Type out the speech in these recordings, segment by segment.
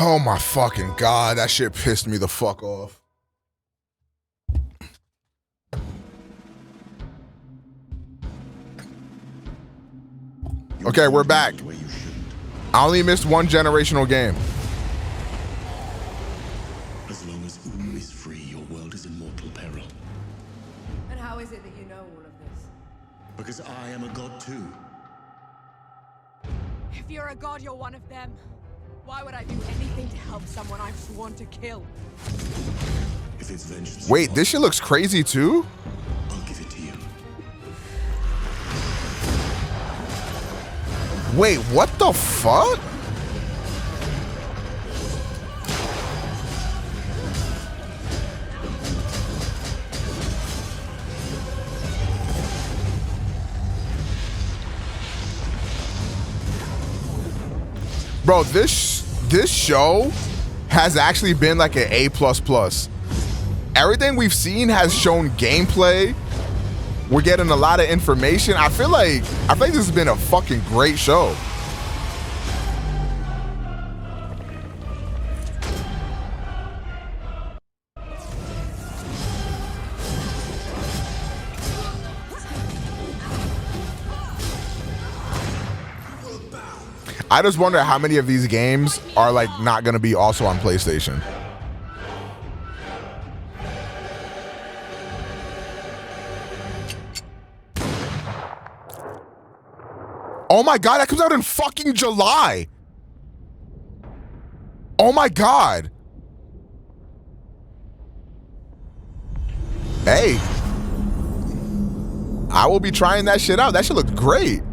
Oh my fucking god, that shit pissed me the fuck off. Okay, we're back. I only missed one generational game. As long as is free, your world is in mortal peril. And how is it that you know all of this? Because I am a god too. If you're a god, you're one of them. Why would I do anything to help someone I've sworn to kill? If it's vengeance. Wait, this shit looks crazy too? I'll give it to you. Wait, what the fuck? Bro, this show has actually been like an A++. Everything we've seen has shown gameplay. We're getting a lot of information. I feel like this has been a fucking great show. I just wonder how many of these games are like not gonna be also on PlayStation. Oh my god, that comes out in fucking July. Oh my god. Hey. I will be trying that shit out. That shit looks great.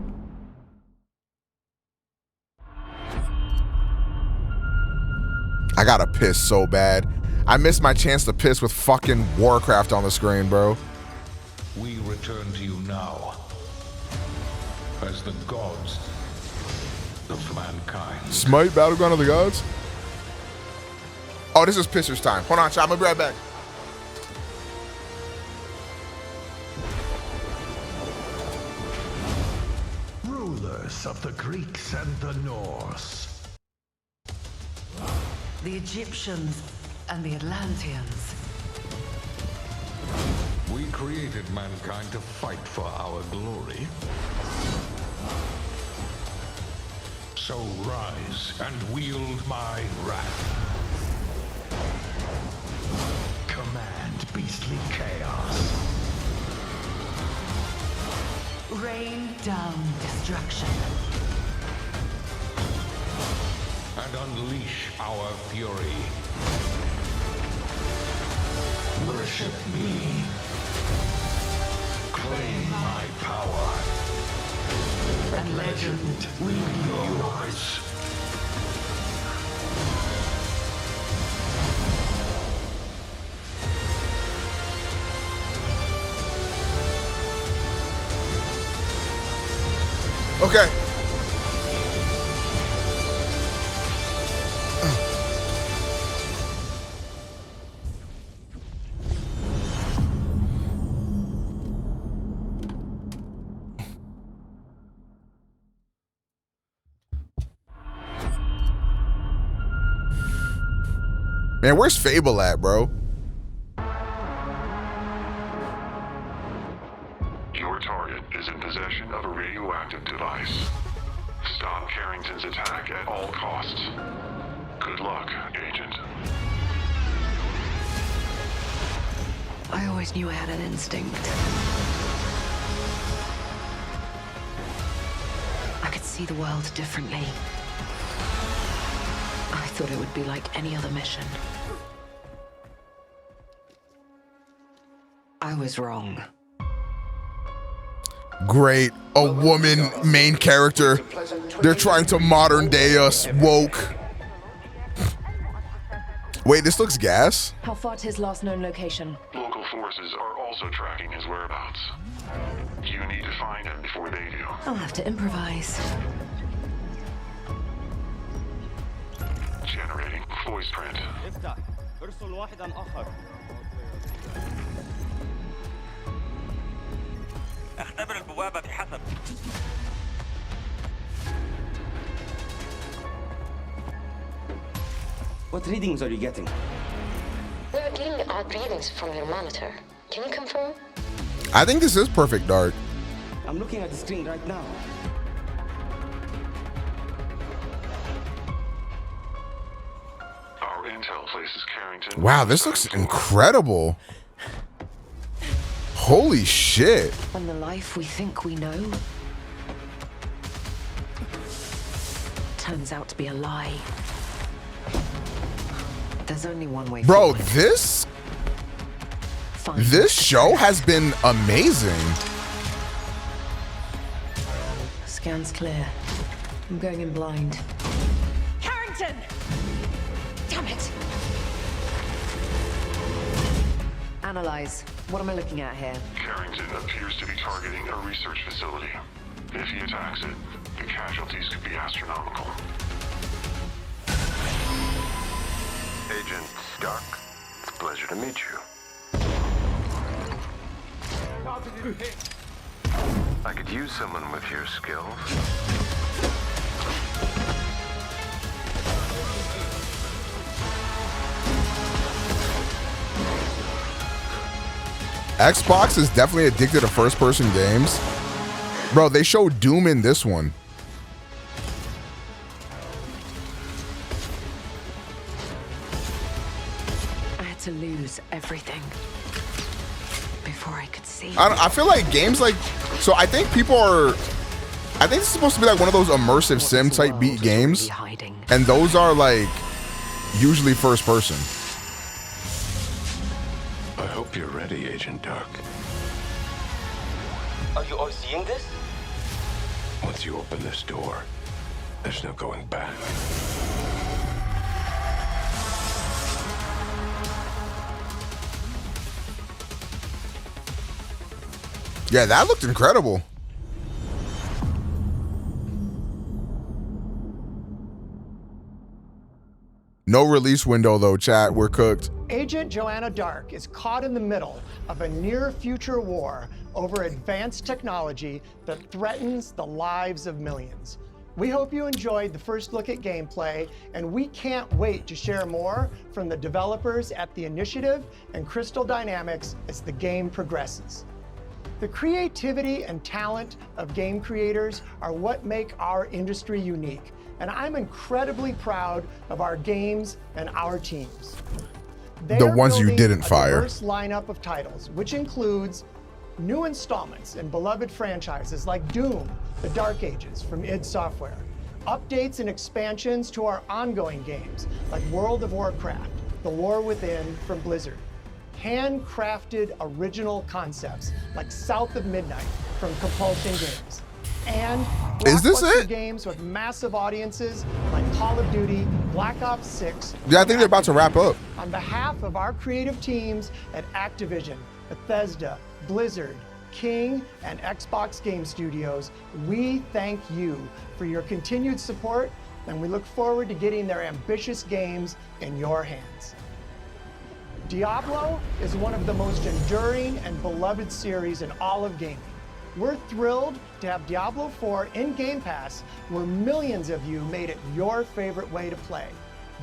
I gotta piss so bad. I missed my chance to piss with fucking Warcraft on the screen, bro. We return to you now as the gods of mankind. Smite Battleground of the Gods? Oh, this is Pisser's time. Hold on, chat. I'm gonna be right back. Rulers of the Greeks and the Norse. The Egyptians and the Atlanteans. We created mankind to fight for our glory. So rise and wield my wrath. Command beastly chaos. Rain down destruction. And unleash our fury. Worship me. Claim my power. And legend will be yours. Okay. Man, where's Fable at, bro? Your target is in possession of a radioactive device. Stop Carrington's attack at all costs. Good luck, Agent. I always knew I had an instinct. I could see the world differently. I thought it would be like any other mission. I was wrong. Great. A woman main character. They're trying to modern day us woke. Wait, this looks gas. How far to his last known location? Local forces are also tracking his whereabouts. You need to find him before they do. I'll have to improvise. Generating voice print. افتح ارسل واحدا آخر. اختبر البوابة بحسب. What readings are you getting? We're getting odd readings from your monitor. Can you confirm? I think this is perfect dark. I'm looking at the screen right now. Our intel places Carrington. Wow, this looks incredible. Holy shit. On the life we think we know turns out to be a lie. There's only one way Bro, forward. this show has been amazing. Scan's clear. I'm going in blind. Carrington! Damn it! Analyze. What am I looking at here? Carrington appears to be targeting a research facility. If he attacks it, the casualties could be astronomical. Agent Stark, it's a pleasure to meet you. I could use someone with your skills. Xbox is definitely addicted to first-person games. Bro, they showed Doom in this one. I had to lose everything before I could see. I feel like games like... So I think people are... I think it's supposed to be like one of those immersive sim type beat games. And those are like usually first person. I hope you're ready, Agent Dark. Are you all seeing this? Once you open this door, there's no going back. Yeah, that looked incredible. No release window though, chat. We're cooked. Agent Joanna Dark is caught in the middle of a near-future war over advanced technology that threatens the lives of millions. We hope you enjoyed the first look at gameplay, and we can't wait to share more from the developers at The Initiative and Crystal Dynamics as the game progresses. The creativity and talent of game creators are what make our industry unique, and I'm incredibly proud of our games and our teams. They The are ones you building didn't a fire. diverse lineup of titles, which includes new installments in beloved franchises like Doom, The Dark Ages from id Software, updates and expansions to our ongoing games like World of Warcraft, The War Within from Blizzard, handcrafted original concepts like South of Midnight from Compulsion Games, and Is this blockbuster it? games with massive audiences like Call of Duty, Black Ops 6. Yeah, I think they're about to wrap up. On behalf of our creative teams at Activision, Bethesda, Blizzard, King, and Xbox Game Studios, we thank you for your continued support, and we look forward to getting their ambitious games in your hands. Diablo is one of the most enduring and beloved series in all of gaming. We're thrilled to have Diablo 4 in Game Pass, where millions of you made it your favorite way to play.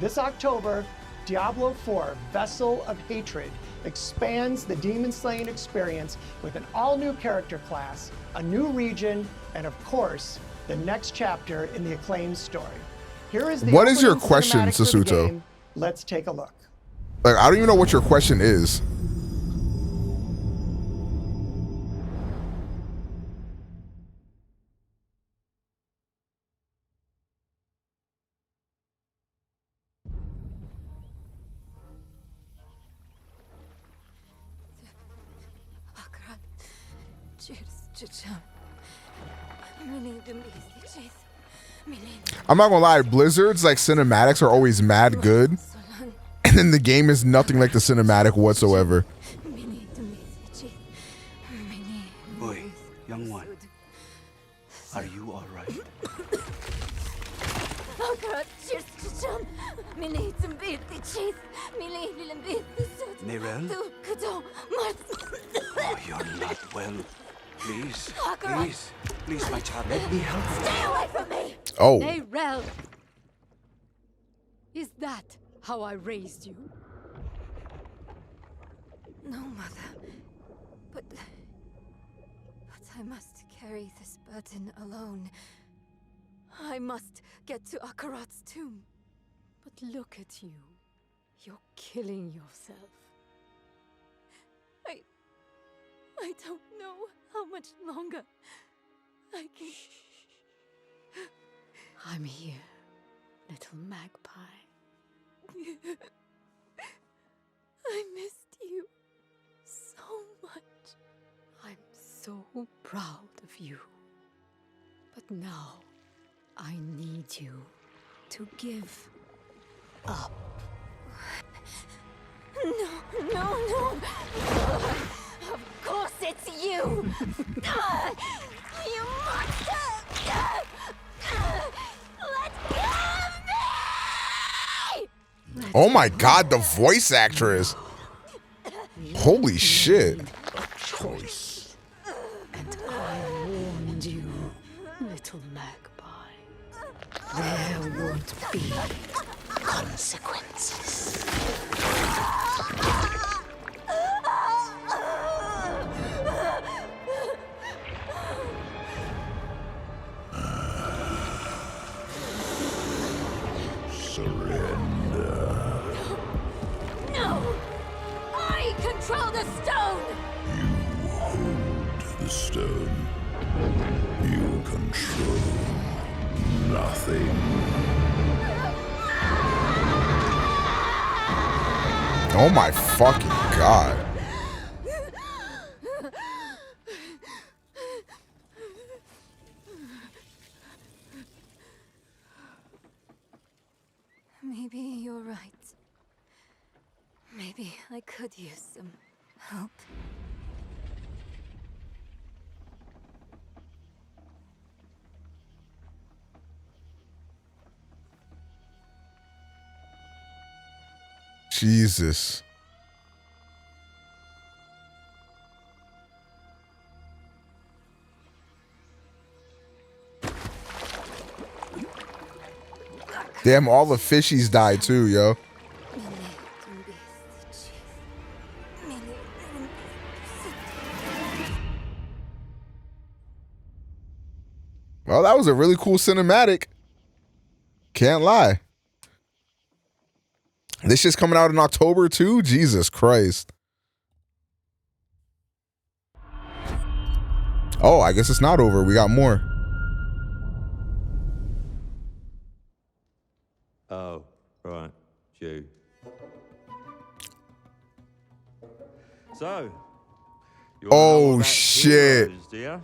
This October, Diablo 4 Vessel of Hatred expands the demon slaying experience with an all-new character class, a new region, and of course, the next chapter in the acclaimed story. Here is the What is your opening question, cinematic for the Sasuto? game. Let's take a look. Like, I don't even know what your question is. I'm not gonna lie, Blizzard's like cinematics are always mad good, and then the game is nothing like the cinematic whatsoever. Boy, young one. Are you all right? Nirel? Oh, you're not well. Please, please, my child, let me help you. Stay away from me! Oh. Hey, Rel. Is that how I raised you? No, Mother. But I must carry this burden alone. I must get to Akarat's tomb. But look at you. You're killing yourself. I don't know how much longer I can... I'm here, little magpie. I missed you so much. I'm so proud of you. But now, I need you to give up. No. Of course it's you! You monster! Let go of me! Oh my God, the voice actress. Holy shit. Choice. And I warned you, little magpie. There would be consequences. Surrender. No! I control the stone! You hold the stone. You control nothing. Oh my fucking God. Maybe you're right. Maybe I could use some help. Jesus. Damn, all the fishies died too, yo. Well, that was a really cool cinematic. Can't lie. This shit's coming out in October too? Jesus Christ. Oh, I guess it's not over. We got more. Oh, right. June. So, you wanna know Oh about shit. heroes, do you?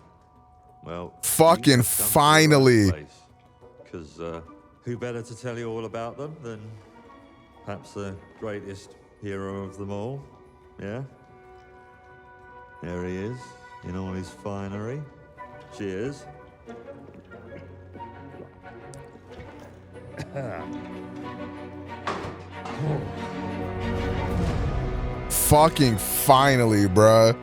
Well, fucking finally. Because who better to tell you all about them than perhaps the greatest hero of them all? Yeah? There he is, in all his finery. Cheers. Fucking finally, bruh.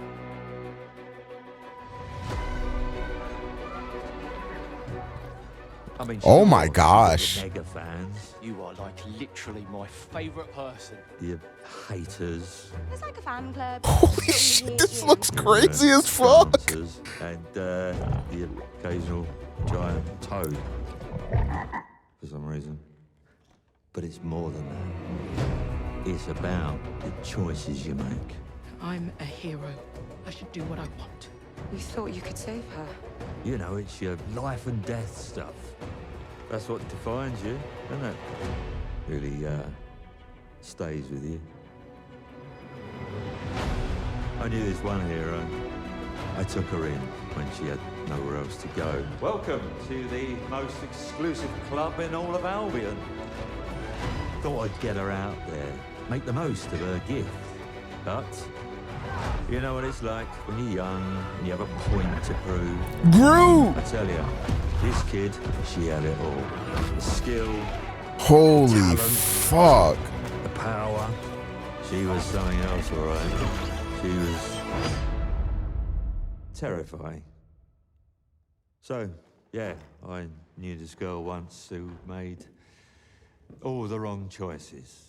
I mean, Oh sure, my you're gosh. Mega fans, You are like literally my favorite person. you haters, It's like a fan club. Holy shit, this looks crazy as fuck. dancers, and the occasional giant toad for some reason. But it's more than that. It's about the choices you make. I'm a hero. I should do what I want. You thought you could save her? You know, it's your life and death stuff. That's what defines you, isn't it? Really, stays with you. I knew this one hero. I took her in when she had nowhere else to go. Welcome to the most exclusive club in all of Albion. Thought I'd get her out there, make the most of her gift. But you know what it's like when you're young and you have a point to prove. Gru! I tell you, this kid, she had it all. The skill, Holy talent, fuck. the power. She was something else, all right. She was terrifying. So, yeah, I knew this girl once who made all the wrong choices.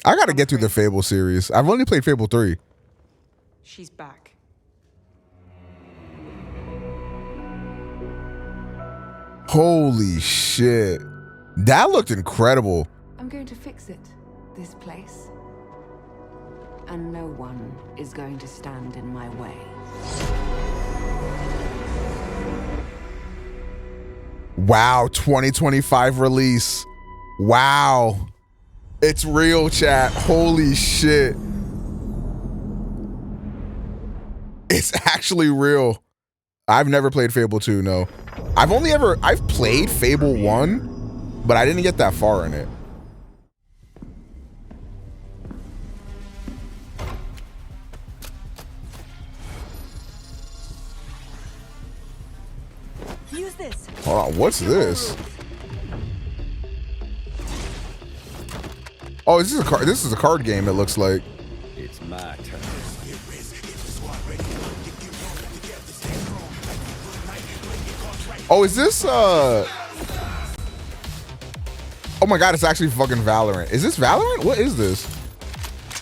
I gotta get through the Fable series. I've only played Fable 3. She's back. Holy shit. That looked incredible. I'm going to fix it, this place. And no one is going to stand in my way. Wow, 2025 release. Wow. It's real, chat. Holy shit. It's actually real. I've never played Fable 2, no. I've played Fable 1, but I didn't get that far in it. Use this. Hold on, what's this? Oh, this is a card game, it looks like. It's my turn. Oh, is this oh my god, it's actually fucking Valorant. Is this Valorant? What is this?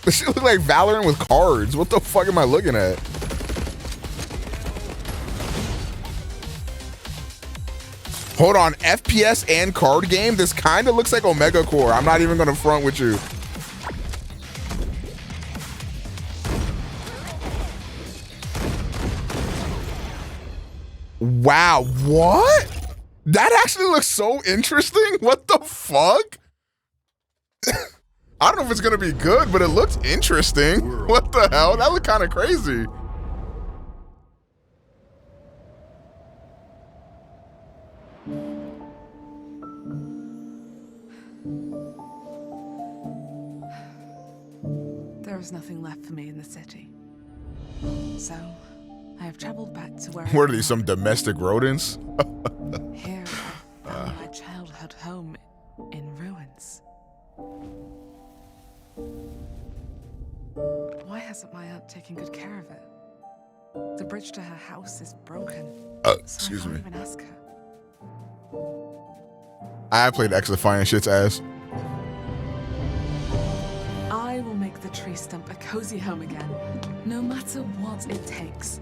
This shit look like Valorant with cards. What the fuck am I looking at? Hold on, FPS and card game? This kind of looks like Omega Core. I'm not even gonna front with you. Wow, what? That actually looks so interesting. What the fuck? I don't know if it's gonna be good, but it looks interesting. What the hell? That looked kind of crazy. There is nothing left for me in the city. So, I have traveled back to where What are these, some domestic rodents? Here, I found my childhood home in ruins. Why hasn't my aunt taken good care of it? The bridge to her house is broken. Excuse so I me. can't even ask her. I played X-Defiant shit's ass. I will make the tree stump a cozy home again, no matter what it takes.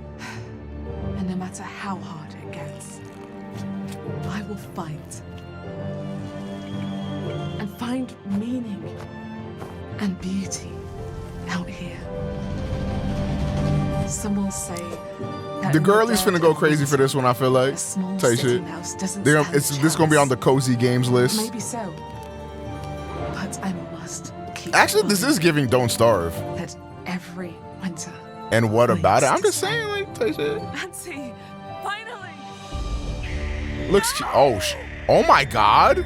And no matter how hard it gets, I will fight. And find meaning and beauty out here. Some will say The girlies finna go crazy for this one, I feel like. Tight shit. This gonna be on the cozy games list. Maybe so. But I must keep Actually, this is giving Don't Starve. that every winter. And what about it? I'm just saying, like, tight shit. Nancy, finally! Looks cute. Oh my god.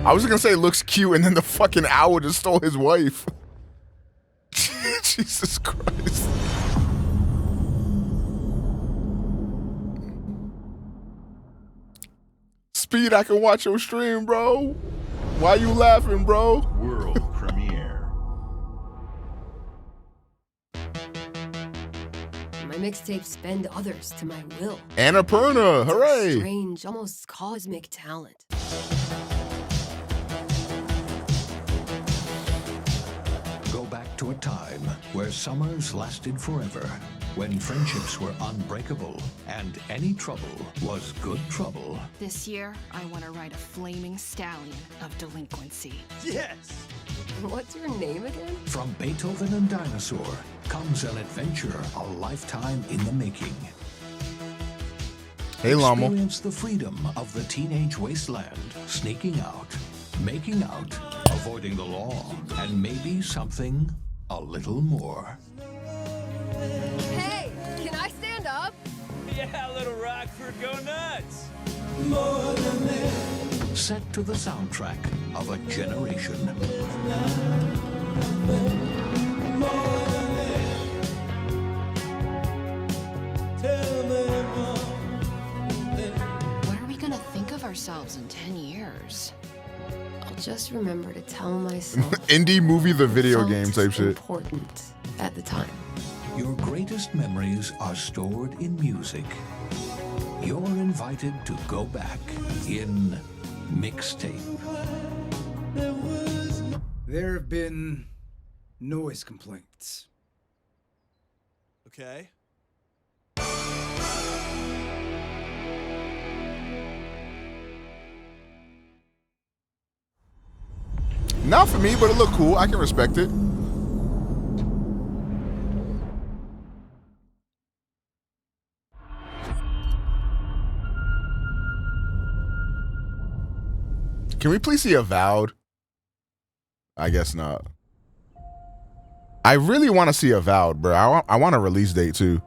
I was gonna say looks cute, and then the fucking owl just stole his wife. Jesus Christ. Speed, I can watch your stream, bro. Why you laughing, bro? World premiere. My mixtapes bend others to my will. Annapurna, hooray. Strange, almost cosmic talent. Go back to a time where summers lasted forever, when friendships were unbreakable and any trouble was good trouble. This year, I want to ride a flaming stallion of delinquency. Yes! What's your name again? From Beethoven and Dinosaur comes an adventure a lifetime in the making. Hey, Llama. Experience the freedom of the teenage wasteland, sneaking out, making out, avoiding the law, and maybe something a little more. Hey, can I stand up? Yeah, little Rockford, go nuts! Set to the soundtrack of a generation. What are we gonna think of ourselves in 10 years? I'll just remember to tell myself Indie movie, the video felt game type shit. important at the time. Your greatest memories are stored in music. You're invited to go back in mixtape. There have been noise complaints. Okay. Not for me, but it looked cool. I can respect it. Can we please see Avowed? I guess not. I really want to see Avowed, bro. I want a release date too.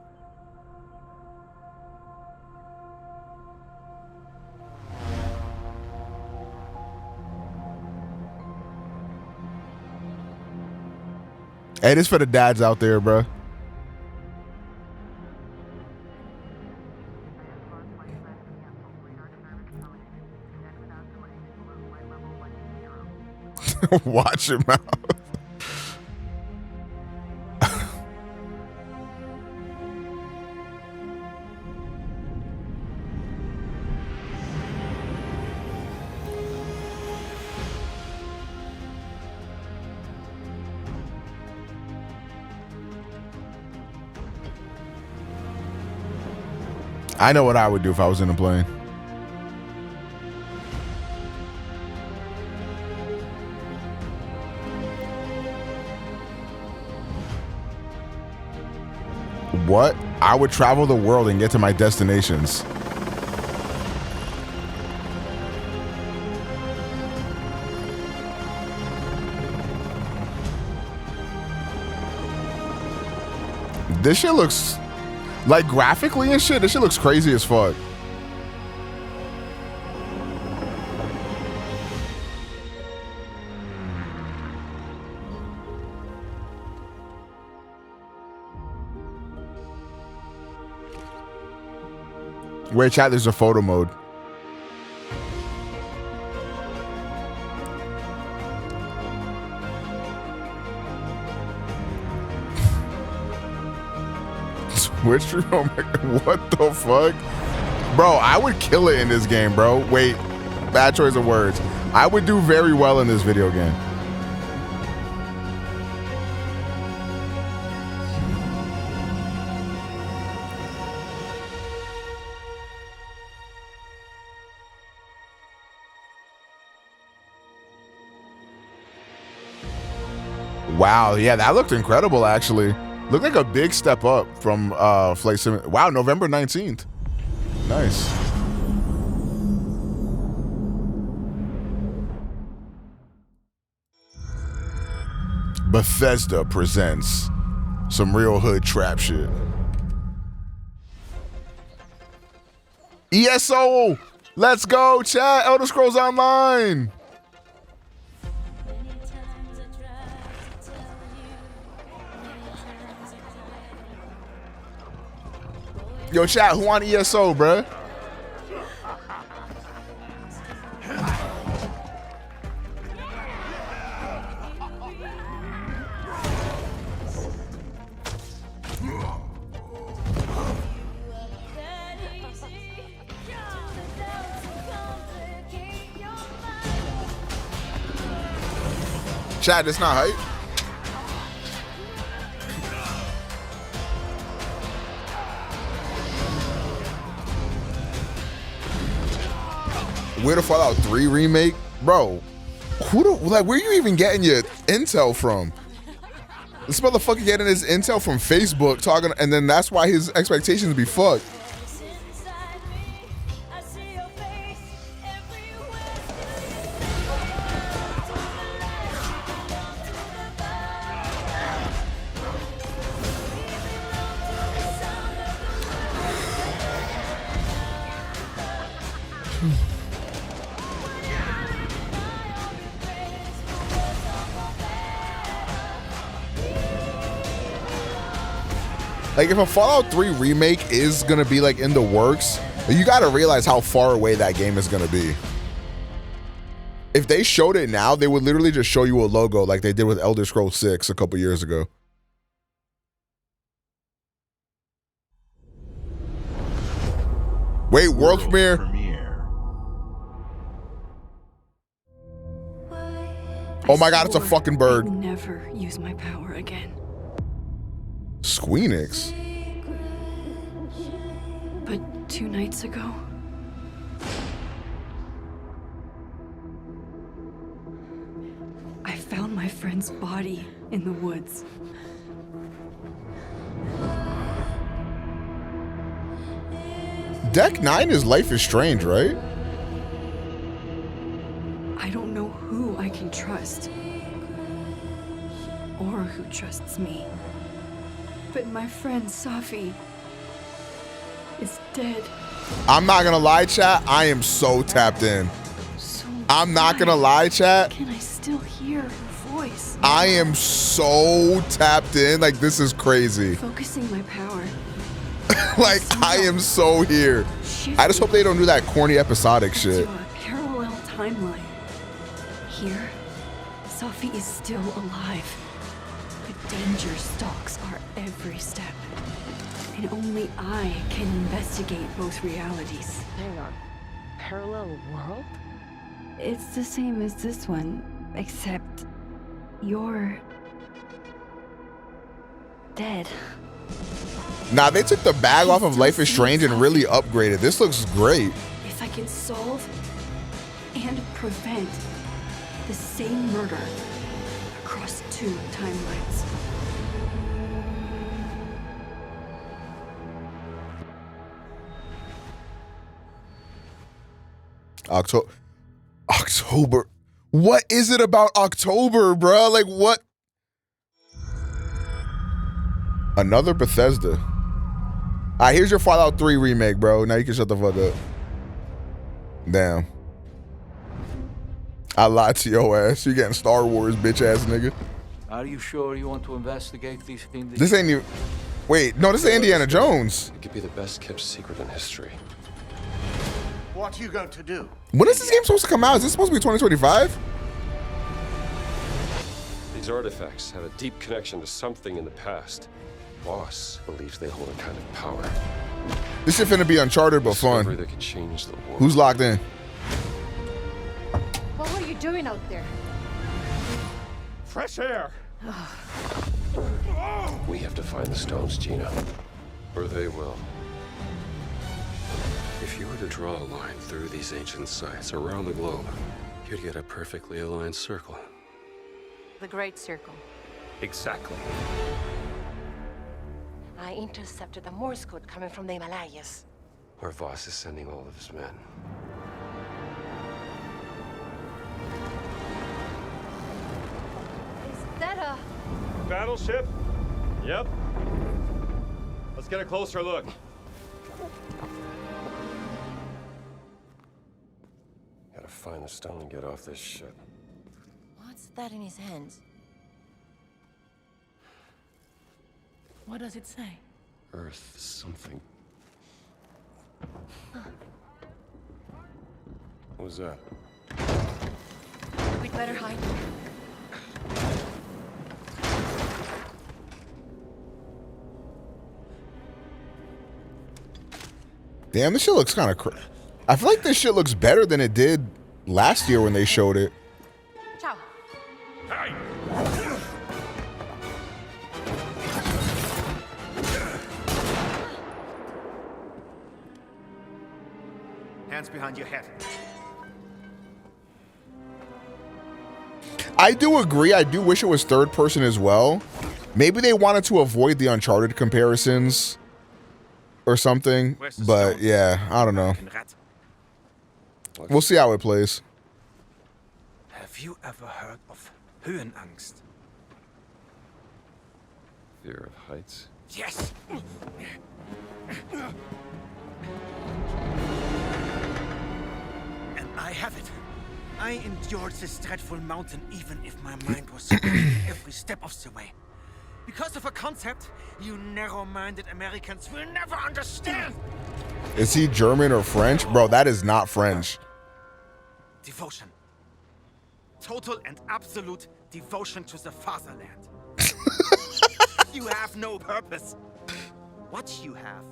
Hey, this for the dads out there, bro. Watch your mouth. I know what I would do if I was in a plane. What? I would travel the world and get to my destinations. This shit looks like graphically and shit. This shit looks crazy as fuck. Wait, chat, there's a photo mode. Switch through, oh my God, what the fuck? Bro, I would kill it in this game, bro. Wait, bad choice of words. I would do very well in this video game. Wow, yeah, that looked incredible, actually. Looked like a big step up from Flight Sim. Wow, November 19th. Nice. Bethesda presents some real hood trap shit. ESO! Let's go, chat! Elder Scrolls Online! Yo, chat, who on ESO, bruh? Chat, it's not hype. Where the Fallout 3 remake? Bro, where you even getting your intel from? This motherfucker getting his intel from Facebook talking, and then that's why his expectations be fucked. Like, if a Fallout 3 remake is gonna be like in the works, you gotta realize how far away that game is gonna be. If they showed it now, they would literally just show you a logo like they did with Elder Scrolls 6 a couple years ago. Wait, world premiere. Oh my god, it's a fucking bird. I'd never use my power again. Squeenix. But 2 nights ago, I found my friend's body in the woods. Deck 9 is Life is Strange, right? I don't know who I can trust. Or who trusts me. But my friend Safi is dead. I'm not gonna lie, chat. I am so tapped in. I'm not gonna lie, chat. Can I still hear her voice? I am so tapped in. Like, this is crazy. Focusing my power. Like, I am so here. I just hope they don't do that corny episodic shit. To a parallel timeline. Here, Safi is still alive. But danger stalks our every step. And only I can investigate both realities. Hang on. Parallel world? It's the same as this one, except you're dead. Nah, they took the bag off of Life is Strange and really upgraded. This looks great. If I can solve and prevent the same murder across 2 timelines. October. What is it about October, bro? Like, what? Another Bethesda. All right, here's your Fallout 3 remake, bro. Now you can shut the fuck up. Damn. I lied to your ass. You getting Star Wars, bitch ass nigga. Are you sure you want to investigate these things? This ain't even. Wait, no, this is Indiana Jones. It could be the best kept secret in history. What are you going to do? When is this game supposed to come out? Is this supposed to be 2025? These artifacts have a deep connection to something in the past. Boss believes they hold a kind of power. This shit finna be Uncharted but fun. That could change the world. Who's locked in? What were you doing out there? Fresh air. We have to find the stones, Gina. Or they will. If you were to draw a line through these ancient sites around the globe, you'd get a perfectly aligned circle. The Great Circle. Exactly. I intercepted a Morse code coming from the Himalayas. Where Voss is sending all of his men. Is that a... Battleship? Yep. Let's get a closer look. Gotta find the stone and get off this ship. What's that in his hands? What does it say? Earth something. What was that? We'd better hide. Damn, this shit looks kind of I feel like this shit looks better than it did last year when they showed it. Ciao. Hey! Hands behind your head. I do agree. I do wish it was third person as well. Maybe they wanted to avoid the Uncharted comparisons or something. But yeah, I don't know. We'll see how it plays. Have you ever heard of Höhenangst? Fear of heights? Yes! And I have it. I endured this dreadful mountain even if my mind was squeezing every step of the way. Because of a concept you narrow-minded Americans will never understand. Is he German or French? Bro, that is not French. Devotion. Total and absolute devotion to the fatherland. You have no purpose. What you have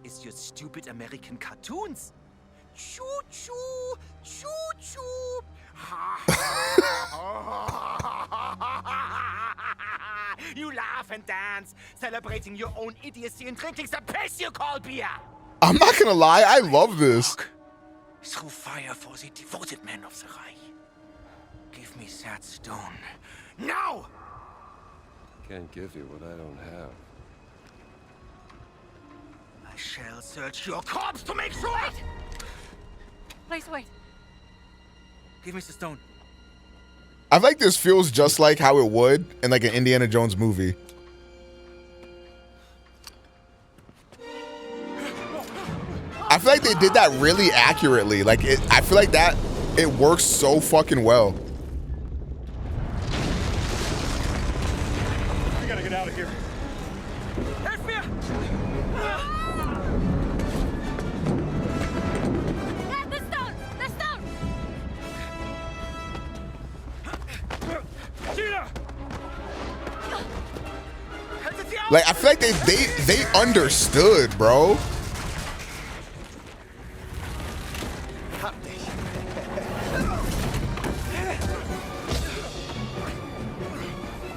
is your stupid American cartoons. Choo-choo! Choo-choo! You laugh and dance, celebrating your own idiocy and drinking the piss you call beer! I'm not gonna lie, I love this. Through fire for the devoted men of the Reich. Give me that stone. Now! Can't give you what I don't have. I shall search your corpse to make sure. Wait! Please wait. Give me the stone. I feel like this feels just like how it would in like an Indiana Jones movie. I feel like they did that really accurately. Like I feel like that it works so fucking well. We gotta get out of here. Help me! The stone! The stone! Gina! Like I feel like they understood, bro.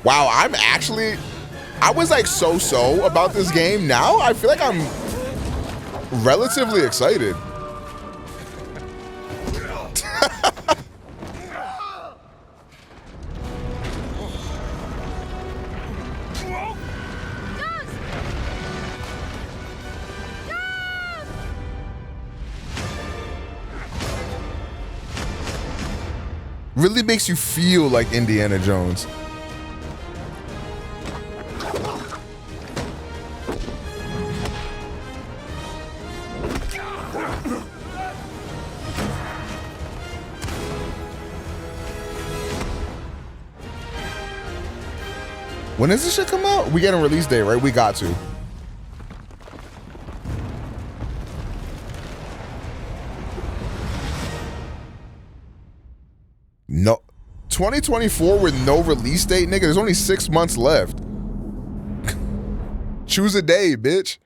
Wow, I was like so about this game. Now I feel like I'm relatively excited. Really makes you feel like Indiana Jones. When does this shit come out? We get a release date, right? We got to. No. 2024 with no release date, nigga. There's only 6 months left. Choose a day, bitch.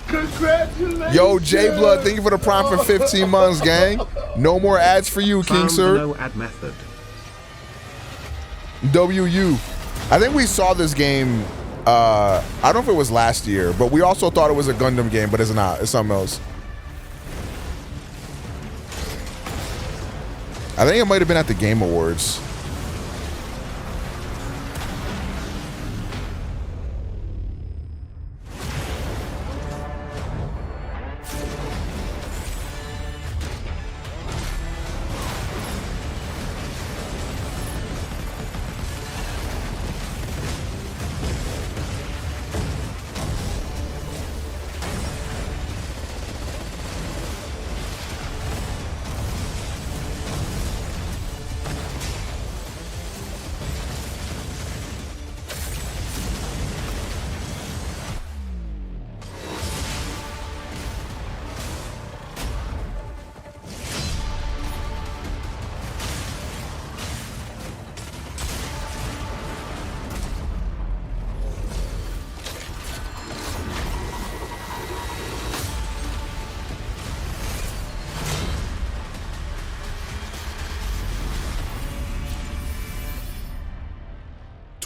Congratulations! Yo, J Blood, thank you for the prime for 15 months, gang. No more ads for you, King Sir. No ad method. WU. I think we saw this game. I don't know if it was last year, but we also thought it was a Gundam game, but it's not. It's something else. I think it might have been at the Game Awards.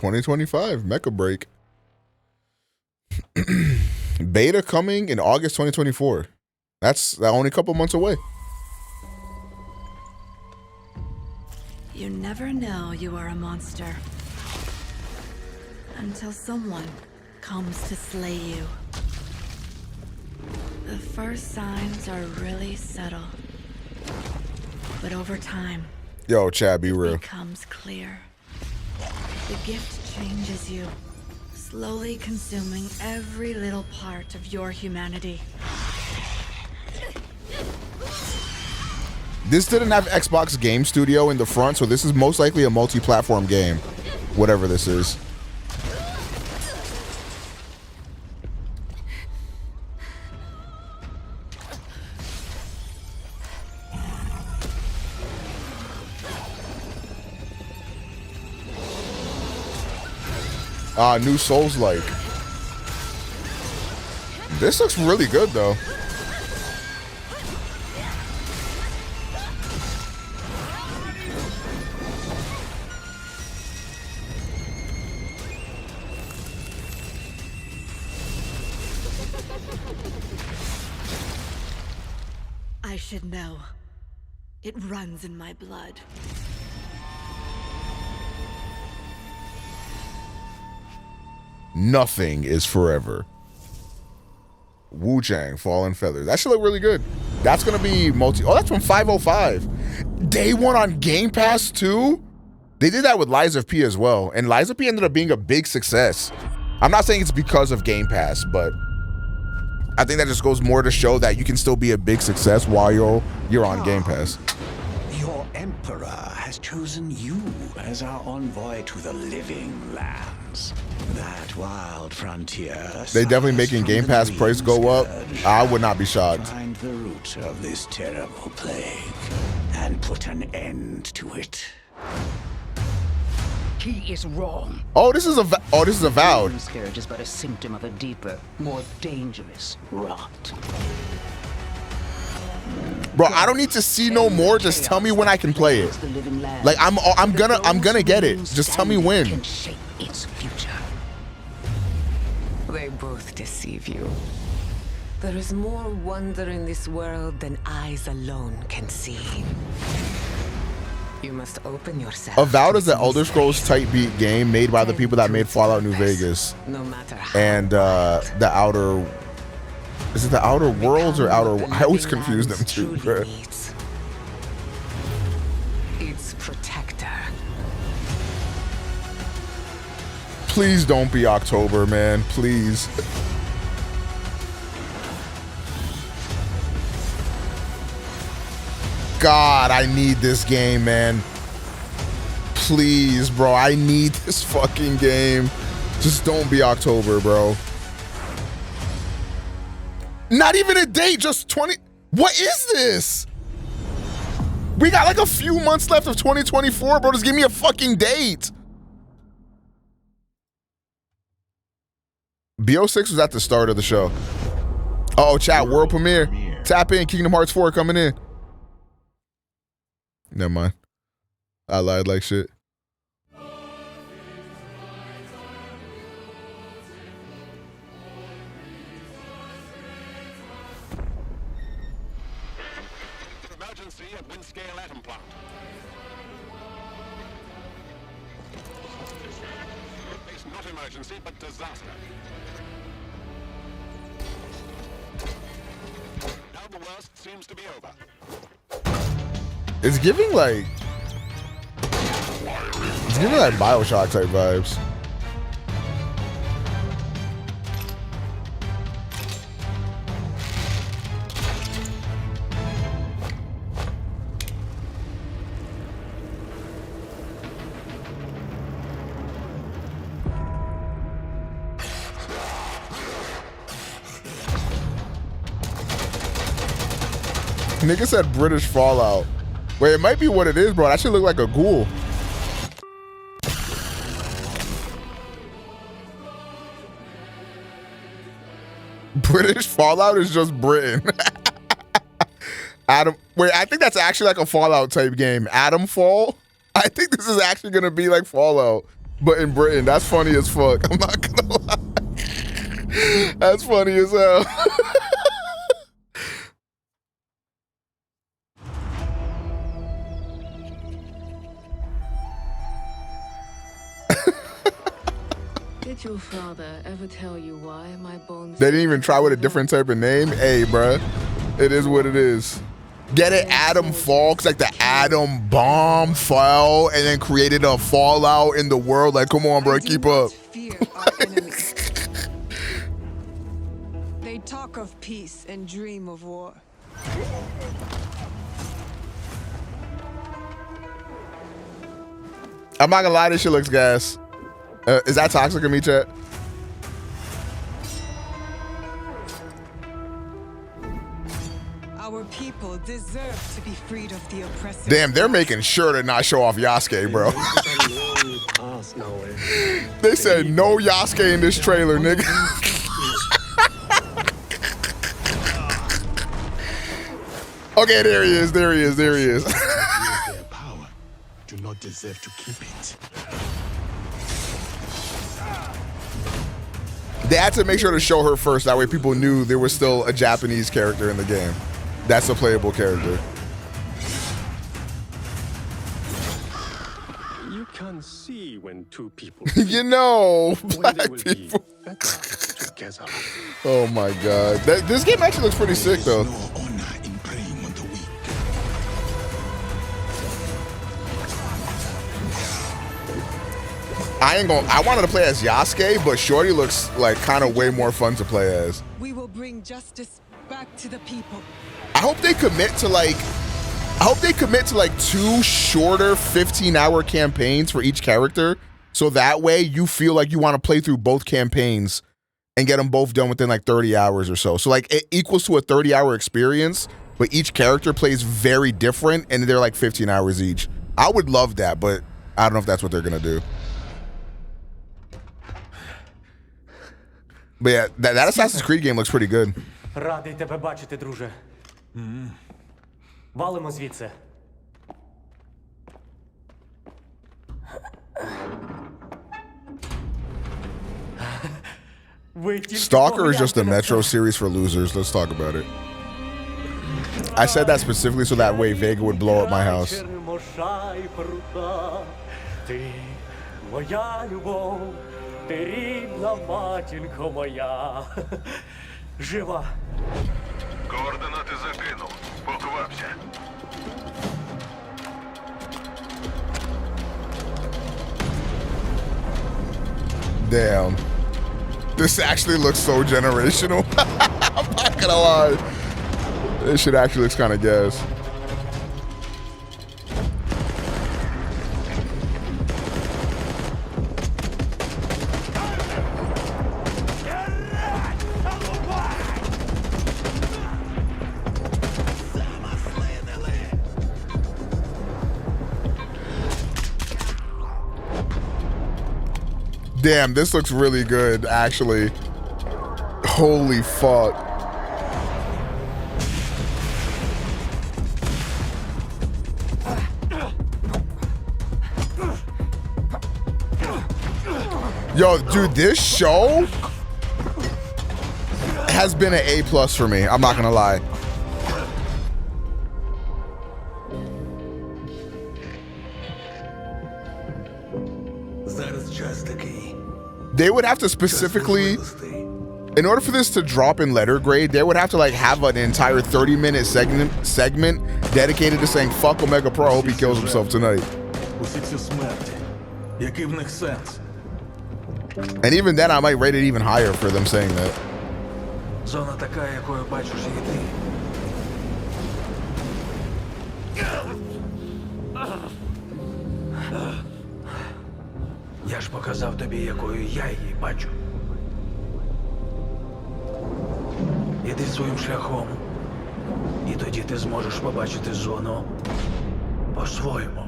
$2025 Mecha Break. Beta coming in August 2024. That's only a couple months away. You never know you are a monster until someone comes to slay you. The first signs are really subtle, but over time, Yo, Chad, be real. it becomes clear. The gift changes you, slowly consuming every little part of your humanity. This didn't have Xbox Game Studio in the front, so this is most likely a multi-platform game. Whatever this is. New Souls-like. This looks really good though. I should know. It runs in my blood. Nothing is forever. Wu-Chang, Fallen Feathers. That should look really good. That's gonna be multi. Oh, that's from 505. Day one on Game Pass too. They did that with Lies of P as well, and Lies of P ended up being a big success. I'm not saying it's because of Game Pass, but I think that just goes more to show that you can still be a big success while you're on Game Pass. Your Emperor has chosen you as our envoy to the living lands. That wild frontier. They definitely making Game Pass price go up. I would not be shocked. Find the root of this terrible plague and put an end to it. He is wrong. Oh, this is Avowed. Scourge is but a symptom of a deeper, more dangerous rot. Bro, I don't need to see no more. Just tell me when I can play it. Like I'm gonna get it. Just tell me when. Can shape its future. They both deceive you. There is more wonder in this world than eyes alone can see. You must open yourself. Avowed is the Elder Scrolls type beat game made by the people that made Fallout New Vegas. No matter how and the Outer. Is it the Outer Worlds or Outer? I always confuse them too, bro. Its protector. Please don't be October, man. Please. God, I need this game, man. Please, bro. I need this fucking game. Just don't be October, bro. Not even a date, just 20. What is this? We got like a few months left of 2024, bro. Just give me a fucking date. BO6 was at the start of the show. Oh, chat, world premiere. Tap in, Kingdom Hearts 4 coming in. Never mind. I lied like shit. Emergency at Windscale Atom Plant. It's not emergency, but disaster. Now the worst seems to be over. It's giving like BioShock type vibes. Nigga said British Fallout. Wait, it might be what it is, bro. That should look like a ghoul. British Fallout is just Britain. Adam, wait, I think that's actually like a Fallout type game. Adam Fall? I think this is actually gonna be like Fallout, but in Britain. That's funny as fuck. I'm not gonna lie. That's funny as hell. Did your father ever tell you why my bones? They didn't even try with a different type of name. Hey, bruh. It is what it is. Get it? Atom Fall, cause like the atom bomb fell and then created a fallout in the world. Like, come on, bro, keep up. Fear our enemies. They talk of peace and dream of war. I'm not gonna lie, this shit looks gas. Is that toxic of me, chat? Our people deserve to be freed of the oppressor. Damn, they're making sure to not show off Yasuke, bro. They said no Yasuke in this trailer, nigga. Okay, there he is. There he is. There he is. Their power do not deserve to keep it. They had to make sure to show her first. That way people knew there was still a Japanese character in the game. That's a playable character. You can see when two people You know, when they black will people. be better together. Oh my god. This game actually looks pretty sick though. I wanted to play as Yasuke, but Shorty looks like kind of way more fun to play as. We will bring justice back to the people. I hope they commit to like 2 shorter 15-hour campaigns for each character, so that way you feel like you want to play through both campaigns and get them both done within like 30 hours or so. So like it equals to a 30-hour experience, but each character plays very different and they're like 15 hours each. I would love that, but I don't know if that's what they're gonna do. But yeah, that Assassin's Creed game looks pretty good. Радий тебе бачити, друже. Валимо звідси. Stalker is just a Metro series for losers. Let's talk about it. I said that specifically so that way Vega would blow up my house. Ти рідна матінко моя. Жива. Координати закинув. Поховався. Damn. This actually looks so generational. I'm not gonna lie. This shit actually looks kind of gas. Damn, this looks really good, actually. Holy fuck. Yo, dude, this show has been an A+ for me. I'm not gonna lie. They would have to specifically, in order for this to drop in letter grade, they would have to like have an entire 30-minute segment dedicated to saying fuck OmegaPro. I hope he kills himself tonight. And even then, I might rate it even higher for them saying that. Зона така, якою бачиш і ти. Я ж показав тобі, якою я її бачу. Іди своїм шляхом, і тоді ти зможеш побачити зону по-своєму.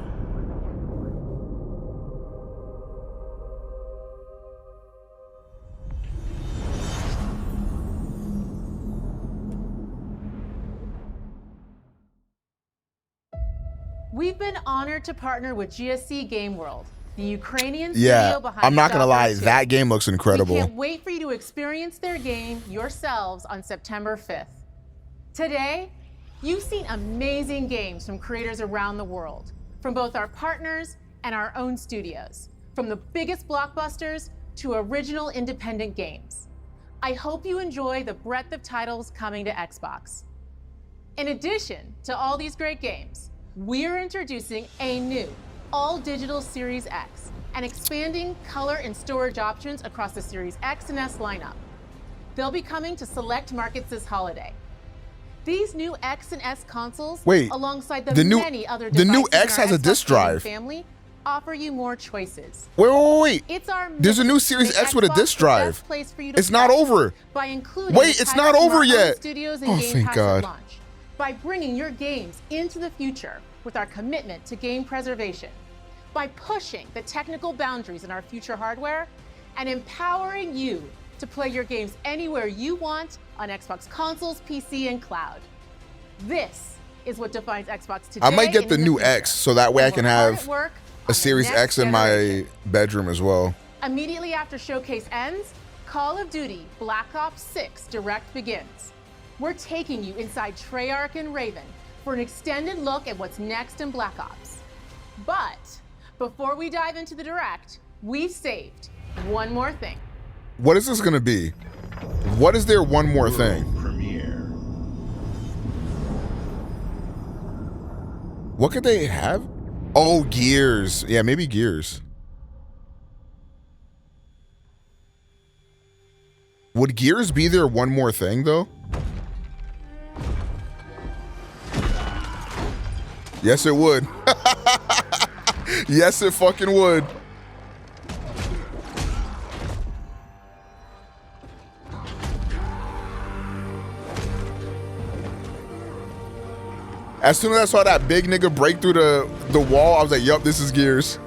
We've been honored to partner with GSC Game World, the Ukrainian Yeah, studio behind I'm not gonna lie, Stalker 2. that game looks incredible. We can't wait for you to experience their game yourselves on September 5th. Today, you've seen amazing games from creators around the world, from both our partners and our own studios, from the biggest blockbusters to original independent games. I hope you enjoy the breadth of titles coming to Xbox. In addition to all these great games, we're introducing a new all-digital Series X and expanding color and storage options across the Series X and S lineup. They'll be coming to select markets this holiday. These new X and S consoles, alongside the many other devices new X in our has a Xbox disk drive. family, offer you more choices. Wait. It's our There's a new mission Series to make X with a Xbox disk the drive. best place for you to It's not play over. by including Wait, the it's titles not from over our own yet. Studios and Oh, Game thank Pass God. at launch, by bringing your games into the future with our commitment to game preservation, by pushing the technical boundaries in our future hardware, and empowering you to play your games anywhere you want on Xbox consoles, PC, and cloud. This is what defines Xbox today. I might get and the in new future. X so that way I can We're hard have at work a Series next X in my bedroom as well. Immediately after Showcase ends, Call of Duty Black Ops 6 Direct begins. We're taking you inside Treyarch and Raven for an extended look at what's next in Black Ops. But before we dive into the Direct, we've saved one more thing. What is this gonna be? What is their one more thing? What could they have? Oh, Gears. Yeah, maybe Gears. Would Gears be their one more thing, though? Yes, it would. Yes, it fucking would. As soon as I saw that big nigga break through the wall, I was like, yup, this is Gears.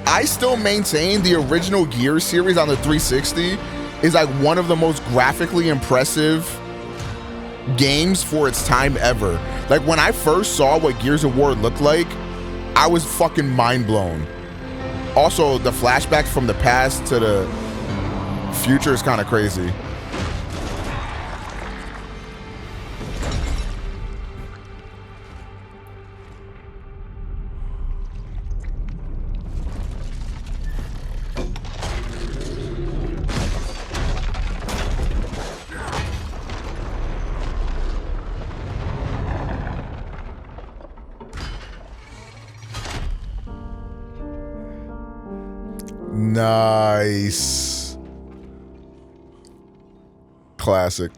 I still maintain the original Gears series on the 360 is like one of the most graphically impressive games for its time ever. Like when I first saw what Gears of War looked like, I was fucking mind blown. Also, the flashbacks from the past to the future is kind of crazy. Nice. Classic.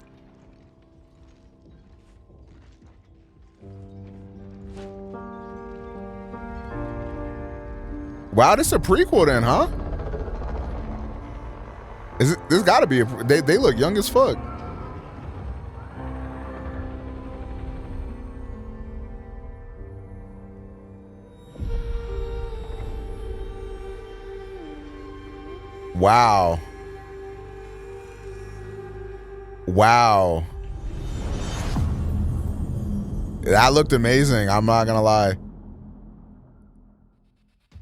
Wow, this is a prequel then, huh? Is it? This gotta be they look young as fuck. Wow. Wow. That looked amazing. I'm not gonna lie.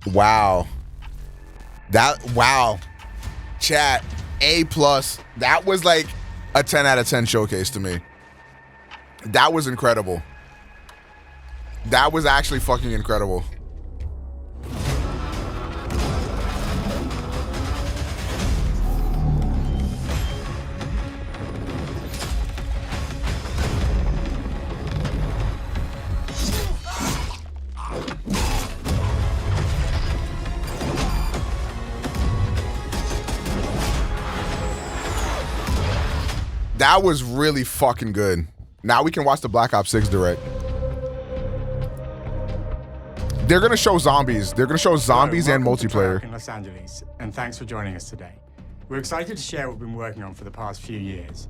Wow. Wow. Chat, A+. That was like a 10 out of 10 showcase to me. That was incredible. That was actually fucking incredible. That was really fucking good. Now we can watch the Black Ops 6 Direct. They're gonna show zombies. They're gonna show zombies and multiplayer. In Los Angeles, and thanks for joining us today. We're excited to share what we've been working on for the past few years.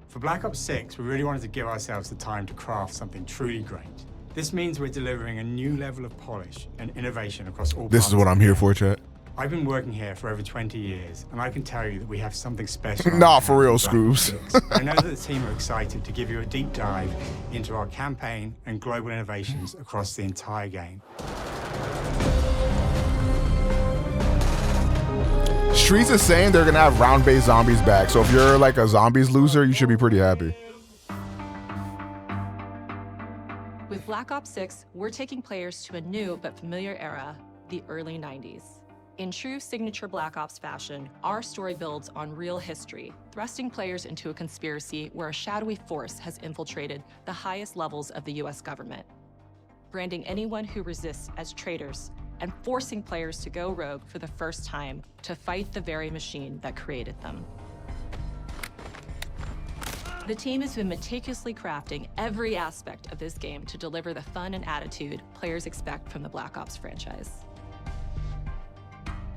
For Black Ops 6, we really wanted to give ourselves the time to craft something truly great. This means we're delivering a new level of polish and innovation across all. This is what I'm here for, chat. I've been working here for over 20 years, and I can tell you that we have something special. Nah, for real, Scoops. I know that the team are excited to give you a deep dive into our campaign and global innovations across the entire game. Streets is saying they're gonna have round-based zombies back, so if you're like a zombies loser, you should be pretty happy. With Black Ops 6, we're taking players to a new but familiar era, the early 90s. In true signature Black Ops fashion, our story builds on real history, thrusting players into a conspiracy where a shadowy force has infiltrated the highest levels of the US government, branding anyone who resists as traitors and forcing players to go rogue for the first time to fight the very machine that created them. The team has been meticulously crafting every aspect of this game to deliver the fun and attitude players expect from the Black Ops franchise.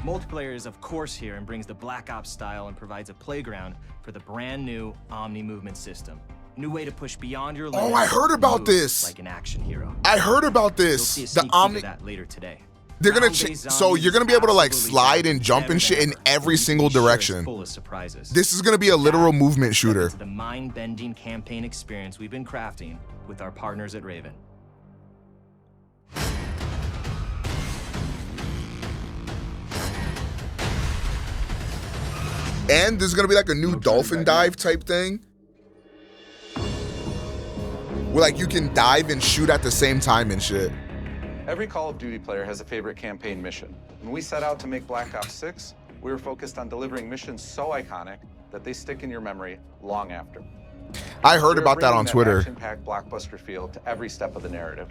Multiplayer is of course here and brings the Black Ops style and provides a playground for the brand new Omni movement system. New way to push beyond your limits. Oh, I heard about this. Like an action hero. I heard about this. You'll see a The sneak peek Omni. of that later today. They're gonna Round-based so you're gonna be able to like zombies slide and absolutely jump and shit in every single direction. full of surprises. This is gonna be a literal movement shooter. To the mind-bending campaign experience we've been crafting with our partners at Raven. And there's gonna be like a new dolphin dive type thing, where like you can dive and shoot at the same time and shit. Every Call of Duty player has a favorite campaign mission. When we set out to make Black Ops 6, we were focused on delivering missions so iconic that they stick in your memory long after. I heard about that on Twitter. Action-packed blockbuster feel to every step of the narrative.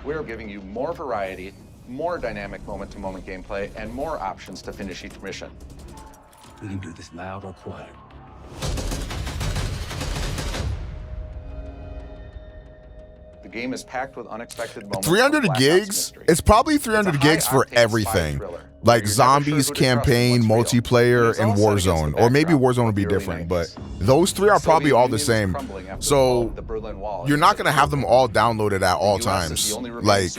We're giving you more variety, more dynamic moment-to-moment gameplay, and more options to finish each mission. We can do this loud or quiet. The game is packed with unexpected moments. 300 gigs? It's probably 300 gigs for everything. Like zombies, campaign, multiplayer, and Warzone. Or maybe Warzone would be different, but those three are probably all the same. So you're not gonna have them all downloaded at all times. Like,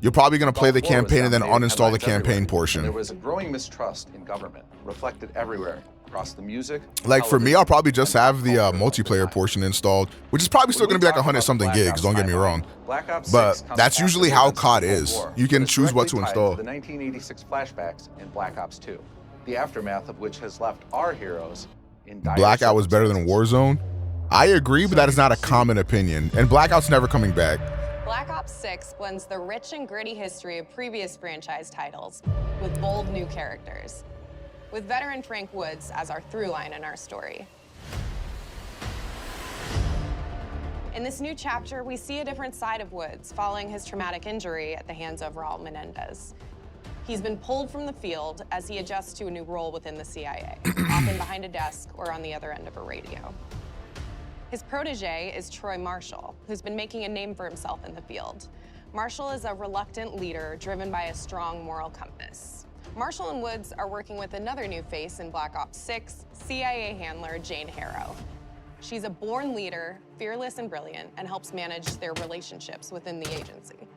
you're probably gonna play the campaign and then uninstall the campaign There portion. was a growing mistrust in government, reflected everywhere, across the music. Like for me, I'll probably just have the multiplayer portion installed, which is probably still gonna be like 100 something gigs, don't get me wrong. Black Ops 6 But comes that's after usually the how events of COD the Cold is. War, You can but it's choose what to directly tied install. The 1986 flashbacks in Black Ops 2, the aftermath of which has left our heroes in dire Blackout was better than Warzone. I agree, but that is not a common opinion. And Blackout's never coming back. Black Ops 6 blends the rich and gritty history of previous franchise titles with bold new characters, with veteran Frank Woods as our through line in our story. In this new chapter, we see a different side of Woods following his traumatic injury at the hands of Raul Menendez. He's been pulled from the field as he adjusts to a new role within the CIA, often behind a desk or on the other end of a radio. His protege is Troy Marshall, who's been making a name for himself in the field. Marshall is a reluctant leader driven by a strong moral compass. Marshall and Woods are working with another new face in Black Ops 6, CIA handler Jane Harrow. She's a born leader, fearless and brilliant, and helps manage their relationships within the agency.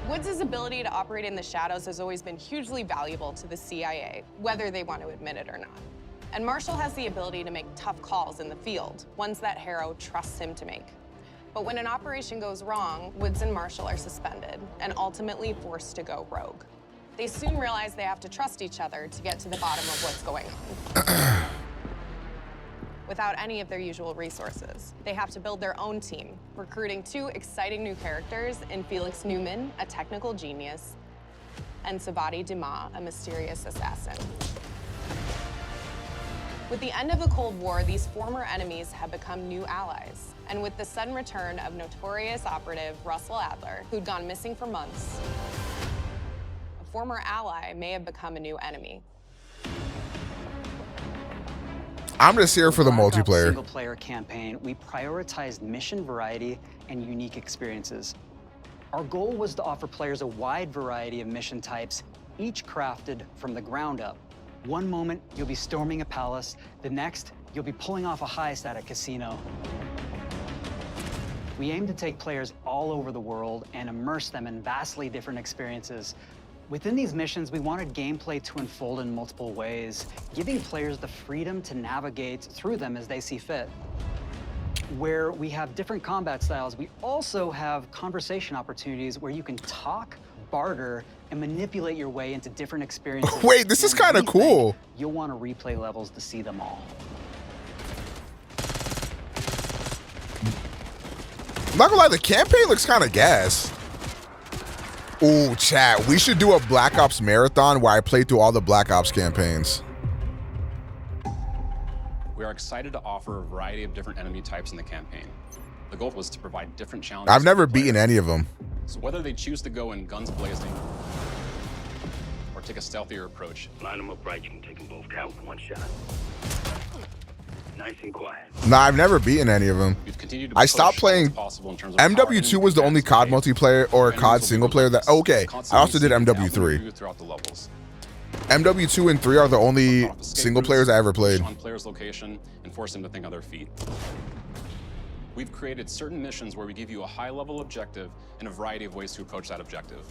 Woods' ability to operate in the shadows has always been hugely valuable to the CIA, whether they want to admit it or not. And Marshall has the ability to make tough calls in the field, ones that Harrow trusts him to make. But when an operation goes wrong, Woods and Marshall are suspended and ultimately forced to go rogue. They soon realize they have to trust each other to get to the bottom of what's going on. Without any of their usual resources, they have to build their own team, recruiting two exciting new characters in Felix Newman, a technical genius, and Savati Dumas, a mysterious assassin. With the end of the Cold War, these former enemies have become new allies. And with the sudden return of notorious operative Russell Adler, who'd gone missing for months, a former ally may have become a new enemy. I'm just here for the multiplayer. Single-player campaign, we prioritized mission variety and unique experiences. Our goal was to offer players a wide variety of mission types, each crafted from the ground up. One moment, you'll be storming a palace. The next, you'll be pulling off a heist at a casino. We aim to take players all over the world and immerse them in vastly different experiences. Within these missions, we wanted gameplay to unfold in multiple ways, giving players the freedom to navigate through them as they see fit. Where we have different combat styles, we also have conversation opportunities where you can talk, barter, and manipulate your way into different experiences. Wait, this is kind of cool. You'll want to replay levels to see them all. I'm not gonna lie, the campaign looks kind of gas. Ooh, chat, we should do a Black Ops marathon where I play through all the Black Ops campaigns. We are excited to offer a variety of different enemy types in the campaign. The goal was to provide different challenges. I've never beaten any of them. So whether they choose to go in guns blazing or take a stealthier approach. Line them up right, you can take them both down with one shot. nice and quiet. Nah, I've never beaten any of them. I stopped playing. MW2 was the only COD multiplayer or COD single player that. Okay, I also did MW3. MW2 and 3 are the only single players I ever played. On player's location and force them to think on their feet. We've created certain missions where we give you a high-level objective and a variety of ways to approach that objective.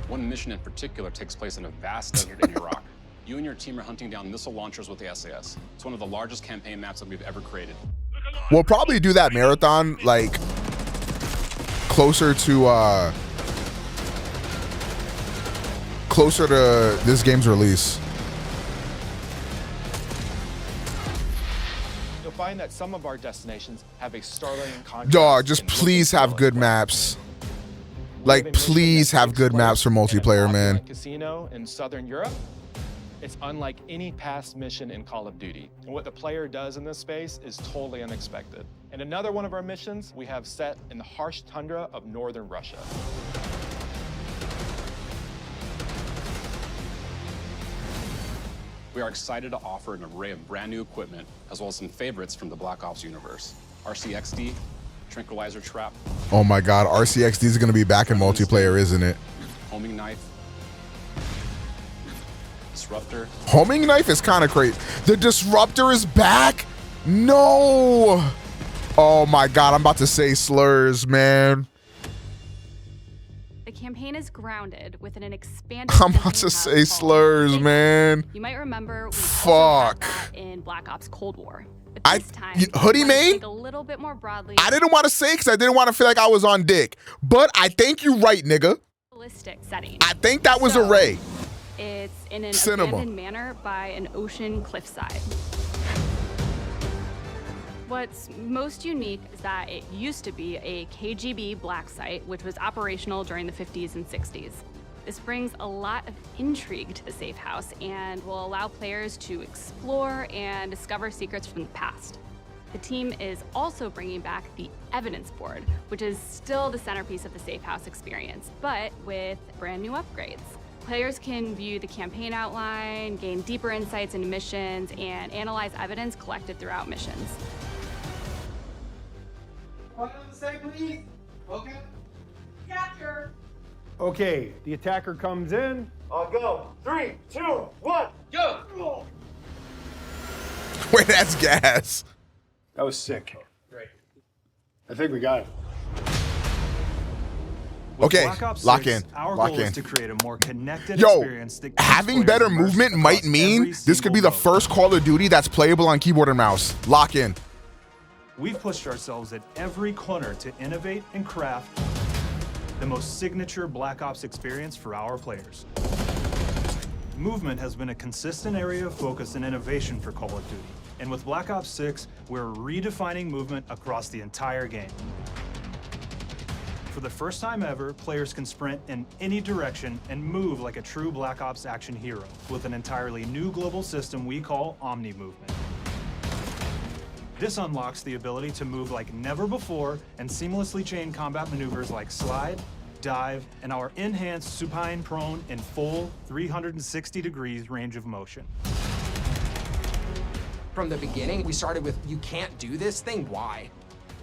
One mission in particular takes place in a vast desert in Iraq. You and your team are hunting down missile launchers with the SAS. It's one of the largest campaign maps that we've ever created. We'll probably do that marathon like closer to this game's release. You'll find that some of our destinations have a startling contrast. Dog, just please have good maps. Like, please have good maps for multiplayer, man. Casino in Southern Europe. It's unlike any past mission in Call of Duty. And what the player does in this space is totally unexpected. And another one of our missions we have set in the harsh tundra of northern Russia. We are excited to offer an array of brand new equipment, as well as some favorites from the Black Ops universe. RCXD, Tranquilizer Trap. Oh my God, RCXD is gonna be back in multiplayer, isn't it? Homing Knife. Disruptor. Homing Knife is kind of crazy. The Disruptor is back? No. Oh my God, I'm about to say slurs, man. The campaign is grounded within an expanded. I'm about to say slurs, man. You might remember we Fuck. that in Black Ops Cold War. But this time, Hoodie Main? a little bit more broadly. I didn't want to say because I didn't want to feel like I was on dick. But I think you right, nigga. Realistic setting. I think that was a Ray. It's in an Cinema. abandoned manor by an ocean cliffside. What's most unique is that it used to be a KGB black site, which was operational during the 50s and 60s. This brings a lot of intrigue to the safe house and will allow players to explore and discover secrets from the past. The team is also bringing back the evidence board, which is still the centerpiece of the safe house experience, but with brand new upgrades. Players can view the campaign outline, gain deeper insights into missions, and analyze evidence collected throughout missions. Please. Okay. Capture. Okay, the attacker comes in. I'll go. 3, 2, 1, go! Wait, that's gas. That was sick. Great. I think we got it. Okay, lock in. Lock in. To create a more connected Yo, experience that having better movement might mean this could be the first Call of Duty that's playable on keyboard and mouse. Lock in. We've pushed ourselves at every corner to innovate and craft the most signature Black Ops experience for our players. Movement has been a consistent area of focus and innovation for Call of Duty. And with Black Ops 6, we're redefining movement across the entire game. For the first time ever, players can sprint in any direction and move like a true Black Ops action hero with an entirely new global system we call Omni Movement. This unlocks the ability to move like never before and seamlessly chain combat maneuvers like slide, dive, and our enhanced supine prone in full 360 degrees range of motion. From the beginning, we started with, you can't do this thing, why?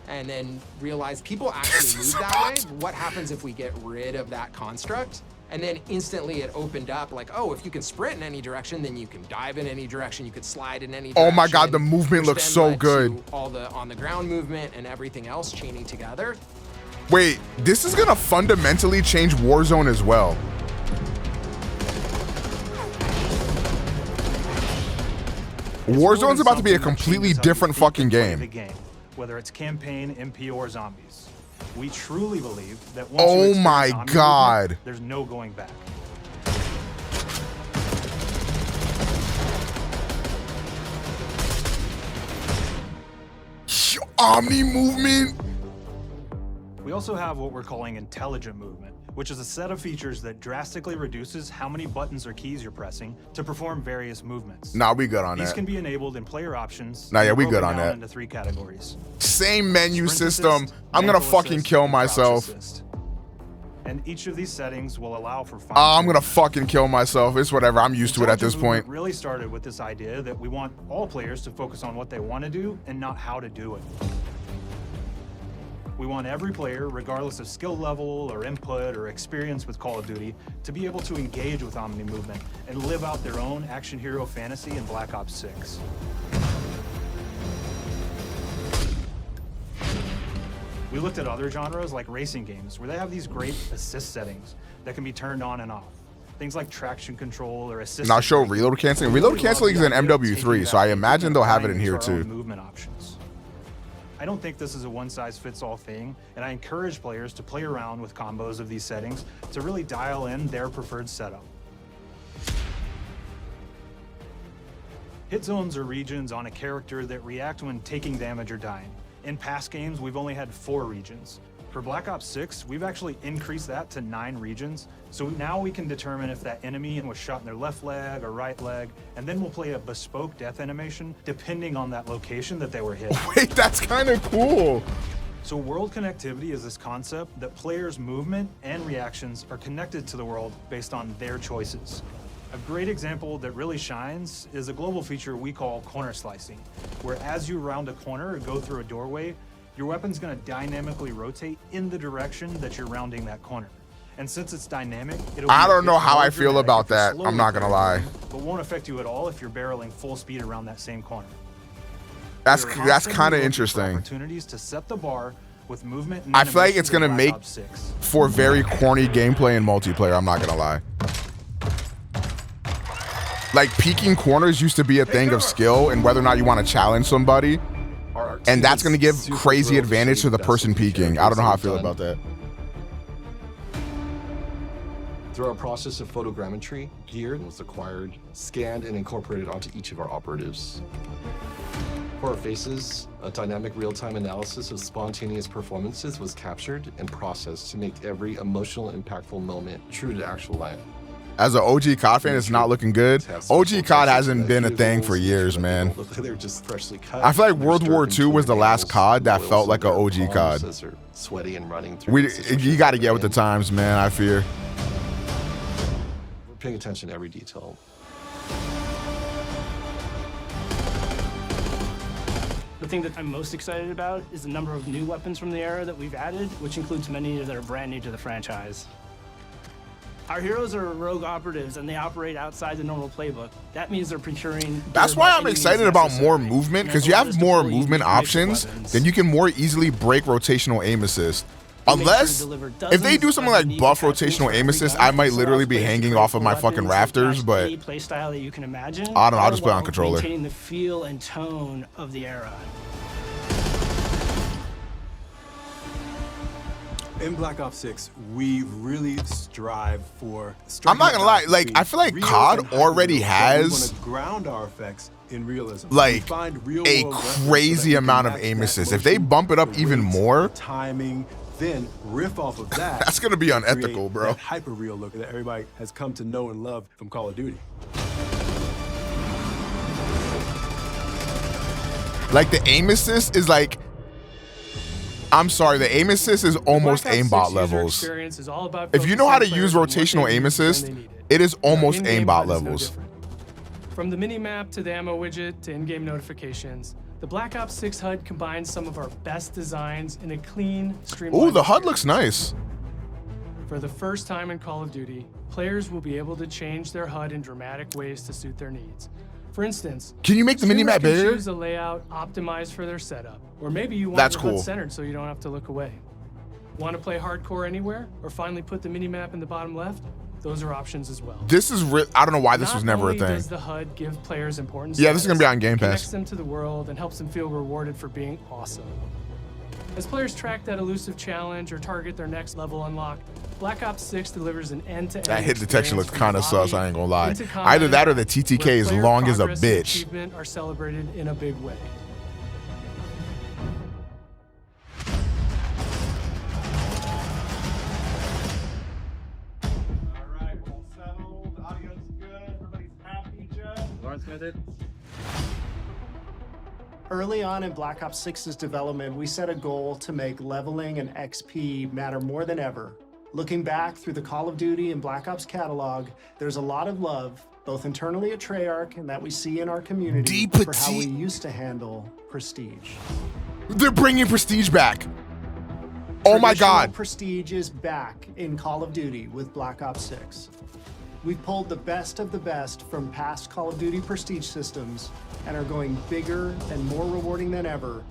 And then realized people actually move that way. What happens if we get rid of that construct? And then instantly it opened up like, oh, if you can sprint in any direction, then you can dive in any direction, you could slide in any direction. Oh my God, the movement looks so good. All the on the ground movement and everything else chaining together. Wait, this is gonna fundamentally change Warzone as well. Warzone's about to be a completely different fucking game. Whether it's campaign, MP, or zombies. We truly believe that once Oh you experience my Omni God. movement, there's no going back. Omni movement. We also have what we're calling intelligent movement, which is a set of features that drastically reduces how many buttons or keys you're pressing to perform various movements. Nah, we good on These that. can be enabled in player options. Nah, yeah, we broken good on down that. Into 3 categories. Same menu Sprint system. assist, I'm gonna mental fucking assist, kill and crouch myself. assist. And each of these settings will allow for Oh, I'm gonna fucking kill myself. It's whatever. I'm used to it at this point. Really started with this idea that we want all players to focus on what they want to do and not how to do it. We want every player, regardless of skill level or input or experience with Call of Duty, to be able to engage with Omni movement and live out their own action hero fantasy in Black Ops 6. We looked at other genres like racing games, where they have these great assist settings that can be turned on and off. Things like traction control or assist. Now show reload canceling. Reload canceling is in MW3, so I imagine they'll have it in here too. Movement options. I don't think this is a one-size-fits-all thing, and I encourage players to play around with combos of these settings to really dial in their preferred setup. Hit zones are regions on a character that react when taking damage or dying. In past games, we've only had 4 regions. For Black Ops 6, we've actually increased that to 9 regions, so now we can determine if that enemy was shot in their left leg or right leg, and then we'll play a bespoke death animation depending on that location that they were hit. Wait, that's kind of cool. So world connectivity is this concept that players' movement and reactions are connected to the world based on their choices. A great example that really shines is a global feature we call corner slicing, where as you round a corner or go through a doorway, your weapon's gonna dynamically rotate in the direction that you're rounding that corner. And since it's dynamic, I don't know how I feel about that. I'm not gonna lie. But won't affect you at all if you're barreling full speed around that same corner. That's kind of interesting. Opportunities to set the bar with movement. I feel like it's gonna make for very corny gameplay and multiplayer. I'm not gonna lie. Like peeking corners used to be a thing of skill and whether or not you want to challenge somebody, and that's going to give crazy advantage to the person peeking. I don't know how I feel about that. Through our process of photogrammetry, gear was acquired, scanned, and incorporated onto each of our operatives. For our faces, a dynamic real-time analysis of spontaneous performances was captured and processed to make every emotional, impactful moment true to actual life. As an OG COD fan, it's not looking good. OG COD hasn't been a thing for years, man. They're just freshly cut. I feel like World War II was the last COD that felt like an OG COD. Sweaty and running through. You got to get with the times, man, I fear. We're paying attention to every detail. The thing that I'm most excited about is the number of new weapons from the era that we've added, which includes many that are brand new to the franchise. Our heroes are rogue operatives, and they operate outside the normal playbook. That means they're procuring... That's why I'm excited about more movement, because you have more movement options, then you can more easily break rotational aim assist. Unless, if they do something like buff rotational aim assist, I might literally be hanging off of my fucking rafters, but any play style that you can imagine, I don't know, I'll just play on controller. Maintaining the feel and tone of the era. In Black Ops 6, we really strive for... I'm not gonna lie, like, I feel like COD already has ground our effects in realism. like a crazy amount of aim assist. If they bump it up even more, timing, then riff off of that. That's gonna be unethical, bro. Hyper real look that everybody has come to know and love from Call of Duty. Like the aim assist is like, I'm sorry, the aim assist is almost aimbot levels. If you know how to use rotational aim assist, it is almost aimbot levels. From the mini-map to the ammo widget to in-game notifications, the Black Ops 6 HUD combines some of our best designs in a clean, streamlined Ooh, the HUD looks nice. For the first time in Call of Duty, players will be able to change their HUD in dramatic ways to suit their needs. For instance, can you make the mini-map streamers can bigger? choose a layout optimized for their setup, or maybe you want That's your cool. HUD centered so you don't have to look away. Want to play hardcore anywhere, or finally put the mini-map in the bottom left? Those are options as well. This is I don't know why this was never a Not only thing. does the HUD give players importance, Yeah, this is gonna be on Game connects Pass. them to the world and helps them feel rewarded for being awesome. As players track that elusive challenge or target their next level unlock, Black Ops 6 delivers an end-to-end That hit detection looks experience kind of from sus, I ain't gonna lie. into combat, Either that or the TTK where is player long as a progress and bitch. achievement are celebrated in a big way. Early on in Black Ops 6's development, we set a goal to make leveling and XP matter more than ever, Looking back through the Call of Duty and Black Ops catalog, there's a lot of love, both internally at Treyarch and that we see in our community for how we used to handle Prestige. They're bringing Prestige back. Oh my God. Prestige is back in Call of Duty with Black Ops 6. We've pulled the best of the best from past Call of Duty Prestige systems and are going bigger and more rewarding than ever.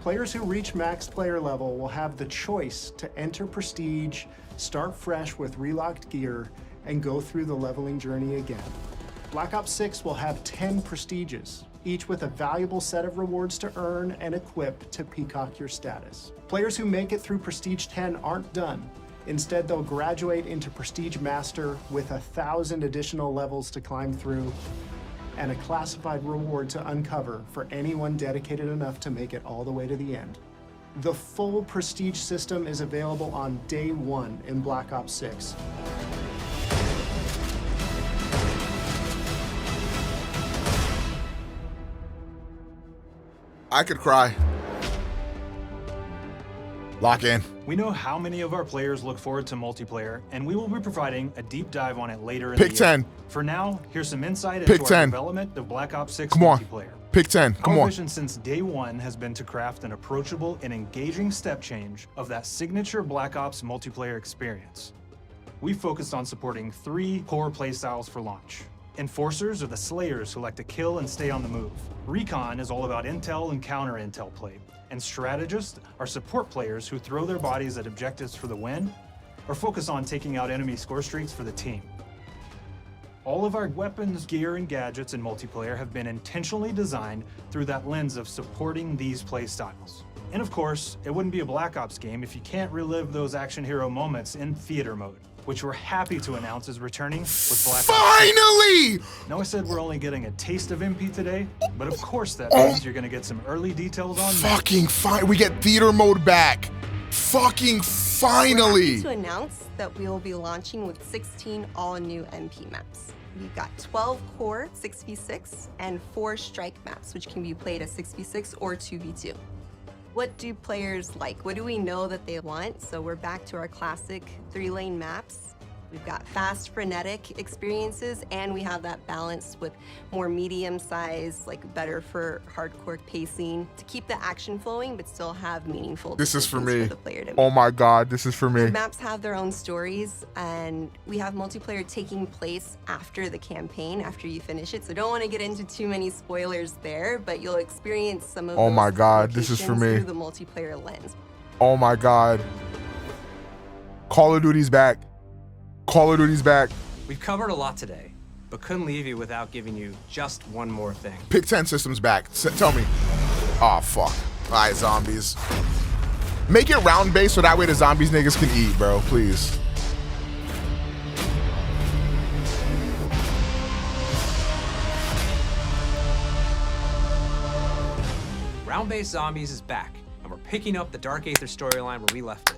Players who reach max player level will have the choice to enter Prestige, start fresh with relocked gear, and go through the leveling journey again. Black Ops 6 will have 10 Prestiges, each with a valuable set of rewards to earn and equip to peacock your status. Players who make it through Prestige 10 aren't done. Instead, they'll graduate into Prestige Master with 1,000 additional levels to climb through and a classified reward to uncover for anyone dedicated enough to make it all the way to the end. The full Prestige system is available on day one in Black Ops 6. I could cry. Lock in. We know how many of our players look forward to multiplayer, and we will be providing a deep dive on it later in the year. Pick 10. For now, here's some insight Pick into 10. our development of Black Ops 6 Come on. multiplayer. Pick 10. Come Our on. vision since day one has been to craft an approachable and engaging step change of that signature Black Ops multiplayer experience. We focused on supporting 3 core playstyles for launch. Enforcers are the slayers who like to kill and stay on the move. Recon is all about intel and counter-intel play. And strategists are support players who throw their bodies at objectives for the win or focus on taking out enemy score streaks for the team. All of our weapons, gear, and gadgets in multiplayer have been intentionally designed through that lens of supporting these play styles. And of course, it wouldn't be a Black Ops game if you can't relive those action hero moments in theater mode, which we're happy to announce is returning with Black Ops. Finally! Now, I said we're only getting a taste of MP today, but of course that means you're gonna get some early details on Fucking fine. We get theater mode back. Fucking finally. We're happy to announce that we will be launching with 16 all-new MP maps. We've got 12 core 6v6 and 4 strike maps, which can be played as 6v6 or 2v2. What do players like? What do we know that they want? So we're back to our classic 3-lane maps. We've got fast, frenetic experiences, and we have that balance with more medium size, like better for hardcore pacing to keep the action flowing, but still have meaningful This is for decisions me. the player to Oh make. my God, this is for me. The maps have their own stories, and we have multiplayer taking place after the campaign, after you finish it. So don't want to get into too many spoilers there, but you'll experience some of Oh those my God, this is for locations me. through the multiplayer lens. Oh my God. Call of Duty's back. Call of Duty's back. We've covered a lot today, but couldn't leave you without giving you just one more thing. Pick 10 systems back. Tell me. Oh, fuck. All right, zombies. Make it round-based so that way the zombies niggas can eat, bro. Please. Round-based Zombies is back, and we're picking up the Dark Aether storyline where we left it.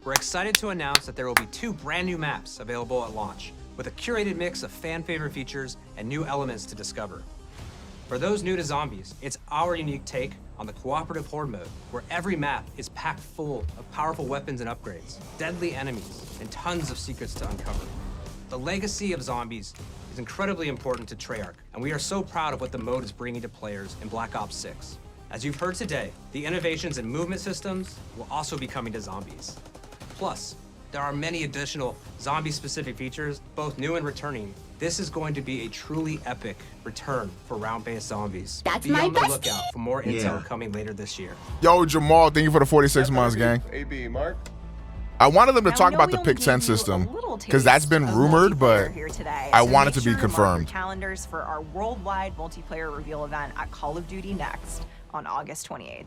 We're excited to announce that there will be 2 brand new maps available at launch, with a curated mix of fan-favorite features and new elements to discover. For those new to Zombies, it's our unique take on the cooperative horde mode, where every map is packed full of powerful weapons and upgrades, deadly enemies, and tons of secrets to uncover. The legacy of Zombies is incredibly important to Treyarch, and we are so proud of what the mode is bringing to players in Black Ops 6. As you've heard today, the innovations in movement systems will also be coming to Zombies. Plus, there are many additional zombie-specific features, both new and returning. This is going to be a truly epic return for round-based Zombies. That's Be my on the bestie. lookout for more intel Yeah. coming later this year. Yo, Jamal, thank you for the 46 months, gang. AB, Mark. I wanted them to Now, talk we about know the we pick only 10 gave you a system little because that's been taste of rumored, but multiplayer here today, I so want it make to be sure mark your confirmed. calendars for our worldwide multiplayer reveal event at Call of Duty Next on August 28th.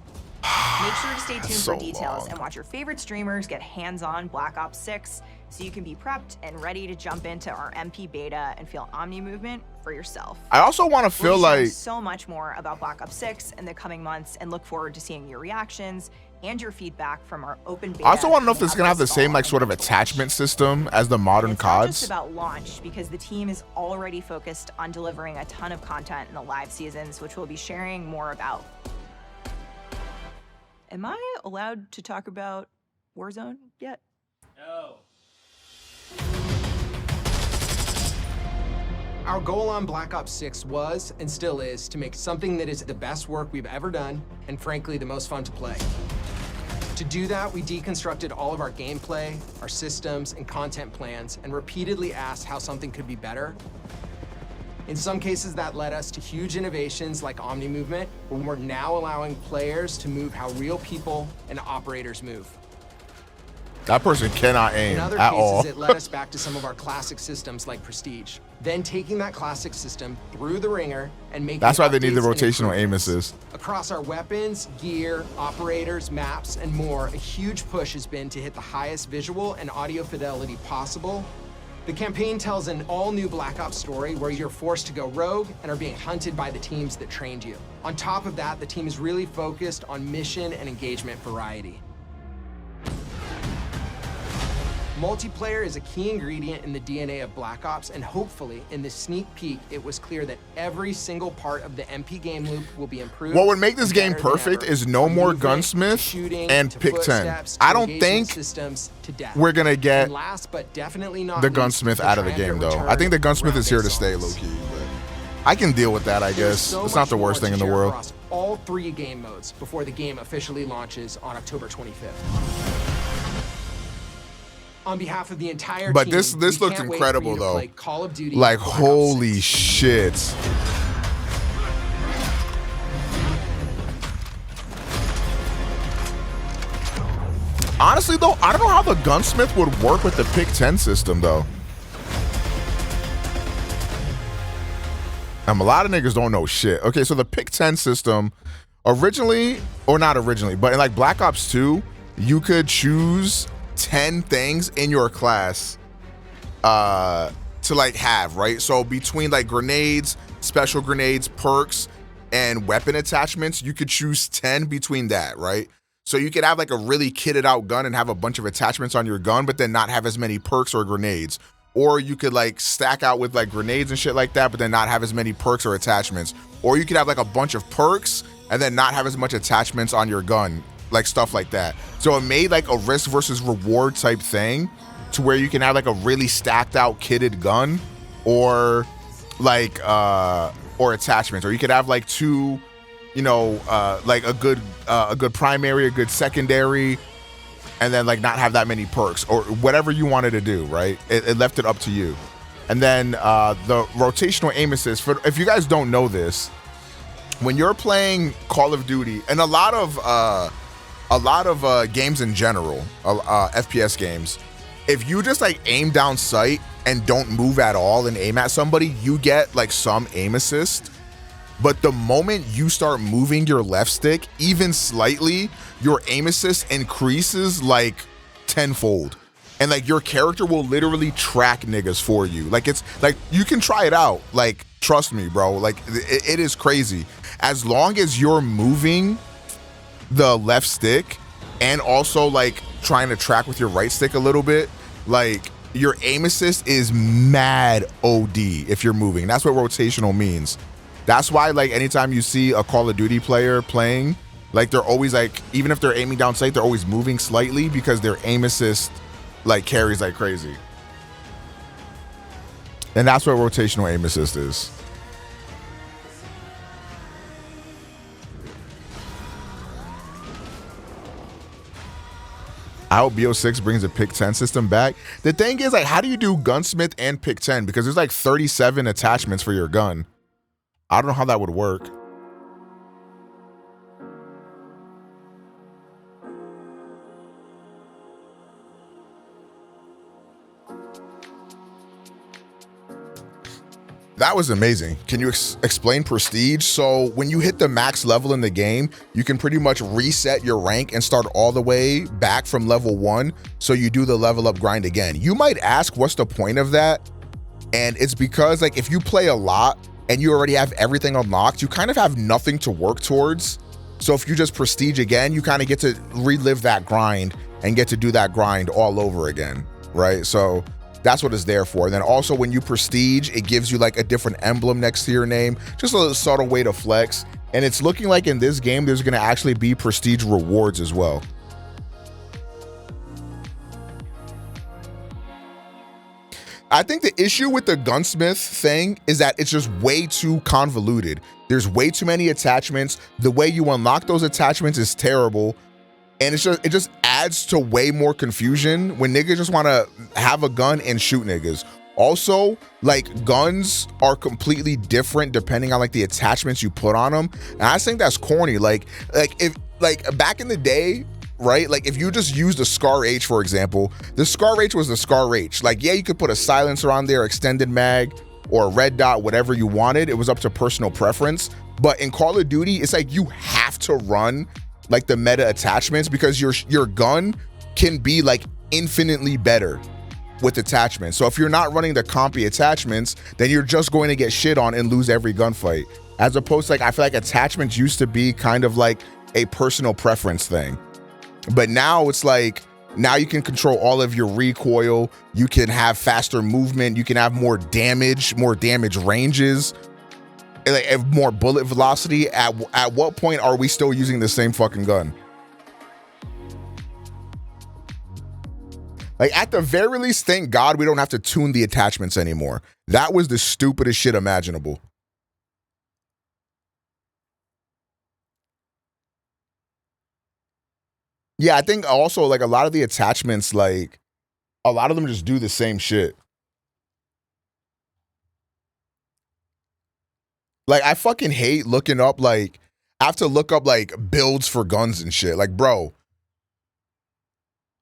Make sure to stay tuned So for details long. and watch your favorite streamers get hands-on Black Ops 6 so you can be prepped and ready to jump into our MP beta and feel Omni movement for yourself. I also want to feel We'll be sharing like so much more about Black Ops 6 in the coming months and look forward to seeing your reactions and your feedback from our open beta. I also want to know if coming it's up gonna have the this same fall. like sort of attachment system as the modern It's not just CODs. about launch, because the team is already focused on delivering a ton of content in the live seasons, which we'll be sharing more about. Am I allowed to talk about Warzone yet? No. Our goal on Black Ops 6 was, and still is, to make something that is the best work we've ever done, and frankly, the most fun to play. To do that, we deconstructed all of our gameplay, our systems, and content plans, and repeatedly asked how something could be better. In some cases, that led us to huge innovations like Omni Movement, where we're now allowing players to move how real people and operators move. That person cannot aim In other at cases, all. it led us back to some of our classic systems like Prestige. Then taking that classic system through the ringer and making That's why they need the updates and rotational aim improvements. assist. Across our weapons, gear, operators, maps, and more, a huge push has been to hit the highest visual and audio fidelity possible. The campaign tells an all-new Black Ops story where you're forced to go rogue and are being hunted by the teams that trained you. On top of that, the team is really focused on mission and engagement variety. Multiplayer is a key ingredient in the DNA of Black Ops, and hopefully, in this sneak peek, it was clear that every single part of the MP game loop will be improved. What would make this game better than perfect ever. is no From more movement to gunsmith shooting and to pick 10. footsteps to I don't engagement think systems to death. we're gonna get And last but definitely not the least, gunsmith out of the game, triumphant though. I return think the gunsmith of is here to round-based stay, zombies. low-key. But I can deal with that, I There's guess. so It's not much the worst more thing in to the share world. across all 3 game modes before the game officially launches on October 25th. On behalf of the entire But team, this we looked can't wait incredible, for you to though. play Call of Duty Like, Black Ops holy 6. shit. Honestly, though, I don't know how the gunsmith would work with the pick 10 system, though. A lot of niggas don't know shit. Okay, so the pick 10 system, originally, or not originally, but in like Black Ops 2, you could choose 10 things in your class to like have, right? So between like grenades, special grenades, perks, and weapon attachments, you could choose 10 between that, right? So you could have like a really kitted out gun and have a bunch of attachments on your gun, but then not have as many perks or grenades. Or you could like stack out with like grenades and shit like that, but then not have as many perks or attachments. Or you could have like a bunch of perks and then not have as much attachments on your gun, like stuff like that. So it made like a risk versus reward type thing to where you can have like a really stacked out kitted gun or like or attachments. Or you could have like two, you know, like a good primary, a good secondary, and then like not have that many perks or whatever you wanted to do, right? It left it up to you. And then the rotational aim assist, for if you guys don't know this, when you're playing Call of Duty and a lot of games in general, FPS games, if you just like aim down sight and don't move at all and aim at somebody, you get like some aim assist. But the moment you start moving your left stick, even slightly, your aim assist increases like tenfold. And like your character will literally track niggas for you. Like it's like, you can try it out. Like, trust me, bro. Like it is crazy. As long as you're moving the left stick and also like trying to track with your right stick a little bit, like your aim assist is mad OD if you're moving. That's what rotational means. That's why, like, anytime you see a Call of Duty player playing, like, they're always, like, even if they're aiming down sight, they're always moving slightly because their aim assist, like, carries like crazy. And that's what rotational aim assist is. I hope BO6 brings a pick 10 system back. The thing is, like, how do you do gunsmith and pick 10? Because there's, like, 37 attachments for your gun. I don't know how that would work. That was amazing. Can you explain Prestige? So when you hit the max level in the game, you can pretty much reset your rank and start all the way back from level 1. So you do the level up grind again. You might ask, what's the point of that? And it's because, like, if you play a lot and you already have everything unlocked, you kind of have nothing to work towards. So if you just Prestige again, you kind of get to relive that grind and get to do that grind all over again, right? So that's what it's there for. And then also when you Prestige, it gives you like a different emblem next to your name, just a subtle way to flex. And it's looking like in this game, there's gonna actually be Prestige rewards as well. I think the issue with the gunsmith thing is that it's just way too convoluted. There's way too many attachments. The way you unlock those attachments is terrible. And it just adds to way more confusion when niggas just want to have a gun and shoot niggas. Also, like, guns are completely different depending on like the attachments you put on them. And I just think that's corny. Like if back in the day, right? Like if you just used a Scar H, for example, the Scar H was the Scar H. Like, yeah, you could put a silencer on there, extended mag, or a red dot, whatever you wanted. It was up to personal preference. But in Call of Duty, it's like you have to run like the meta attachments because your gun can be like infinitely better with attachments. So if you're not running the compy attachments, then you're just going to get shit on and lose every gunfight. As opposed to, like, I feel like attachments used to be kind of like a personal preference thing. But now it's like, now you can control all of your recoil. You can have faster movement. You can have more damage ranges, like more bullet velocity. At what point are we still using the same fucking gun? Like, at the very least, thank God we don't have to tune the attachments anymore. That was the stupidest shit imaginable. Yeah, I think also, like, a lot of the attachments, like, a lot of them just do the same shit. Like, I fucking hate looking up, like, I have to look up, like, builds for guns and shit. Like, bro,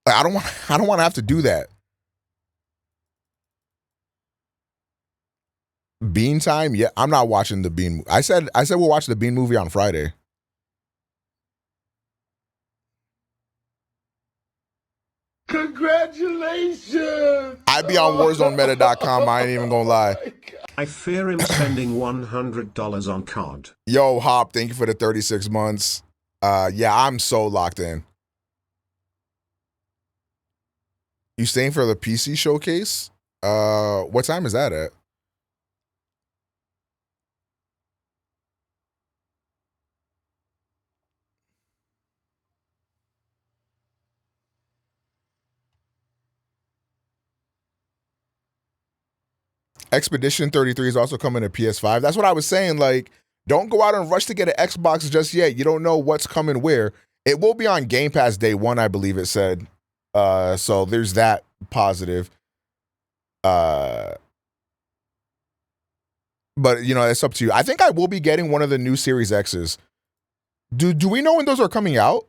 like, I don't want to have to do that. Bean time? Yeah, I'm not watching the Bean. I said we'll watch the Bean movie on Friday. Congratulations! I'd be on warzonemeta.com. I ain't even gonna lie. I fear him spending $100 on COD. Yo, Hop, thank you for the 36 months. Yeah, I'm so locked in. You staying for the PC showcase? What time is that at? Expedition 33 is also coming to PS5. That's what I was saying. Like, don't go out and rush to get an Xbox just yet. You don't know what's coming where. It will be on Game Pass day one, I believe it said. So there's that positive. But, you know, it's up to you. I think I will be getting one of the new Series X's. Do we know when those are coming out?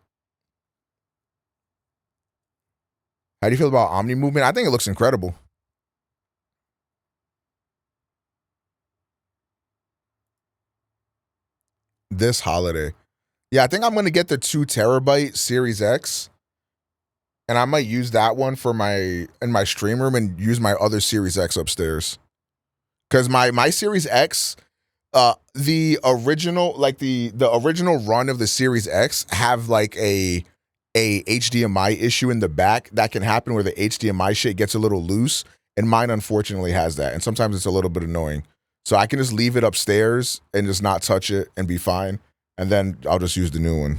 How do you feel about Omni movement? I think it looks incredible. This holiday. Yeah, I think I'm going to get the 2 terabyte Series X. And I might use that one for in my stream room and use my other Series X upstairs. Because my Series X, the original, like the original run of the Series X have like a HDMI issue in the back that can happen where the HDMI shit gets a little loose. And mine unfortunately has that. And sometimes it's a little bit annoying. So I can just leave it upstairs and just not touch it and be fine. And then I'll just use the new one.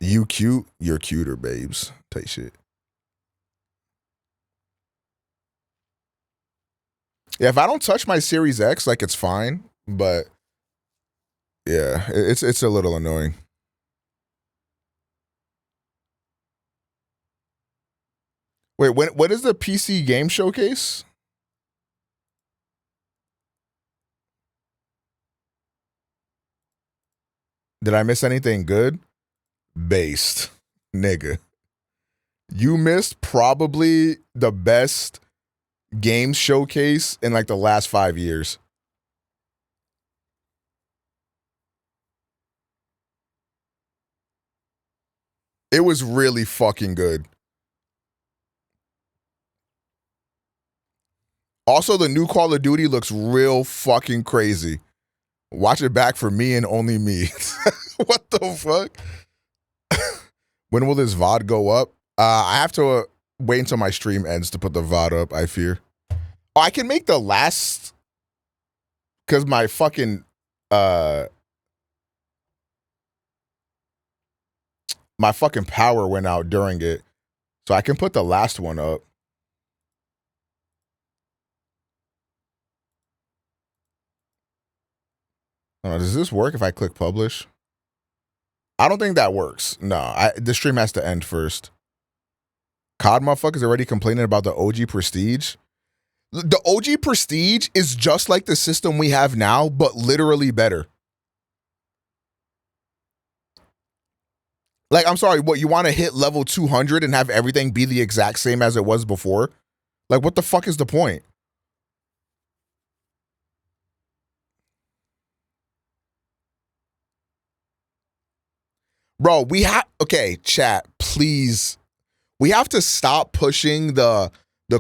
You cute, you're cuter, babes. Take shit. Yeah, if I don't touch my Series X, like, it's fine. But yeah, it's a little annoying. Wait, what is the PC game showcase? Did I miss anything good? Based, nigga. You missed probably the best game showcase in like the last 5 years. It was really fucking good. Also, the new Call of Duty looks real fucking crazy. Watch it back for me and only me. What the fuck? When will this VOD go up? I have to wait until my stream ends to put the VOD up, I fear. Oh, I can make the last... Because my fucking... my fucking power went out during it. So I can put the last one up. Does this work if I click publish? I don't think that works. No, the stream has to end first. COD motherfuckers already complaining about the OG Prestige. The OG Prestige is just like the system we have now, but literally better. Like, I'm sorry, what, you want to hit level 200 and have everything be the exact same as it was before? Like, what the fuck is the point? Bro, we have, okay, chat, please. We have to stop pushing the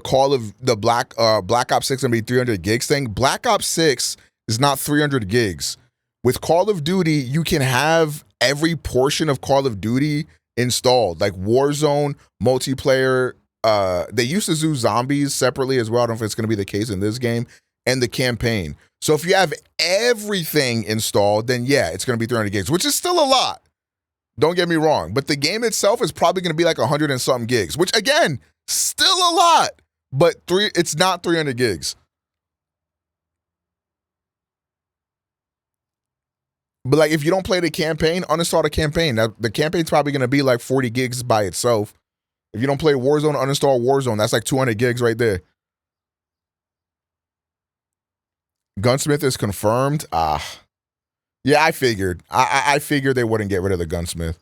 call of the Black Ops 6 gonna be 300 gigs thing. Black Ops 6 is not 300 gigs. With Call of Duty, you can have every portion of Call of Duty installed, like Warzone, multiplayer. They used to do zombies separately as well. I don't know if it's gonna be the case in this game, and the campaign. So if you have everything installed, then yeah, it's gonna be 300 gigs, which is still a lot. Don't get me wrong, but the game itself is probably going to be like 100 and something gigs, which again, still a lot, but it's not 300 gigs. But like, if you don't play the campaign, uninstall the campaign. Now, the campaign's probably going to be like 40 gigs by itself. If you don't play Warzone, uninstall Warzone. That's like 200 gigs right there. Gunsmith is confirmed. Yeah, I figured. I figured they wouldn't get rid of the gunsmith.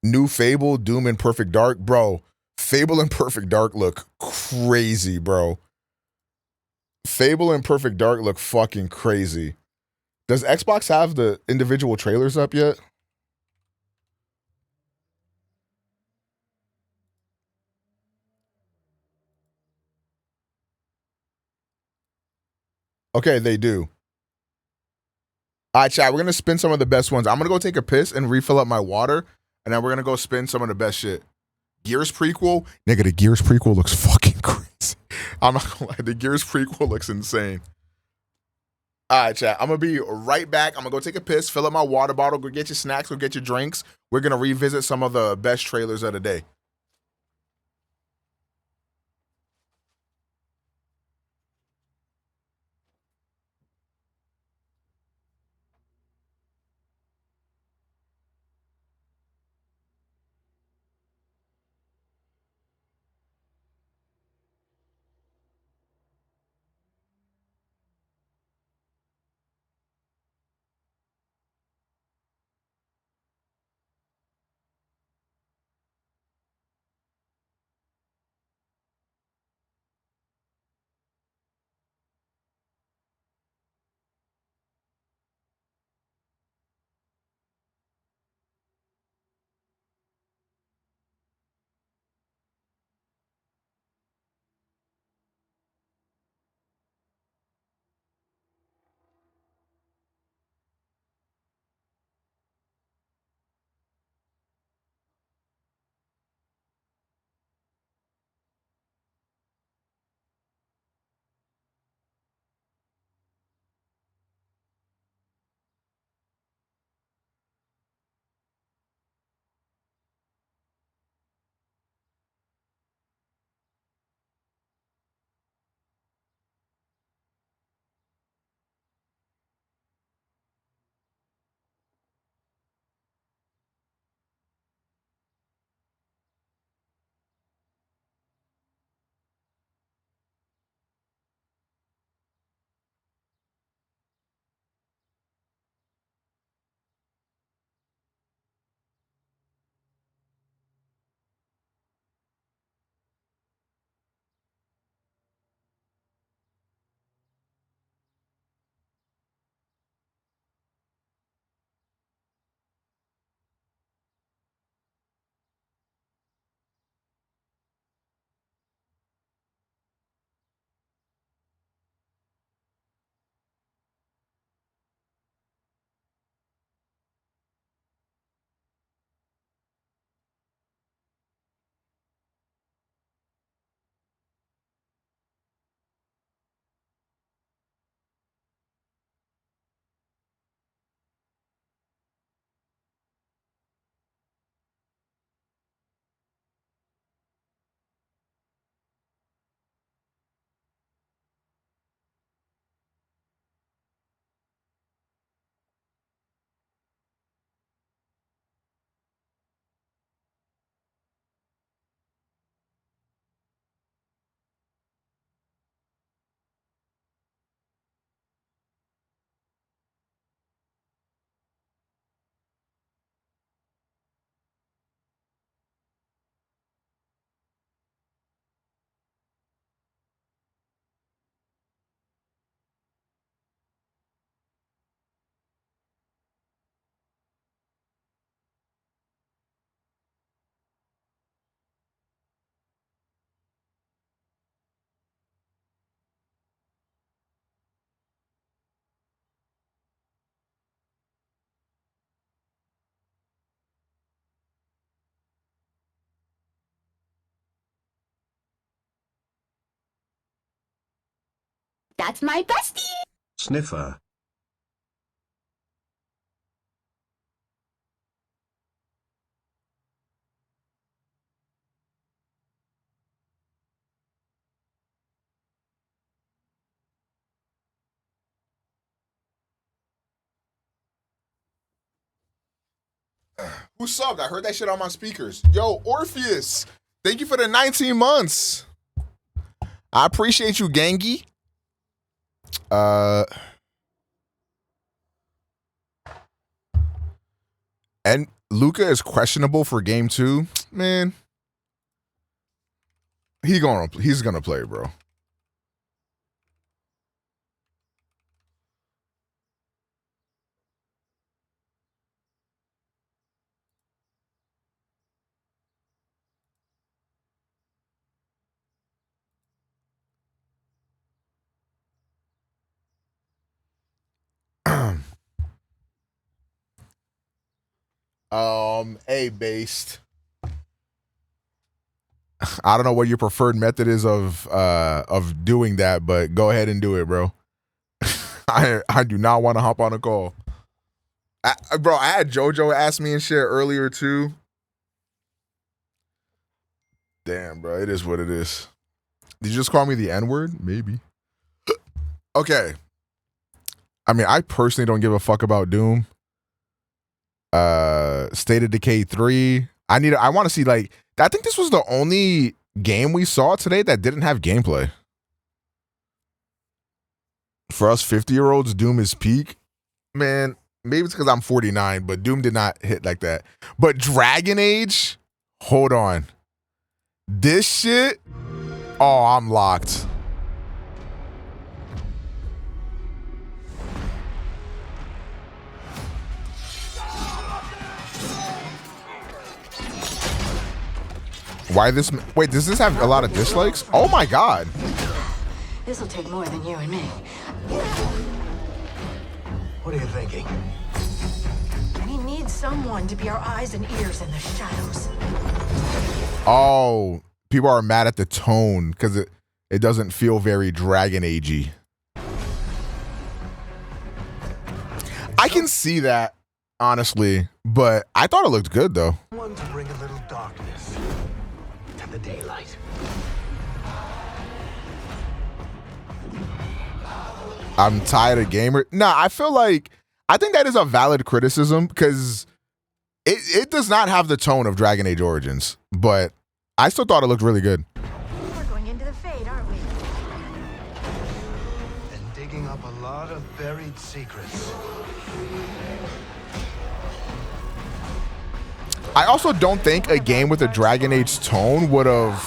New Fable, Doom, and Perfect Dark. Bro, Fable and Perfect Dark look crazy, bro. Fable and Perfect Dark look fucking crazy. Does Xbox have the individual trailers up yet? Okay, they do. All right, chat, we're going to spin some of the best ones. I'm going to go take a piss and refill up my water, and then we're going to go spin some of the best shit. Gears prequel? Nigga, the Gears prequel looks fucking crazy. I'm not going to lie. The Gears prequel looks insane. All right, chat, I'm going to be right back. I'm going to go take a piss, fill up my water bottle, go get your snacks, go get your drinks. We're going to revisit some of the best trailers of the day. That's my bestie. Sniffer. Who subbed? I heard that shit on my speakers. Yo, Orpheus, thank you for the 19 months. I appreciate you, Gangy. And Luca is questionable for game 2. Man, he's gonna play, bro. A-based. I don't know what your preferred method is of doing that, but go ahead and do it, bro. I do not want to hop on a call. Bro, I had JoJo ask me and shit earlier too. Damn, bro, it is what it is. Did you just call me the N-word? Maybe. Okay. I mean, I personally don't give a fuck about Doom. State of Decay 3. I want to see, like, I think this was the only game we saw today that didn't have gameplay. For us 50-year-olds, Doom is peak. Man, maybe it's because I'm 49, but Doom did not hit like that. But Dragon Age, hold on. This shit, oh, I'm locked. Why this? Wait, does this have a lot of dislikes? Oh my god. This'll take more than you and me. What are you thinking? We need someone to be our eyes and ears in the shadows. Oh, people are mad at the tone because it doesn't feel very Dragon Age-y. I can see that, honestly, but I thought it looked good though. One to bring a little darkness to the daylight. I'm tired of gamer. Nah, I think that is a valid criticism because it does not have the tone of Dragon Age Origins, but I still thought it looked really good. We're going into the Fade, aren't we? And digging up a lot of buried secrets. I also don't think a game with a Dragon Age tone would have.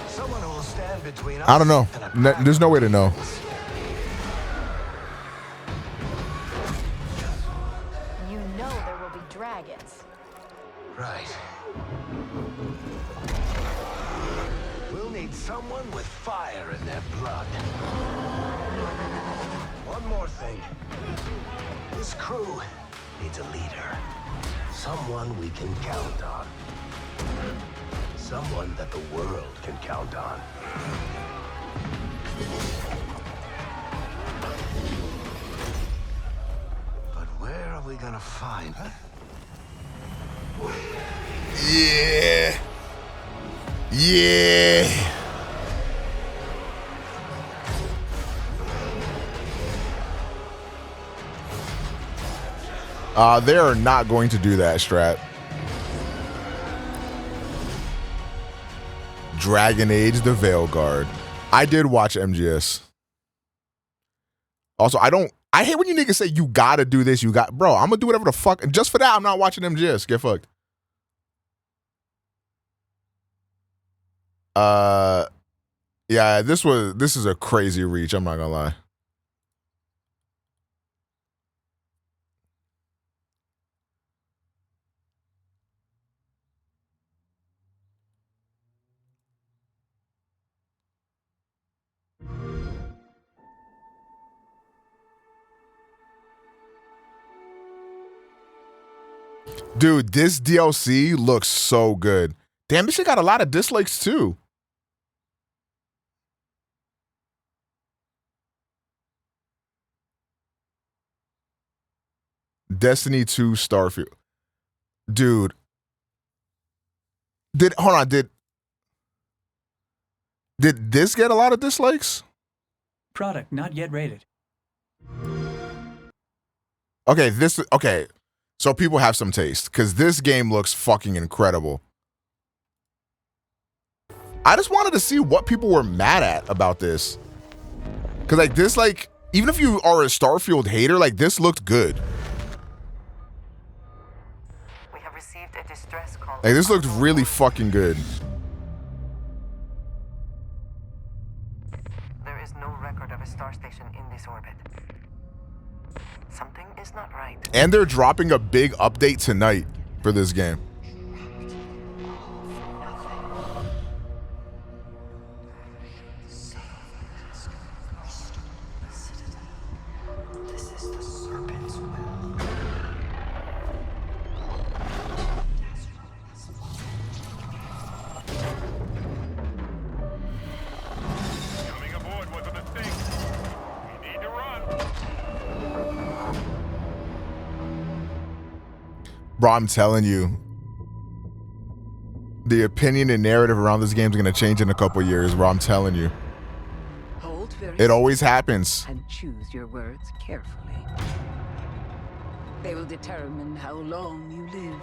Someone who will stand between us. I don't know. There's no way to know. You know there will be dragons. Right. We'll need someone with fire in their blood. One more thing. This crew needs a leader. Someone we can count on. Someone that the world can count on. But where are we gonna find her? Yeah. Yeah. They are not going to do that, Strat. Dragon Age, the Veil Guard. I did watch MGS. Also, I hate when you niggas say you gotta do this, bro, I'm gonna do whatever the fuck. Just for that, I'm not watching MGS. Get fucked. Yeah, this is a crazy reach, I'm not gonna lie. Dude, this DLC looks so good. Damn, this shit got a lot of dislikes too. Destiny 2 Starfield. Dude. Hold on, did this get a lot of dislikes? Product not yet rated. Okay, so people have some taste, because this game looks fucking incredible. I just wanted to see what people were mad at about this. Because, like, this, like, even if you are a Starfield hater, like, this looked good. We have received a distress call. Like, this looked really fucking good. There is no record of a star station in this orbit. Something is not right. And they're dropping a big update tonight for this game. Bro, I'm telling you, the opinion and narrative around this game is going to change in a couple years, bro. I'm telling you. Hold very It always happens. and choose your words carefully. They will determine how long you live.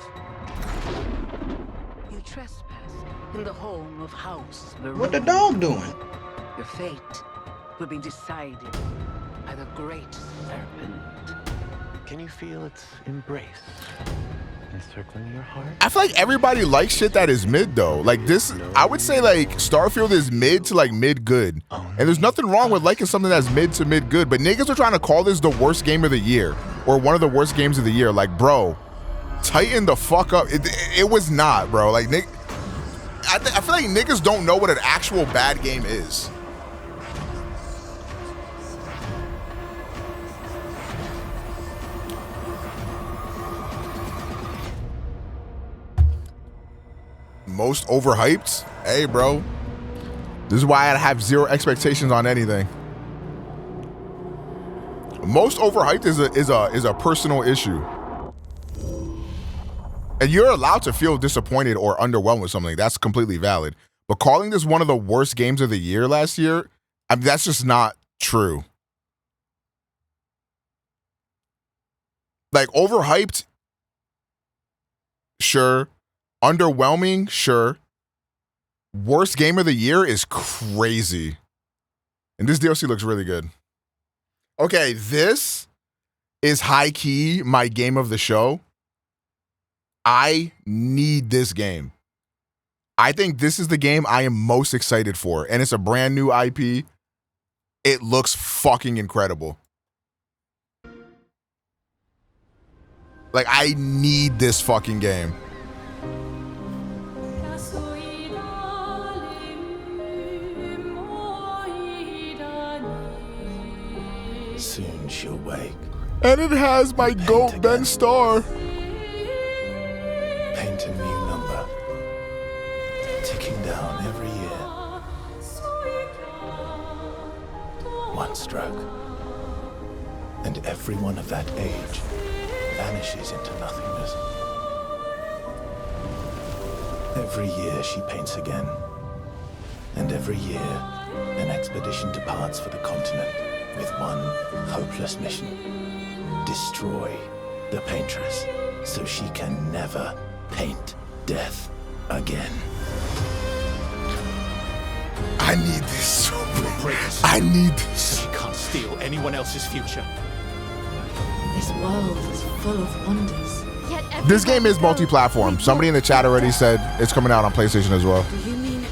You trespass in the home of House Varun. What the dog doing? Your fate will be decided by the great serpent. Can you feel its embrace encircling your heart? I feel like everybody likes shit that is mid, though. Like, this, I would say, like, Starfield is mid to, like, mid-good. And there's nothing wrong with liking something that's mid to mid-good. But niggas are trying to call this the worst game of the year. Or one of the worst games of the year. Like, bro, tighten the fuck up. It was not, bro. Like, I feel like niggas don't know what an actual bad game is. Most overhyped? Hey, bro. This is why I have zero expectations on anything. Most overhyped is a personal issue. And you're allowed to feel disappointed or underwhelmed with something. That's completely valid. But calling this one of the worst games of the year last year, I mean, that's just not true. Like, overhyped, sure. Underwhelming, sure. Worst game of the year is crazy. And this DLC looks really good. Okay, this is high-key my game of the show. I need this game. I think this is the game I am most excited for. And it's a brand new IP. It looks fucking incredible. Like, I need this fucking game. Soon she'll wake. And it has my GOAT Ben Starr. Paint a new number. Ticking down every year. One stroke. And everyone of that age vanishes into nothingness. Every year she paints again. And every year an expedition departs for the continent with one hopeless mission. Destroy the paintress so she can never paint death again. I need this so bad. I need this. She can't steal anyone else's future. This world is full of wonders. Yet This game is multi-platform. Somebody in the chat already said it's coming out on PlayStation as well. Do you mean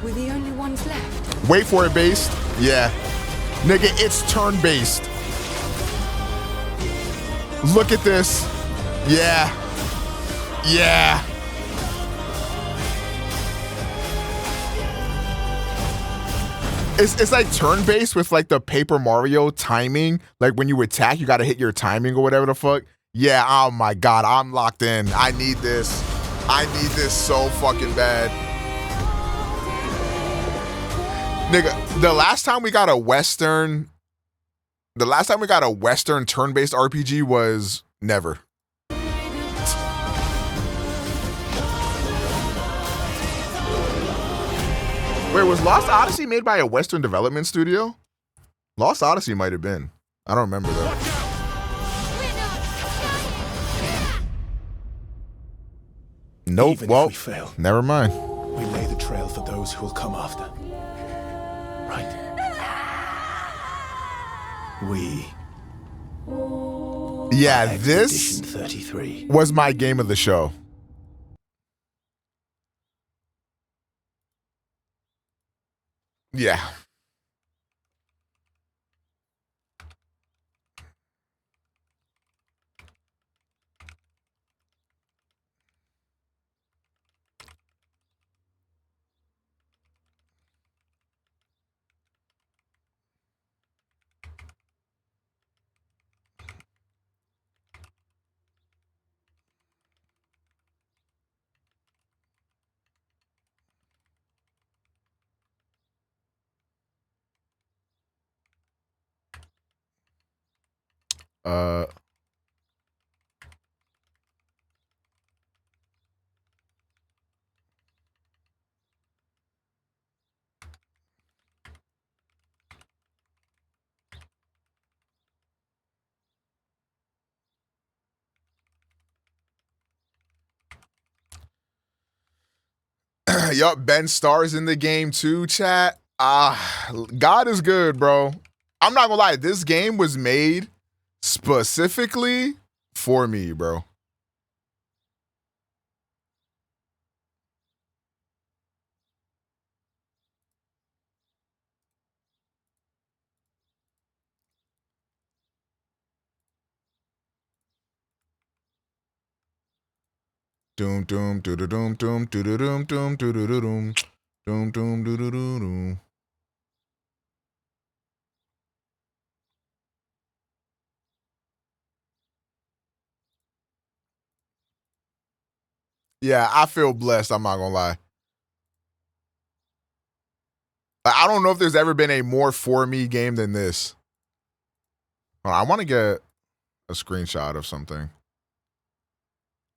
we're the only ones left? Wait for it, based. Yeah. Nigga, it's turn-based. Look at this. Yeah. Yeah. It's like turn-based with like the Paper Mario timing. Like when you attack, you gotta hit your timing or whatever the fuck. Yeah, oh my God, I'm locked in. I need this. I need this so fucking bad. Nigga, the last time we got a Western turn-based RPG was never. Wait, was Lost Odyssey made by a Western development studio? Lost Odyssey might have been. I don't remember though. Nope. Even well, if we fail, never mind. we lay the trail for those who will come after. Right? We. Yeah, this Expedition 33. was my game of the show. Yeah. Uh, yup, Ben Starr's in the game too, chat. God is good, bro. I'm not gonna lie, this game was made specifically for me, bro. Doom doom doo doo doom doom doo doo doom doom doo doo doom doom doom doo doo doo doom. Yeah, I feel blessed. I'm not gonna lie. I don't know if there's ever been a more for me game than this. I want to get a screenshot of something.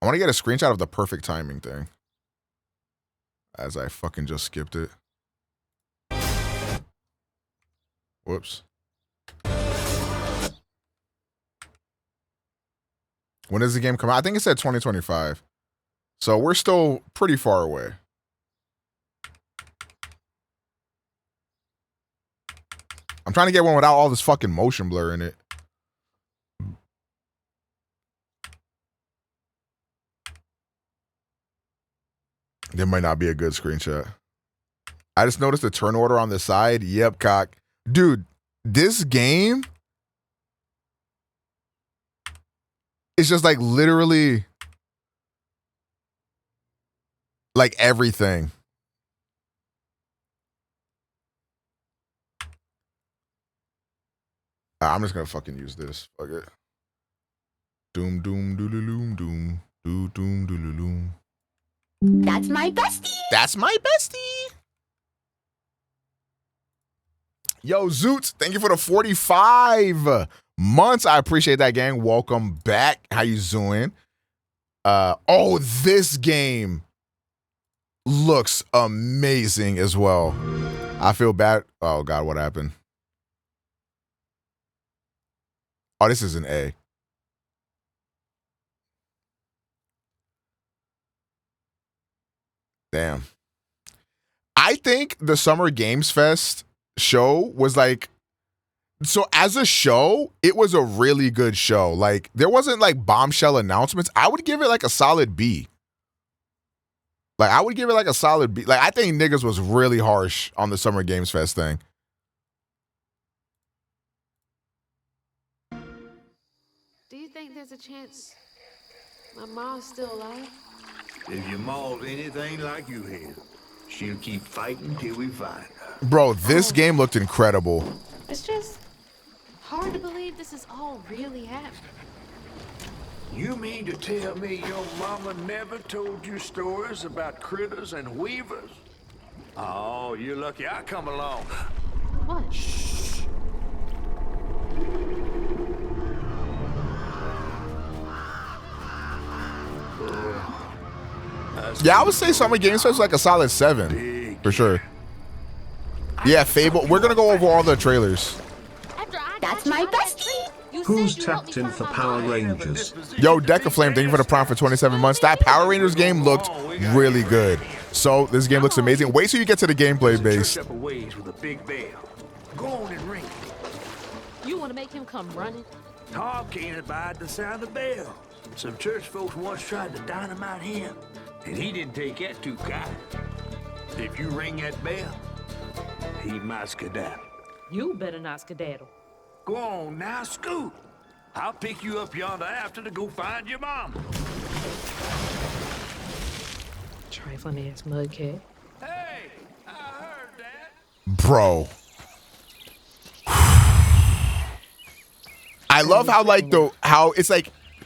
I want to get a screenshot of the perfect timing thing. As I fucking just skipped it. Whoops. When does the game come out? I think it said 2025. So we're still pretty far away. I'm trying to get one without all this fucking motion blur in it. There might not be a good screenshot. I just noticed the turn order on the side. Yep, cock. Dude, this game is just like literally like everything. I'm just gonna fucking use this. Fuck it. Doom doom doom doom doom doom doom. That's my bestie. That's my bestie. Yo, Zoots, thank you for the 45 months. I appreciate that, gang. Welcome back. How you doing? Oh, this game looks amazing as well. I feel bad. Oh, God, what happened? Oh, this is an A. Damn. I think the Summer Games Fest show was like, so as a show, it was a really good show. Like, there wasn't like bombshell announcements. I would give it like a solid B. Like, I would give it like a solid B. Like, I think niggas was really harsh on the Summer Games Fest thing. Do you think there's a chance my mom's still alive? If your mom's anything like you have, she'll keep fighting till we find her. Bro, this game looked incredible. It's just hard to believe this is all really happening. You mean to tell me your mama never told you stories about critters and weavers? Oh, you're lucky I come along. What? Shh. Yeah, I would say Summer Games Fest was like a solid 7 for sure. Yeah, Fable. We're gonna go over all the trailers. That's my best friend. Who's tapped in for Power Rangers? Yo, Decaflame, thank you for the prompt for 27 months. That Power Rangers game looked really good. So this game looks amazing. Wait till you get to the gameplay base. Up a ways with a big bell. Go on and ring it. You want to make him come running? Tom can't abide the sound of the bell. Some church folks once tried to dynamite him, and he didn't take that too kind. If you ring that bell, he might skedaddle. You better not skedaddle. Go on now, scoot. I'll pick you up yonder after to go find your mom. Trifling ass mudcat. Hey, I heard that. Bro. I love how how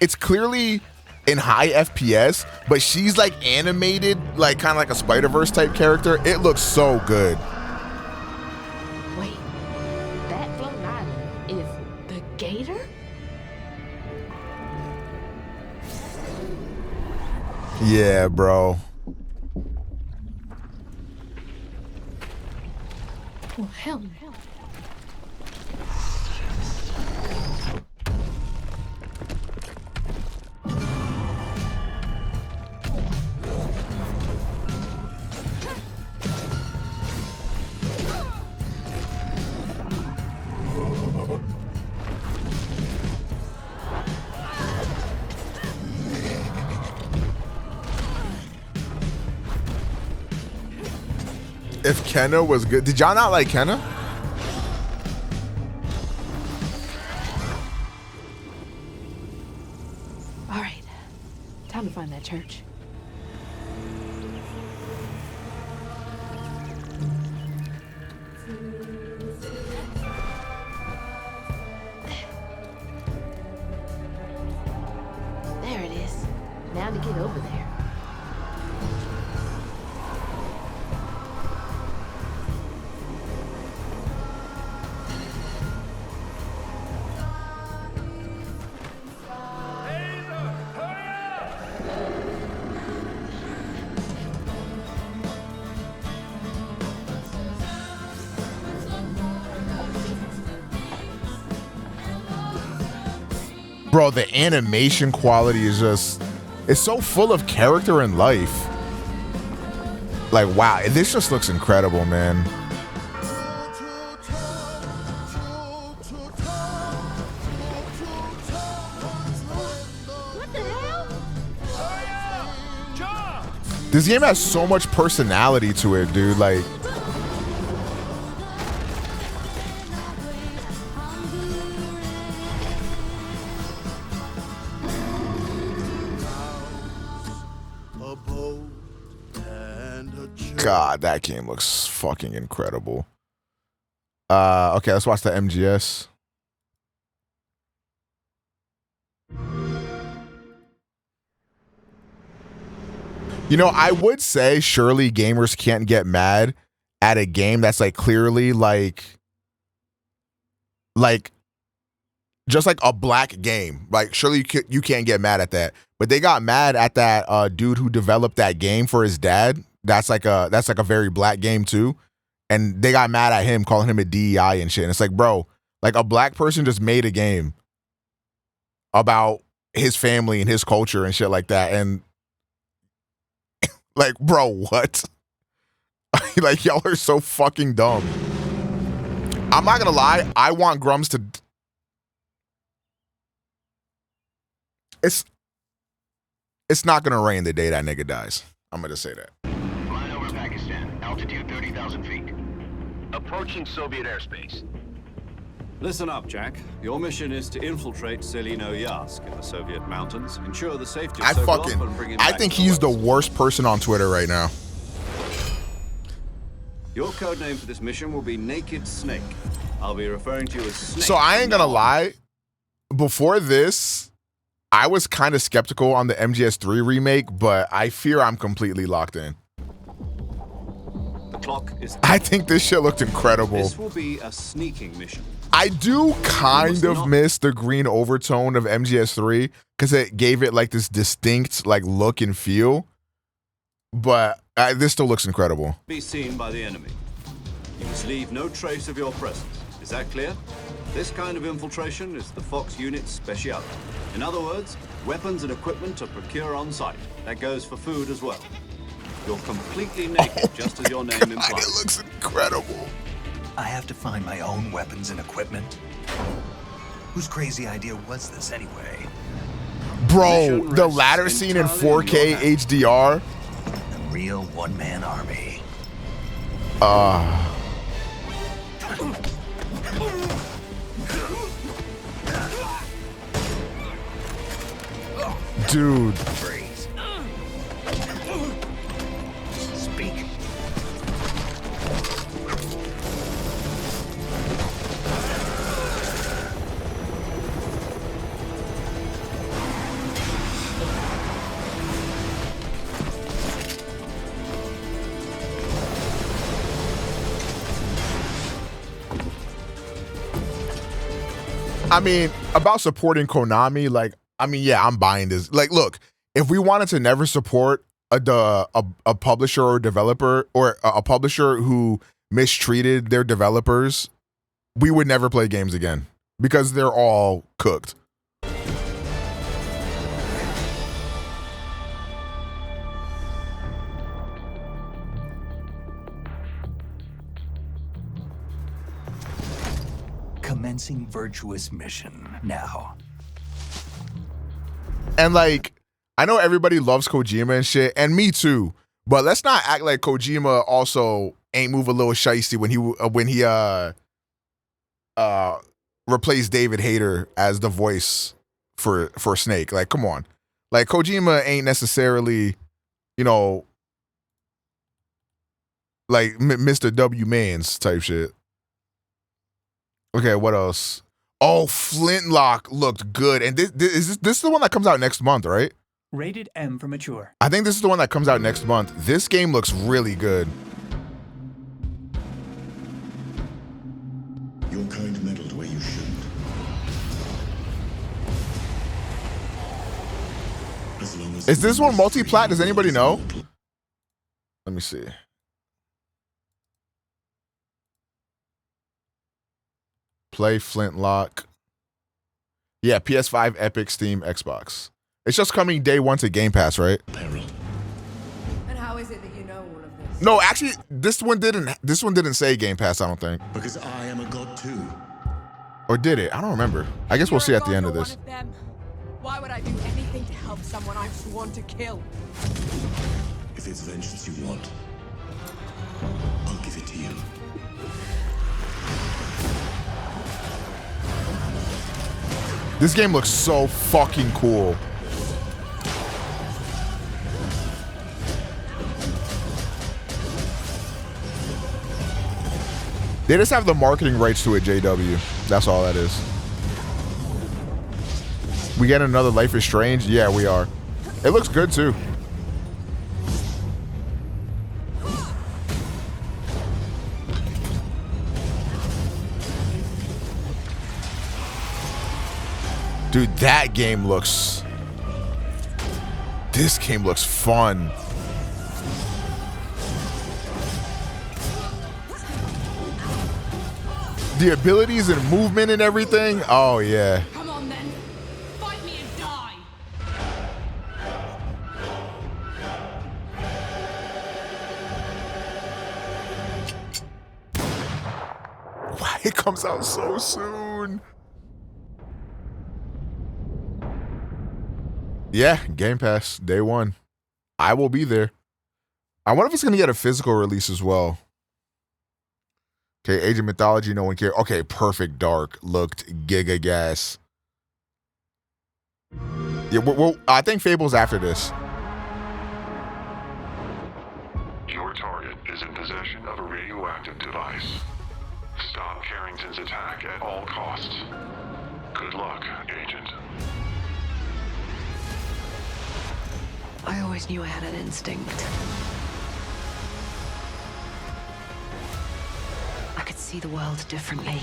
it's clearly in high FPS, but she's like animated like kind of like a Spider-Verse type character. It looks so good. Wait, that floating island is the gator? Yeah, bro. Well, hell no. If Kenna was good, did y'all not like Kenna? All right, time to find that church. There it is. Now to get over there. Bro, the animation quality is just, it's so full of character and life. Like, wow, this just looks incredible, man. What the hell? This game has so much personality to it, dude. Like, God, that game looks fucking incredible. Okay, let's watch the MGS. You know, I would say surely gamers can't get mad at a game that's like clearly like just like a black game. Like surely you can't get mad at that. But they got mad at that dude who developed that game for his dad. That's like a very black game too. And they got mad at him, calling him a DEI and shit. And it's like, bro, like a black person just made a game about his family and his culture and shit like that. And like, bro, what? Like, y'all are so fucking dumb. I'm not gonna lie, I want Grums to... It's not gonna rain the day that nigga dies. I'm gonna say that. Flying over Pakistan, altitude 30,000 feet. Approaching Soviet airspace. Listen up, Jack. Your mission is to infiltrate Selino Yask in the Soviet mountains, ensure the safety of Sokolov, and bring him back think to the he's the West. worst person on Twitter right now. Your code name for this mission will be Naked Snake. I'll be referring to you as Snake. So I ain't gonna lie, before this, I was kind of skeptical on the MGS3 remake, but I fear I'm completely locked in. The clock is... I think this shit looked incredible. This will be a sneaking mission. I do kind of miss the green overtone of MGS3 because it gave it like this distinct like look and feel. But this still looks incredible. Be seen by the enemy. You must leave no trace of your presence. Is that clear? This kind of infiltration is the Fox unit's speciality. In other words, weapons and equipment are procured on site. That goes for food as well. You're completely naked, just as your name implies. It looks incredible. I have to find my own weapons and equipment? Whose crazy idea was this anyway? Bro, the ladder scene in 4K HDR. A real one-man army. Dude. Freeze. Speak. I mean, about supporting Konami, like, I mean, yeah, I'm buying this. Like, look, if we wanted to never support a publisher or developer or a publisher who mistreated their developers, we would never play games again because they're all cooked. Commencing virtuous mission now. And like, I know everybody loves Kojima and shit, and me too. But let's not act like Kojima also ain't move a little shiesty when he replaced David Hayter as the voice for Snake. Like, come on, like Kojima ain't necessarily, you know, like Mr. W Mans type shit. Okay, what else? Oh, Flintlock looked good, and this is the one that comes out next month, right? Rated M for mature. I think this is the one that comes out next month. This game looks really good. Your kind meddled where you shouldn't. As long as Is this one multi-plat? Does anybody know? Let me see. Play Flintlock. Yeah, PS5, Epic, Steam, Xbox. It's just coming day one to Game Pass, right? And how is it that you know all of this? No, actually, this one didn't say Game Pass, I don't think. Because I am a god too. Or did it? I don't remember. I guess we'll see at the end of this. Why would I do anything to help someone I've sworn to kill? If it's vengeance you want, I'll give it to you. This game looks so fucking cool. They just have the marketing rights to it, JW. That's all that is. We get another Life is Strange? Yeah, we are. It looks good too. Dude, that game looks... This game looks fun. The abilities and movement and everything. Oh, yeah. Come on then. Fight me and die. Why it comes out so soon? Yeah, Game Pass, day one. I will be there. I wonder if it's going to get a physical release as well. Okay, Age of Mythology, no one cares. Okay, Perfect Dark looked giga gas. Yeah, well, I think Fable's after this. Your target is in possession of a radioactive device. Stop Carrington's attack at all costs. Good luck, Agent. I always knew I had an instinct. I could see the world differently.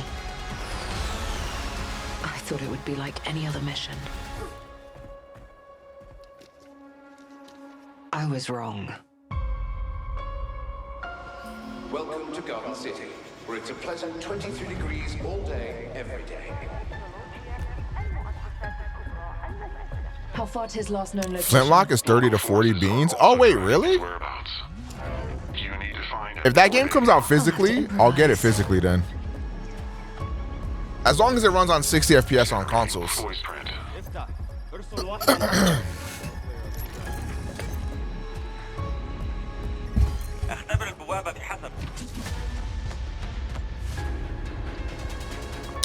I thought it would be like any other mission. I was wrong. Welcome to Garden City, where it's a pleasant 23 degrees all day, every day. How far to his last known location? Flintlock is 30 to 40 beans. Oh wait, really? If that game comes out physically, I'll get it physically then. As long as it runs on 60 FPS on consoles.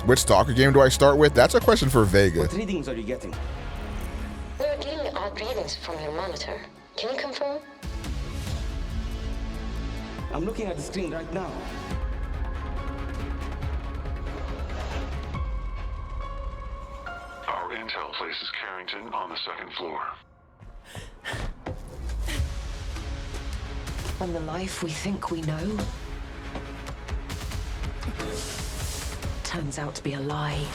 Which stalker game do I start with? That's a question for Vega. What readings are you getting? We are getting odd readings from your monitor. Can you confirm? I'm looking at the screen right now. Our intel places Carrington on the second floor. When the life we think we know turns out to be a lie.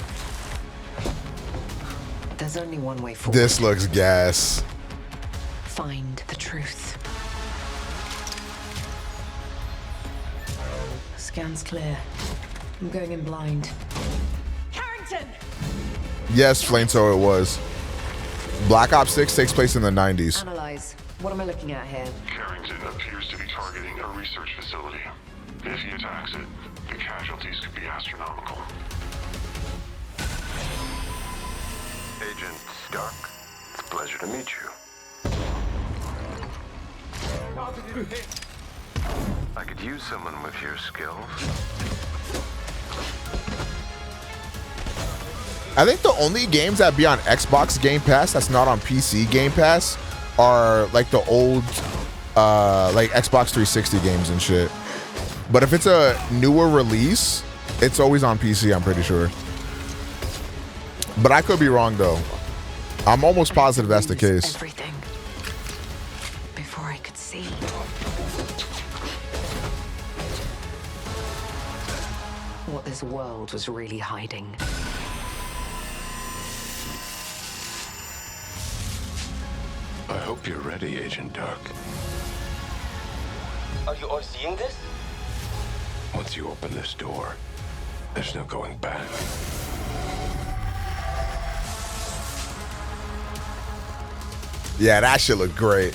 There's only one way forward. This looks gas. Find the truth. Scan's clear. I'm going in blind. Carrington! Yes, Flameto, it was. Black Ops 6 takes place in the 90s. Analyze. What am I looking at here? Carrington appears to be targeting a research facility. If he attacks it, the casualties could be astronomical. Agent Stark, it's a pleasure to meet you. I could use someone with your skills. I think the only games that be on Xbox Game Pass that's not on PC Game Pass are like the old like Xbox 360 games and shit. But if it's a newer release, it's always on PC, I'm pretty sure. But I could be wrong though. I'm almost positive that's the case. Everything. Before I could see. What this world was really hiding. I hope you're ready, Agent Dark. Are you all seeing this? Once you open this door, there's no going back. Yeah, that shit looked great.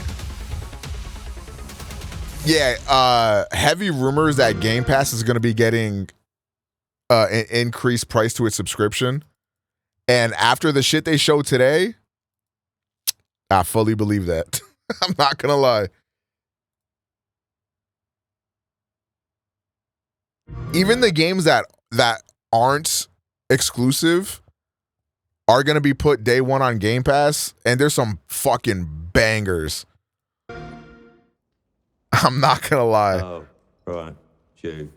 Yeah, heavy rumors that Game Pass is going to be getting an increased price to its subscription. And after the shit they showed today, I fully believe that. I'm not going to lie. Even the games that aren't exclusive are going to be put day one on Game Pass, and there's some fucking bangers. I'm not going to lie. Oh, right. June.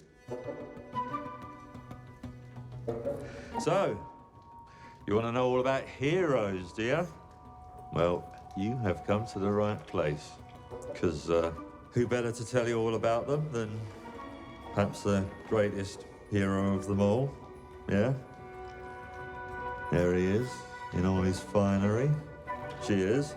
So, you want to know all about heroes, do you? Well, you have come to the right place. Because who better to tell you all about them than perhaps the greatest hero of them all? Yeah? There he is, in all his finery. Cheers.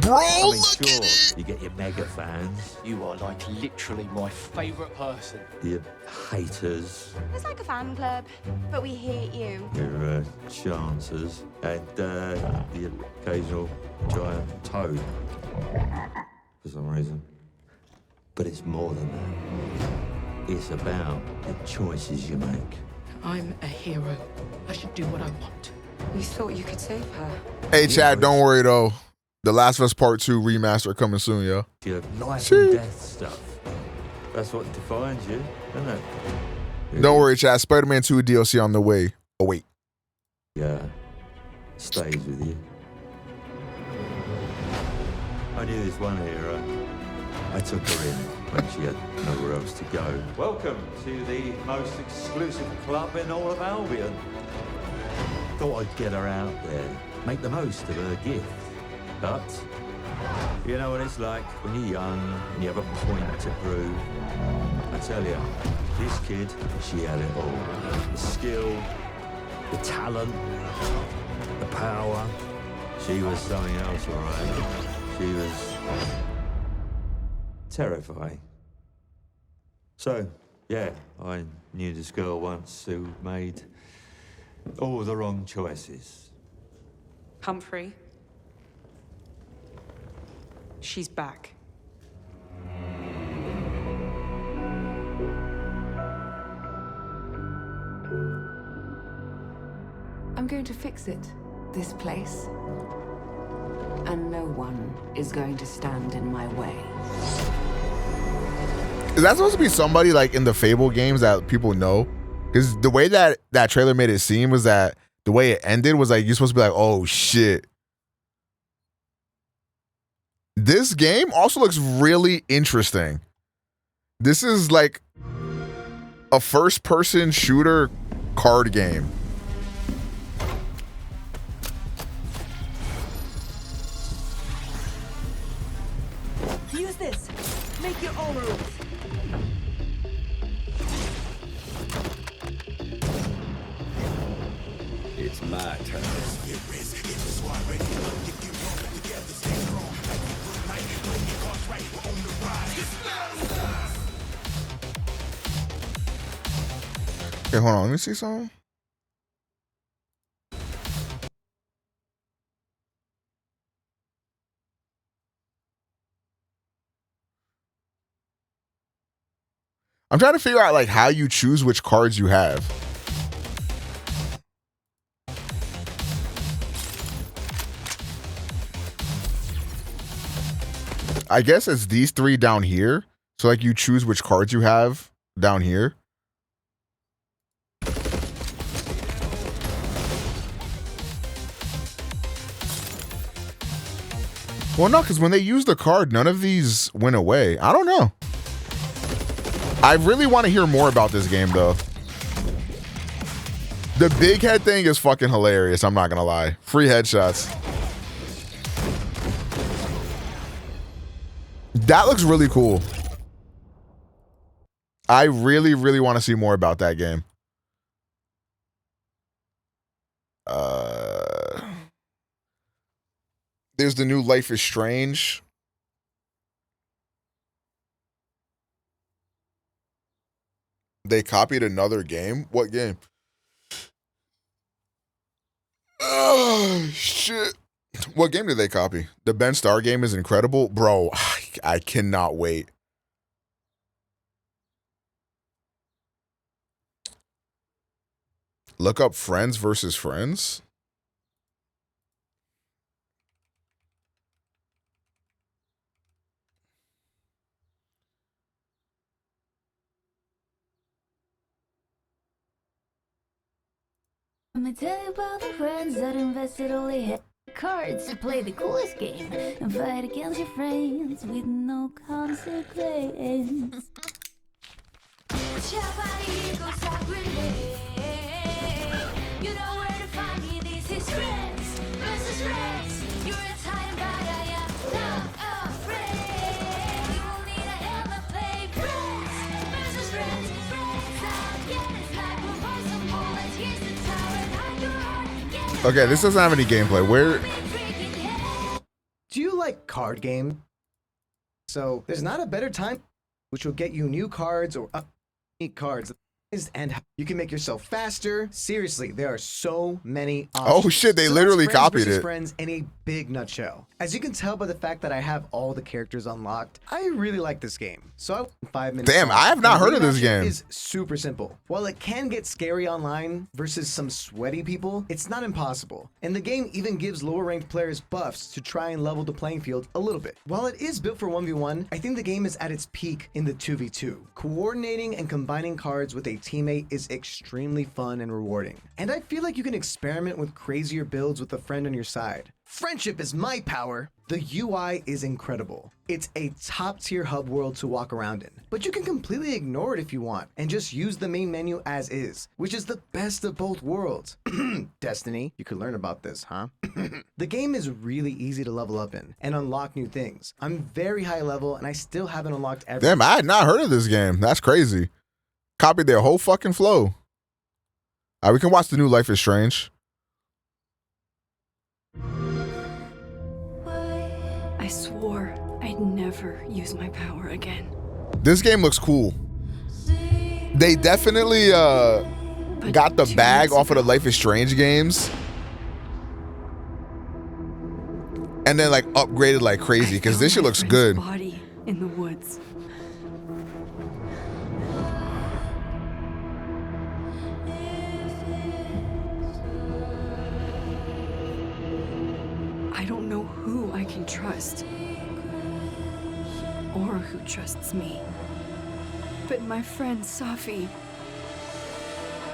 Bro, I mean, look sure, at it. you get your mega fans, You are like literally my favorite person. your haters, It's like a fan club, but we hate you. your chancers, and the occasional giant toad, for some reason. But it's more than that. It's about the choices you make. I'm a hero. I should do what I want. You thought you could save her. Hey, Chad, don't worry, though. The Last of Us Part 2 remaster coming soon, yo. Your life and death stuff. That's what defines you, isn't it? Don't worry, Chad. Spider-Man 2 DLC on the way. Oh, wait. Yeah, stays with you. I knew this one hero. I took her in when she had nowhere else to go. Welcome to the most exclusive club in all of Albion. Thought I'd get her out there, make the most of her gift. But You know what it's like when you're young and you have a point to prove. I tell you, this kid, she had it all. The skill, the talent, the power. She was something else, all right. She was terrifying. So, yeah, I knew this girl once who made all the wrong choices. Humphrey. She's back. I'm going to fix it, this place. And no one is going to stand in my way. Is that supposed to be somebody like in the Fable games that people know? Because the way that that trailer made it seem was that the way it ended was like you're supposed to be like, oh shit. This game also looks really interesting. This is like a first-person shooter card game. Use this. Make your own rules. It's my turn. Okay, hold on. Let me see something. I'm trying to figure out like how you choose which cards you have. I guess it's these three down here. So like you choose which cards you have down here. Well, no, because when they use the card, none of these went away. I don't know. I really want to hear more about this game, though. The big head thing is fucking hilarious. I'm not going to lie. Free headshots. That looks really cool. I really, really want to see more about that game. There's the new Life is Strange. They copied another game? What game? Oh, shit. What game did they copy? The Ben Starr game is incredible. Bro, I cannot wait. Look up Friends versus Friends. Let me tell you about the friends that invested all they had cards to play the coolest game and fight against your friends with no consequence. You know where to find me, this is friends versus friends. You're Italian, but I am not afraid. You will need a helmet, play friends versus friends. Friends again, it's like we're both bullets. Here's the tower, hide your heart. Okay, this doesn't have any gameplay. Where? Do you like card game? So there's not a better time which will get you new cards or update cards. And you can make yourself faster. Seriously, there are so many options. Oh shit, they So literally that's Friends copied versus it. Friends in a big nutshell. As you can tell by the fact that I have all the characters unlocked, I really like this game. So 5 minutes. Damn, long. I have not The heard of this rematch game. Is super simple. While it can get scary online versus some sweaty people, it's not impossible. And the game even gives lower ranked players buffs to try and level the playing field a little bit. While it is built for 1v1, I think the game is at its peak in the 2v2. Coordinating and combining cards with a teammate is extremely fun and rewarding. And I feel like you can experiment with crazier builds with a friend on your side. Friendship is my power. The UI is incredible. It's a top-tier hub world to walk around in, but you can completely ignore it if you want and just use the main menu as is, which is the best of both worlds. Destiny, you could learn about this, huh? The game is really easy to level up in and unlock new things. I'm very high level and I still haven't unlocked everything. Damn, I had not heard of this game. That's crazy. Copied their whole fucking flow. All right, we can watch the new Life is Strange. I swore I'd never use my power again. This game looks cool. They definitely got the bag off of the Life is Strange games and then like upgraded like crazy because this shit looks good. Body in the woods. I don't know who I can trust or who trusts me. But my friend Safi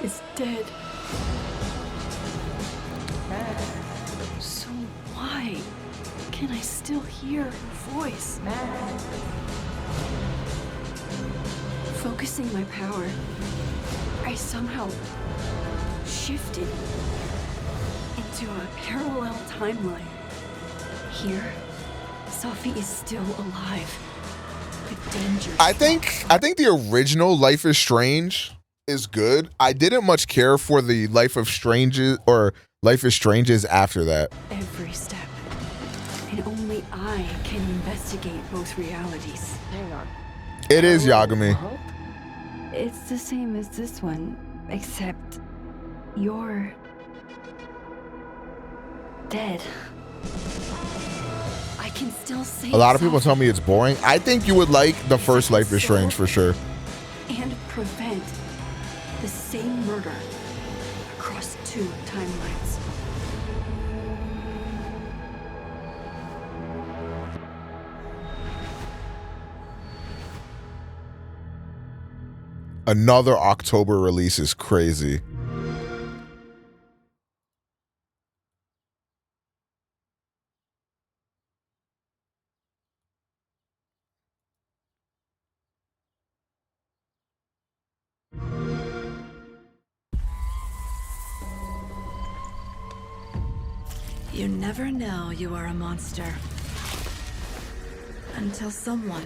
is dead. So why can I still hear her voice? Focusing my power, I somehow shifted into a parallel timeline. Here, Safi is still alive. The danger. I think the original Life is Strange is good. I didn't much care for the Life of Stranges or Life is Stranges after that. Every step. And only I can investigate both realities. Hang on. It is Yagami. It's the same as this one, except you're dead. I can still say A lot of people tell me it's boring. I think you would like the first Life is Strange for sure. And prevent the same murder across two timelines. Another October release is crazy. You never know you are a monster until someone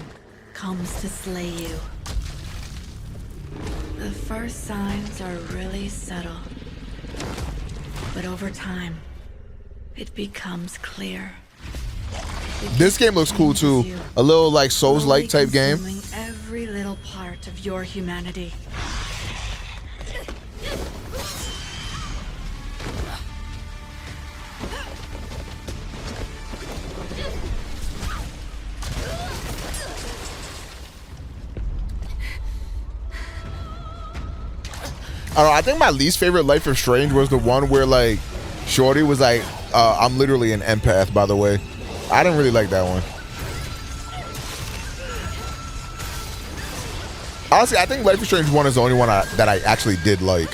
comes to slay you. The first signs are really subtle, but over time, it becomes clear. This game looks cool too. A little like Souls-like type game. Consuming every little part of your humanity. I don't know, I think my least favorite Life is Strange was the one where like Shorty was like, I'm literally an empath, by the way. I didn't really like that one. Honestly, I think Life is Strange 1 is the only one that I actually did like.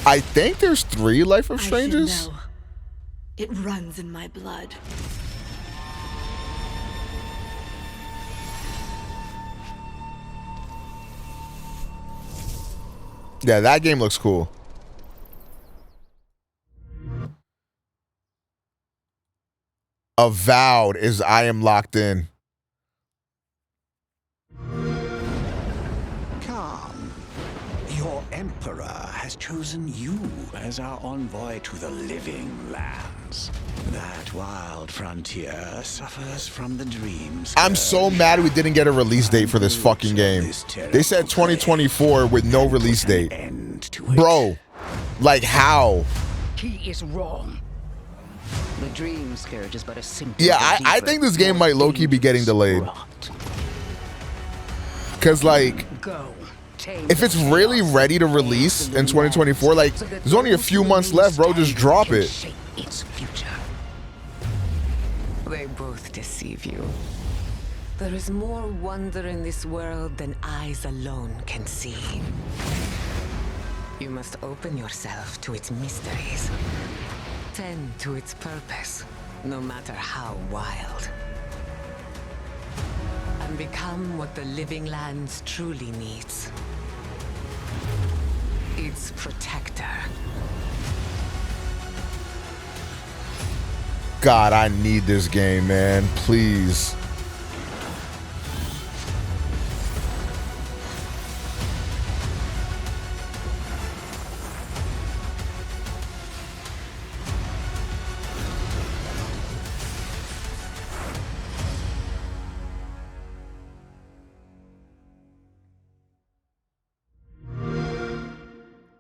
I think there's 3 Life of Stranges. Know. It runs in my blood. Yeah, that game looks cool. Avowed is I Am Locked In. Come. Your Emperor has chosen you as our envoy to the living lands. That wild frontier suffers from the dreams. I'm so mad we didn't get a release date for this fucking game. They said 2024 with no release date. Bro, like how? He is wrong. The dream scourge is but a symptom. Yeah, I think this game might low-key be getting delayed. Cause like, if it's really ready to release in 2024, like there's only a few months left, bro. Just drop it. Its future. They both deceive you. There is more wonder in this world than eyes alone can see. You must open yourself to its mysteries. Tend to its purpose, no matter how wild. And become what the living lands truly needs. Its protector. God, I need this game, man. Please.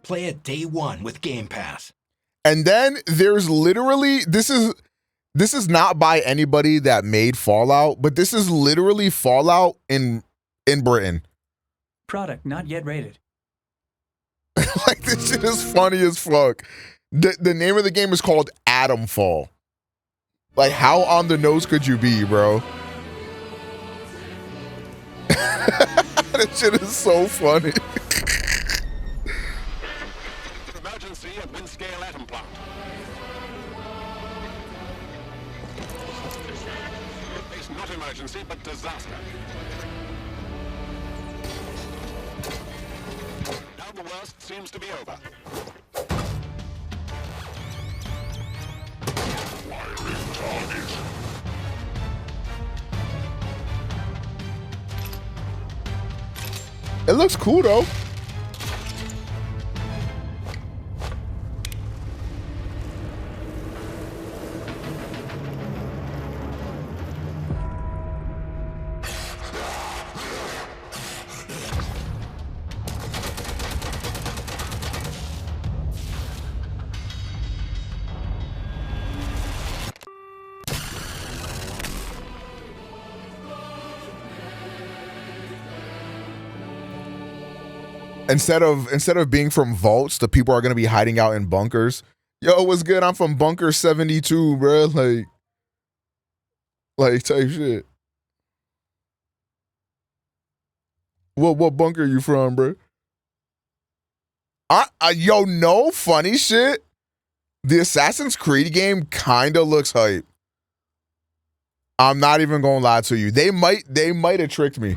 Play it day one with Game Pass. And then there's literally, this is not by anybody that made Fallout, but this is literally Fallout in Britain. Product not yet rated. Like, this shit is funny as fuck. The name of the game is called Atomfall. Like, how on the nose could you be, bro? That shit is so funny. Emergency at mid-scale atom plant. It's not emergency, but disaster. Now the worst seems to be over. Wiring target. It looks cool, though. Instead of being from vaults, the people are gonna be hiding out in bunkers. Yo, what's good? I'm from bunker 72, bro. Like type shit. What bunker you from, bro? Yo, no funny shit. The Assassin's Creed game kind of looks hype. I'm not even gonna lie to you. They might have tricked me.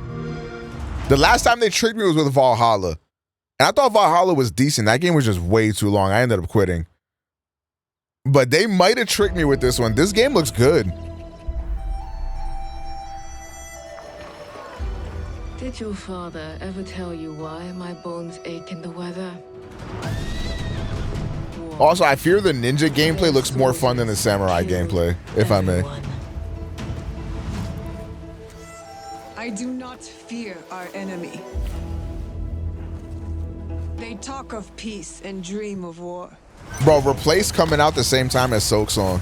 The last time they tricked me was with Valhalla. And I thought Valhalla was decent. That game was just way too long. I ended up quitting. But they might have tricked me with this one. This game looks good. Did your father ever tell you why my bones ache in the weather? Also, I fear the ninja gameplay looks more fun than the samurai gameplay, if I may. I do not fear our enemy. They talk of peace and dream of war. Bro, Replace coming out the same time as Soak Song.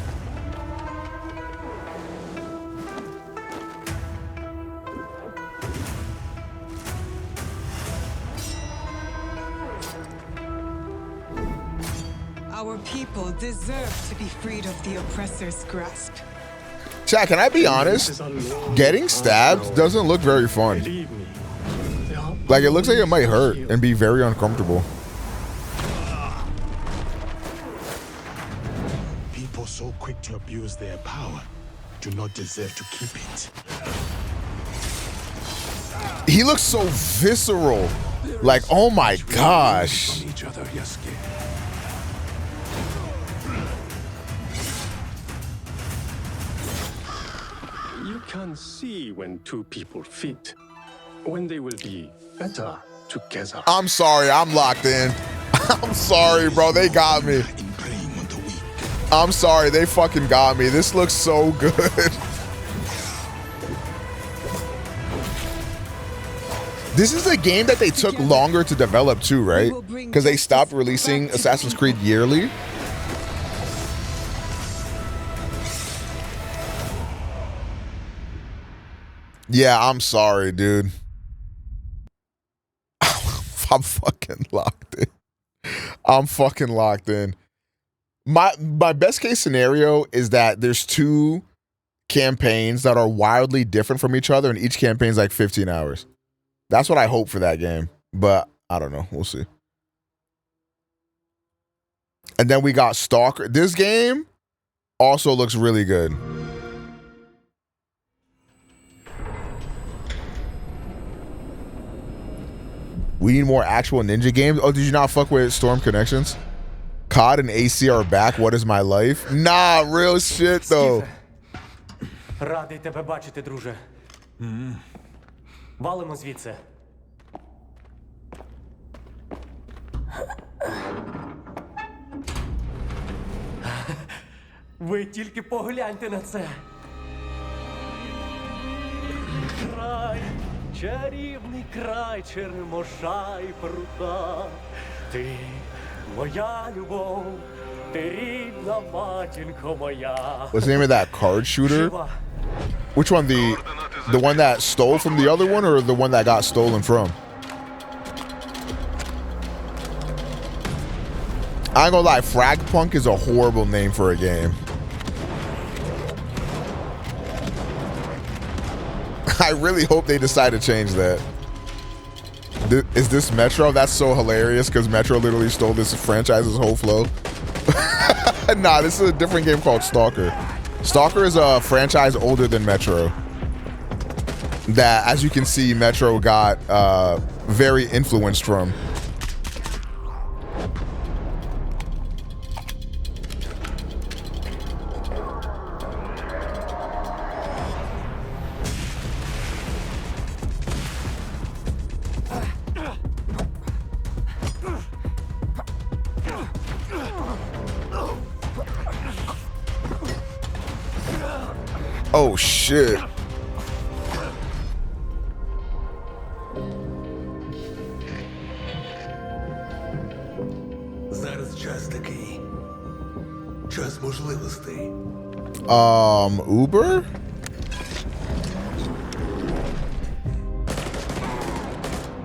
Our people deserve to be freed of the oppressor's grasp. Chat, can I be honest? Getting stabbed doesn't look very fun. Like, it looks like it might hurt and be very uncomfortable. People so quick to abuse their power do not deserve to keep it. He looks so visceral. Like, oh my gosh. You can see when two people fit, when they will be better together. I'm sorry, I'm locked in. I'm sorry, bro. They got me. I'm sorry, they fucking got me. This looks so good. This is a game that they took longer to develop too, right? Because they stopped releasing Assassin's Creed yearly. Yeah, I'm sorry, dude. I'm fucking locked in. I'm fucking locked in. My best case scenario is that there's two campaigns that are wildly different from each other, and each campaign's like 15 hours. That's what I hope for that game, but I don't know. We'll see. And then we got Stalker. This game also looks really good. We need more actual ninja games. Oh, did you not fuck with Storm Connections? COD and AC are back. What is my life? Nah, real shit though. Радий тебе бачити, друже. Валимо звідси. Ви тільки погляньте на це. Край, чарівний край, черемоша і прута. Ти моя любов, ти рідна матінко моя. What's the name of that card shooter? Which one? The one that stole from the other one, or the one that got stolen from? I ain't gonna lie, Fragpunk is a horrible name for a game. I really hope they decide to change that. Is this Metro? That's so hilarious because Metro literally stole this franchise's whole flow. Nah, this is a different game called Stalker. Stalker is a franchise older than Metro. That, as you can see, Metro got very influenced from. Oh shit. Зараз час такий. Час можливостей. Uber?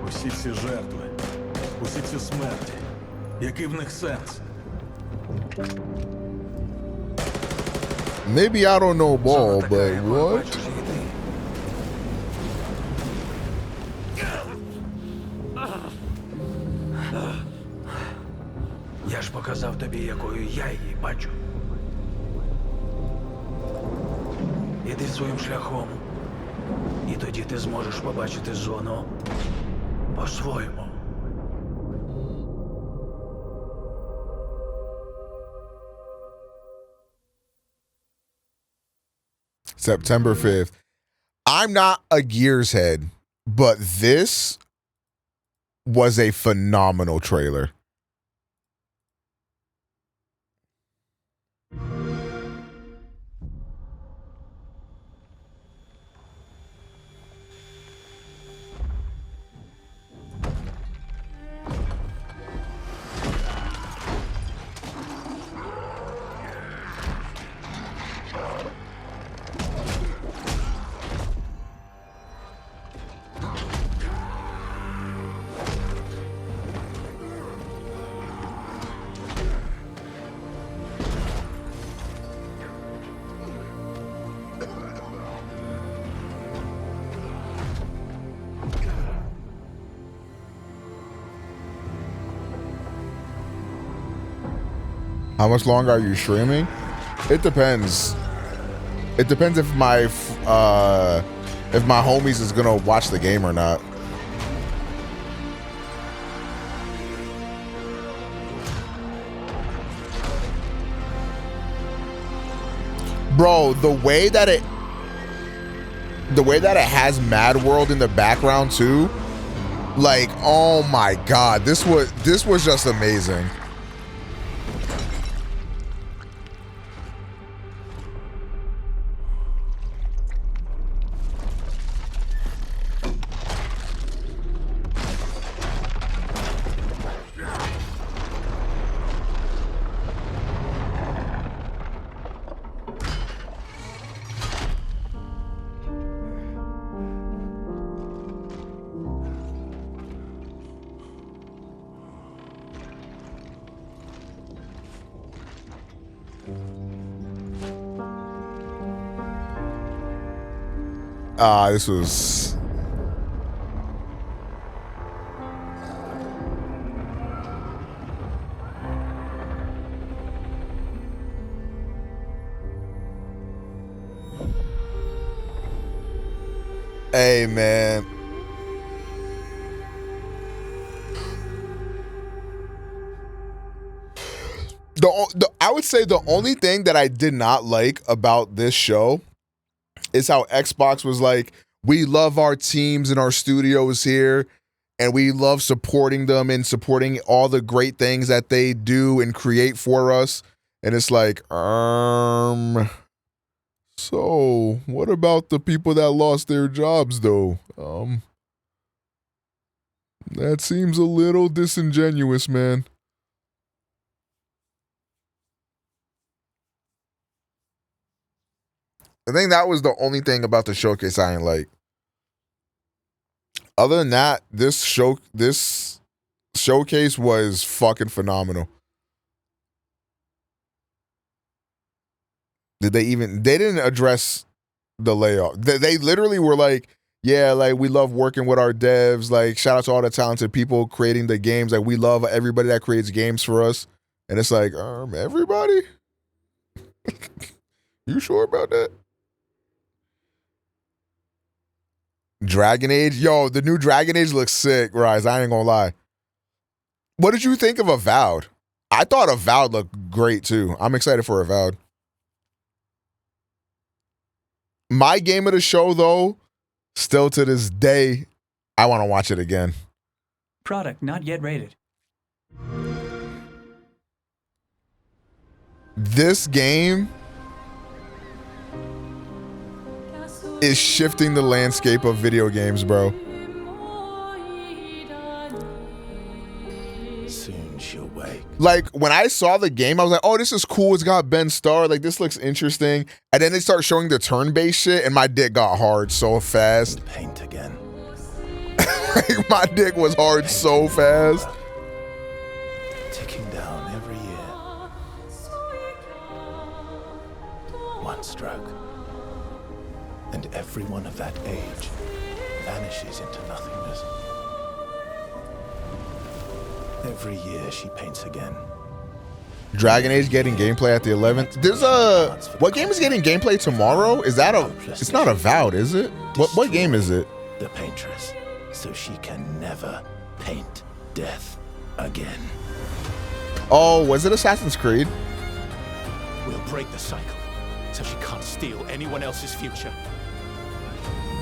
Усі ці жертви, усі ці смерті. Який в них сенс? Maybe I don't know ball, but what? Я ж показав тобі, якою я її бачу. Іди своїм шляхом. І тоді ти зможеш побачити зону по-своєму. September 5th. I'm not a Gears head, but this was a phenomenal trailer. How much longer are you streaming? It depends. It depends if my homies is gonna watch the game or not. Bro, the way that it has Mad World in the background too, like, oh my god, this was just amazing. This was. Hey, man. I would say the only thing that I did not like about this show is how Xbox was like, we love our teams and our studios here, and we love supporting them and supporting all the great things that they do and create for us. And it's like, so what about the people that lost their jobs though? That seems a little disingenuous, man. I think that was the only thing about the showcase I didn't like. Other than that, this showcase was fucking phenomenal. They didn't address the layoff. They literally were like, yeah, like we love working with our devs. Like shout out to all the talented people creating the games. Like we love everybody that creates games for us. And it's like, everybody? You sure about that? Dragon Age? Yo, the new Dragon Age looks sick, Rise. I ain't gonna lie. What did you think of Avowed? I thought Avowed looked great too. I'm excited for Avowed. My game of the show, though, still to this day, I want to watch it again. Product not yet rated. This game is shifting the landscape of video games, bro. Soon she'll wake. Like, when I saw the game, I was like, oh, this is cool. It's got Ben Starr. Like, this looks interesting. And then they start showing the turn-based shit, and my dick got hard so fast. Paint again. Like, my dick was hard so fast. Ticking down every year. One stroke. And everyone of that age vanishes into nothingness. Every year she paints again. Dragon Age getting gameplay at the 11th. There's what game is getting gameplay tomorrow? Is that it's not Avowed, is it? What game is it? The paintress, so she can never paint death again. Oh, was it Assassin's Creed? We'll break the cycle, so she can't steal anyone else's future.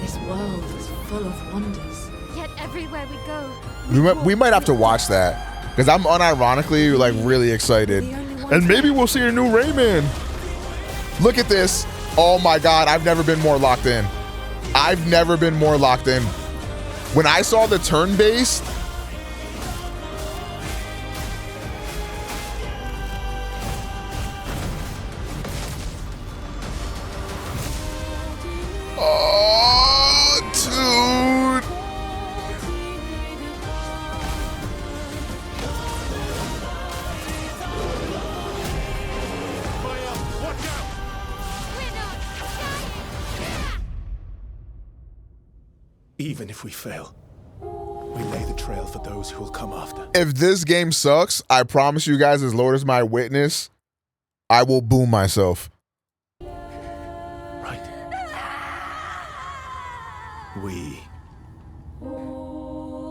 This world is full of wonders. Yet everywhere we go, We might have to watch that because I'm unironically like really excited. And maybe we'll see a new Rayman. Look at this. Oh my God, I've never been more locked in. I've never been more locked in. When I saw the turn-based, oh, dude. Even if we fail, we lay the trail for those who will come after. If this game sucks, I promise you guys, as Lord is my witness, I will boom myself. Right. We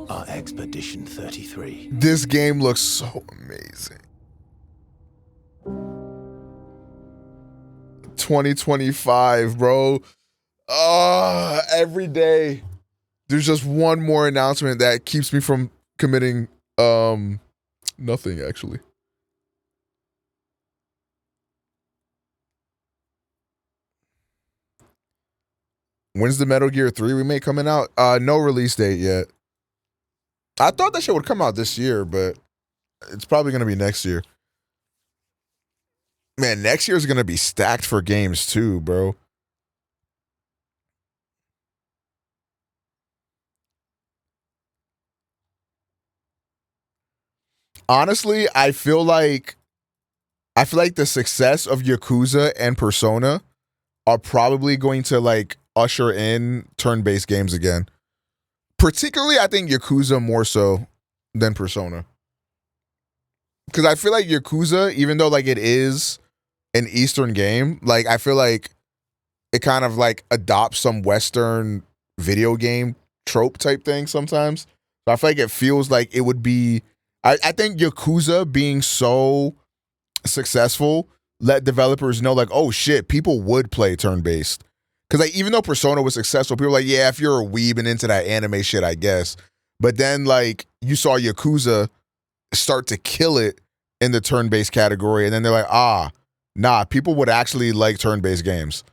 are Expedition 33. This game looks so amazing. 2025, bro. Every day there's just one more announcement that keeps me from committing nothing actually. When's the Metal Gear 3 remake coming out? No release date yet. I thought that shit would come out this year, but it's probably gonna be next year. Man, next year is gonna be stacked for games too, bro. Honestly, I feel like the success of Yakuza and Persona are probably going to like usher in turn-based games again. Particularly, I think Yakuza more so than Persona. Because I feel like Yakuza, even though like it is an Eastern game, like I feel like it kind of like adopts some Western video game trope type thing sometimes. So I feel like it feels like it would be. I think Yakuza being so successful let developers know like, oh shit, people would play turn-based. Because like even though Persona was successful, people were like, yeah, if you're a weeb and into that anime shit, I guess. But then like you saw Yakuza start to kill it in the turn-based category, and then they're like, nah, people would actually like turn-based games.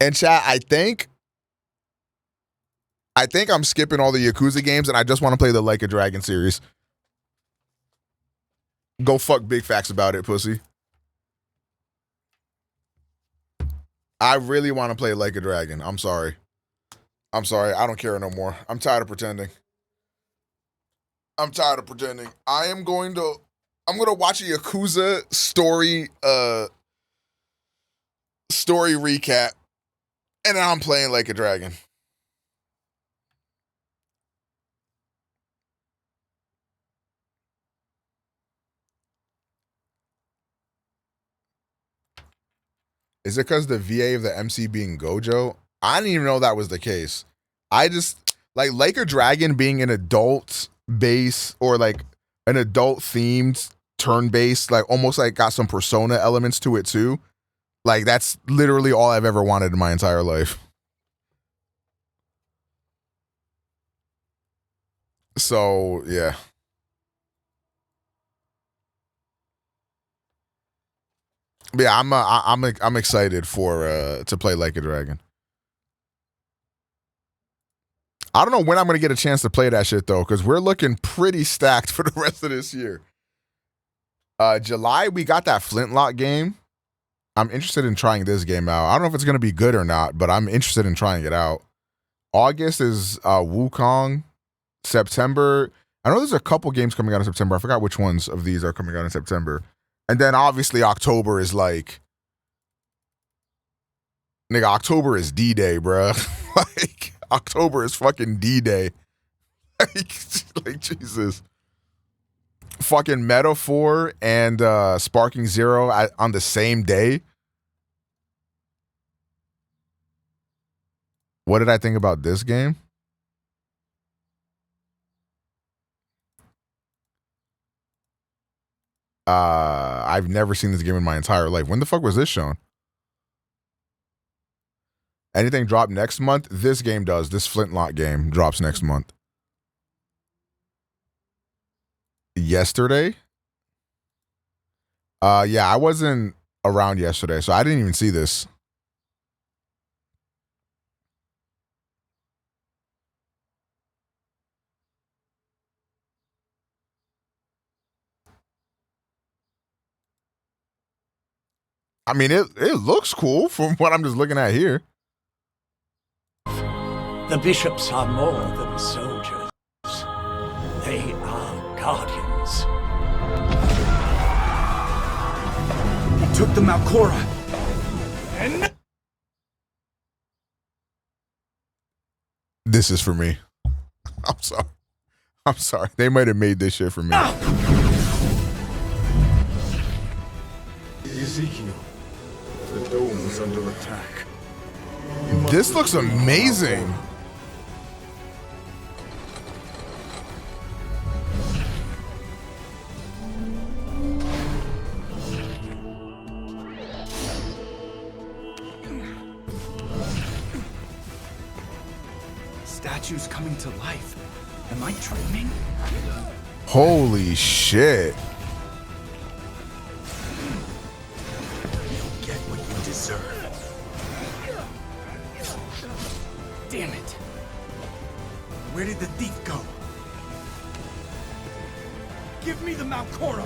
And chat, I think I'm skipping all the Yakuza games, and I just want to play the Like a Dragon series. Go fuck big facts about it, pussy. I really want to play Like a Dragon. I'm sorry. I don't care no more. I'm tired of pretending. I'm going to watch a Yakuza story recap, and then I'm playing Like a Dragon. Is it because the VA of the MC being Gojo? I didn't even know that was the case. I just like a Dragon being an adult base or like an adult themed turn based, like almost like got some Persona elements to it too. Like that's literally all I've ever wanted in my entire life. So yeah. But yeah, I'm excited for to play Like a Dragon. I don't know when I'm gonna get a chance to play that shit though, because we're looking pretty stacked for the rest of this year. July we got that Flintlock game. I'm interested in trying this game out. I don't know if it's gonna be good or not, but I'm interested in trying it out. August is Wukong. September, I know there's a couple games coming out in September. I forgot which ones of these are coming out in September. And then obviously October is like, nigga, October is D-Day, bruh. Like, October is fucking D-Day. like, Jesus. Fucking Metaphor and Sparking Zero on the same day. What did I think about this game? I've never seen this game in my entire life. When the fuck was this shown? Anything drop next month? This game does. This Flintlock game drops next month. Yesterday? Yeah, I wasn't around yesterday, so I didn't even see this. I mean, it looks cool from what I'm just looking at here. The bishops are more than soldiers. They are guardians. He took the Malcora. And this is for me. I'm sorry. They might have made this shit for me. Ezekiel, the dome is under attack. This looks amazing. Statues coming to life. Am I dreaming? Holy shit. Get what you deserve. Damn it. Where did the thief go? Give me the Malcora.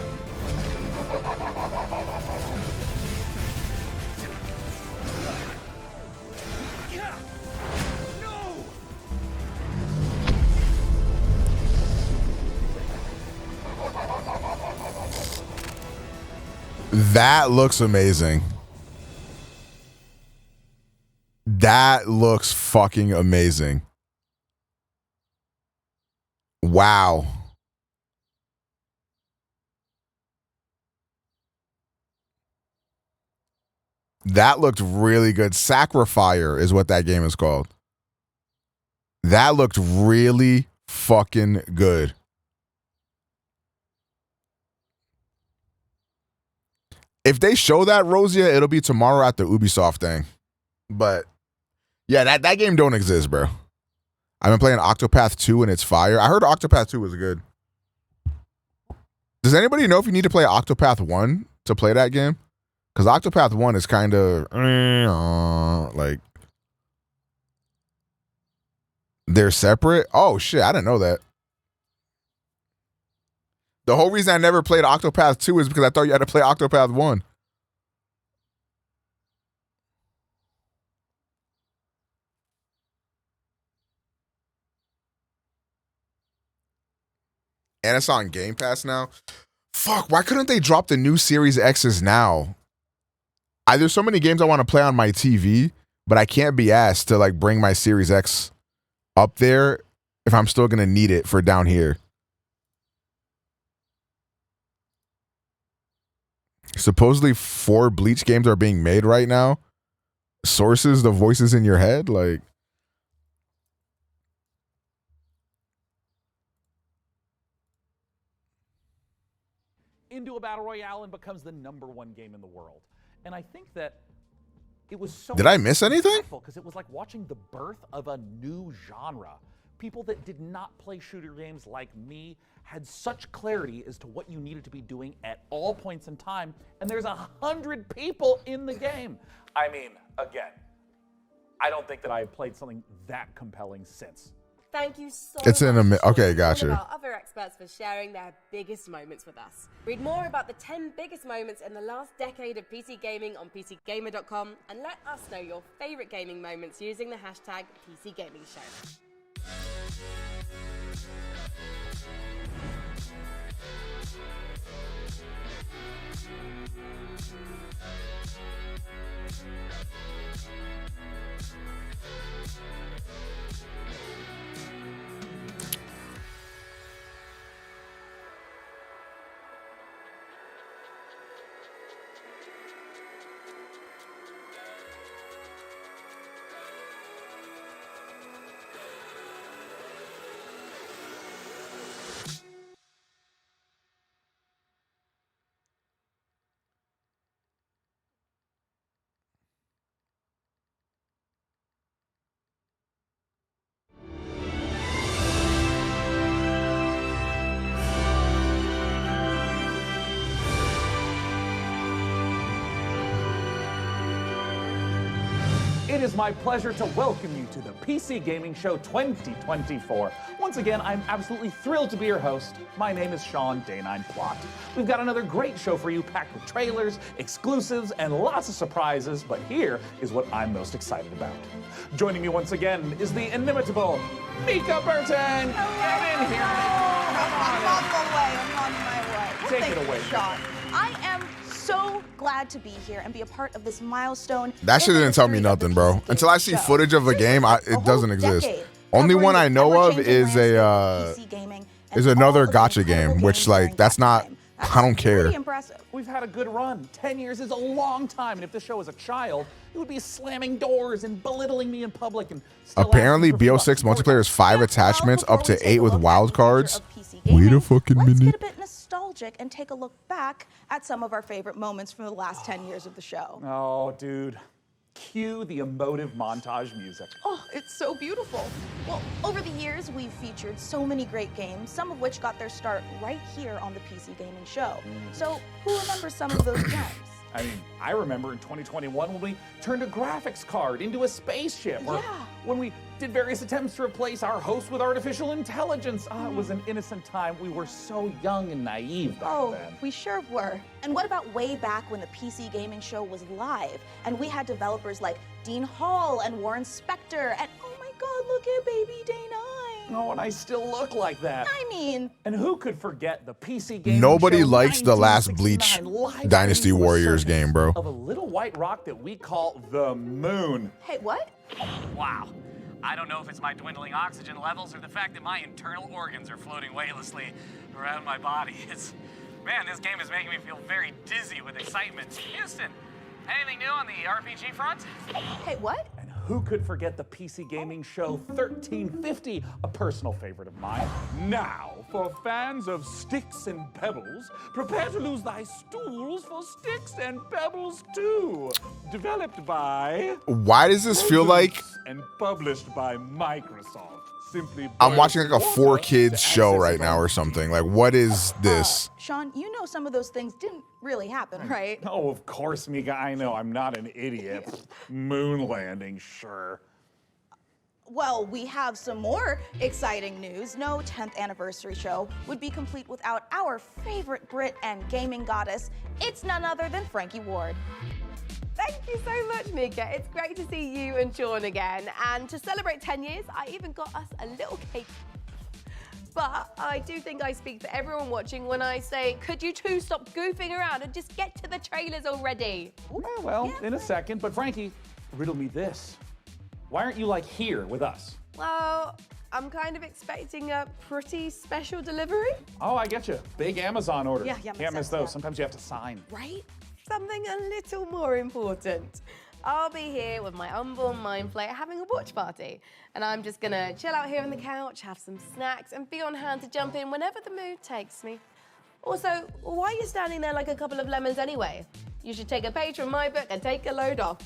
That looks amazing. That looks fucking amazing. Wow. That looked really good. Sacrifier is what that game is called. That looked really fucking good. If they show that, Rosia, it'll be tomorrow at the Ubisoft thing. But yeah, that game don't exist, bro. I've been playing Octopath 2 and it's fire. I heard Octopath 2 was good. Does anybody know if you need to play Octopath 1 to play that game? Because Octopath 1 is kind of like they're separate. Oh shit, I didn't know that. The whole reason I never played Octopath 2 is because I thought you had to play Octopath 1. And it's on Game Pass now. Fuck, why couldn't they drop the new Series X's now? There's so many games I want to play on my TV, but I can't be asked to like bring my Series X up there if I'm still going to need it for down here. Supposedly 4 Bleach games are being made right now. Sources, the voices in your head, like into a battle royale and becomes the #1 game in the world. And I think that it was so. Did I miss anything? Because it was like watching the birth of a new genre. People that did not play shooter games like me had such clarity as to what you needed to be doing at all points in time, and there's 100 people in the game. I mean, again, I don't think that I've played something that compelling since. Thank you so it's in a much okay, to gotcha. all of our other experts for sharing their biggest moments with us. Read more about the 10 biggest moments in the last decade of PC gaming on PCGamer.com and let us know your favorite gaming moments using the hashtag PCGamingShow. It is my pleasure to welcome you to the PC Gaming Show 2024. Once again, I'm absolutely thrilled to be your host. My name is Sean Day9 Plot. We've got another great show for you, packed with trailers, exclusives, and lots of surprises, but here is what I'm most excited about. Joining me once again is the inimitable Mika Burton. Get in here. I'm on the way. I'm on my way. Well, Take it thank you, away. Sean. I am so glad to be here and be a part of this milestone. That shit didn't tell me nothing, bro. Until I see footage of a game, it doesn't exist. Only one I know of is another gacha game, which like that's not. I don't care. We've had a good run. 10 years is a long time, and if this show was a child, it would be slamming doors and belittling me in public. And Apparently, BO6 multiplayer is 5 attachments, up to 8 with wild cards. Wait a fucking Let's minute. get a bit nostalgic and take a look back at some of our favorite moments from the last 10 years of the show. Oh, dude. Cue the emotive montage music. Oh, it's so beautiful. Well, over the years, we've featured so many great games, some of which got their start right here on the PC Gaming Show. So, who remembers some of those gems? I mean, I remember in 2021 when we turned a graphics card into a spaceship. Or when we did various attempts to replace our host with artificial intelligence. It was an innocent time. We were so young and naive back then. We sure were. And what about way back when the PC Gaming Show was live and we had developers like Dean Hall and Warren Spector and oh my god, look at baby Day9. Oh, and I still look like that. I mean, And who could forget the PC game? Nobody likes the last Bleach Dynasty Warriors game, bro. Of a little white rock that we call the moon. hey, what? Wow. I don't know if it's my dwindling oxygen levels or the fact that my internal organs are floating weightlessly around my body. Man, this game is making me feel very dizzy with excitement. Houston, anything new on the RPG front? Hey, what? And who could forget the PC gaming show 1350, a personal favorite of mine? Now, for fans of Sticks and Pebbles, prepare to lose thy stools for Sticks and Pebbles 2. Developed by... Why does this feel like and published by Microsoft. Simply I'm watching like a 4Kids show right now or something? Like, what is this? Sean, you know some of those things didn't really happen, right? Oh, of course, Mika. I know. I'm not an idiot. Moon landing, sure. Well, we have some more exciting news. No 10th anniversary show would be complete without our favorite Brit and gaming goddess. It's none other than Frankie Ward. Thank you so much, Mika. It's great to see you and Sean again. And to celebrate 10 years, I even got us a little cake. But I do think I speak for everyone watching when I say, could you two stop goofing around and just get to the trailers already? Well, in a second. But Frankie, riddle me this. Why aren't you like here with us? Well, I'm kind of expecting a pretty special delivery. Oh, I get you. Big Amazon order. Yeah, Can't makes miss sense, those. yeah. Sometimes you have to sign. Right? Something a little more important. I'll be here with my unborn mind flayer having a watch party. And I'm just gonna chill out here on the couch, have some snacks, and be on hand to jump in whenever the mood takes me. Also, why are you standing there like a couple of lemons anyway? You should take a page from my book and take a load off.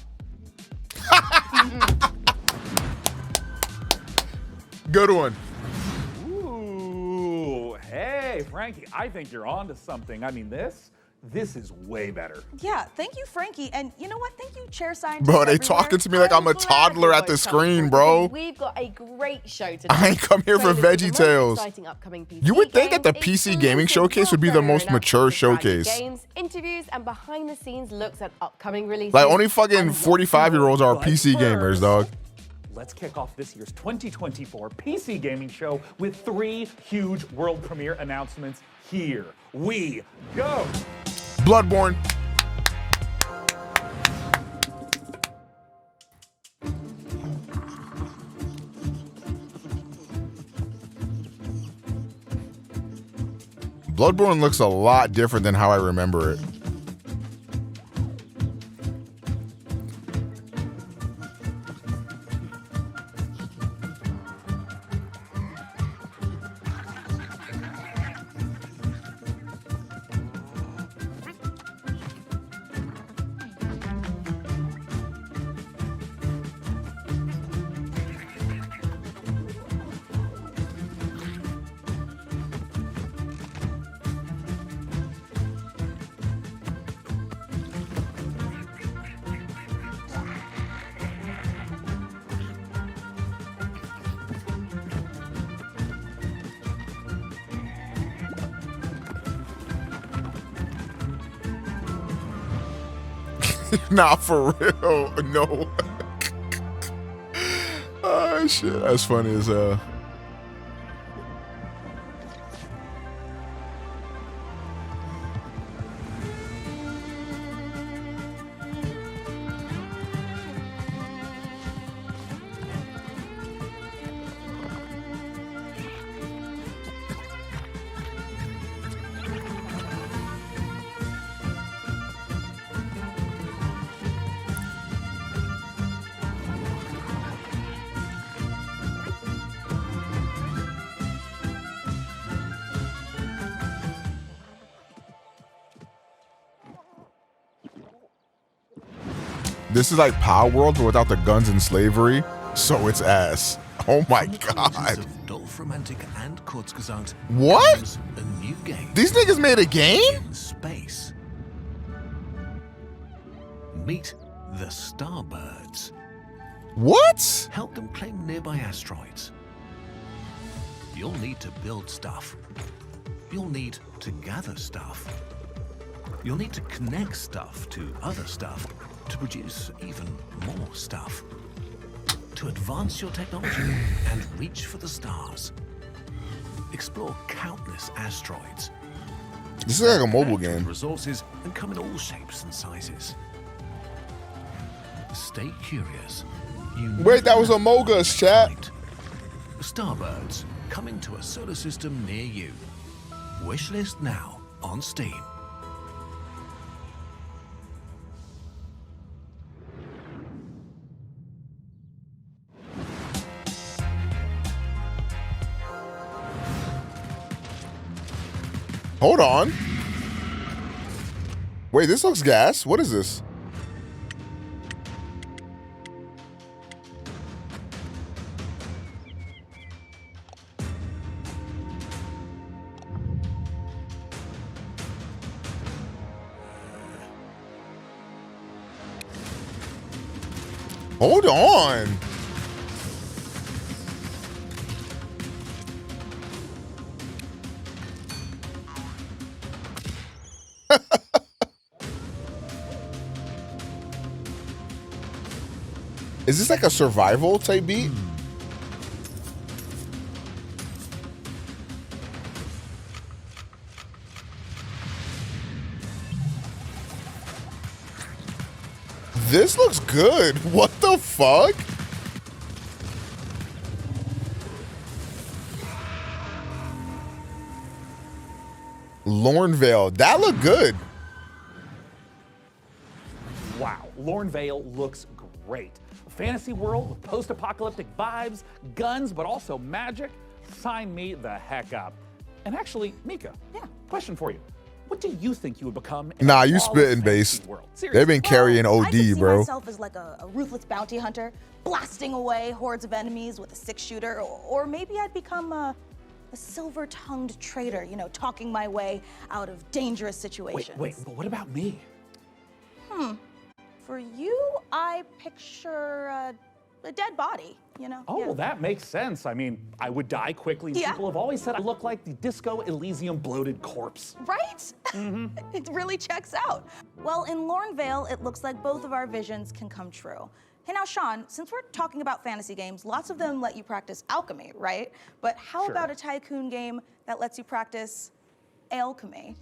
Good one. Ooh, hey, Frankie, I think you're onto something. I mean, this is way better. Yeah, thank you, Frankie. And you know what? Thank you, chair scientists. Bro, they everywhere. talking to me like I'm a toddler at the screen, bro. We've got a great show today. I ain't come here for Trailers of the Veggie most Tales. exciting upcoming PC You would think that the games, PC gaming exclusive showcase would be the most crossover mature announcements of brand new showcase. Games, interviews, and behind-the-scenes looks at upcoming releases. Like, only fucking 45-year-olds are PC gamers, dog. Let's kick off this year's 2024 PC gaming show with 3 huge world premiere announcements. Here we go. Bloodborne. Bloodborne looks a lot different than how I remember it. Nah, for real. No. Oh, shit. That's funny as hell. This is like Power World, but without the guns and slavery, so it's ass. Oh my god. Romantic and Kurzgesagt. What? A new game. These niggas made a game? In space. Meet the Starbirds. What? Help them claim nearby asteroids. You'll need to build stuff. You'll need to gather stuff. You'll need to connect stuff to other stuff to produce even more stuff. to advance your technology and reach for the stars. Explore countless asteroids. This is like a mobile game. Resources and come in all shapes and sizes. Stay curious. Wait, that was Omega's chat. Starbirds coming to a solar system near you. Wishlist now on Steam. Hold on. Wait, this looks gas. What is this? Hold on. Is this like a survival type beat? This looks good. What the fuck? Lornvale. That looked good. Wow, Lornvale looks great. A fantasy world with post-apocalyptic vibes, guns, but also magic. Sign me the heck up. And actually, Mika, question for you. What do you think you would become in Nah, a you lawless spitting fantasy based. world? They've been carrying I could see OD, bro. myself as like a ruthless bounty hunter, blasting away hordes of enemies with a 6-shooter, or maybe I'd become a silver-tongued traitor, you know, talking my way out of dangerous situations. Wait, but what about me? For you, I picture a dead body, you know? Oh, well, that makes sense. I mean, I would die quickly. Yeah. People have always said I look like the Disco Elysium bloated corpse. Right? It really checks out. Well, in Lornvale, it looks like both of our visions can come true. Hey, now, Sean, since we're talking about fantasy games, lots of them let you practice alchemy, right? But how Sure. about a tycoon game that lets you practice alchemy?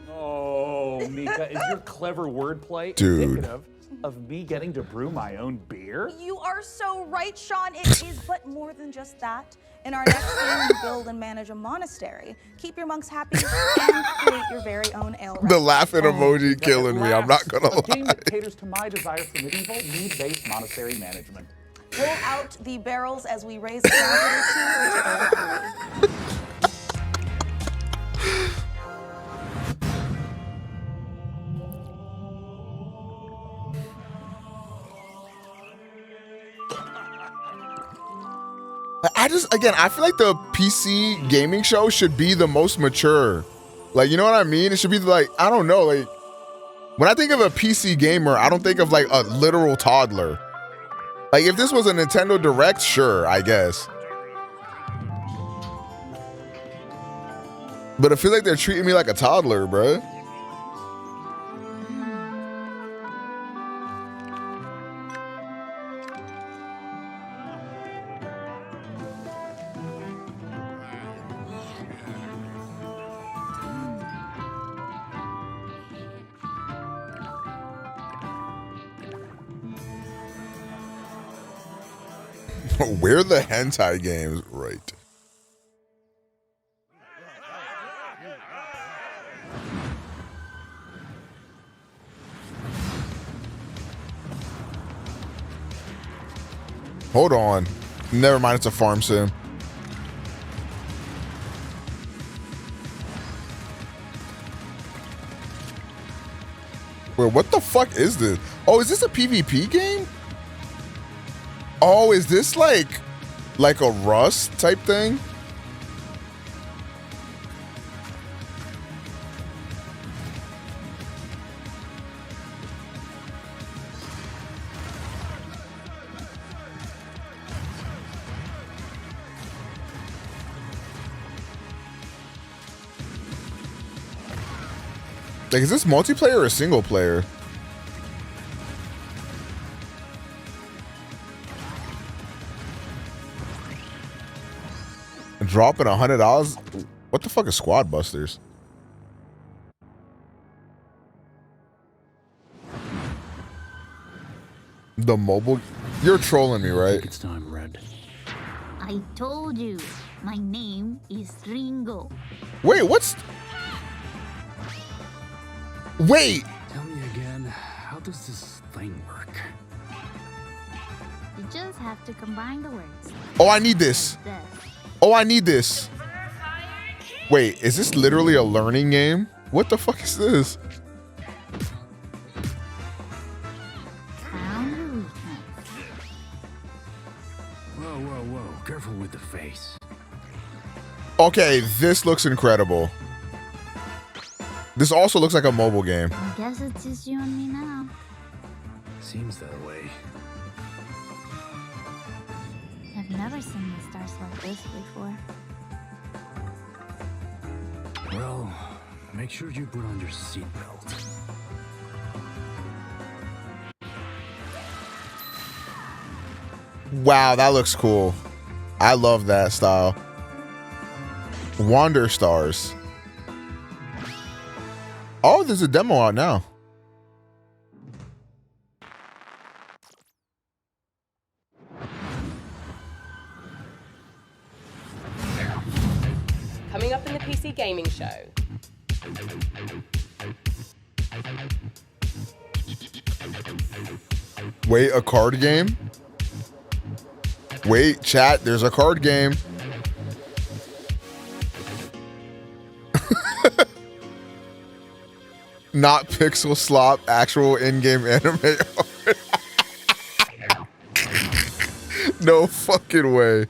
Oh, Mika, is your clever wordplay Dude. indicative of me getting to brew my own beer? You are so right, Sean. It is but more than just that. In our next game, you build and manage a monastery, keep your monks happy, and create your very own ale. The laughing emoji But killing at me. I'm not last, gonna a game lie. that caters to my desire for medieval, need-based monastery management. Pull out the barrels as we raise a to I feel like the PC gaming show should be the most mature. Like, you know what I mean? It should be like, I don't know, like, when I think of a PC gamer, I don't think of like a literal toddler. Like, if this was a Nintendo Direct, sure, I guess. But I feel like they're treating me like a toddler, bruh. Where the hentai games? Right. Hold on. Never mind, it's a farm sim. Wait, what the fuck is this? Oh, is this a PvP game? Oh, is this like a Rust type thing? Like, is this multiplayer or single player? Dropping $100? What the fuck is Squad Busters? The mobile? You're trolling me, right? It's time, Red. I told you, my name is Ringo. Wait, what's... Wait! Tell me again, how does this thing work? You just have to combine the words. Oh, I need this. Oh, I need this. Wait, is this literally a learning game? What the fuck is this? Whoa, whoa, whoa. Careful with the face. Okay, this looks incredible. This also looks like a mobile game. I guess it's just you and me now. Seems that way. I've never seen the stars like this before. Well, make sure you put on your seatbelt. Wow, that looks cool. I love that style. Wander Stars. Oh, there's a demo out now. Coming up in the PC Gaming Show. Wait, a card game? Wait, chat, there's a card game. Not pixel slop, actual in-game anime. No fucking way.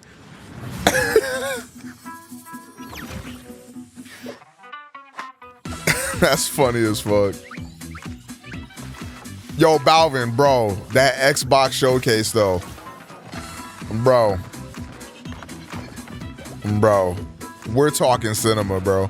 That's funny as fuck. Yo, Balvin, bro, that Xbox showcase though. Bro, we're talking cinema, bro.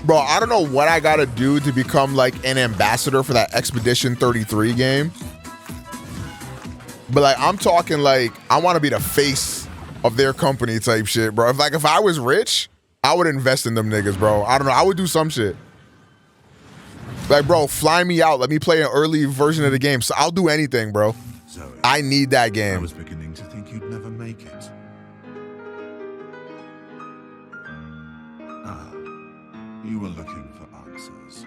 Bro, I don't know what I gotta do to become like an ambassador for that Expedition 33 game. But like, I'm talking like, I want to be the face of their company type shit, bro. If I was rich, I would invest in them niggas, bro. I don't know. I would do some shit. Like, bro, fly me out. Let me play an early version of the game. So I'll do anything, bro. Zoe, I need that I game. was beginning to think you'd never make it. Ah, you were looking for answers.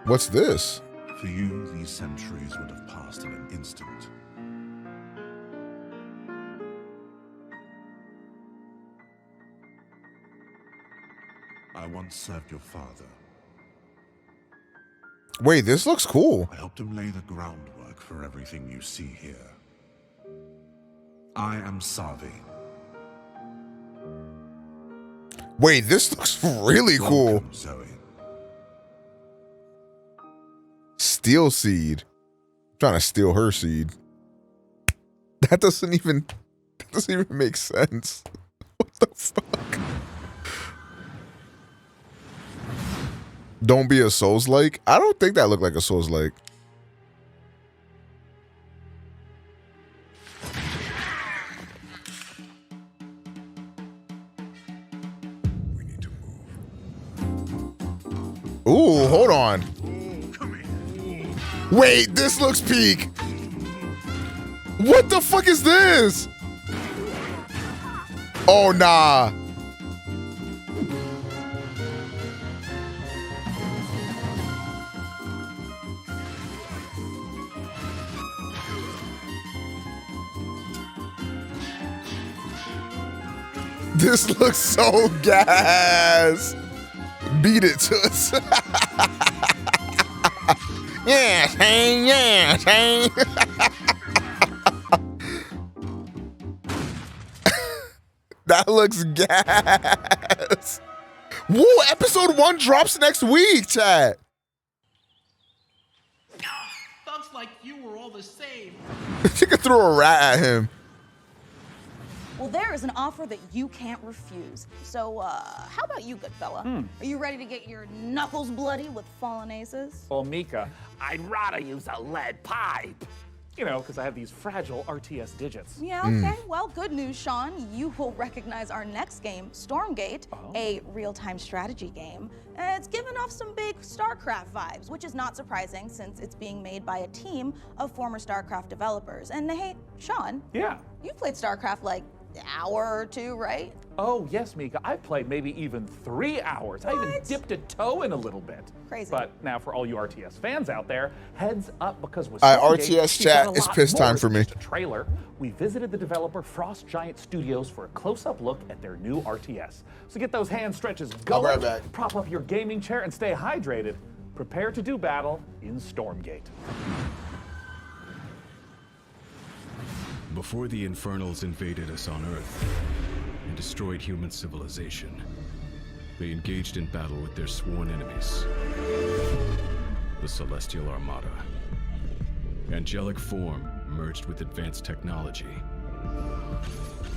What's this? For you, these centuries would have passed in an instant. I once served your father. Wait, this looks cool. I helped him lay the groundwork for everything you see here. I am Savi. Wait, this looks really cool. Welcome, Zoe. Steel seed. I'm trying to steal her seed. That doesn't even make sense. What the fuck? Don't be a Souls-like? I don't think that looked like a Souls-like. Ooh, hold on. Wait, this looks peak. What the fuck is this? Oh, nah. This looks so gas. Beat it to us. Yeah, Shane, yeah, Shane. That looks gas. Woo, episode 1 drops next week, chat. Thugs like you were all the same. Chicken threw a rat at him. Well, there is an offer that you can't refuse. So, how about you, good fella? Are you ready to get your knuckles bloody with fallen aces? Well, Mika, I'd rather use a lead pipe. You know, because I have these fragile RTS digits. Yeah, okay. Well, good news, Sean. You will recognize our next game, Stormgate, a real-time strategy game. It's given off some big StarCraft vibes, which is not surprising since it's being made by a team of former StarCraft developers. And hey, Sean. Yeah. You played StarCraft like an hour or two, right? Oh, yes, Mika. I played maybe even 3 hours. I even dipped a toe in a little bit. Crazy. But now for all you RTS fans out there, heads up because with RTS chat, it's piss time for me. A trailer. We visited the developer Frost Giant Studios for a close-up look at their new RTS. So get those hand stretches going, I'll be right back. prop up your gaming chair, and stay hydrated. Prepare to do battle in Stormgate. Before the Infernals invaded us on Earth and destroyed human civilization, they engaged in battle with their sworn enemies, the Celestial Armada. Angelic form merged with advanced technology.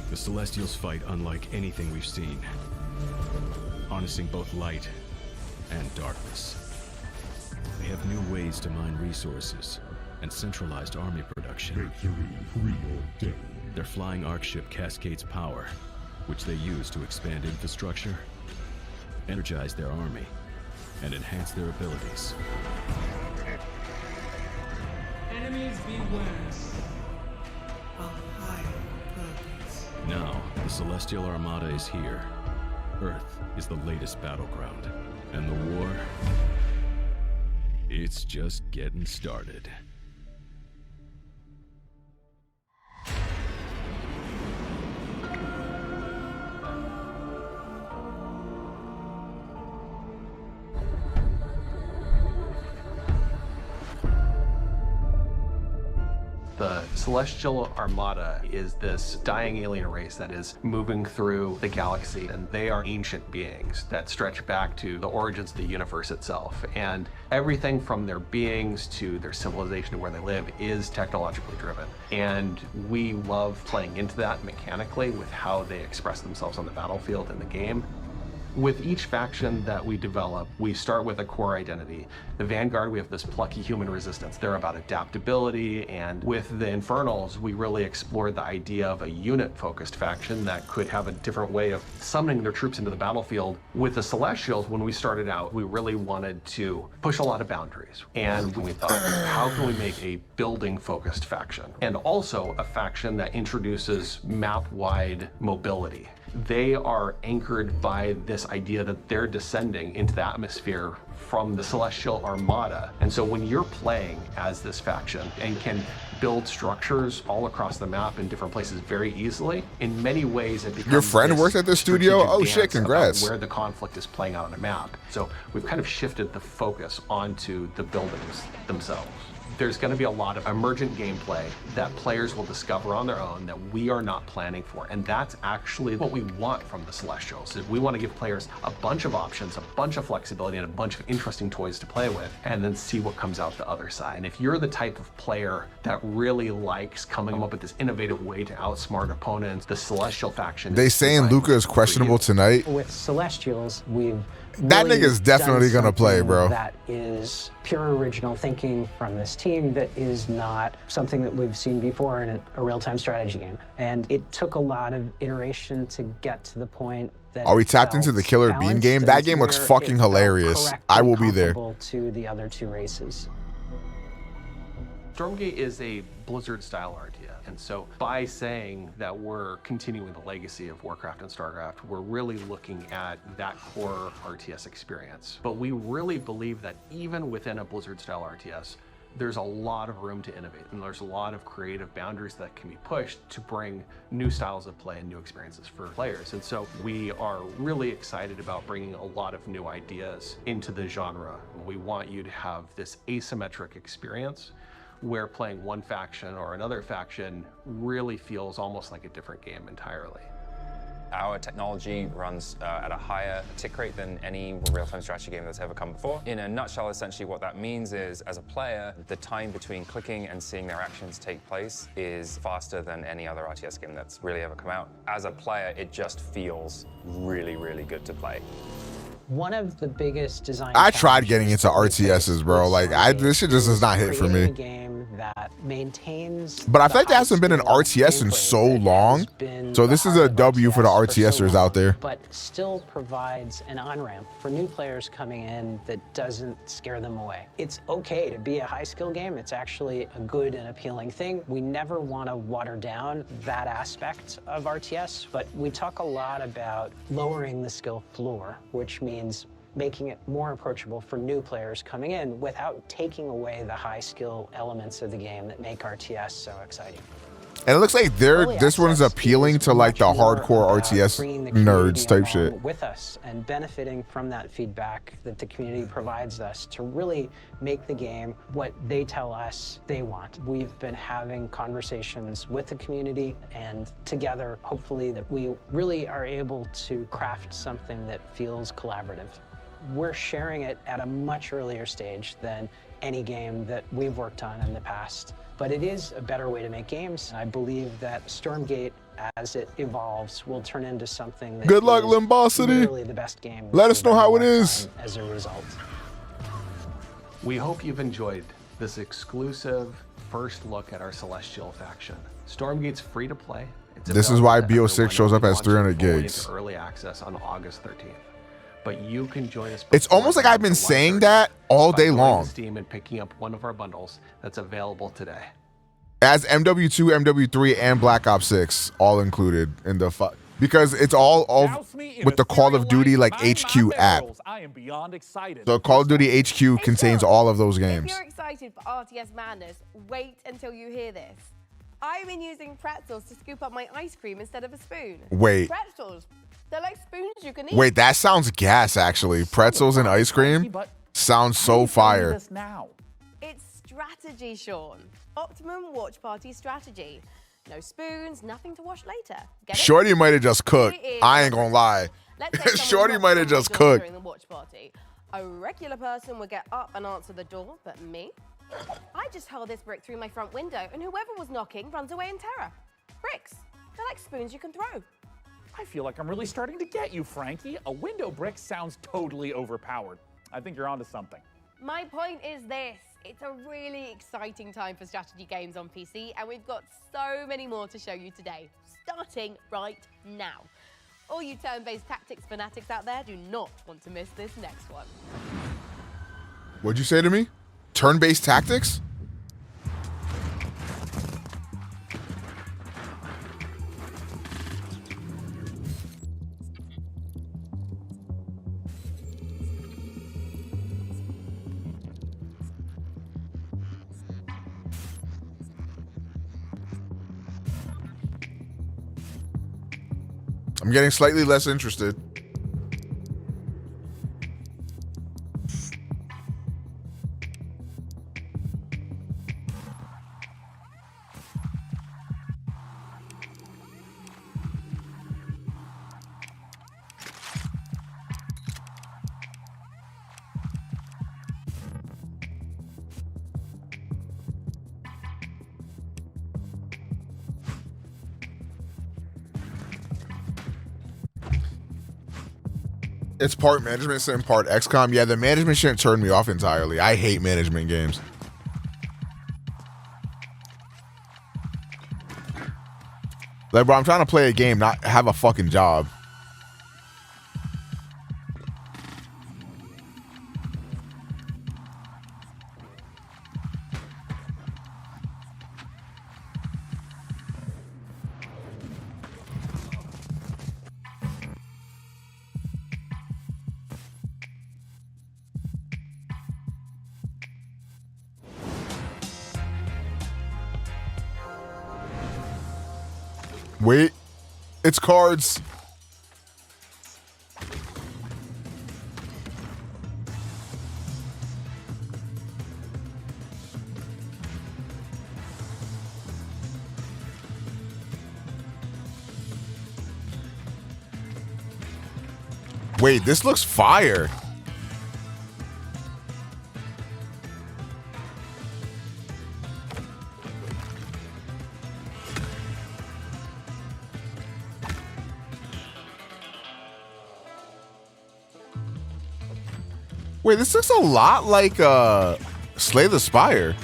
The Celestials fight unlike anything we've seen, harnessing both light and darkness. They have new ways to mine resources and centralized army production. Their flying arc ship cascades power, which they use to expand infrastructure, energize their army, and enhance their abilities. Enemies beware. Now, the Celestial Armada is here. Earth is the latest battleground, and the war, it's just getting started. The Celestial Armada is this dying alien race that is moving through the galaxy, and they are ancient beings that stretch back to the origins of the universe itself. And everything from their beings to their civilization to where they live is technologically driven. And we love playing into that mechanically with how they express themselves on the battlefield in the game. With each faction that we develop, we start with a core identity. The Vanguard, we have this plucky human resistance. They're about adaptability, and with the Infernals, we really explored the idea of a unit-focused faction that could have a different way of summoning their troops into the battlefield. With the Celestials, when we started out, we really wanted to push a lot of boundaries. And we thought, how can we make a building-focused faction? And also a faction that introduces map-wide mobility. They are anchored by this idea that they're descending into the atmosphere from the Celestial Armada. And so when you're playing as this faction and can build structures all across the map in different places very easily, in many ways it becomes Your friend works at the studio? Oh shit, congrats. Where the conflict is playing out on a map. So we've kind of shifted the focus onto the buildings themselves. There's going to be a lot of emergent gameplay that players will discover on their own that we are not planning for. And that's actually what we want from the Celestials. Is we want to give players a bunch of options, a bunch of flexibility, and a bunch of interesting toys to play with, and then see what comes out the other side. And if you're the type of player that really likes coming up with this innovative way to outsmart opponents, the Celestial faction They saying Luca is questionable tonight. With Celestials, we've That nigga's definitely gonna play, bro. That is pure original thinking from this team that is not something that we've seen before in a real-time strategy game. And it took a lot of iteration to get to the point that Are we tapped into the Killer Bean game? That game looks fucking hilarious. I will be there. To the other two races. Stormgate is a Blizzard-style RTS, and so by saying that we're continuing the legacy of Warcraft and StarCraft, we're really looking at that core RTS experience. But we really believe that even within a Blizzard-style RTS, there's a lot of room to innovate, and there's a lot of creative boundaries that can be pushed to bring new styles of play and new experiences for players. And so we are really excited about bringing a lot of new ideas into the genre. We want you to have this asymmetric experience where playing one faction or another faction really feels almost like a different game entirely. Our technology runs at a higher tick rate than any real-time strategy game that's ever come before. In a nutshell, essentially what that means is, as a player, the time between clicking and seeing their actions take place is faster than any other RTS game that's really ever come out. As a player, it just feels really, really good to play. One of the biggest design I tried getting into RTSs, bro. Like, this shit just does not hit for me. A game that maintains, but I feel like there hasn't been an RTS in so long. So this is a W for the RTSers out there. But still provides an on-ramp for new players coming in that doesn't scare them away. It's okay to be a high-skill game. It's actually a good and appealing thing. We never want to water down that aspect of RTS, but we talk a lot about lowering the skill floor, which means making it more approachable for new players coming in without taking away the high skill elements of the game that make RTS so exciting. And it looks like this one is appealing to like the hardcore RTS nerds type shit. With us and benefiting from that feedback that the community provides us to really make the game what they tell us they want. We've been having conversations with the community, and together, hopefully, that we really are able to craft something that feels collaborative. We're sharing it at a much earlier stage than any game that we've worked on in the past. But it is a better way to make games. I believe that Stormgate, as it evolves, will turn into something that Good luck, Limbosity. Really the best game. Let us know how it is. As a result. We hope you've enjoyed this exclusive first look at our Celestial faction. Stormgate's free to play. This is why BO6 shows up as 300 gigs. Early access on August 13th. But you can join us. It's almost like I've been saying that all day long. Steam and picking up one of our bundles that's available today. As MW2, MW3, and Black Ops 6 all included in the because it's all with the Call of Duty like HQ app. I am beyond excited. The Call of Duty HQ contains all of those games. If you're excited for RTS madness, wait until you hear this. I've been using pretzels to scoop up my ice cream instead of a spoon. Wait. Pretzels. They're like spoons you can eat. Wait, that sounds gas, actually. Pretzels and ice cream sounds so fire. It's strategy, Sean. Optimum watch party strategy. No spoons, nothing to wash later. Get it? Shorty might have just cooked. I ain't gonna lie. Shorty might have just cooked. During the watch party. A regular person would get up and answer the door, but me? I just hurl this brick through my front window, and whoever was knocking runs away in terror. Bricks. They're like spoons you can throw. I feel like I'm really starting to get you, Frankie. A window brick sounds totally overpowered. I think you're onto something. My point is this. It's a really exciting time for strategy games on PC, and we've got so many more to show you today, starting right now. All you turn-based tactics fanatics out there do not want to miss this next one. What'd you say to me? Turn-based tactics? I'm getting slightly less interested. It's part management and part XCOM. Yeah, the management shouldn't turn me off entirely. I hate management games. Like, bro, I'm trying to play a game, not have a fucking job. Wait, it's cards. Wait, this looks fire. Wait, this looks a lot like Slay the Spire.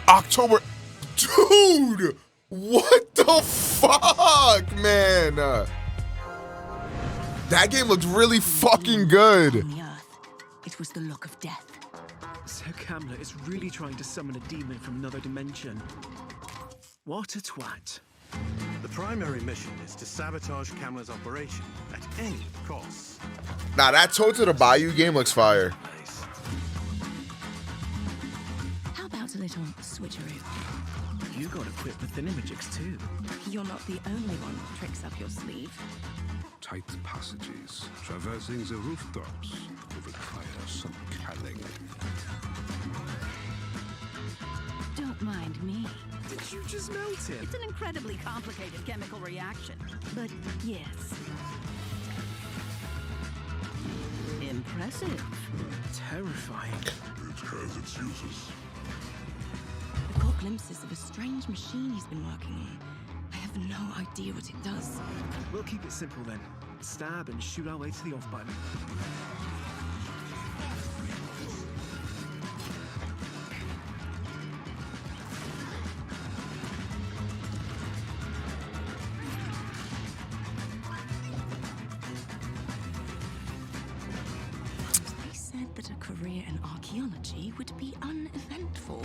October, dude, what the fuck, man? That game looks really fucking good. It was the look of death. Sir Camler is really trying to summon a demon from another dimension. What a twat. The primary mission is to sabotage Camler's operation at any cost. Nah, that Toad to the Bayou game looks fire. How about a little switcheroo? You got equipped with thinamajigs too. You're not the only one with tricks up your sleeve. Tight passages, traversing the rooftops, will require some cunning. Don't mind me. Did you just melt it? It's an incredibly complicated chemical reaction. But yes. Impressive. Terrifying. It has its uses. I've got glimpses of a strange machine he's been working on. I have no idea what it does. We'll keep it simple then. Stab and shoot our way to the off button. They said that a career in archaeology would be uneventful.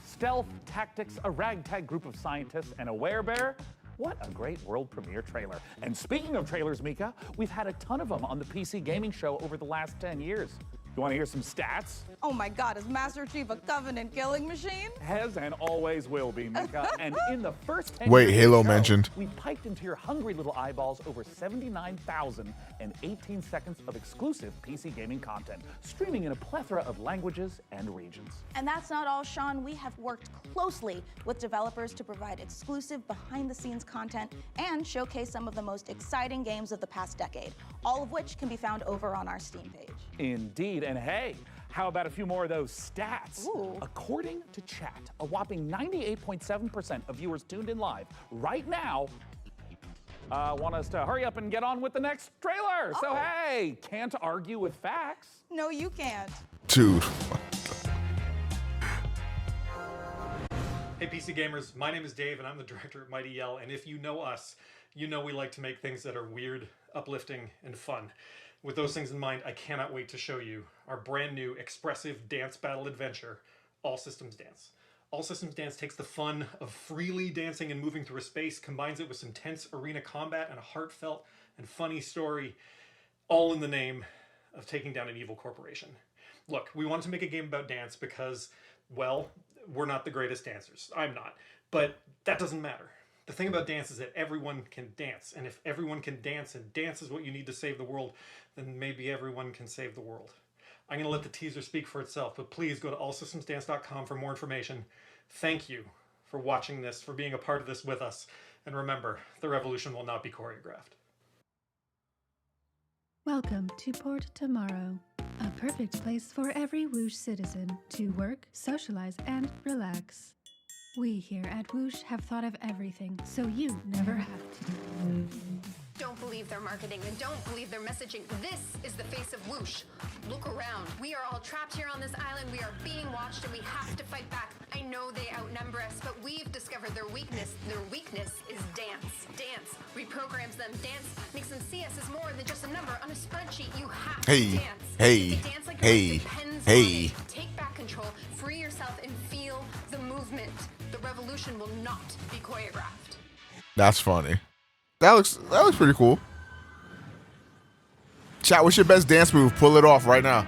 Stealth, tactics, a ragtag group of scientists, and a werebear. What a great world premiere trailer. And speaking of trailers, Mika, we've had a ton of them on the PC gaming show over the last 10 years. You want to hear some stats? Oh my God, is Master Chief a Covenant killing machine? Has and always will be, Mika. And in the first 10 Wait, years Halo of the show, mentioned. we piped into your hungry little eyeballs over 79,018 seconds of exclusive PC gaming content, streaming in a plethora of languages and regions. And that's not all, Sean. We have worked closely with developers to provide exclusive behind-the-scenes content and showcase some of the most exciting games of the past decade, all of which can be found over on our Steam page. Indeed, and hey, how about a few more of those stats? Ooh. According to chat, a whopping 98.7% of viewers tuned in live right now want us to hurry up and get on with the next trailer. So hey, can't argue with facts. No, you can't. Dude. Hey PC gamers, my name is Dave and I'm the director at Mighty Yell, and if you know us, you know we like to make things that are weird, uplifting, and fun. With those things in mind, I cannot wait to show you our brand new expressive dance battle adventure, All Systems Dance. All Systems Dance takes the fun of freely dancing and moving through a space, combines it with some tense arena combat and a heartfelt and funny story, all in the name of taking down an evil corporation. Look, we wanted to make a game about dance because, well, we're not the greatest dancers. I'm not. But that doesn't matter. The thing about dance is that everyone can dance. And if everyone can dance and dance is what you need to save the world, then maybe everyone can save the world. I'm going to let the teaser speak for itself, but please go to allsystemsdance.com for more information. Thank you for watching this, for being a part of this with us. And remember, the revolution will not be choreographed. Welcome to Port Tomorrow, a perfect place for every Whoosh citizen to work, socialize, and relax. We here at Whoosh have thought of everything, so you never have to. Don't believe their marketing and don't believe their messaging. This is the face of Whoosh. Look around. We are all trapped here on this island. We are being watched and we have to fight back. I know they outnumber us, but we've discovered their weakness. Their weakness is dance. Dance reprograms them. Dance makes them see us as more than just a number on a spreadsheet. You have to dance. Hey, Dance like hey, your life depends on hey. it. Take back control, free yourself, and feel the movement. The revolution will not be choreographed. That's funny. That looks pretty cool. Chat, what's your best dance move? Pull it off right now.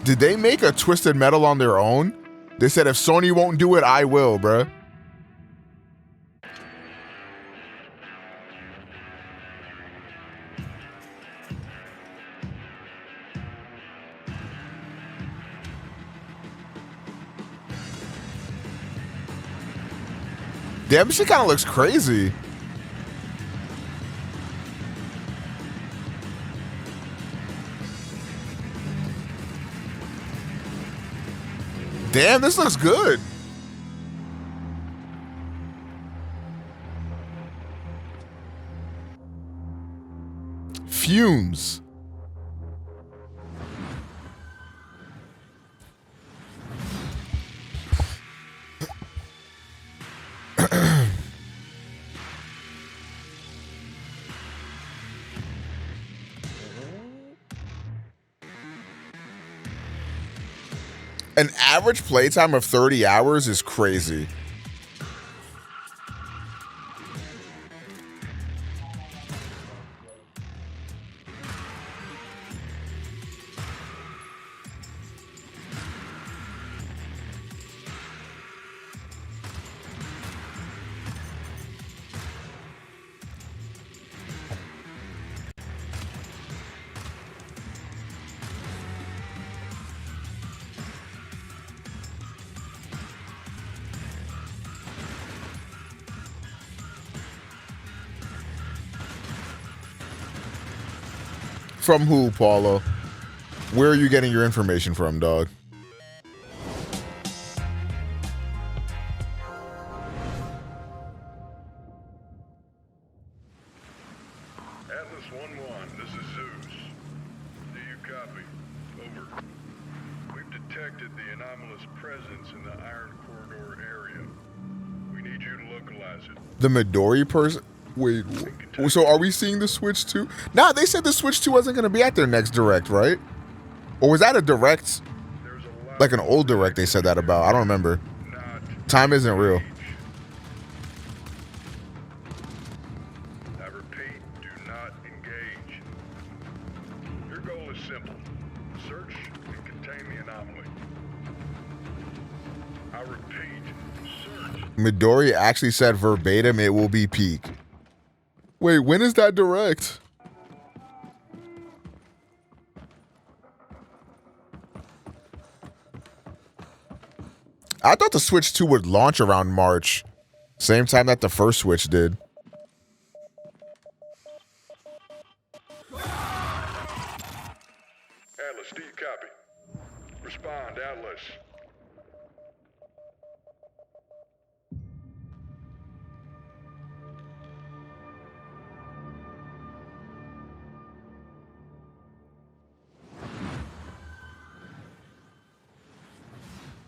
Did they make a Twisted Metal on their own? They said if Sony won't do it, I will, bruh. Damn, she kind of looks crazy. Damn, this looks good. Fumes. An average playtime of 30 hours is crazy. From who, Paulo? Where are you getting your information from, dog? Atlas 1-1, this is Zeus. Do you copy? Over. We've detected the anomalous presence in the Iron Corridor area. We need you to localize it. The Midori person? Wait, so are we seeing the Switch 2? Nah, they said the Switch 2 wasn't going to be at their next Direct, right? Or was that a Direct? Like an old Direct they said that about. I don't remember. Time isn't real. I repeat, do not engage. Your goal is simple. Search and contain the anomaly. I repeat, search. Midori actually said verbatim it will be peak. Wait, when is that Direct? I thought the Switch 2 would launch around March. Same time that the first Switch did. Atlas, do you copy? Respond, Atlas.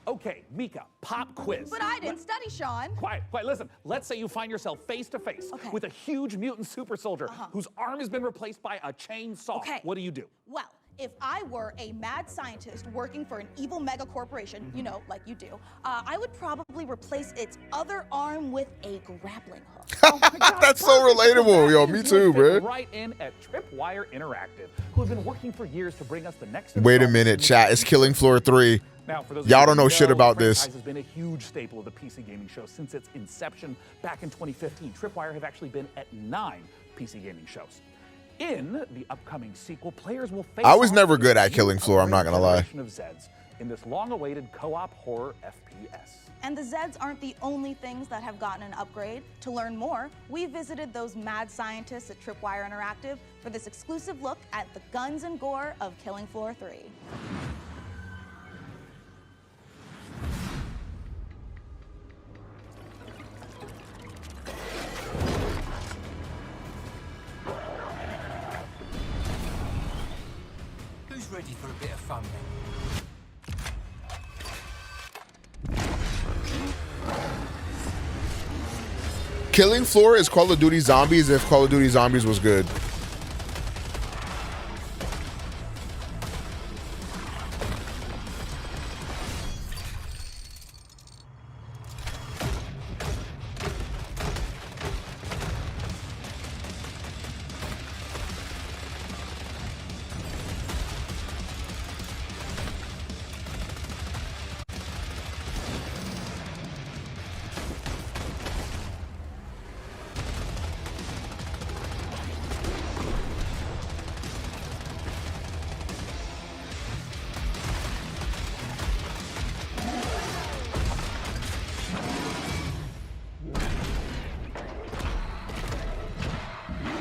Okay, Mika, pop quiz. But I didn't study, Sean. Quiet, quiet, listen. Let's say you find yourself face to face with a huge mutant super soldier whose arm has been replaced by a chainsaw. Okay. What do you do? Well, if I were a mad scientist working for an evil mega corporation, you know, like you do, I would probably replace its other arm with a grappling hook. That's so relatable. Yo, me too, bro. Right in at Tripwire Interactive, who have been working for years to bring us the next. Wait a minute, chat. It's Killing Floor 3. Now, for those y'all don't know shit about the this. franchise has been a huge staple of the PC gaming show since its inception back in 2015. Tripwire have actually been at 9 PC gaming shows. In the upcoming sequel, players will face. I was never good at Killing Floor, I'm not gonna lie. Of Zeds in this long-awaited co-op horror FPS. And the Zeds aren't the only things that have gotten an upgrade. To learn more, we visited those mad scientists at Tripwire Interactive for this exclusive look at the guns and gore of Killing Floor 3. Who's ready for a bit of fun then? Killing Floor is Call of Duty Zombies if Call of Duty Zombies was good.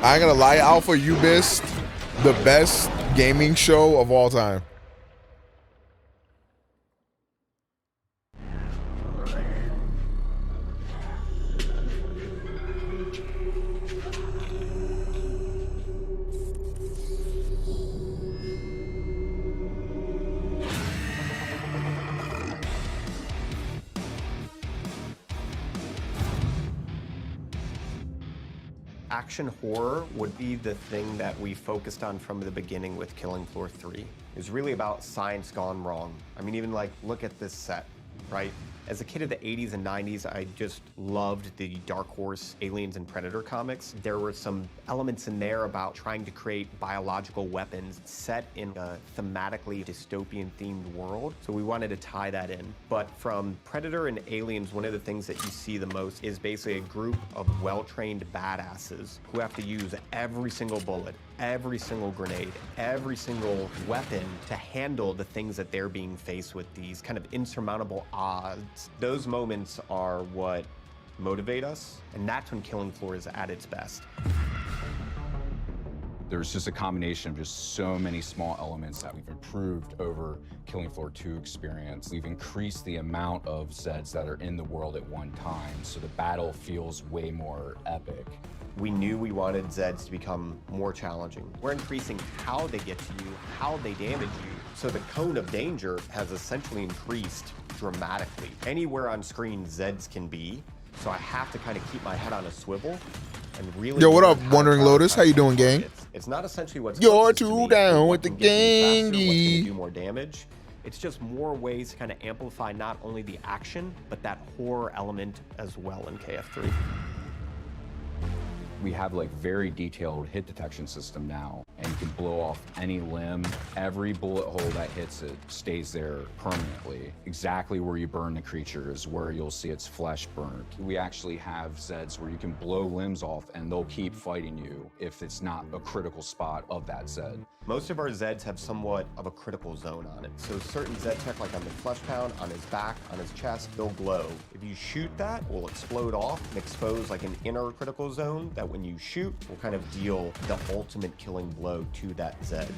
I ain't gonna lie, Alpha, you missed the best gaming show of all time. Action horror would be the thing that we focused on from the beginning with Killing Floor 3. It was really about science gone wrong. I mean, even like, look at this set, right? As a kid of the 80s and 90s, I just loved the Dark Horse Aliens and Predator comics. There were some elements in there about trying to create biological weapons set in a thematically dystopian themed world. So we wanted to tie that in. But from Predator and Aliens, one of the things that you see the most is basically a group of well-trained badasses who have to use every single bullet, every single grenade, every single weapon to handle the things that they're being faced with, these kind of insurmountable odds. Those moments are what motivate us, and that's when Killing Floor is at its best. There's just a combination of just so many small elements that we've improved over Killing Floor 2 experience. We've increased the amount of Zeds that are in the world at one time, so the battle feels way more epic. We knew we wanted Zeds to become more challenging. We're increasing how they get to you, how they damage you, so the cone of danger has essentially increased dramatically. Anywhere on screen Zeds can be, so I have to kind of keep my head on a swivel and really... Yo, what up, Wandering Lotus? How you doing, gang? It's not essentially what's... You're too down with the gangy. Do more damage. It's just more ways to kind of amplify not only the action, but that horror element as well in KF3. We have like very detailed hit detection system now, and you can blow off any limb. Every bullet hole that hits it stays there permanently. Exactly where you burn the creature is where you'll see its flesh burnt. We actually have Zeds where you can blow limbs off and they'll keep fighting you if it's not a critical spot of that Zed. Most of our Zeds have somewhat of a critical zone on it. So certain Zed tech, like on the flesh pound, on his back, on his chest, they'll glow. If you shoot that, it will explode off and expose like an inner critical zone that when you shoot, will kind of deal the ultimate killing blow to that Zed.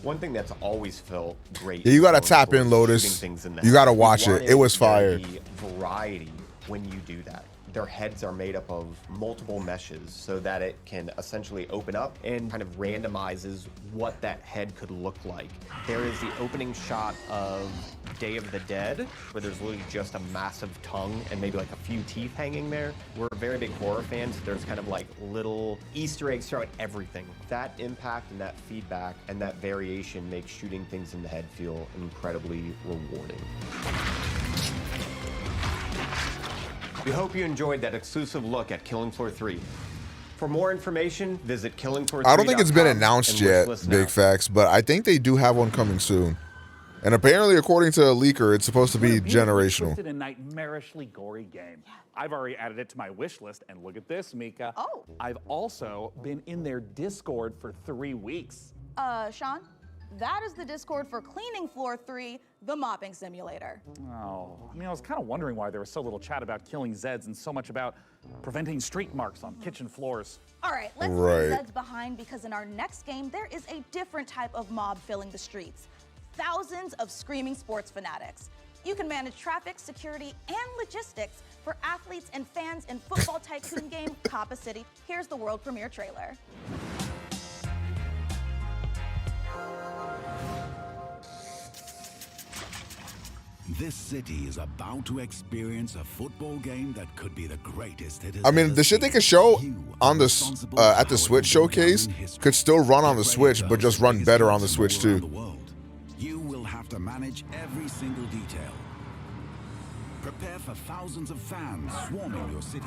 One thing that's always felt great. Yeah, you gotta tap in, Lotus. You gotta watch it. It was fire. Variety when you do that. Their heads are made up of multiple meshes so that it can essentially open up and kind of randomizes what that head could look like. There is the opening shot of Day of the Dead, where there's literally just a massive tongue and maybe like a few teeth hanging there. We're very big horror fans. So there's kind of like little Easter eggs throughout everything. That impact and that feedback and that variation makes shooting things in the head feel incredibly rewarding. We hope you enjoyed that exclusive look at Killing Floor 3. For more information, visit killingfloor3.com. I don't think it's been announced yet, Big Facts, but I think they do have one coming soon. And apparently, according to a leaker, it's supposed to be generational. Twisted and nightmarishly gory game. I've already added it to my wish list, and look at this, Mika. Oh. I've also been in their Discord for 3 weeks. Sean, that is the Discord for Cleaning Floor 3, the mopping simulator. Oh, I mean, I was kind of wondering why there was so little chat about killing Zeds and so much about preventing streak marks on kitchen floors. All right, let's leave Zeds behind because in our next game, there is a different type of mob filling the streets. Thousands of screaming sports fanatics. You can manage traffic, security, and logistics for athletes and fans in football tycoon game Coppa City. Here's the world premiere trailer. This city is about to experience a football game that could be the greatest it has I mean, ever the shit they could show on the at the Switch showcase could still run on the Switch, but just run better on the Switch too. You will have to manage every single detail. Prepare for thousands of fans swarming your city.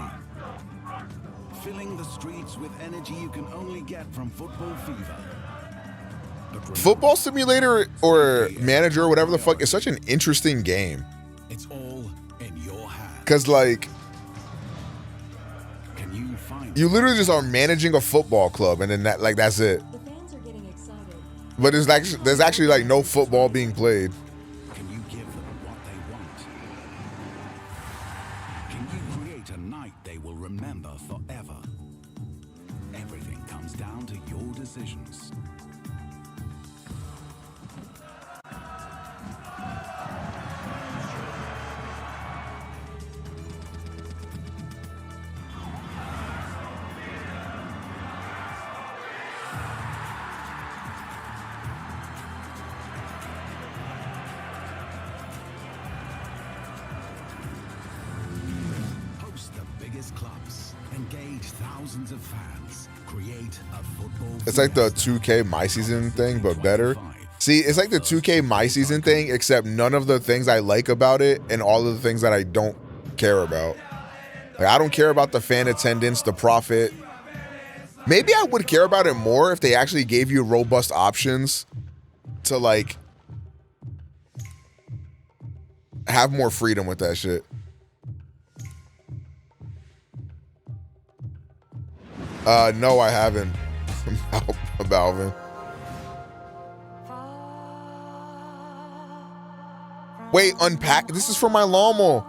Filling the streets with energy you can only get from football fever. Football Simulator or Manager or whatever the fuck is such an interesting game. It's all in your hands. Cause like, you literally just are managing a football club, and then that's it. The fans are getting excited. But there's actually like no football being played. Can you give them what they want? Can you create a night they will remember forever? Everything comes down to your decisions. Host the biggest clubs, engage thousands of fans, create a football. It's like the 2K My Season thing, but better. See, it's like the 2K My Season thing, except none of the things I like about it and all of the things that I don't care about. Like, I don't care about the fan attendance, the profit. Maybe I would care about it more if they actually gave you robust options to, like, have more freedom with that shit. No, I haven't. Balvin. Wait, unpack. This is for my lawnmower.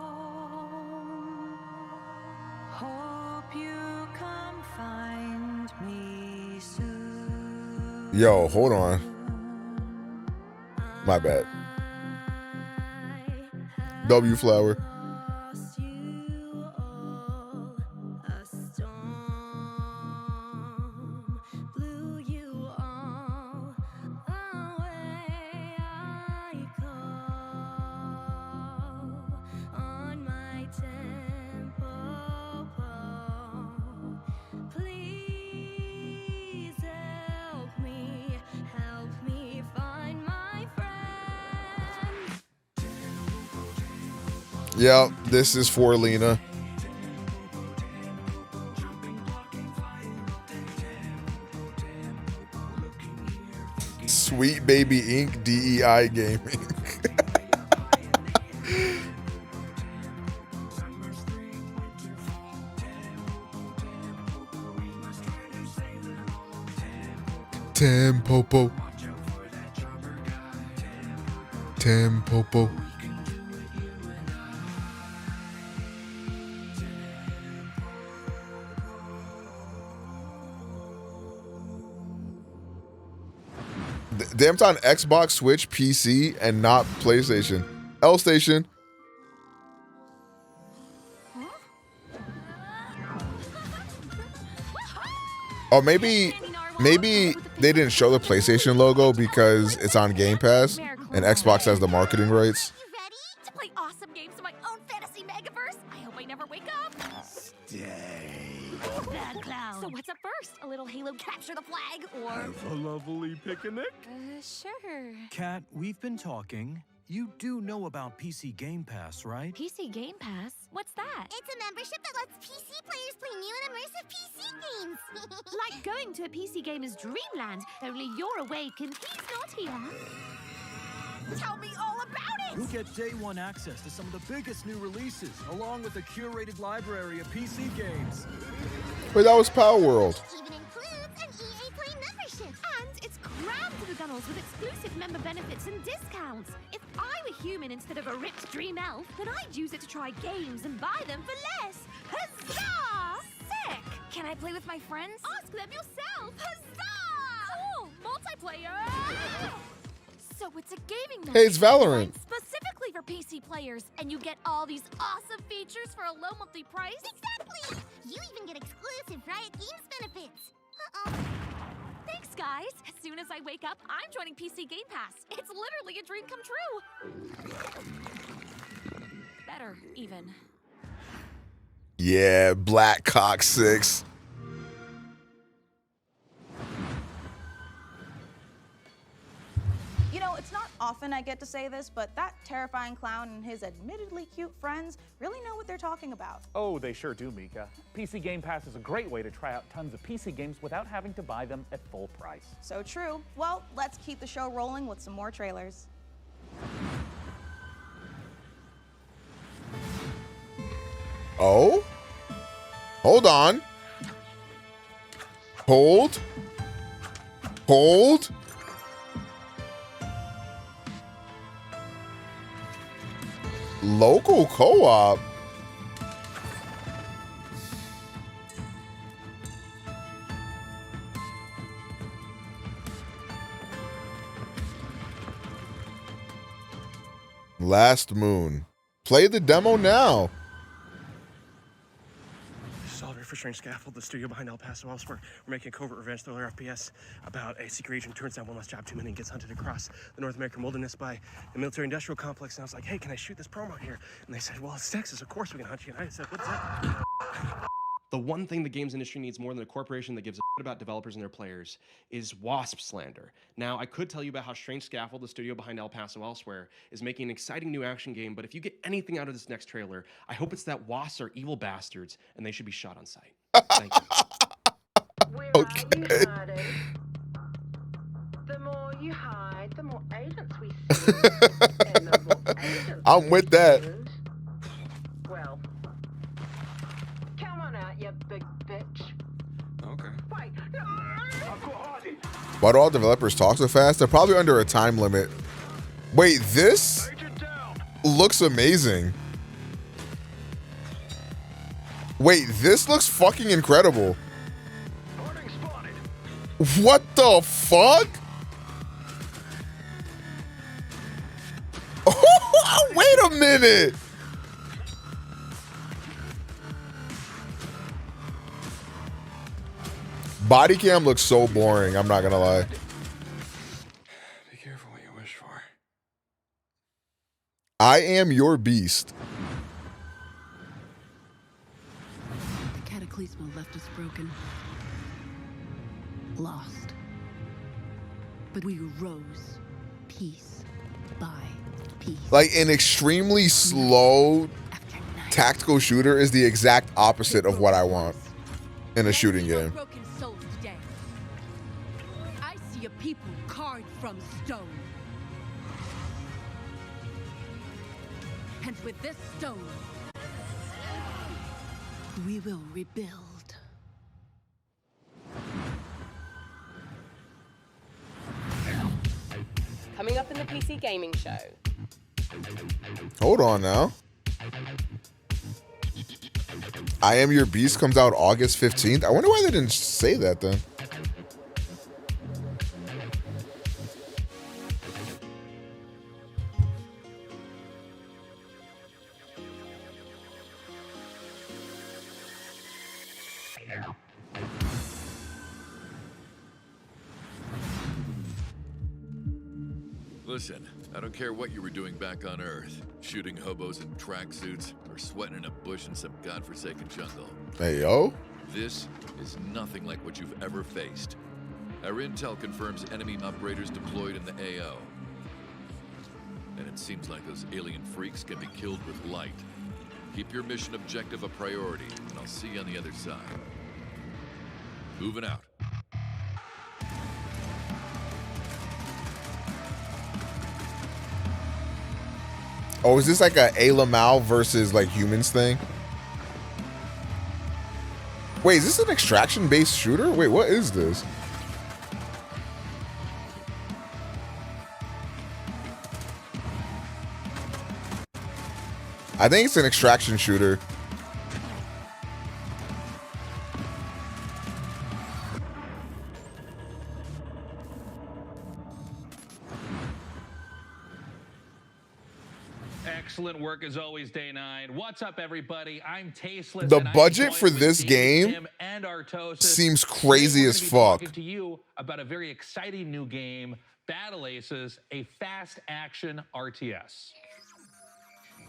Yo, hold on. My bad. W Flower. Yep, this is for Lena. Sweet Baby Inc. DEI Gaming. Tempopo. Tempopo. Damn, it's on Xbox, Switch, PC, and not PlayStation. L Station. Oh, maybe they didn't show the PlayStation logo because it's on Game Pass and Xbox has the marketing rights. You ready to play awesome games in my own fantasy megaverse? I hope I never wake up. Bad clown. So what's up first? A little Halo capture the flag or... Have a lovely picnic. Sure. Kat, we've been talking. You do know about PC Game Pass, right? PC Game Pass? What's that? It's a membership that lets PC players play new and immersive PC games. Like going to a PC gamer's dreamland, only you're awake and he's not here. Tell me all about it! You'll get day one access to some of the biggest new releases, along with a curated library of PC games. Wait, that was Power World. Even includes an EA Play membership. And it's crammed with gunnels with exclusive member benefits and discounts. If I were human instead of a ripped dream elf, then I'd use it to try games and buy them for less. Huzzah! Sick! Can I play with my friends? Ask them yourself! Huzzah! Cool! Multiplayer! So it's a gaming Hey, it's Valorant. designed specifically for PC players, and you get all these awesome features for a low monthly price? Exactly! You even get exclusive Riot Games benefits. Thanks, guys. As soon as I wake up, I'm joining PC Game Pass. It's literally a dream come true. Better, even. Yeah, Black Cock 6. You know, it's not often I get to say this, but that terrifying clown and his admittedly cute friends really know what they're talking about. Oh, they sure do, Mika. PC Game Pass is a great way to try out tons of PC games without having to buy them at full price. So true. Well, let's keep the show rolling with some more trailers. Oh? Hold on. Hold. Hold. Local co-op. Last Moon. Play the demo now. This is Oliver for Strange Scaffold, the studio behind El Paso elsewhere. We're making a covert revenge thriller FPS about a secret agent turns down one last job too many and gets hunted across the North American wilderness by the military-industrial complex. And I was like, hey, can I shoot this promo here? And they said, well, it's Texas. Of course we can hunt you. And I said, what's that? The one thing the games industry needs more than a corporation that gives a shit about developers and their players is WASP slander. Now, I could tell you about how Strange Scaffold, the studio behind El Paso elsewhere, is making an exciting new action game, but if you get anything out of this next trailer, I hope it's that WASPs are evil bastards and they should be shot on sight. Thank you. Okay. The more you hide, the more agents we see. And the more agents I'm with that. well, come on out, you big bitch. Okay. Wait, Why do all developers talk so fast? They're probably under a time limit. Wait, this looks amazing. Wait, this looks fucking incredible. What the fuck? Wait a minute. Body cam looks so boring, I'm not gonna lie. Be careful what you wish for. I am your beast. The Cataclysmal left us broken. Lost. But we rose piece by piece. Like an extremely slow tactical shooter is the exact opposite of what I want in a shooting game. Broken souls today. I see a people carved from stone. And with this stone, we will rebuild. Coming up in the PC Gaming Show. Hold on now. I Am Your Beast comes out August 15th. I wonder why they didn't say that then. Listen, I don't care what you were doing back on Earth, shooting hobos in tracksuits or sweating in a bush in some godforsaken jungle. Hey, yo. This is nothing like what you've ever faced. Our intel confirms enemy operators deployed in the AO. And it seems like those alien freaks can be killed with light. Keep your mission objective a priority, and I'll see you on the other side. Moving out. Oh, is this like a Lamal versus like humans thing? Wait, is this an extraction-based shooter? Wait, what is this? I think it's an extraction shooter. Excellent work as always, Day 9. What's up, everybody? I'm Tasteless. The and I'm budget joined for with this Dave, game Tim, and Artosis. seems Today crazy we're as gonna be fuck. talking to you about a very exciting new game, Battle Aces, a fast action RTS.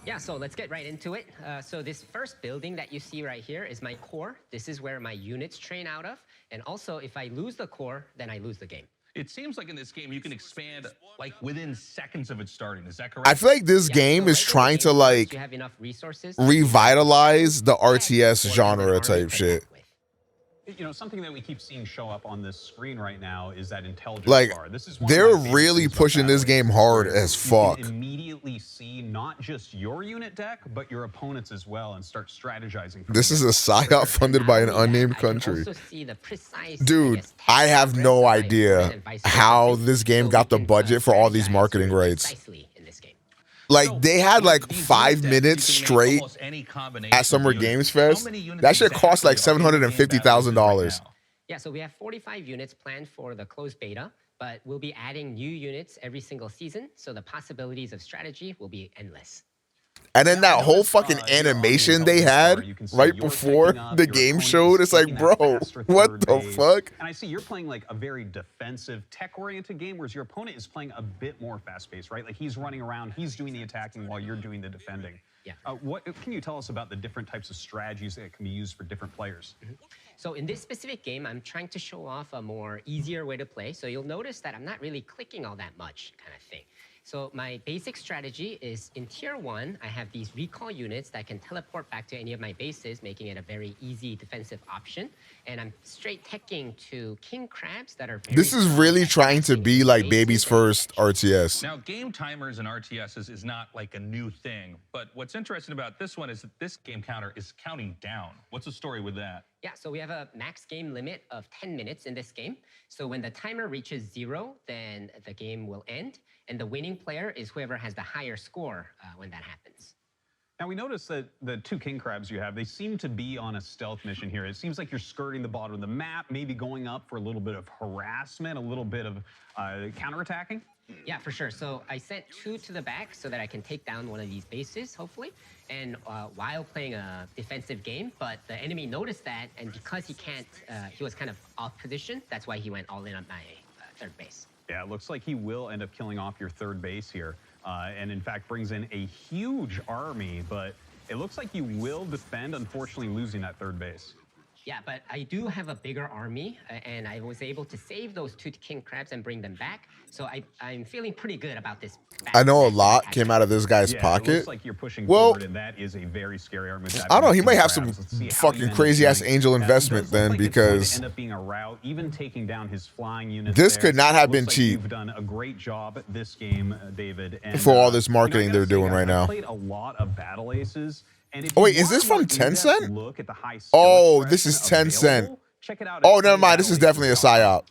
Yeah, so let's get right into it. So this first building that you see right here is my core. This is where my units train out of. And also, if I lose the core, then I lose the game. It seems like in this game you can expand like within seconds of it starting. Is that correct? I feel like this game is trying to like You have enough resources. revitalize the RTS genre type shit. You know, something that we keep seeing show up on this screen right now is that intelligence Like, bar. This is one of they're my favorite really things about pushing this Battle game Aces, hard where as fuck. You can immediately see not just your unit deck, but your opponents as well, and start strategizing. This is a psyop funded by an unnamed country. Also see the precise, Dude, I have no idea how this game got the budget for all these marketing rights. precisely in this game. Like, they had like 5 minutes straight at Summer Games Fest. That shit cost like $750,000. Yeah, so we have 45 units planned for the closed beta, but we'll be adding new units every single season, so the possibilities of strategy will be endless. And then that whole fucking animation they had right before the game showed, it's like, bro, what the fuck? And I see you're playing like a very defensive, tech-oriented game, whereas your opponent is playing a bit more fast-paced, right? Like he's running around, he's doing the attacking while you're doing the defending. Yeah. What can you tell us about the different types of strategies that can be used for different players? So in this specific game, I'm trying to show off a more easier way to play. So you'll notice that I'm not really clicking all that much kind of thing. So my basic strategy is in tier 1, I have these recall units that can teleport back to any of my bases, making it a very easy defensive option. And I'm straight teching to king crabs that are very This is really trying to be like baby's first RTS. Now, game timers and RTSs is not like a new thing, but what's interesting about this one is that this game counter is counting down. What's the story with that? Yeah, so we have a max game limit of 10 minutes in this game. So when the timer reaches 0, then the game will end. And the winning player is whoever has the higher score when that happens. Now, we noticed that the 2 king crabs you have, they seem to be on a stealth mission here. It seems like you're skirting the bottom of the map, maybe going up for a little bit of harassment, a little bit of counterattacking. Yeah, for sure. So I sent 2 to the back so that I can take down one of these bases, hopefully. And while playing a defensive game, but the enemy noticed that, and because he can't, he was kind of off position, that's why he went all in on my third base. Yeah, it looks like he will end up killing off your third base here, and in fact brings in a huge army, but it looks like you will defend, unfortunately losing that third base. Yeah, but I do have a bigger army, and I was able to save those 2 king crabs and bring them back. So I'm feeling pretty good about this. I know a lot came out of this guy's pocket. It looks like you're pushing forward, and that is a very scary army. I don't know. He might have some fucking crazy ass angel investment then, because end up being a rout, even taking down his flying units. This could not have been cheap. You've done a great job at this game, David. And, for all this marketing they're doing right now. Played a lot of battle aces. Oh wait, is this from Tencent? Oh, this is Tencent. Oh, never mind. This is definitely a psyop.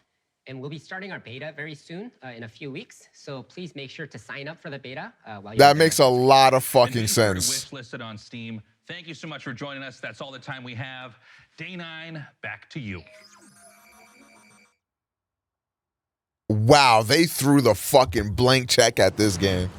And we'll be starting our beta very soon, in a few weeks. So please make sure to sign up for the beta. While That makes a lot of fucking sense. Wish listed on Steam. Thank you so much for joining us. That's all the time we have. Day 9, back to you. Wow, they threw the fucking blank check at this game.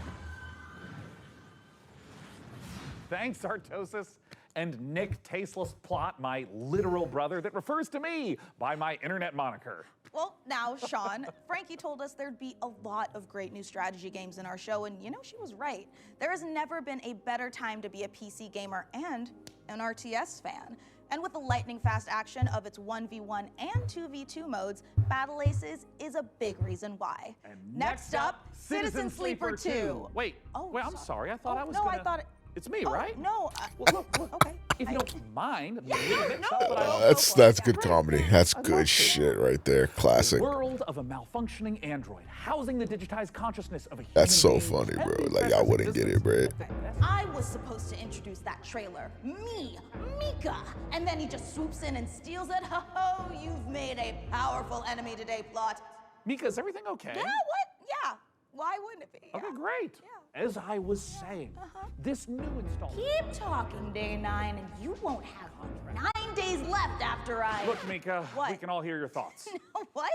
Thanks, Artosis. And Nick Tasteless Plot, my literal brother that refers to me by my internet moniker. Well, now, Sean, Frankie told us there'd be a lot of great new strategy games in our show, and you know, she was right. There has never been a better time to be a PC gamer and an RTS fan. And with the lightning-fast action of its 1v1 and 2v2 modes, Battle Aces is a big reason why. And next up, Citizen Sleeper 2. Wait, I'm sorry. I thought I was no, gonna... I thought it... It's me, Oh, right? no. Well, okay. If you don't mind. That's good comedy. That's good shit right there. Classic. The world of a malfunctioning android, housing the digitized consciousness of a human That's so being. funny, bro. Like, I wouldn't get it, bro. I was supposed to introduce that trailer. Me, Mika. And then he just swoops in and steals it. Oh, you've made a powerful enemy today, Plot. Mika, is everything okay? Yeah, what? Yeah. Why wouldn't it be? Okay, great. As I was saying, this new installment. Keep talking, Day 9, and you won't have 9 days left after I... Look, Mika, What? we can all hear your thoughts. What?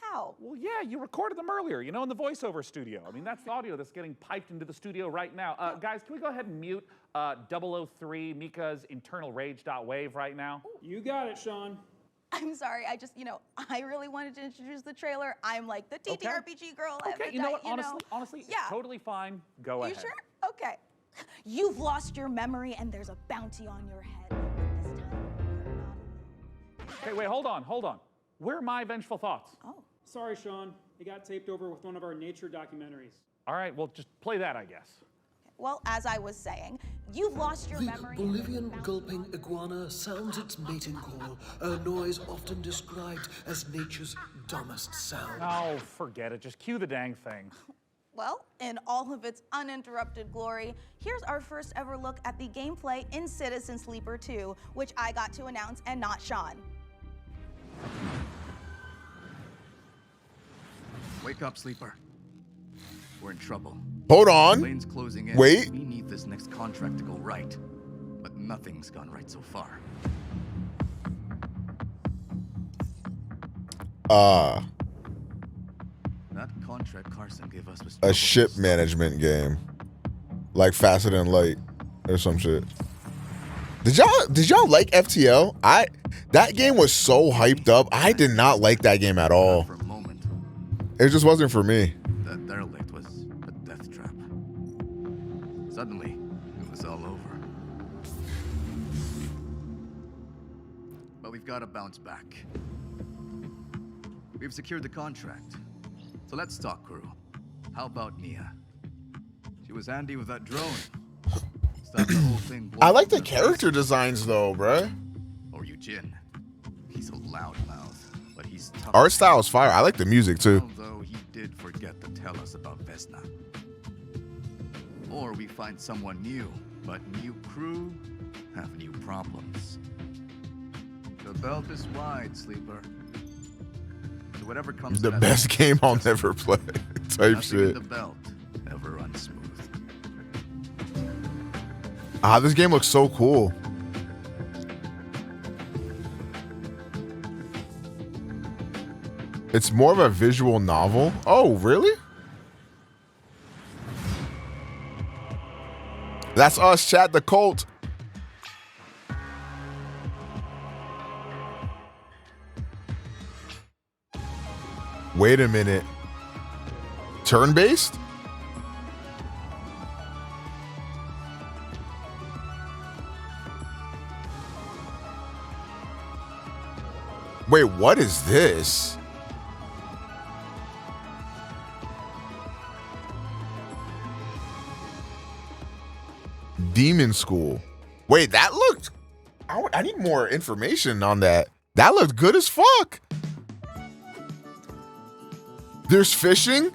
How? Well, yeah, you recorded them earlier, you know, in the voiceover studio. I mean, that's the audio that's getting piped into the studio right now. Guys, can we go ahead and mute 003 Mika's internal rage.wave right now? You got it, Sean. I'm sorry, I just, I really wanted to introduce the trailer. I'm like the TTRPG girl. Okay, you know what, honestly, yeah. totally fine. Go ahead. You sure? Okay. You've lost your memory and there's a bounty on your head. Okay, wait, hold on. Where are my vengeful thoughts? Oh. Sorry, Sean. It got taped over with one of our nature documentaries. All right, well, just play that, I guess. Well, as I was saying, you've lost your memory. The Bolivian gulping iguana sounds its mating call, a noise often described as nature's dumbest sound. Oh, forget it. Just cue the dang thing. Well, in all of its uninterrupted glory, here's our first ever look at the gameplay in Citizen Sleeper 2, which I got to announce and not Sean. Wake up, Sleeper. We're in trouble. Hold on. Lane's closing in. Wait. We need this next contract to go right. But nothing's gone right so far. contract Carson gave us was A ship management game, like Faster Than Light or some shit. Did y'all like FTL? That game was so hyped up. I did not like that game at all. For a moment, It just wasn't for me. that derelict was a death trap. Suddenly, it was all over. But we've got to bounce back. We've secured the contract. So let's talk, crew. How about Nia? She was handy with that drone. Stopped the whole thing. I like the character designs though, bruh. Or Eugene. He's a loudmouth, but he's tough. Art style is fire. I like the music too. Although he did forget to tell us about Vesna. Or we find someone new, but new crew have new problems. The belt is wide, Sleeper. So whatever comes The next, best game I'll never play. Type nothing in shit. the belt ever runs smooth. Ah, this game looks so cool. It's more of a visual novel. Oh, really? That's us, chat. The cult. Wait a minute. Turn-based? Wait, what is this? Demon School. Wait, that looked... I need more information on that. That looked good as fuck. There's fishing?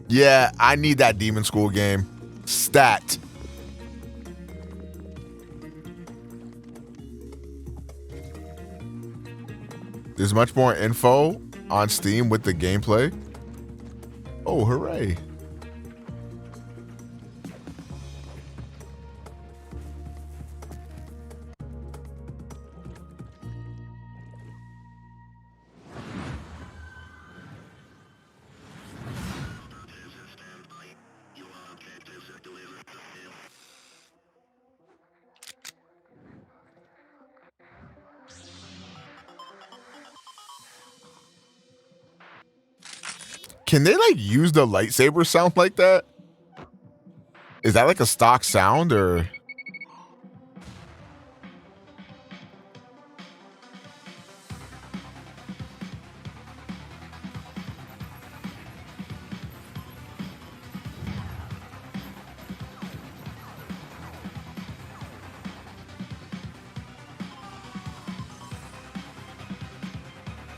Yeah, I need that Demon School game. Stat. There's much more info on Steam with the gameplay. Oh, hooray. Can they like use the lightsaber sound like that? Is that like a stock sound or?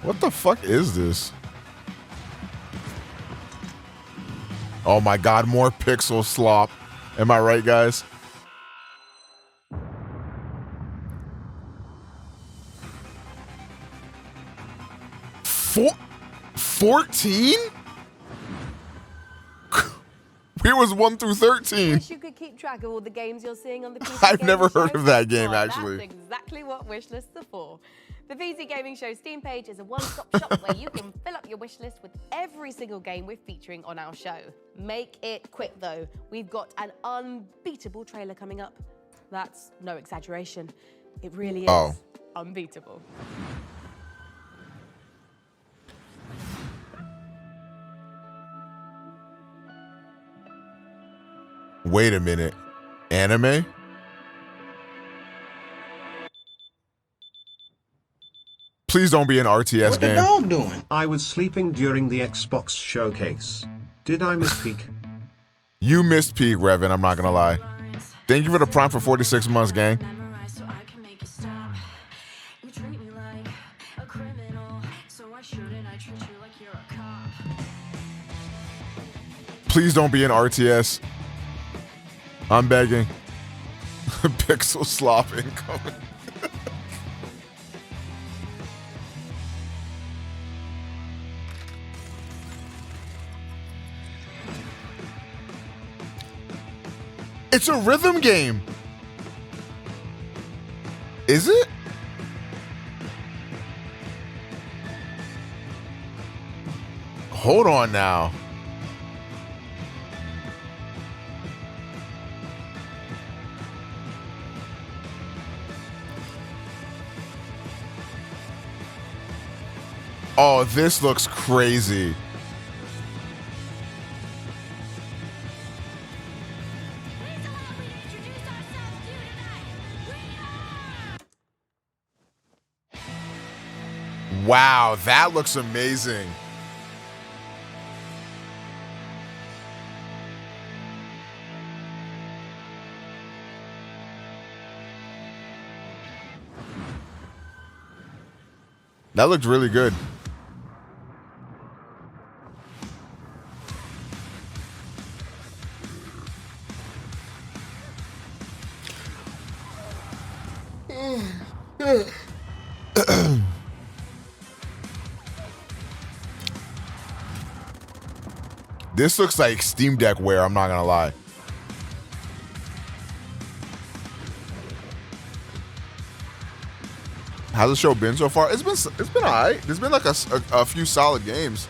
What the fuck is this? Oh my god, more pixel slop. Am I right, guys? Four, 14? Here was 1 through 13. Wish you could keep track of all the games you're seeing on the PC I've Gaming never Show? heard of that game, Well, actually. That's exactly what wish lists are for. The PC Gaming Show Steam page is a one-stop shop where you can fill up your wish list with every single game we're featuring on our show. Make it quick, though. We've got an unbeatable trailer coming up. That's no exaggeration. It really is unbeatable. Wait a minute. Anime? Please don't be an RTS What the game. dog doing? I was sleeping during the Xbox showcase. Did I misspeak? You missed peak, Revan, I'm not gonna lie. Thank you for the prime for 46 months, gang. Please don't be an RTS. I'm begging. Pixel slop incoming. It's a rhythm game. Is it? Hold on now. Oh, this looks crazy. Wow, that looks amazing. That looked really good. This looks like Steam Deck wear, I'm not gonna lie. How's the show been so far? It's been alright. There's been like a few solid games.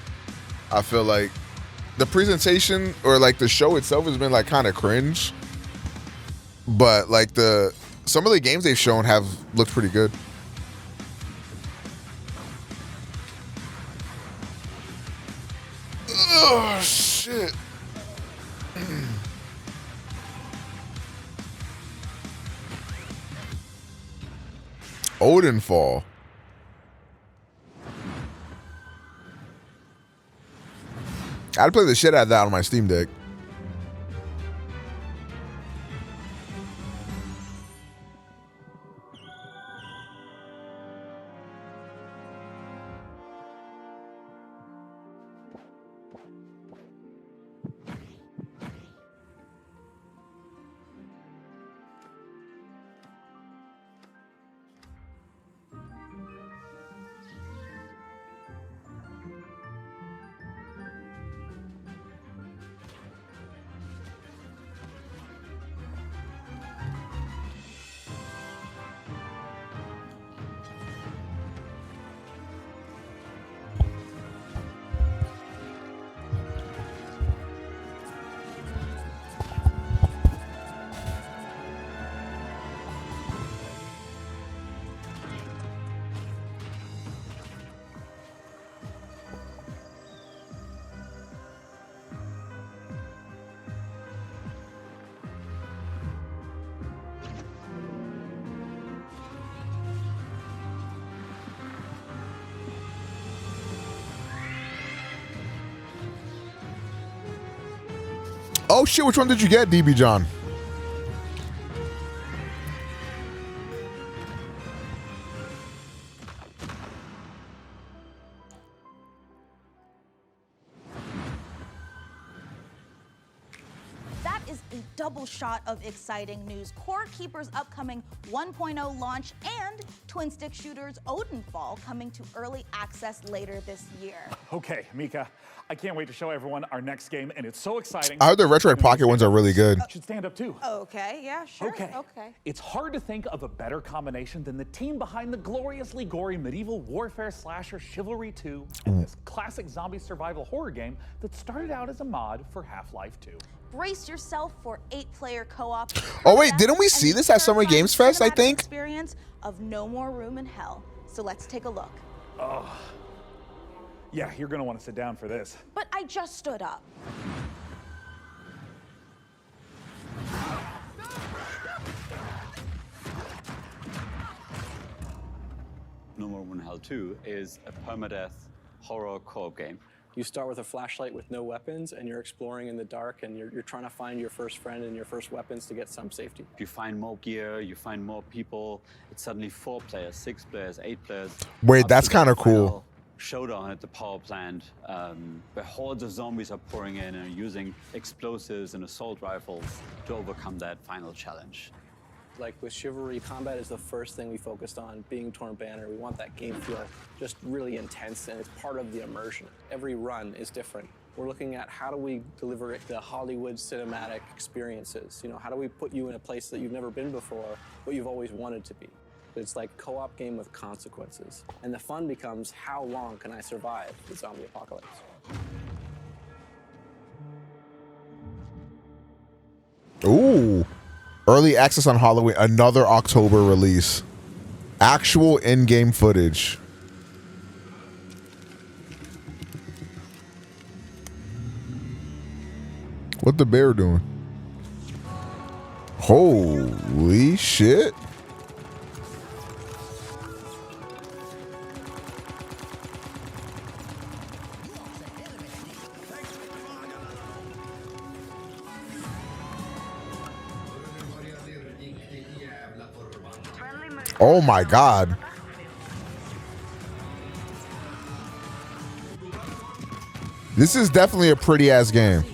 I feel like the presentation or like the show itself has been like kind of cringe, but like some of the games they've shown have looked pretty good. Oh shit. Odinfall. I'd play the shit out of that on my Steam Deck. Oh shit, which one did you get, DB John? That is a double shot of exciting news. Core Keeper's upcoming 1.0 launch and twin stick shooters Odinfall coming to early access later this year. Okay, Mika, I can't wait to show everyone our next game, and it's so exciting. I heard the Retro Pocket ones are really good. You should stand up too. Okay, yeah, sure. Okay. Okay. It's hard to think of a better combination than the team behind the gloriously gory medieval warfare slasher Chivalry 2 and this classic zombie survival horror game that started out as a mod for Half-Life 2. Brace yourself for 8-player co-op. Oh wait, didn't we see this at Summer Games Fest, I think? Experience of No More Room in Hell. So let's take a look. Oh. Yeah, you're gonna want to sit down for this. But I just stood up. No More Room in Hell 2 is a permadeath horror co-op game. You start with a flashlight with no weapons, and you're exploring in the dark, and you're trying to find your first friend and your first weapons to get some safety. You find more gear, you find more people. It's suddenly 4 players, 6 players, 8 players. Wait, that's kind of cool. Showdown at the power plant, where hordes of zombies are pouring in and using explosives and assault rifles to overcome that final challenge. Like with Chivalry, combat is the first thing we focused on. Being Torn Banner, we want that game feel just really intense, and it's part of the immersion. Every run is different. We're looking at how do we deliver the Hollywood cinematic experiences. You know, how do we put you in a place that you've never been before, but you've always wanted to be. It's like a co-op game with consequences. And the fun becomes, how long can I survive the zombie apocalypse? Ooh. Early access on Halloween. Another October release. Actual in-game footage. What the bear doing? Holy shit. Oh my god. This is definitely a pretty ass game.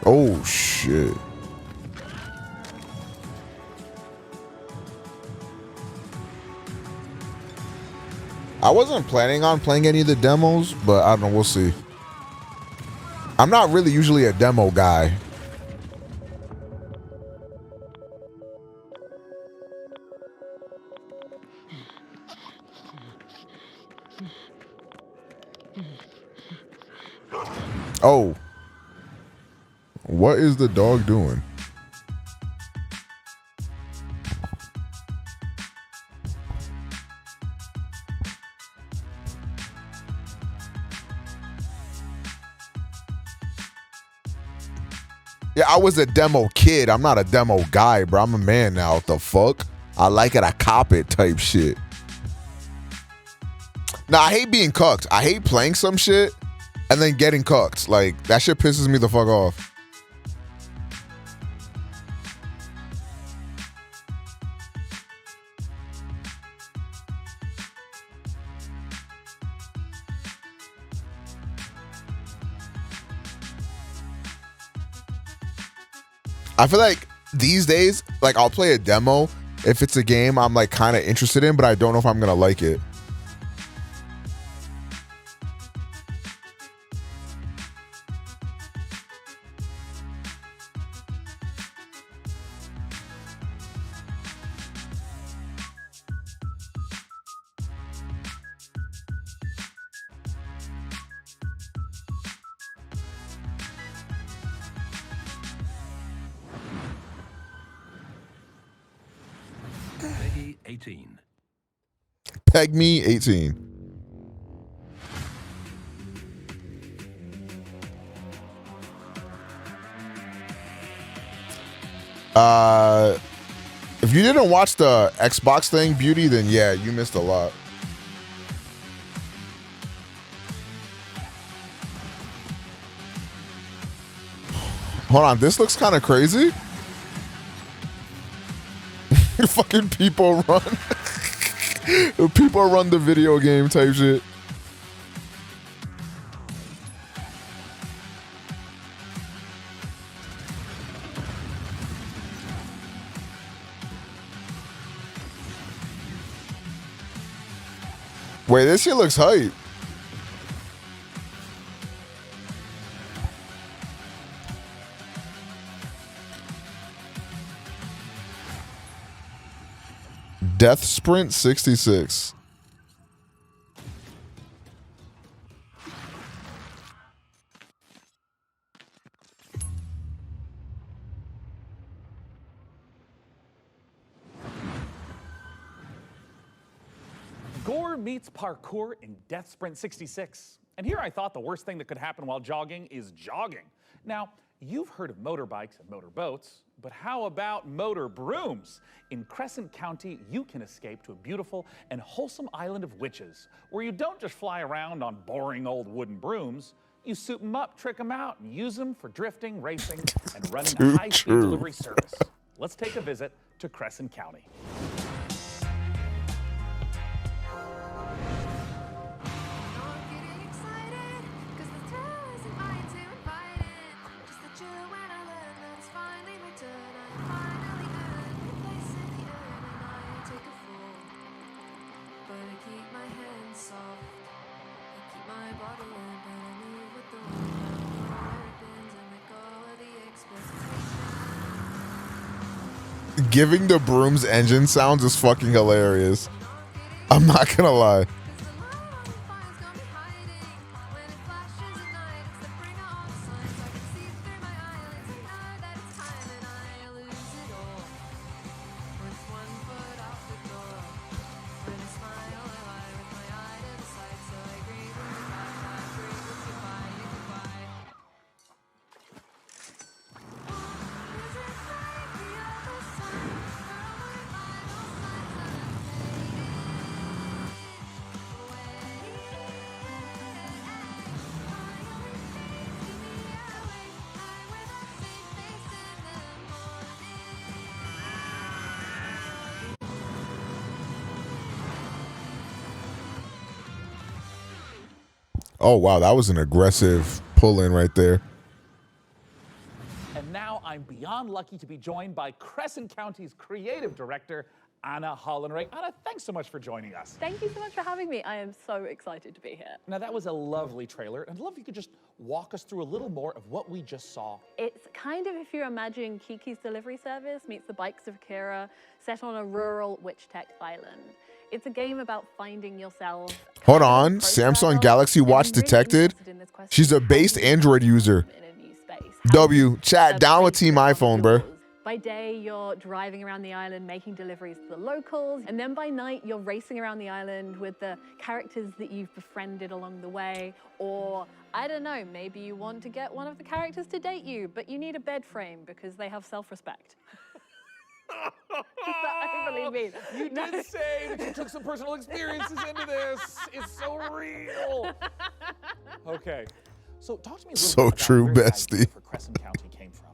Oh shit. I wasn't planning on playing any of the demos, but I don't know, we'll see. I'm not really usually a demo guy. Oh. What is the dog doing? Yeah, I was a demo kid. I'm not a demo guy, bro. I'm a man now. What the fuck? I like it, I cop it type shit. Nah, I hate being cucked. I hate playing some shit and then getting cucked. Like, that shit pisses me the fuck off. I feel like these days, like, I'll play a demo if it's a game I'm like kind of interested in, but I don't know if I'm gonna like it. Peggy 18. Peg me 18. If you didn't watch the Xbox thing, Beauty, then yeah, you missed a lot. Hold on, this looks kind of crazy. Fucking people run. People run the video game type shit. Wait, this shit looks hype. Death Sprint 66. Gore meets parkour in Death Sprint 66. And here I thought the worst thing that could happen while jogging is jogging. Now, you've heard of motorbikes and motorboats, but how about motor brooms? In Crescent County, you can escape to a beautiful and wholesome island of witches, where you don't just fly around on boring old wooden brooms. You soup them up, trick them out, and use them for drifting, racing, and running a high-speed delivery service. Let's take a visit to Crescent County. Giving the brooms engine sounds is fucking hilarious. I'm not gonna lie. Oh, wow. That was an aggressive pull-in right there. And now I'm beyond lucky to be joined by Crescent County's creative director, Anna Hollenreich. Anna, thanks so much for joining us. Thank you so much for having me. I am so excited to be here. Now, that was a lovely trailer, and I'd love if you could just walk us through a little more of what we just saw. It's kind of if you imagine Kiki's Delivery Service meets the Bikes of Kira, set on a rural witch tech island. It's a game about finding yourself. Hold on. Samsung Galaxy Watch detected. She's a based Android user. W. Chat down with Team iPhone, bro. By day, you're driving around the island, making deliveries to the locals. And then by night, you're racing around the island with the characters that you've befriended along the way. Or, I don't know, maybe you want to get one of the characters to date you, but you need a bed frame because they have self-respect. Is that overly mean? You did say that you took some personal experiences into this. It's so real. Okay. So talk to me a little So bit about true, where the idea bestie. for Crescent County came from.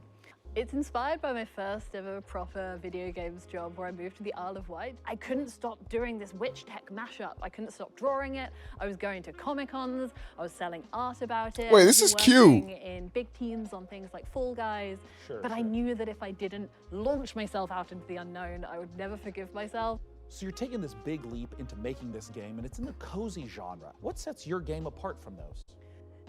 It's inspired by my first ever proper video games job where I moved to the Isle of Wight. I couldn't stop doing this witch tech mashup. I couldn't stop drawing it. I was going to Comic-Cons. I was selling art about it. Wait, this I was is cute. working in big teams on things like Fall Guys. Sure, but I knew that if I didn't launch myself out into the unknown, I would never forgive myself. So you're taking this big leap into making this game, and it's in the cozy genre. What sets your game apart from those?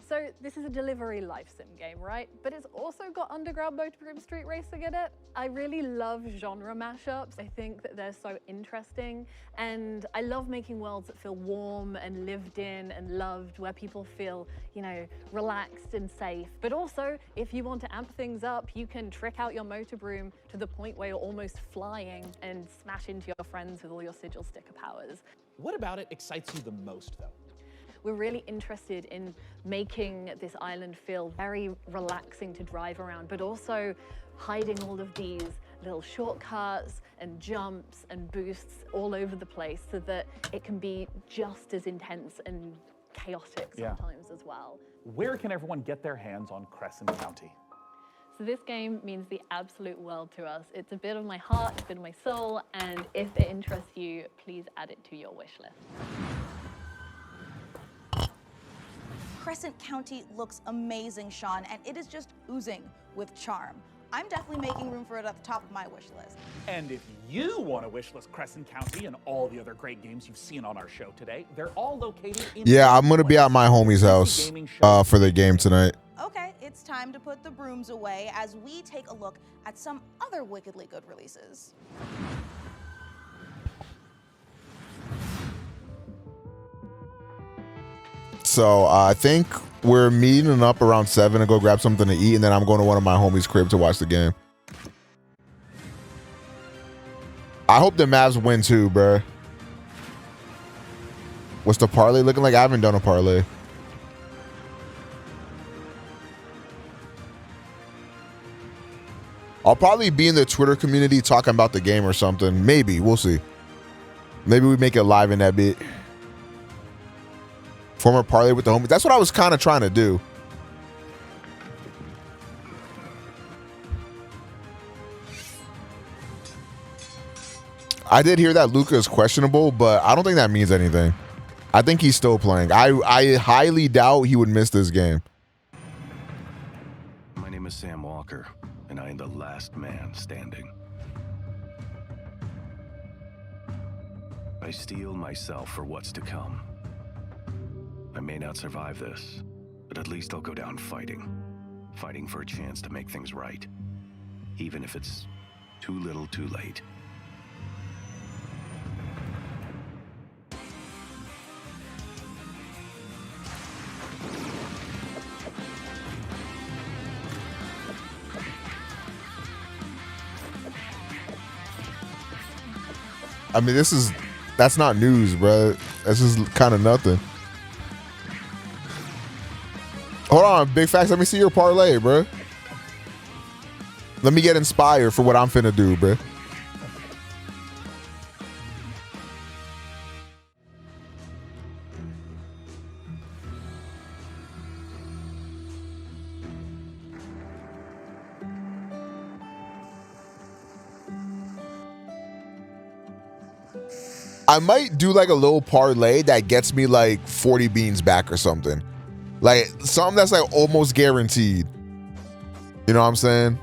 So this is a delivery life sim game, right? But it's also got underground motorhome street racing in it. I really love genre mashups. I think that they're so interesting. And I love making worlds that feel warm and lived in and loved, where people feel, you know, relaxed and safe. But also, if you want to amp things up, you can trick out your motor broom to the point where you're almost flying and smash into your friends with all your sigil sticker powers. What about it excites you the most, though? We're really interested in making this island feel very relaxing to drive around, but also hiding all of these little shortcuts and jumps and boosts all over the place so that it can be just as intense and chaotic sometimes as well. Where can everyone get their hands on Crescent County? So this game means the absolute world to us. It's a bit of my heart, it's a bit of my soul, and if it interests you, please add it to your wish list. Crescent County looks amazing, Sean, and it is just oozing with charm. I'm definitely making room for it at the top of my wish list. And if you want to wishlist Crescent County and all the other great games you've seen on our show today, they're all located in... Yeah, I'm going to be at my homie's house for the game tonight. Okay, it's time to put the brooms away as we take a look at some other wickedly good releases. So I think we're meeting up around 7 to go grab something to eat, and then I'm going to one of my homies' crib to watch the game. I hope the Mavs win too, bro. What's the parlay looking like? I haven't done a parlay. I'll probably be in the Twitter community talking about the game or something. Maybe. We'll see. Maybe we make it live in that bit. Former parlay with the homies. That's what I was kind of trying to do. I did hear that Luka is questionable, but I don't think that means anything. I think he's still playing. I highly doubt he would miss this game. My name is Sam Walker, and I am the last man standing. I steel myself for what's to come. I may not survive this, but at least I'll go down fighting. Fighting for a chance to make things right. Even if it's Too little, too late. I mean, that's not news, bro. That's just kind of nothing. Hold on, big facts. Let me see your parlay, bro. Let me get inspired for what I'm finna do, bro. I might do like a little parlay that gets me like 40 beans back or something. Like something that's like almost guaranteed. You know what I'm saying?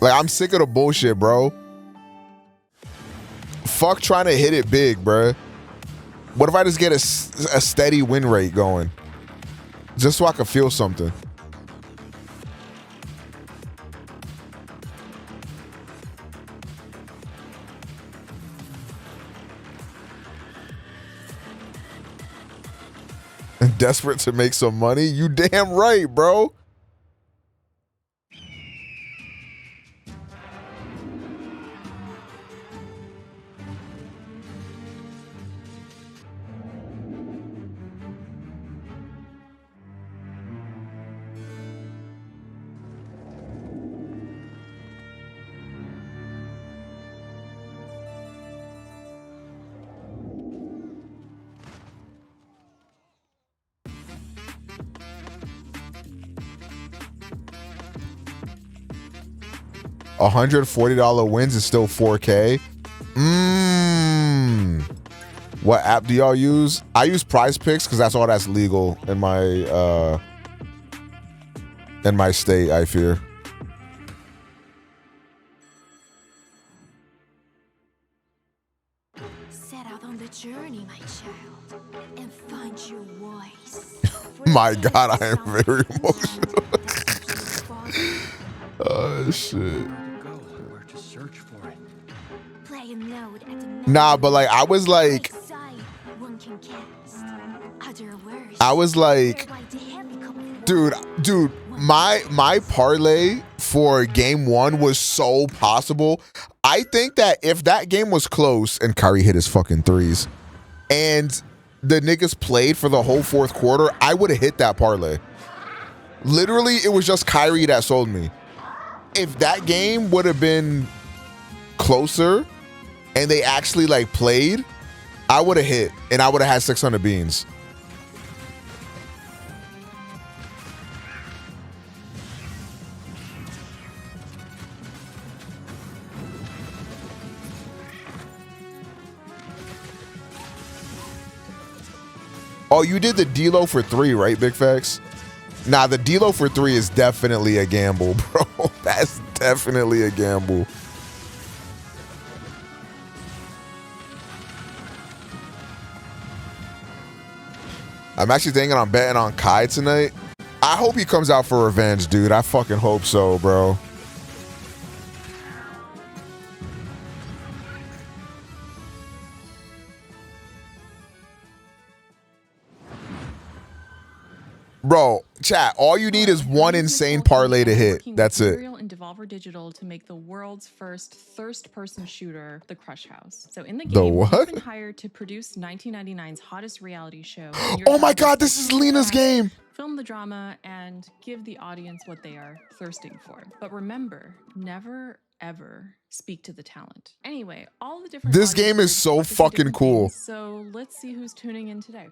Like I'm sick of the bullshit, bro. Fuck trying to hit it big, bro. What if I just get a steady win rate going? Just so I can feel something. Desperate to make some money? You damn right, bro. $140 wins is still 4K. What app do y'all use? I use Prize Picks because that's all that's legal in my state, I fear. Set out on the journey, my child, and find your voice. My God, I am very emotional. Oh shit. Play a note at the Nah, but like I was like dude, my parlay for game one was so possible. I think that if that game was close and Kyrie hit his fucking threes and the niggas played for the whole fourth quarter, I would have hit that parlay. Literally, it was just Kyrie that sold me. If that game would have been closer and they actually like played, I would have hit and I would have had 600 beans. Oh, you did the D-Lo for 3, right, Big Facts? Nah, the D-Lo for 3 is definitely a gamble, bro. That's definitely a gamble. I'm actually thinking I'm betting on Kai tonight. I hope he comes out for revenge, dude. I fucking hope so, bro. Bro, chat, all you need is one insane parlay to hit. That's it. And Devolver Digital to make the world's first thirst-person shooter, The Crush House. So in the game, you've been hired to produce 1999's hottest reality show. Oh my God, this is Lena's game. Film the drama and give the audience what they are thirsting for. But remember, never ever speak to the talent. Anyway, all the different This game is so fucking cool. So let's see who's tuning in today.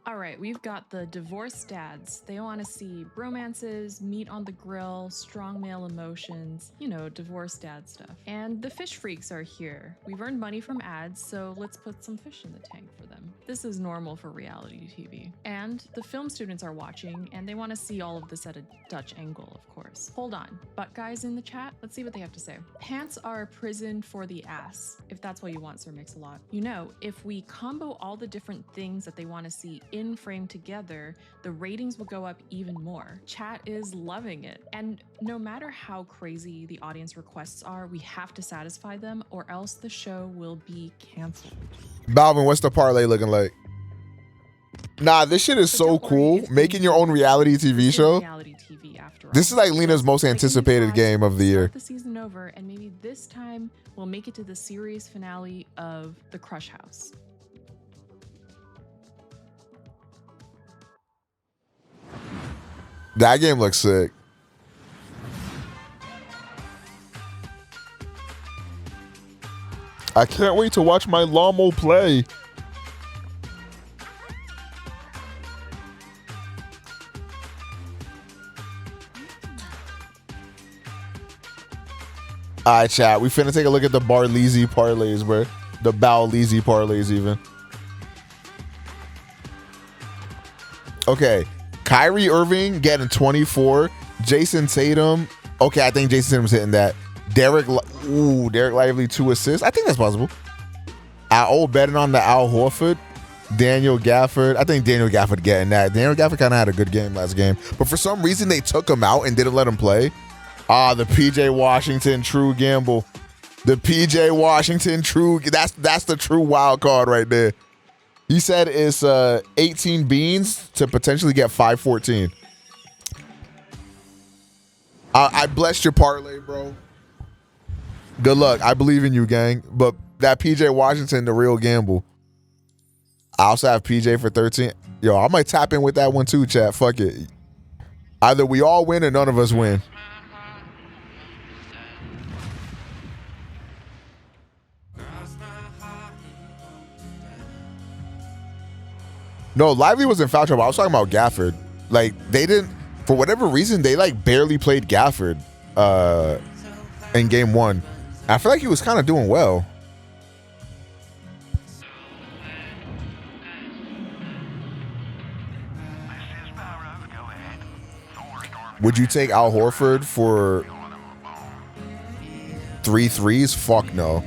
All right, we've got the divorced dads. They want to see romances, meat on the grill, strong male emotions, you know, divorced dad stuff. And the fish freaks are here. We've earned money from ads, so let's put some fish in the tank for them. This is normal for reality TV. And the film students are watching, and they want to see all of this at a Dutch angle, of course. Hold on, butt guys in the chat? Let's see what they have to say. Pants are a prison for the ass, if that's what you want, Sir Mix-a-Lot. You know, if we combo all the different things that they want to see in in frame together, the ratings will go up even more. Chat is loving it. And no matter how crazy the audience requests are, we have to satisfy them or else the show will be canceled. Balvin, what's the parlay looking like? Nah, this shit is so cool. Making your own reality TV show. Reality TV after all. This is like Lena's most anticipated game of the year. Start the season over, and maybe this time we'll make it to the series finale of The Crush House. That game looks sick. I can't wait to watch my Lomo play. All right, chat. We finna take a look at the Barleezy parlays, bro. The Bowleezy parlays, even. Okay. Kyrie Irving getting 24. Jason Tatum. Okay, I think Jason Tatum's hitting that. Derek Lively 2 assists. I think that's possible. Betting on the Al Horford. Daniel Gafford. I think Daniel Gafford getting that. Daniel Gafford kind of had a good game last game. But for some reason, they took him out and didn't let him play. The PJ Washington true gamble. The PJ Washington true. That's the true wild card right there. He said it's 18 beans to potentially get 514. I blessed your parlay, bro. Good luck. I believe in you, gang. But that PJ Washington, the real gamble. I also have PJ for 13. Yo, I might tap in with that one too, chat. Fuck it. Either we all win or none of us win. No, Lively was in foul trouble. I was talking about Gafford. Like, they didn't, for whatever reason, they like barely played Gafford in game one. I feel like he was kind of doing well. Would you take Al Horford for 3 threes? Fuck no.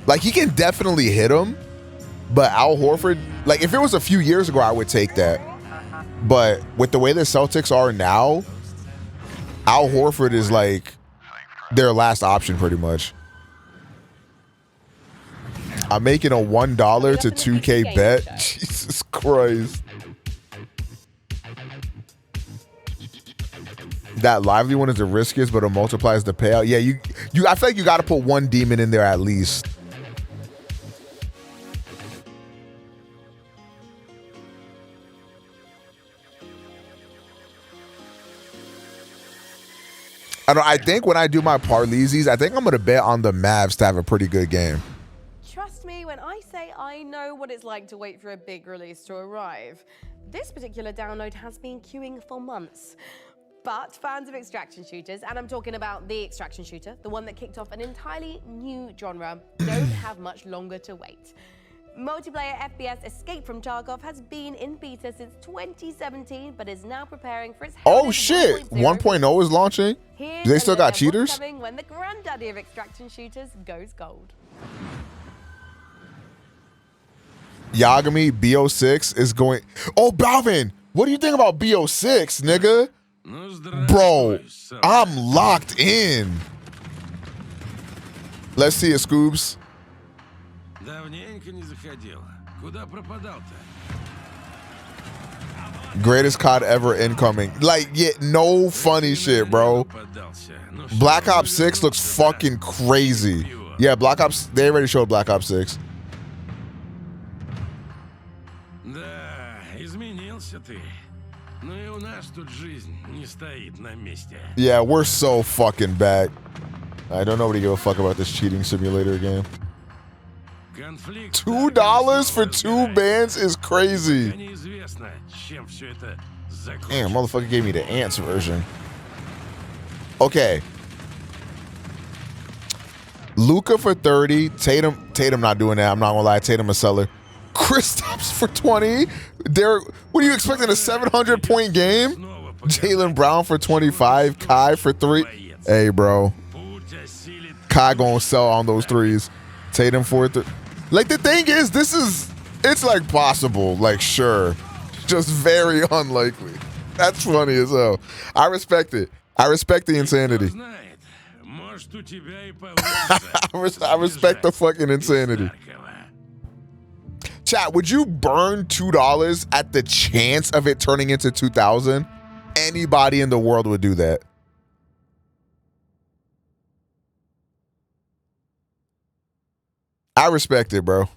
Like, he can definitely hit him, but Al Horford, like, if it was a few years ago, I would take that. But with the way the Celtics are now, Al Horford is like their last option pretty much. I'm making a $1 to 2K bet. Jesus Christ. That Lively one is the riskiest, but it multiplies the payout. Yeah, you I feel like you got to put one demon in there at least. I think when I do my parleesies, I think I'm going to bet on the Mavs to have a pretty good game. Trust me when I say I know what it's like to wait for a big release to arrive. This particular download has been queuing for months. But fans of extraction shooters, and I'm talking about the extraction shooter, the one that kicked off an entirely new genre, don't have much longer to wait. Multiplayer FPS Escape from Tarkov has been in beta since 2017, but is now preparing for its Oh shit! 1.0 is launching? Do they still got cheaters? When the granddaddy of extraction shooters goes gold. Yagami BO6 is going. Oh, Balvin, what do you think about BO6, nigga? Bro, I'm locked in. Let's see it, Scoobs. Greatest COD ever incoming. Like, yeah, no funny shit, bro. Black Ops 6 looks fucking crazy. Yeah, Black Ops, they already showed Black Ops 6. Yeah, we're so fucking back. I don't nobody give a fuck about this cheating simulator game. $2 for 2 bands is crazy. Damn, motherfucker gave me the Ants version. Okay. Luka for 30. Tatum not doing that. I'm not gonna lie. Tatum a seller. Kristaps for 20. Derek, what are you expecting? A 700-point game? Jaylen Brown for 25. Kai for 3. Hey, bro. Kai gonna sell on those threes. Tatum for 3. Like, the thing is, this is It's like possible, like sure. Just very unlikely. That's funny as hell. I respect it. I respect the insanity. I respect the fucking insanity. Chat, would you burn $2 at the chance of it turning into 2,000? Anybody in the world would do that. I respect it, bro.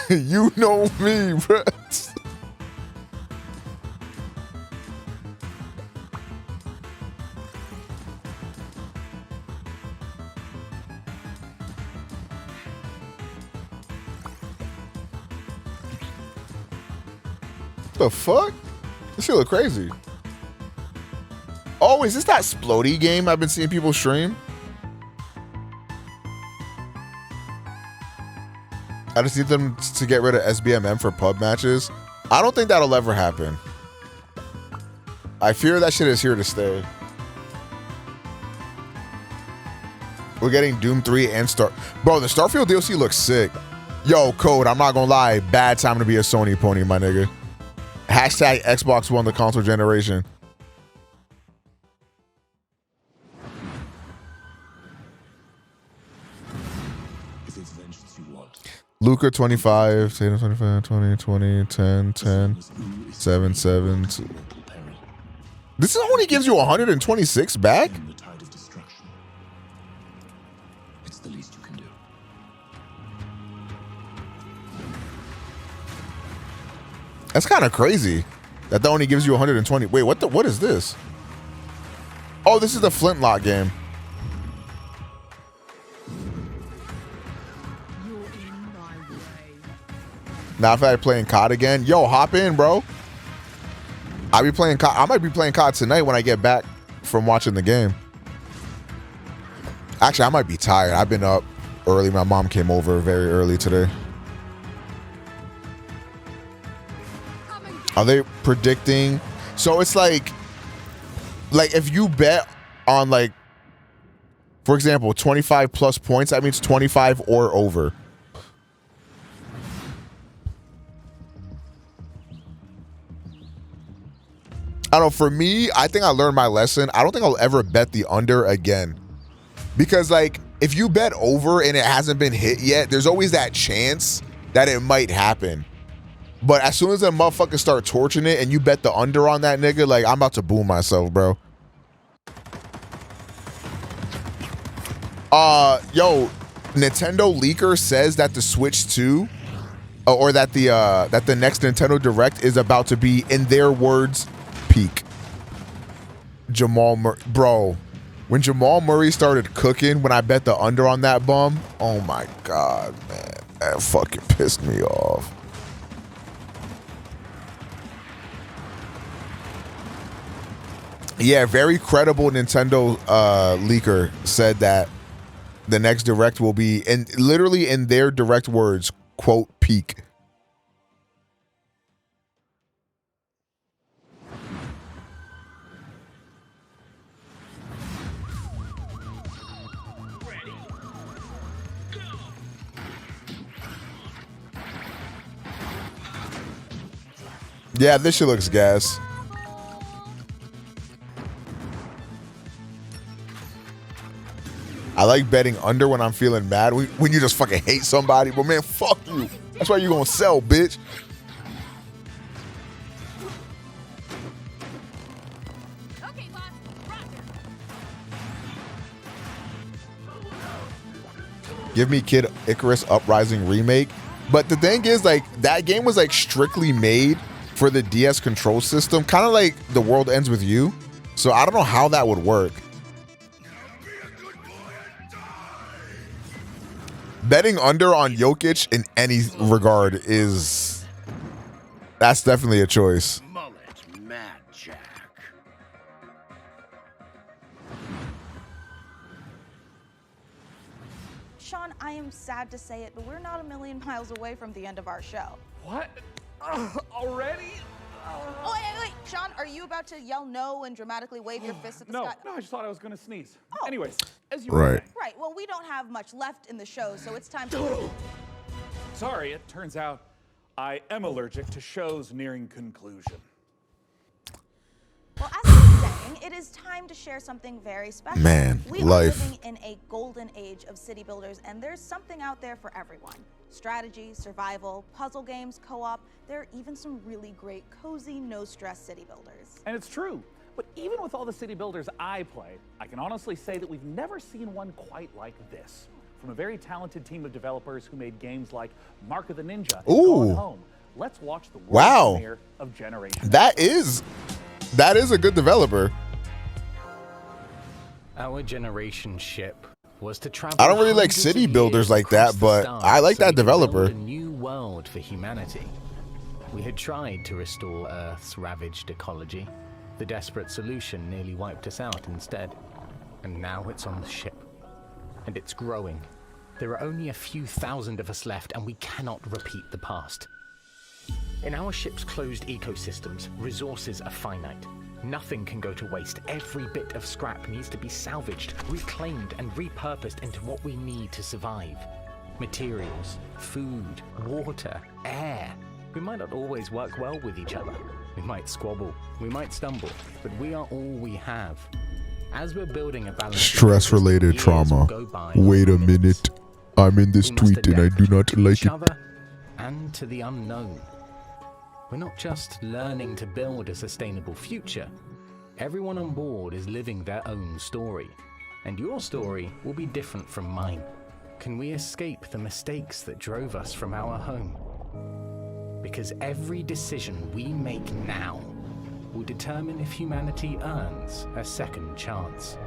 You know me, bro. The fuck? This shit look crazy. Oh, is this that Splody game I've been seeing people stream? I just need them to get rid of SBMM for pub matches. I don't think that'll ever happen. I fear that shit is here to stay. We're getting Doom 3 and Bro, the Starfield DLC looks sick. Yo, Code, I'm not gonna lie. Bad time to be a Sony pony, my nigga. Hashtag Xbox won the console generation. Luca 25, Tatum 25, 20, 20, 10, 10, 7, 7. This only gives you 126 back? It's the least you can do. That's kind of crazy. That only gives you 120. Wait, what is this? Oh, this is the Flintlock game. Now if I playing COD again, yo, hop in, bro. I might be playing COD tonight when I get back from watching the game. Actually, I might be tired. I've been up early. My mom came over very early today. Are they predicting? So it's like if you bet on like, for example, 25 plus points, that means 25 or over. I don't know, for me, I think I learned my lesson. I don't think I'll ever bet the under again. Because like, if you bet over and it hasn't been hit yet, there's always that chance that it might happen. But as soon as that motherfucker start torching it and you bet the under on that nigga, like, I'm about to boom myself, bro. Yo, Nintendo leaker says that the Switch 2 or that the next Nintendo Direct is about to be, in their words, peak. Jamal Murray, bro, when Jamal Murray started cooking, when I bet the under on that bum, oh my God, man, that fucking pissed me off. Yeah, very credible Nintendo leaker said that the next Direct will be, and literally in their direct words, quote, peak. Yeah, this shit looks gas. I like betting under when I'm feeling mad. When you just fucking hate somebody. But man, fuck you. That's why you gonna sell, bitch. Give me Kid Icarus Uprising remake. But the thing is, like, that game was like strictly made for the DS control system, kind of like The World Ends With You. So I don't know how that would work. Betting under on Jokic in any regard that's definitely a choice. Sean, I am sad to say it, but we're not a million miles away from the end of our show. What? Already? Oh, wait. Sean, are you about to yell no and dramatically wave your fist at the sky? No, I just thought I was going to sneeze. Oh. Anyways, as you Right. Right, well, we don't have much left in the show, so it's time to... Sorry, it turns out I am allergic to shows nearing conclusion. Well, as I was saying, it is time to share something very special. Man, we life. are living in a golden age of city builders, and there's something out there for everyone. Strategy, survival, puzzle games, co-op. There are even some really great, cozy, no-stress city builders. And it's true. But even with all the city builders I play, I can honestly say that we've never seen one quite like this. From a very talented team of developers who made games like Mark of the Ninja and Gone Home. Let's watch the world premiere of Generation. That is a good developer. Our generation ship was to travel. I don't really like city builders like that, but I like that developer. A new world for humanity. We had tried to restore Earth's ravaged ecology. The desperate solution nearly wiped us out instead. And now it's on the ship. And it's growing. There are only a few thousand of us left, and we cannot repeat the past. In our ship's closed ecosystems, resources are finite. Nothing can go to waste. Every bit of scrap needs to be salvaged, reclaimed, and repurposed into what we need to survive. Materials, food, water, air. We might not always work well with each other. We might squabble, we might stumble, but we are all we have. As we're building a balance, Stress-related trauma. Wait a minute. I'm in this tweet and I do not like it. And to the unknown. We're not just learning to build a sustainable future. Everyone on board is living their own story. And your story will be different from mine. Can we escape the mistakes that drove us from our home? Because every decision we make now will determine if humanity earns a second chance.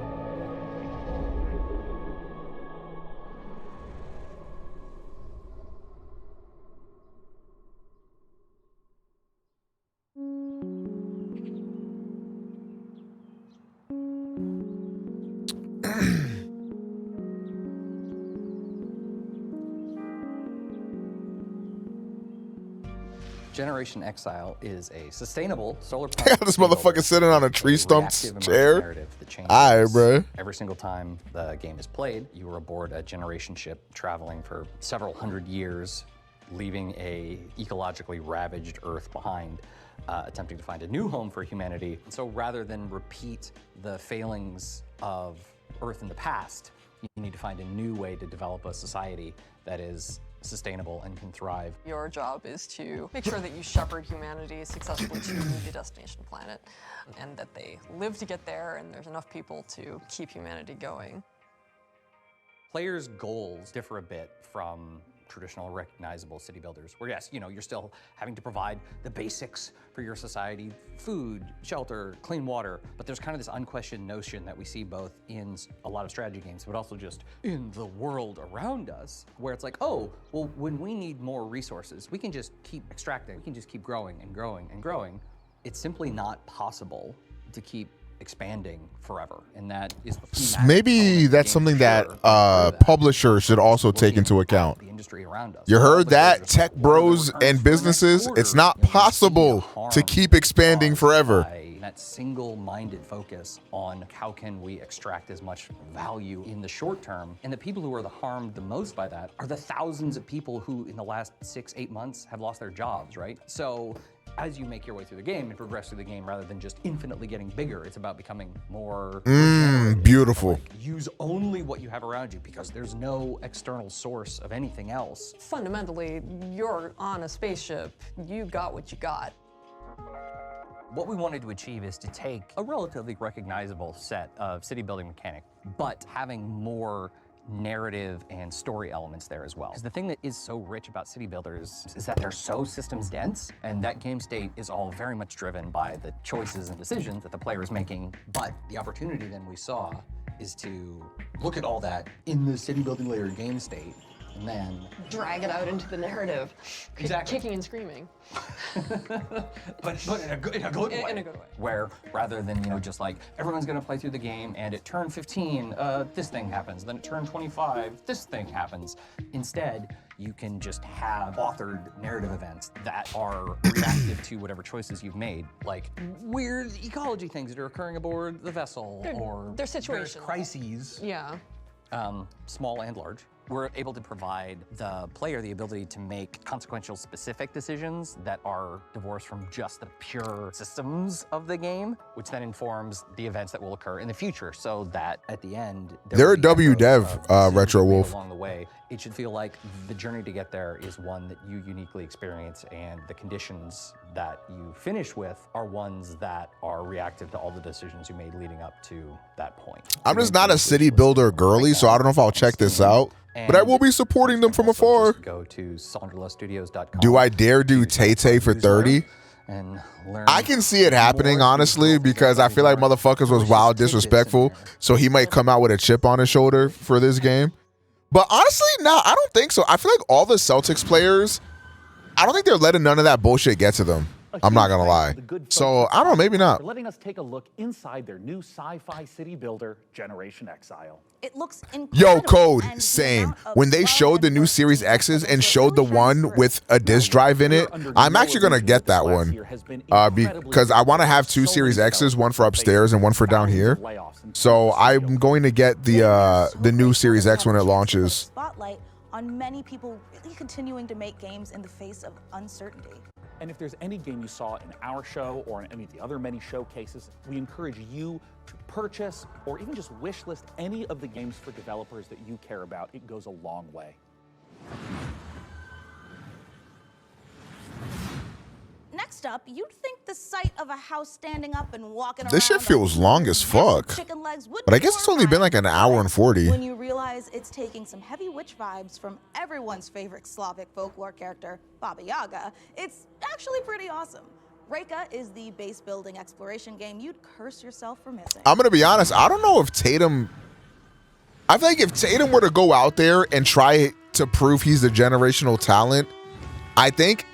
Generation Exile is a sustainable solar I got this motherfucker sitting on a tree stump chair. Alright, bro. Every single time the game is played, you are aboard a generation ship traveling for several hundred years, leaving a ecologically ravaged Earth behind, attempting to find a new home for humanity. So rather than repeat the failings of Earth in the past, you need to find a new way to develop a society that is sustainable and can thrive. Your job is to make sure that you shepherd humanity successfully to the destination planet, and that they live to get there, and there's enough people to keep humanity going. Players' goals differ a bit from traditional recognizable city builders, where yes, you know, you're still having to provide the basics for your society, food, shelter, clean water, but there's kind of this unquestioned notion that we see both in a lot of strategy games, but also just in the world around us, where it's like, oh, well, when we need more resources, we can just keep extracting, we can just keep growing and growing and growing. It's simply not possible to keep expanding forever, and that is maybe that's something that publishers should also take into account. You heard that, tech bros and businesses? It's not possible to keep expanding forever. That single-minded focus on how can we extract as much value in the short term, and the people who are harmed the most by that are the thousands of people who in the last 6-8 months have lost their jobs, right? So as you make your way through the game and progress through the game, rather than just infinitely getting bigger, it's about becoming more beautiful. Like, use only what you have around you, because there's no external source of anything else. Fundamentally, you're on a spaceship. You got what you got. What we wanted to achieve is to take a relatively recognizable set of city building mechanic, but having more narrative and story elements there as well. Because the thing that is so rich about city builders is that they're so systems dense, and that game state is all very much driven by the choices and decisions that the player is making. But the opportunity then we saw is to look at all that in the city building layer game state, and then drag it out into the narrative. Exactly. Kicking and screaming. but in a good way. In a good way. Where rather than, you know, just like everyone's gonna play through the game and at turn 15, this thing happens. Then at turn 25, this thing happens. Instead, you can just have authored narrative events that are reactive to whatever choices you've made, like weird ecology things that are occurring aboard the vessel, or their situations, crises. Yeah. Small and large. We're able to provide the player the ability to make consequential specific decisions that are divorced from just the pure systems of the game, which then informs the events that will occur in the future, so that at the end, They're a W dev, Retro Wolf. along the way, it should feel like the journey to get there is one that you uniquely experience, and the conditions that you finish with are ones that are reactive to all the decisions you made leading up to that point. I'm just not a city builder girly, so I don't know if I'll check this out. But I will be supporting them from afar. Go to sonderlastudios.com. Do I dare do Tay-Tay for 30? And learn. I can see it happening, honestly, because I feel like motherfuckers was wild disrespectful. So he might come out with a chip on his shoulder for this game. But honestly, no, I don't think so. I feel like all the Celtics players, I don't think they're letting none of that bullshit get to them. I'm not going to lie. So I don't know, maybe not. For letting us take a look inside their new sci-fi city builder, Generation Exile. It looks incredible. Yo, Code, same. When they showed the new Series X's and showed the one with a disk drive in it, I'm actually going to get that one because I want to have two Series X's, one for upstairs and one for down here. So I'm going to get the new Series X when it launches. Spotlight on many people really continuing to make games in the face of uncertainty. And if there's any game you saw in our show or in any of the other many showcases, we encourage you to purchase or even just wish list any of the games for developers that you care about. It goes a long way. Next up, you'd think the sight of a house standing up and walking around. This shit feels long as fuck. Chicken legs would But I guess it's only been like an hour and 40. When you realize it's taking some heavy witch vibes from everyone's favorite Slavic folklore character, Baba Yaga, it's actually pretty awesome. Reka is the base building exploration game you'd curse yourself for missing. I'm going to be honest. I don't know if Tatum... I feel like if Tatum were to go out there and try to prove he's the generational talent, I think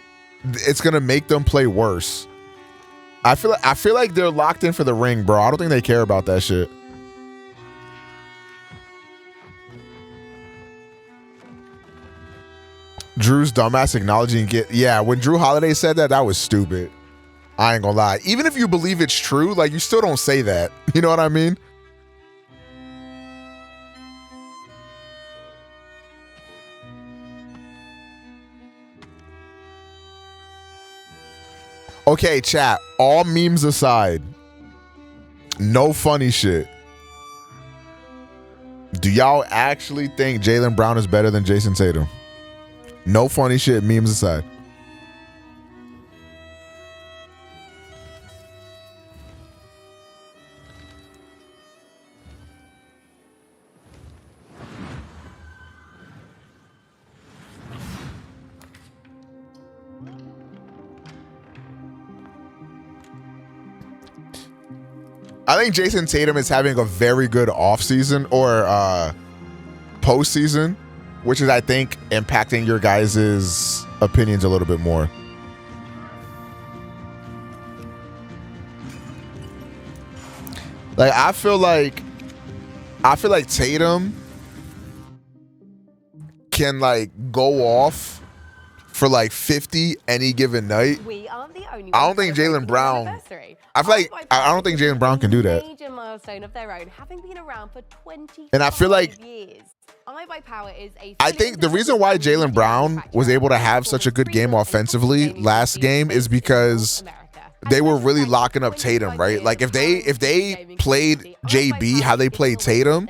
it's going to make them play worse. I feel like they're locked in for the ring, bro. I don't think they care about that shit. Drew's dumbass acknowledging it. Yeah, when Drew Holiday said that, that was stupid. I ain't gonna lie. Even if you believe it's true, like, you still don't say that. You know what I mean? Okay, chat. All memes aside, no funny shit. Do y'all actually think Jaylen Brown is better than Jason Tatum? No funny shit, memes aside. I think Jason Tatum is having a very good offseason or postseason, which is, I think, impacting your guys' opinions a little bit more. Like, I feel like Tatum can, like, go off for like 50 any given night. We aren't the only I don't think Jaylen Brown. I feel like I don't think Jaylen Brown can do that. Major milestone of their own, having been around for 25 And I feel like years. iBuyPower is a I think the reason why Jaylen Brown was able to have such a good game offensively last game is because they were really locking up Tatum, right? Like if they played JB how they played Tatum,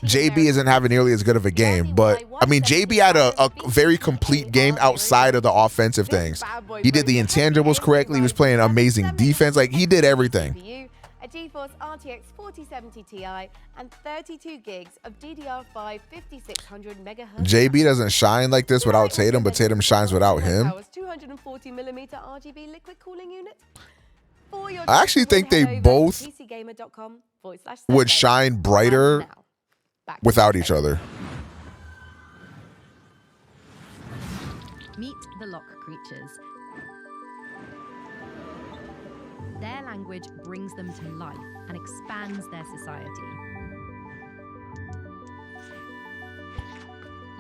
JB isn't having nearly as good of a game. But I mean, JB had a very complete game outside of the offensive things. He did the intangibles correctly. He was playing amazing defense. Like, he did everything. A GeForce RTX 4070 Ti and 32 gigs of DDR5 5600 MHz. JB doesn't shine like this without Tatum, but Tatum shines without him. 240mm RGB liquid cooling unit. I actually think they both would shine brighter without each other. Meet the Lock creatures. Their language brings them to life and expands their society.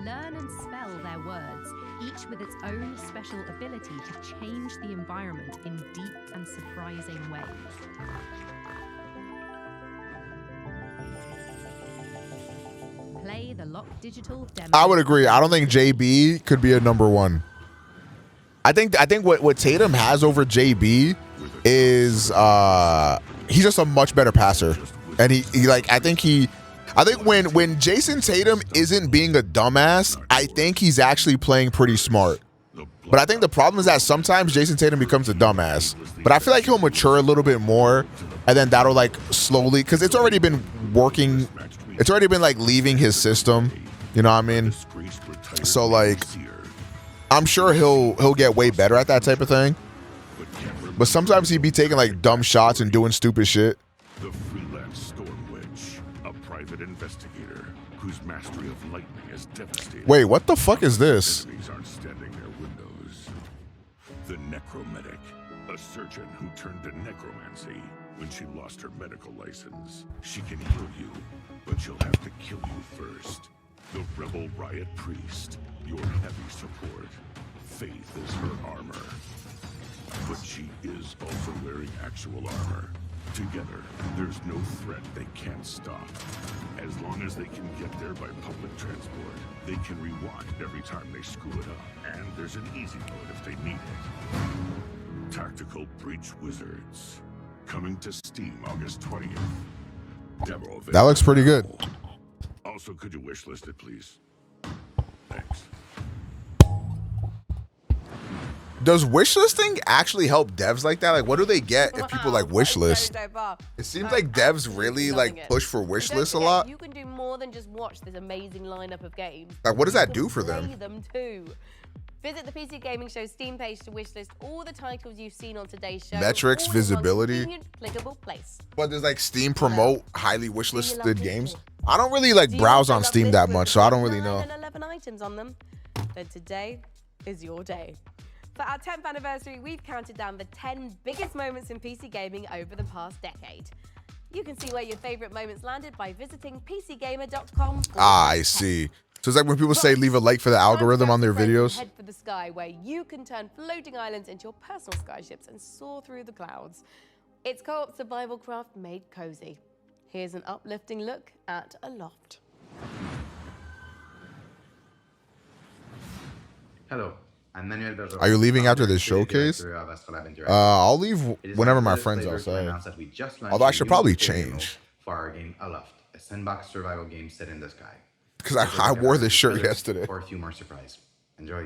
Learn and spell their words, each with its own special ability to change the environment in deep and surprising ways. Play play the locked digital demo. I would agree. I don't think JB could be a number one. I think what Tatum has over JB is he's just a much better passer. And I think when Jason Tatum isn't being a dumbass, I think he's actually playing pretty smart. But I think the problem is that sometimes Jason Tatum becomes a dumbass. But I feel like he'll mature a little bit more, and then that'll like slowly, because it's already been working. It's already been like leaving his system. You know what I mean? So like, I'm sure he'll get way better at that type of thing. But sometimes he'd be taking like dumb shots and doing stupid shit. The freelance storm witch, a private investigator whose mastery of lightning is devastating. Wait, what the fuck is this? Enemies aren't standing their windows. The necromedic, a surgeon who turned to necromancy when she lost her medical license. She can heal you, but she'll have to kill you first. The rebel riot priest, your heavy support. Faith is her armor. But she is also wearing actual armor. Together, there's no threat they can't stop. As long as they can get there by public transport, they can rewind every time they screw it up. And there's an easy mode if they need it. Tactical Breach Wizards. Coming to Steam August 20th. Demo That looks pretty good. Also, could you wish list it, please? Thanks. Does wishlisting actually help devs like that? Like, what do they get if people like wishlist? It seems like devs really like push for wishlists a lot. You can do more than just watch this amazing lineup of games. Like, what does that do for Play them? them too. Visit the PC Gaming Show Steam page to wishlist all the titles you've seen on today's show. Metrics, all in one visibility. convenient, clickable place. But does like Steam promote highly wishlisted games? I don't really like browse on Steam that much, so I don't really know. 11 items on them. Then today is your day. For our 10th anniversary, we've counted down the 10 biggest moments in PC gaming over the past decade. You can see where your favorite moments landed by visiting PCGamer.com. I see. So it's like when people say leave a like for the algorithm on their videos. Head for the sky, where you can turn floating islands into your personal skyships and soar through the clouds. It's co-op survival craft made cozy. Here's an uplifting look at Aloft. Hello. Are you leaving after this showcase? I'll leave whenever my friends are outside. Although I should probably change. For our game Aloft, a sandbox survival game set in the sky. Because I wore this shirt yesterday. For a few more surprise. Enjoy.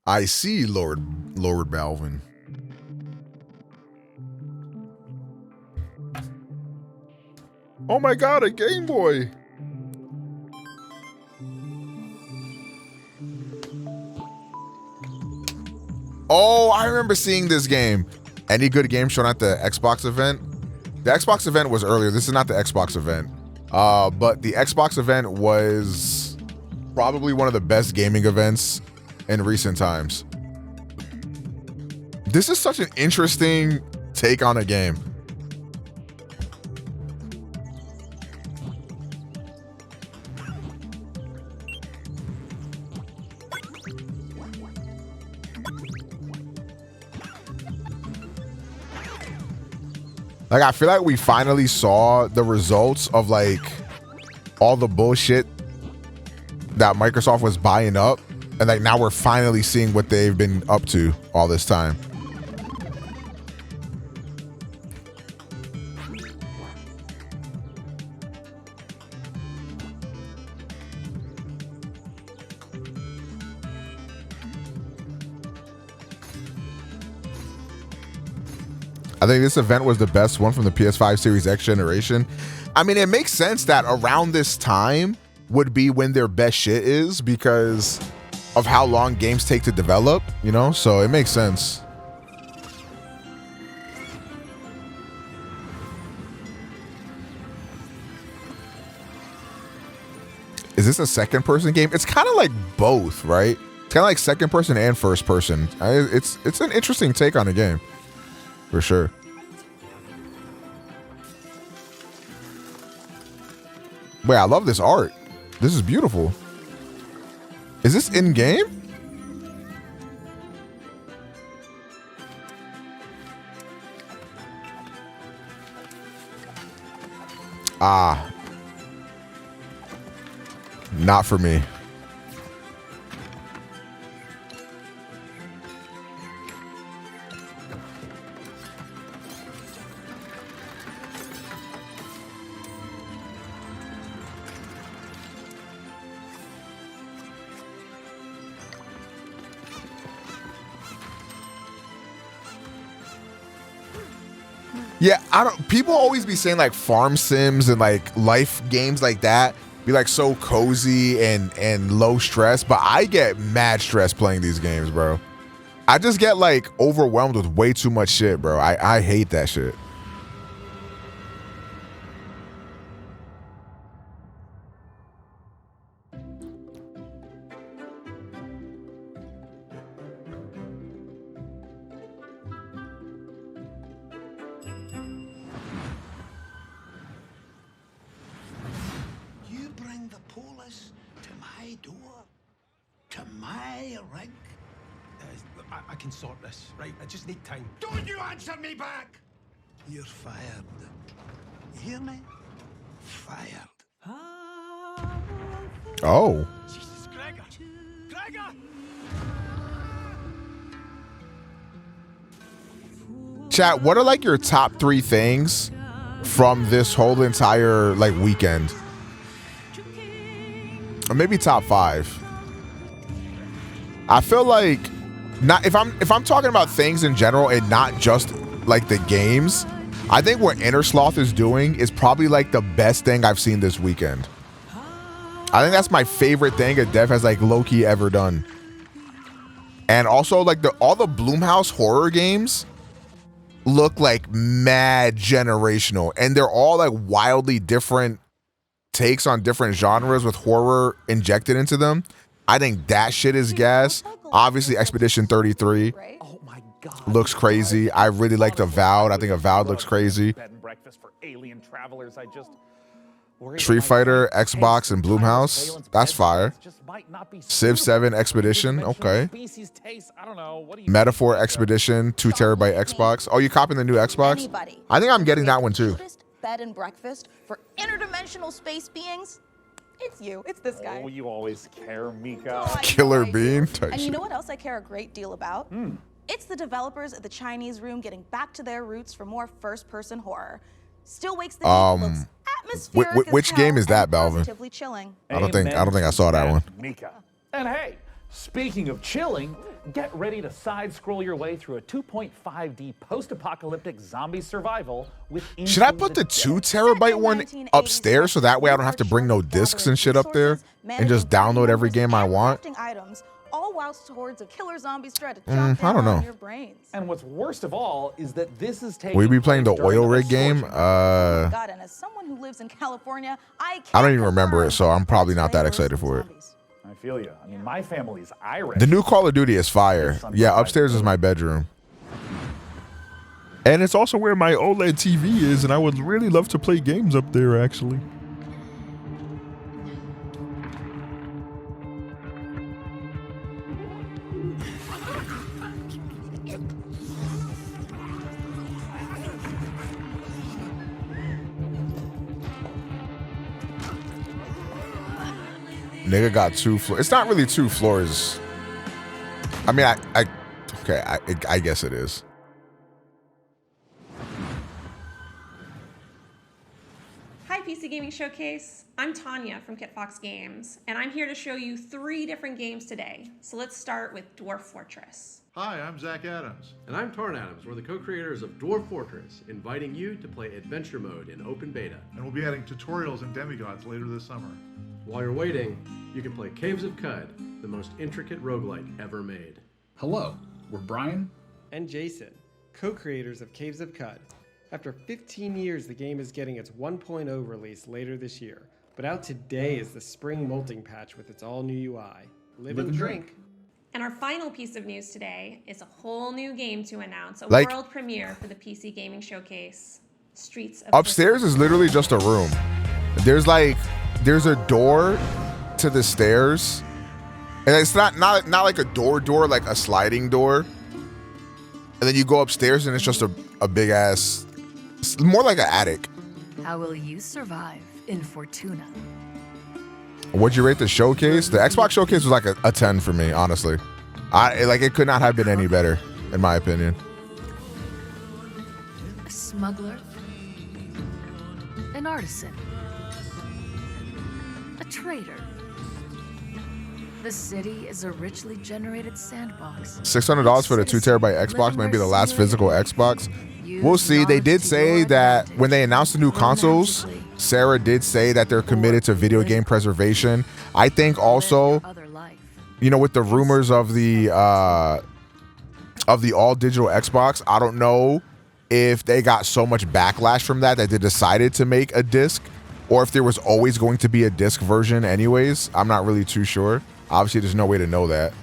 I see, Lord Balvin. Oh my God, a Game Boy. Oh, I remember seeing this game. Any good game shown at the Xbox event? The Xbox event was earlier. This is not the Xbox event. But the Xbox event was probably one of the best gaming events in recent times. This is such an interesting take on a game. Like, I feel like we finally saw the results of like all the bullshit that Microsoft was buying up. And like now we're finally seeing what they've been up to all this time. I think this event was the best one from the PS5 Series X generation. I mean, it makes sense that around this time would be when their best shit is because of how long games take to develop, you know? So it makes sense. Is this a second person game? It's kind of like both, right? It's kind of like second person and first person. It's an interesting take on the game, for sure. Wait, I love this art. This is beautiful. Is this in game? Ah. Not for me. Yeah, I don't. People always be saying like farm sims and like life games like that be like so cozy and low stress, but I get mad stress playing these games, bro. I just get like overwhelmed with way too much shit, bro. I hate that shit. You bring the police to my door, to my rig. I can sort this, right? I just need time. Don't you answer me back! You're fired. You hear me? Fired. Oh. Jesus, Gregor! Gregor! Chat, what are like your top 3 things from this whole entire like weekend? Or maybe top 5. I feel like not if I'm talking about things in general and not just like the games, I think what Inner Sloth is doing is probably like the best thing I've seen this weekend. I think that's my favorite thing a dev has like low-key ever done. And also like all the Blumhouse horror games look like mad generational, and they're all like wildly different takes on different genres with horror injected into them. I think that shit is gas. Obviously Expedition 33 looks crazy. I really liked Avowed. I think Avowed looks crazy. Bed and breakfast for alien travelers. I just Street Fighter, Xbox, and Blumhouse. That's fire. Civ 7 Expedition. Okay. Metaphor Expedition, 2 terabyte Xbox. Oh, you copying the new Xbox? Anybody. I think I'm getting that one too. Bed and breakfast for interdimensional space beings? It's you. It's this guy. Oh, you always care, Mika. Killer Bean. And you know what else I care a great deal about? It's the developers at the Chinese Room getting back to their roots for more first-person horror. Still wakes the looks atmospheric which as game hell is that, and Balvin? positively chilling. I don't think I saw that one. Mika. And hey, speaking of chilling, get ready to side-scroll your way through a 2.5D post-apocalyptic zombie survival with. Should I put the 2 terabyte one upstairs so that way I don't have to bring no discs and shit up there and just download every game I want? Items, all whilst hordes of killer zombies try to I chomp down don't know. on your brains. And what's worst of all is that this is taking. Will you be playing the oil rig game? God, and as someone who lives in California, I I don't even remember it, so I'm probably not that excited for it. I feel you. I mean, my family's Irish. The new Call of Duty is fire. Yeah, upstairs is my bedroom. And it's also where my OLED TV is, and I would really love to play games up there, actually. Nigga got 2 floors. It's not really 2 floors. I mean, I guess it is. Hi PC Gaming Showcase, I'm Tanya from KitFox Games, and I'm here to show you 3 different games today. So let's start with Dwarf Fortress. Hi, I'm Zach Adams. And I'm Tarn Adams. We're the co-creators of Dwarf Fortress, inviting you to play Adventure Mode in open beta. And we'll be adding tutorials and demigods later this summer. While you're waiting, you can play Caves of Cud, the most intricate roguelike ever made. Hello, we're Brian and Jason, co-creators of Caves of Cud. After 15 years, the game is getting its 1.0 release later this year. But out today is the spring molting patch with its all-new UI. Live and drink. And our final piece of news today is a whole new game to announce, a Like- world premiere for the PC Gaming Showcase. Streets of Upstairs is literally just a room. There's a door to the stairs. And it's not like a door, like a sliding door. And then you go upstairs and it's just a big ass, more like an attic. How will you survive in Fortuna? What'd you rate the showcase? The Xbox showcase was like a 10 for me, honestly. It could not have been any better, in my opinion. A smuggler? An artisan? A traitor? The city is a richly generated sandbox. $600 for the 2 terabyte Xbox, maybe the last physical Xbox. We'll see. They did say that when they announced the new consoles, Sarah did say that they're committed to video game preservation. I think also, you know, with the rumors of the all digital Xbox, I don't know if they got so much backlash from that they decided to make a disc, or if there was always going to be a disc version anyways. I'm not really too sure. Obviously, there's no way to know that.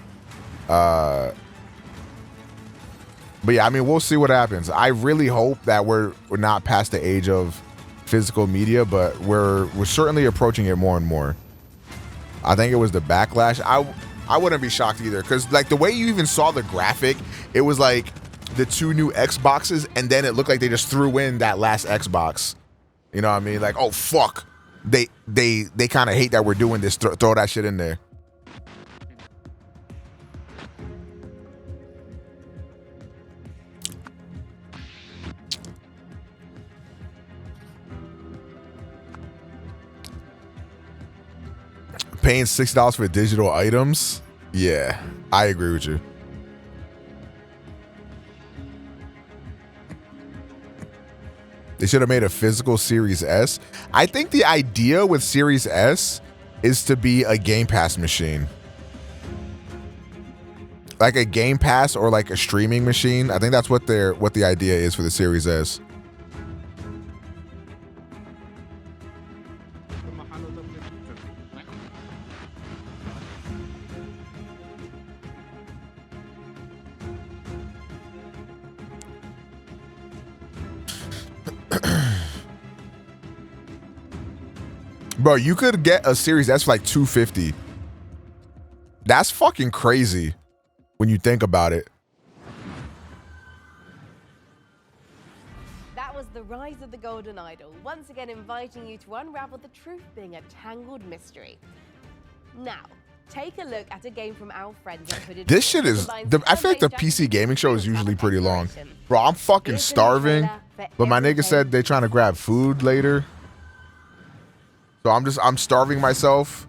But yeah, I mean, we'll see what happens. I really hope that we're not past the age of physical media, but we're certainly approaching it more and more. I think it was the backlash. I wouldn't be shocked either, because like the way you even saw the graphic, it was like the 2 new Xboxes, and then it looked like they just threw in that last Xbox. You know what I mean? Like, oh fuck, they kind of hate that we're doing this. Throw that shit in there. Paying $6 for digital items? Yeah, I agree with you. They should have made a physical Series S. I think the idea with Series S is to be a Game Pass machine. Like a Game Pass or like a streaming machine. I think that's what the idea is for the Series S. Bro, you could get a Series S for like $250. That's fucking crazy when you think about it. That was the rise of the Golden Idol, once again inviting you to unravel the truth being a tangled mystery. Now, take a look at a game from our friends at Hooded. This shit is... I feel like the PC gaming show is usually pretty long. Bro, I'm fucking starving. But my nigga said they trying to grab food later. So I'm starving myself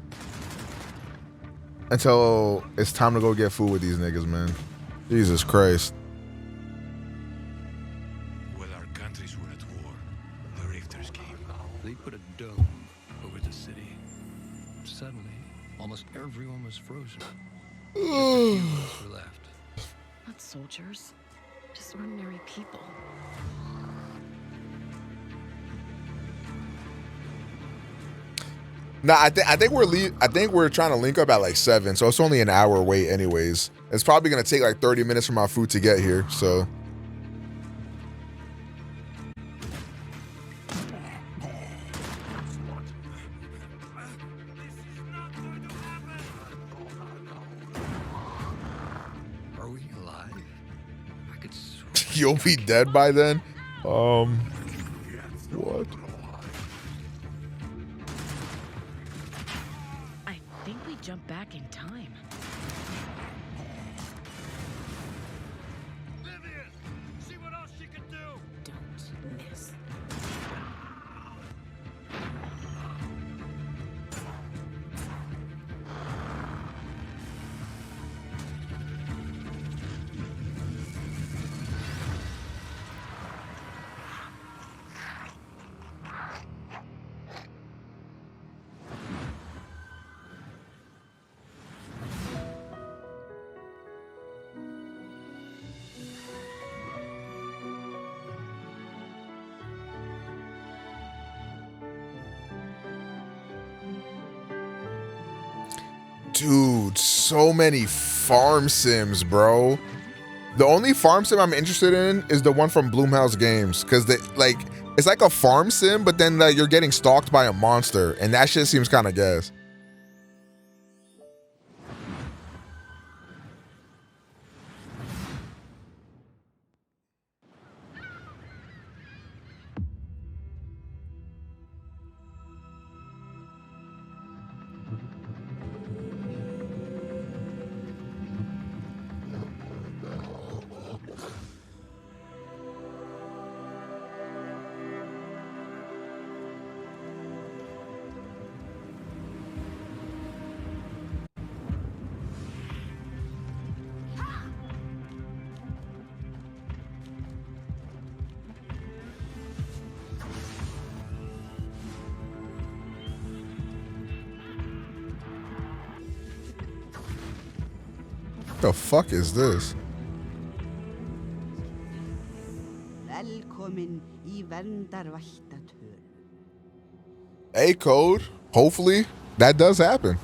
until it's time to go get food with these niggas, man. Jesus Christ. While our countries were at war, the Rifters came. They put a dome over the city. Suddenly, almost everyone was frozen. Just a few of us were left. Not soldiers, just ordinary people. Nah, I think we're trying to link up at like 7, so it's only an hour wait anyways. It's probably gonna take like 30 minutes for my food to get here, so. Are we alive? I could You'll be dead by then? What? I think we jumped back in time. See what else she can do. Don't miss. Dude, so many farm sims, bro. The only farm sim I'm interested in is the one from Bloomhouse Games, because it's like a farm sim, but then you're getting stalked by a monster, and that shit seems kind of gas. The fuck is this? A code. Hopefully that does happen.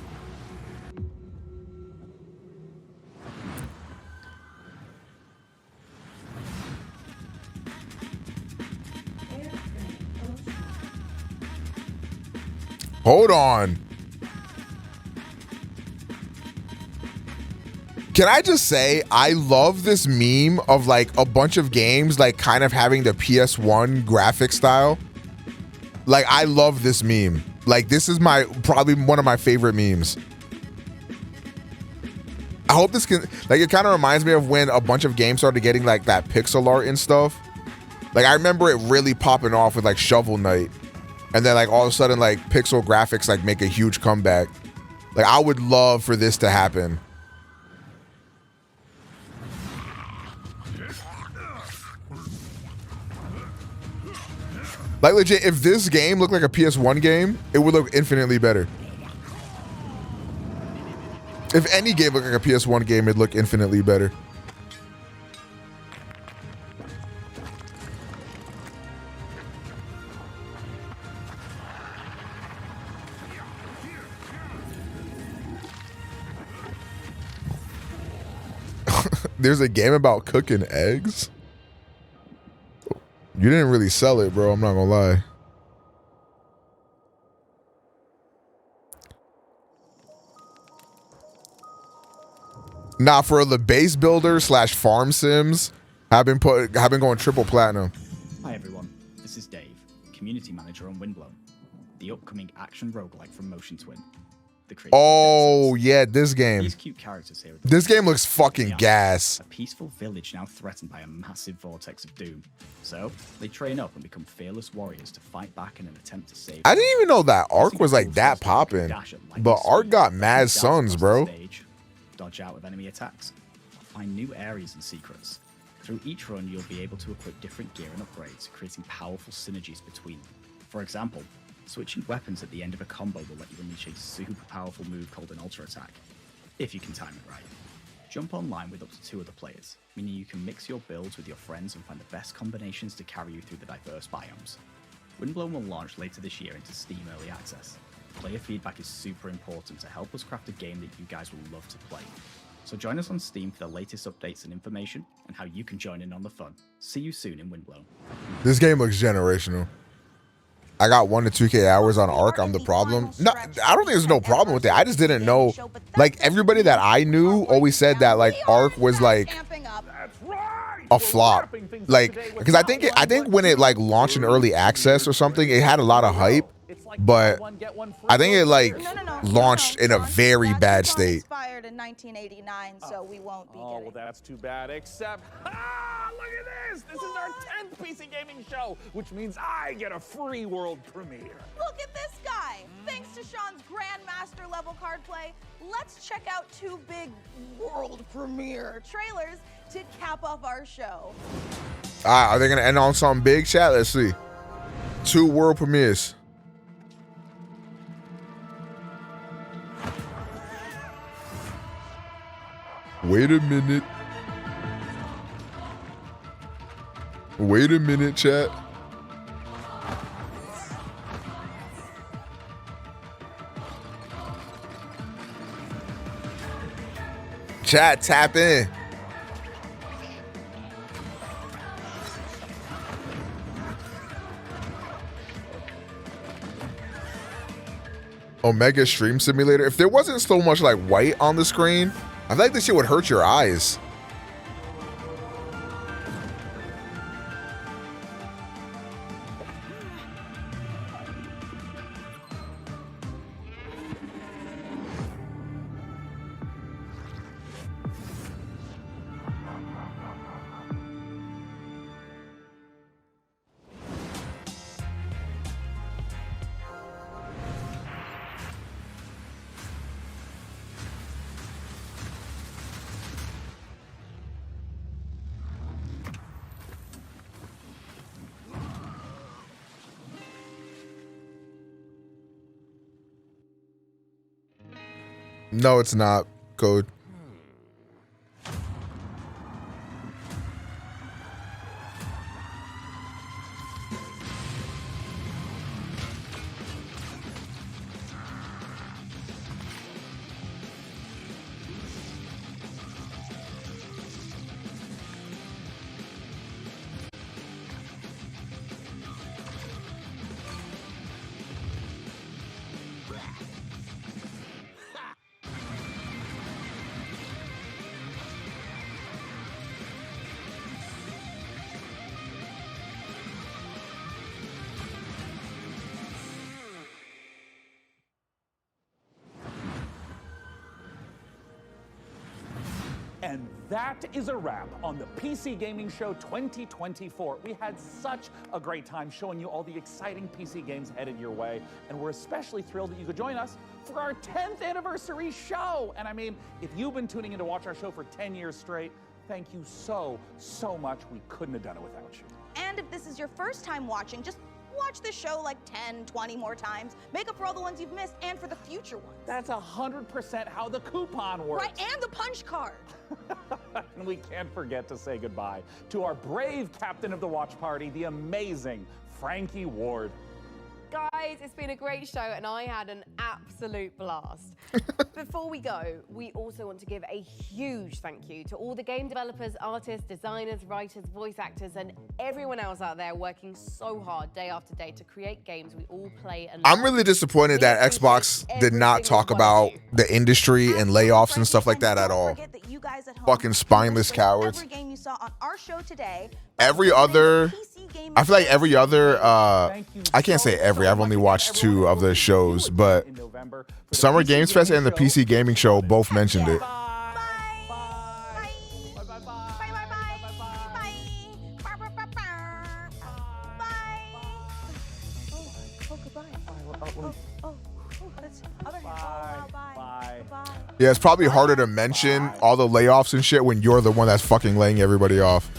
Hold on. Can I just say, I love this meme of like a bunch of games like kind of having the PS1 graphic style. Like, I love this meme. Like, this is probably one of my favorite memes. I hope this can, like, it kind of reminds me of when a bunch of games started getting like that pixel art and stuff. Like, I remember it really popping off with like Shovel Knight. And then like all of a sudden like pixel graphics like make a huge comeback. Like, I would love for this to happen. Like, legit, if this game looked like a PS1 game, it would look infinitely better. If any game looked like a PS1 game, it'd look infinitely better. There's a game about cooking eggs? You didn't really sell it, bro. I'm not gonna lie. Nah, for the base builder / farm sims, I've been going triple platinum. Hi everyone, this is Dave, community manager on Windblown, the upcoming action roguelike from Motion Twin. Oh yeah, this game. These cute characters here. This game looks fucking gas. A peaceful village now threatened by a massive vortex of doom. So they train up and become fearless warriors to fight back in an attempt to save. I didn't even know that Ark was like that popping, but Ark got mad sons, bro. Dodge out with enemy attacks, find new areas and secrets. Through each run, you'll be able to equip different gear and upgrades, creating powerful synergies between them. For example, switching weapons at the end of a combo will let you unleash a super powerful move called an ultra attack, if you can time it right. Jump online with up to 2 other players, meaning you can mix your builds with your friends and find the best combinations to carry you through the diverse biomes. Windblown will launch later this year into Steam Early Access. Player feedback is super important to help us craft a game that you guys will love to play. So join us on Steam for the latest updates and information, and how you can join in on the fun. See you soon in Windblown. This game looks generational. I got 1 to 2K hours on Ark. I'm the problem. No, I don't think there's no problem with it. I just didn't know. Like, everybody that I knew always said that like Ark was like a flop. Like, because I think when it like launched in early access or something, it had a lot of hype. But I think it like launched in a very bad state. Expired in 1989, so we won't be getting. Well, that's too bad. Except, look at this! This is our 10th PC gaming show, which means I get a free world premiere. Look at this guy! Thanks to Sean's Grandmaster level card play, let's check out 2 big world premiere trailers to cap off our show. Are they gonna end on something big, chat? Let's see. 2 world premieres. Wait a minute. Wait a minute, chat. Chat, tap in. Omega Stream Simulator. If there wasn't so much like white on the screen, I feel like this shit would hurt your eyes. No, it's not. Code. And that is a wrap on the PC Gaming Show 2024. We had such a great time showing you all the exciting PC games headed your way, and we're especially thrilled that you could join us for our 10th anniversary show. And I mean, if you've been tuning in to watch our show for 10 years straight, thank you so much. We couldn't have done it without you. And if this is your first time watching, just watch this show like 10, 20 more times. Make up for all the ones you've missed and for the future ones. That's 100% how the coupon works. Right, and the punch card. And we can't forget to say goodbye to our brave captain of the watch party, the amazing Frankie Ward. Guys, it's been a great show and I had an absolute blast. Before we go, we also want to give a huge thank you to all the game developers, artists, designers, writers, voice actors, and everyone else out there working so hard day after day to create games we all play and I'm really disappointed that Xbox did not talk about the industry and layoffs and stuff like that at all. Fucking spineless cowards. Every game you saw on our show today. Every other, I feel like every other, I can't say every, I've only watched 2 of the shows, but Summer Games Fest and the PC Gaming Show both mentioned it. Yeah, it's probably harder to mention all the layoffs and shit when you're the one that's fucking laying everybody off.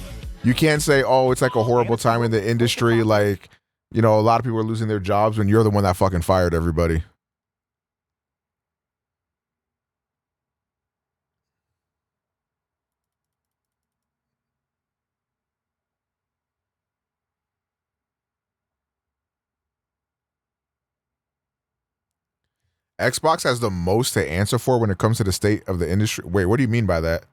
You can't say, oh, it's like a horrible time in the industry. Like, you know, a lot of people are losing their jobs when you're the one that fucking fired everybody. Xbox has the most to answer for when it comes to the state of the industry. Wait, what do you mean by that?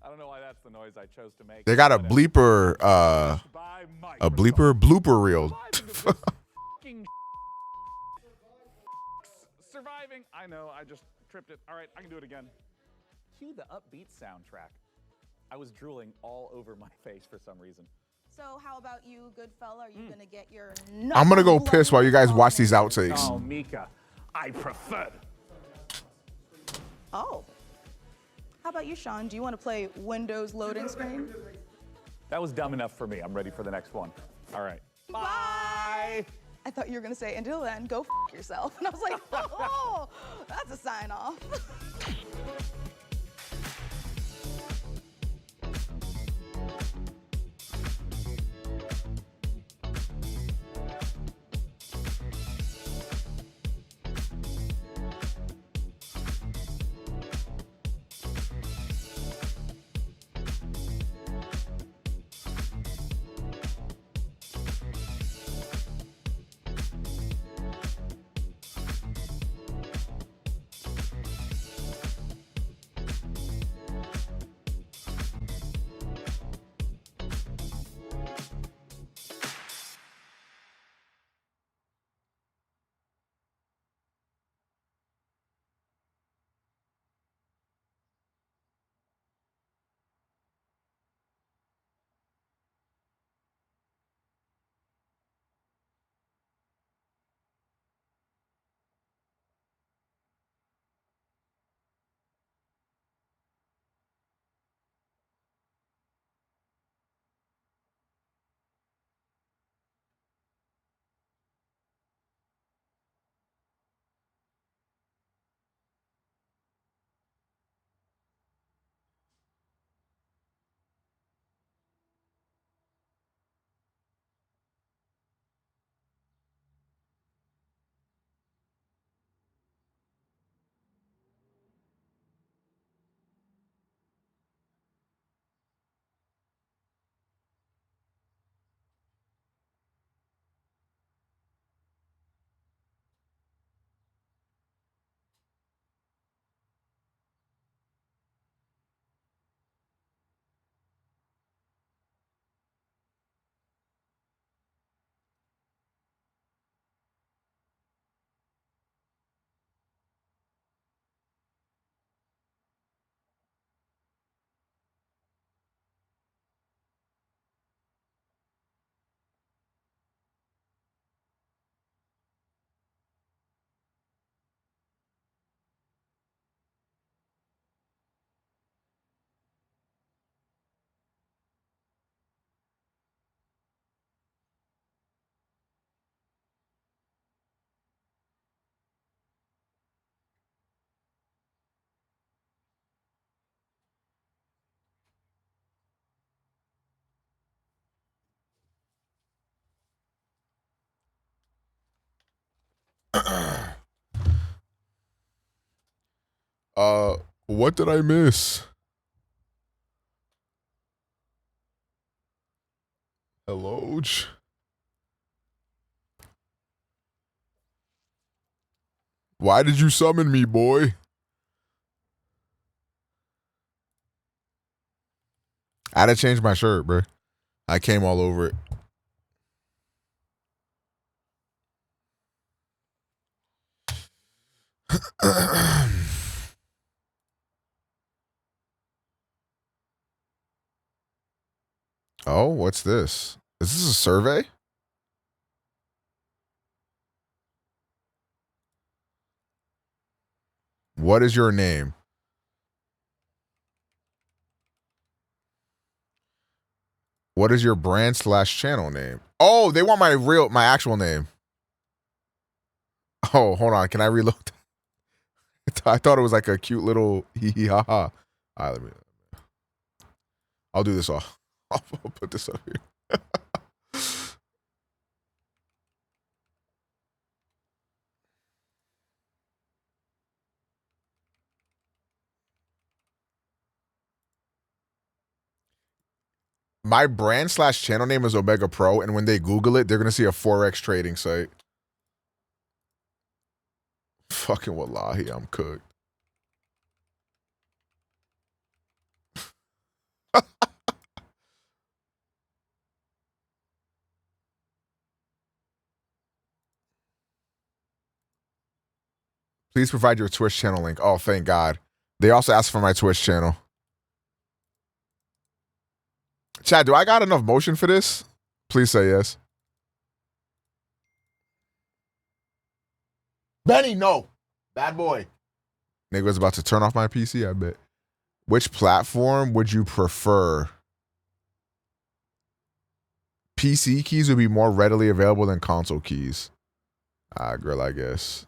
I don't know why that's the noise I chose to make. They got a bleeper, blooper reel. Surviving. I know, I just tripped it. All right, I can do it again. Cue the upbeat soundtrack. I was drooling all over my face for some reason. So how about you, good fella? Are you gonna get your? I'm gonna go piss while you guys watch these outtakes. Oh, Mika, I prefer. Oh. How about you, Sean? Do you want to play Windows loading screen? That was dumb enough for me. I'm ready for the next one. All right. Bye. I thought you were gonna say, until then, go f yourself. And I was like, oh, that's a sign off. What did I miss? Hello? Why did you summon me, boy? I had to change my shirt, bro. I came all over it. Oh, what's this? Is this a survey? What is your name? What is your brand/channel name? Oh, they want my actual name. Oh, hold on. Can I reload? I thought it was like a cute little hee hee ha ha. All right, I'll do this off. I'll put this up here. My brand/channel name is OmegaPro, and when they Google it, they're gonna see a Forex trading site. Fucking wallahi, I'm cooked. Please provide your Twitch channel link. Oh, thank God. They also asked for my Twitch channel. Chad, do I got enough motion for this? Please say yes. Benny, no. Bad boy. Nigga was about to turn off my PC, I bet. Which platform would you prefer? PC keys would be more readily available than console keys. Ah, girl, I guess.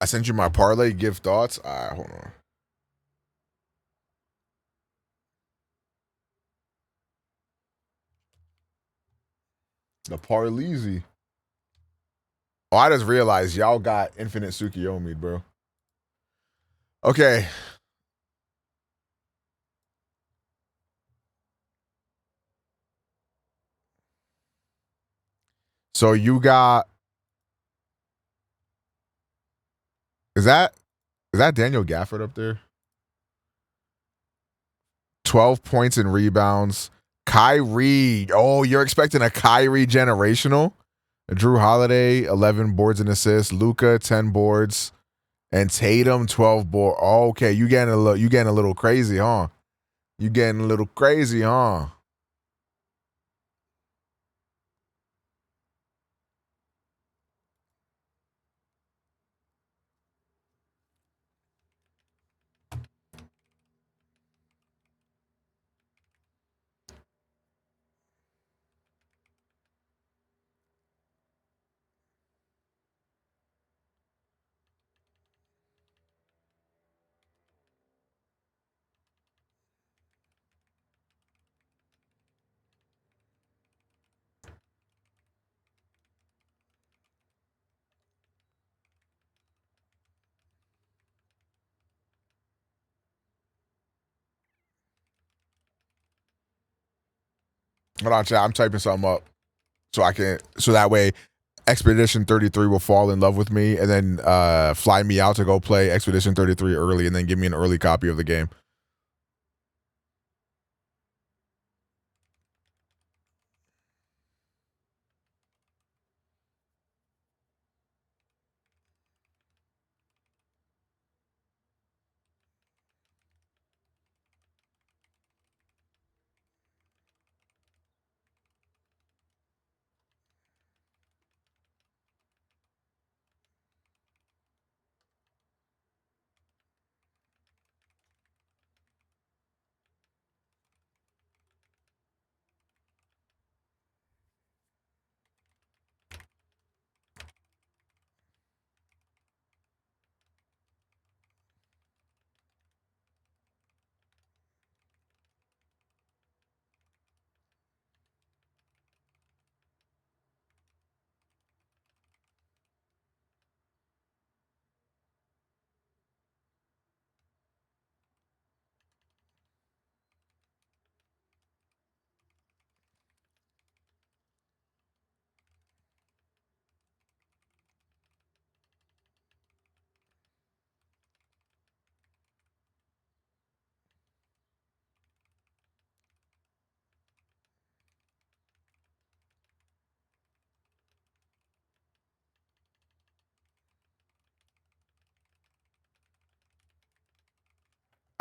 I sent you my parlay. Give thoughts. All right, hold on. The Parleezy. Oh, I just realized y'all got infinite Tsukiyomi, bro. Okay. So you got... Is that Daniel Gafford up there? 12 points and rebounds. Kyrie. Oh, you're expecting a Kyrie generational? Drew Holiday, 11 boards and assists. Luka, 10 boards. And Tatum, 12 board. Oh, okay, you getting a little crazy, huh? You getting a little crazy, huh? Hold on, chat. I'm typing something up so that way Expedition 33 will fall in love with me and then fly me out to go play Expedition 33 early and then give me an early copy of the game.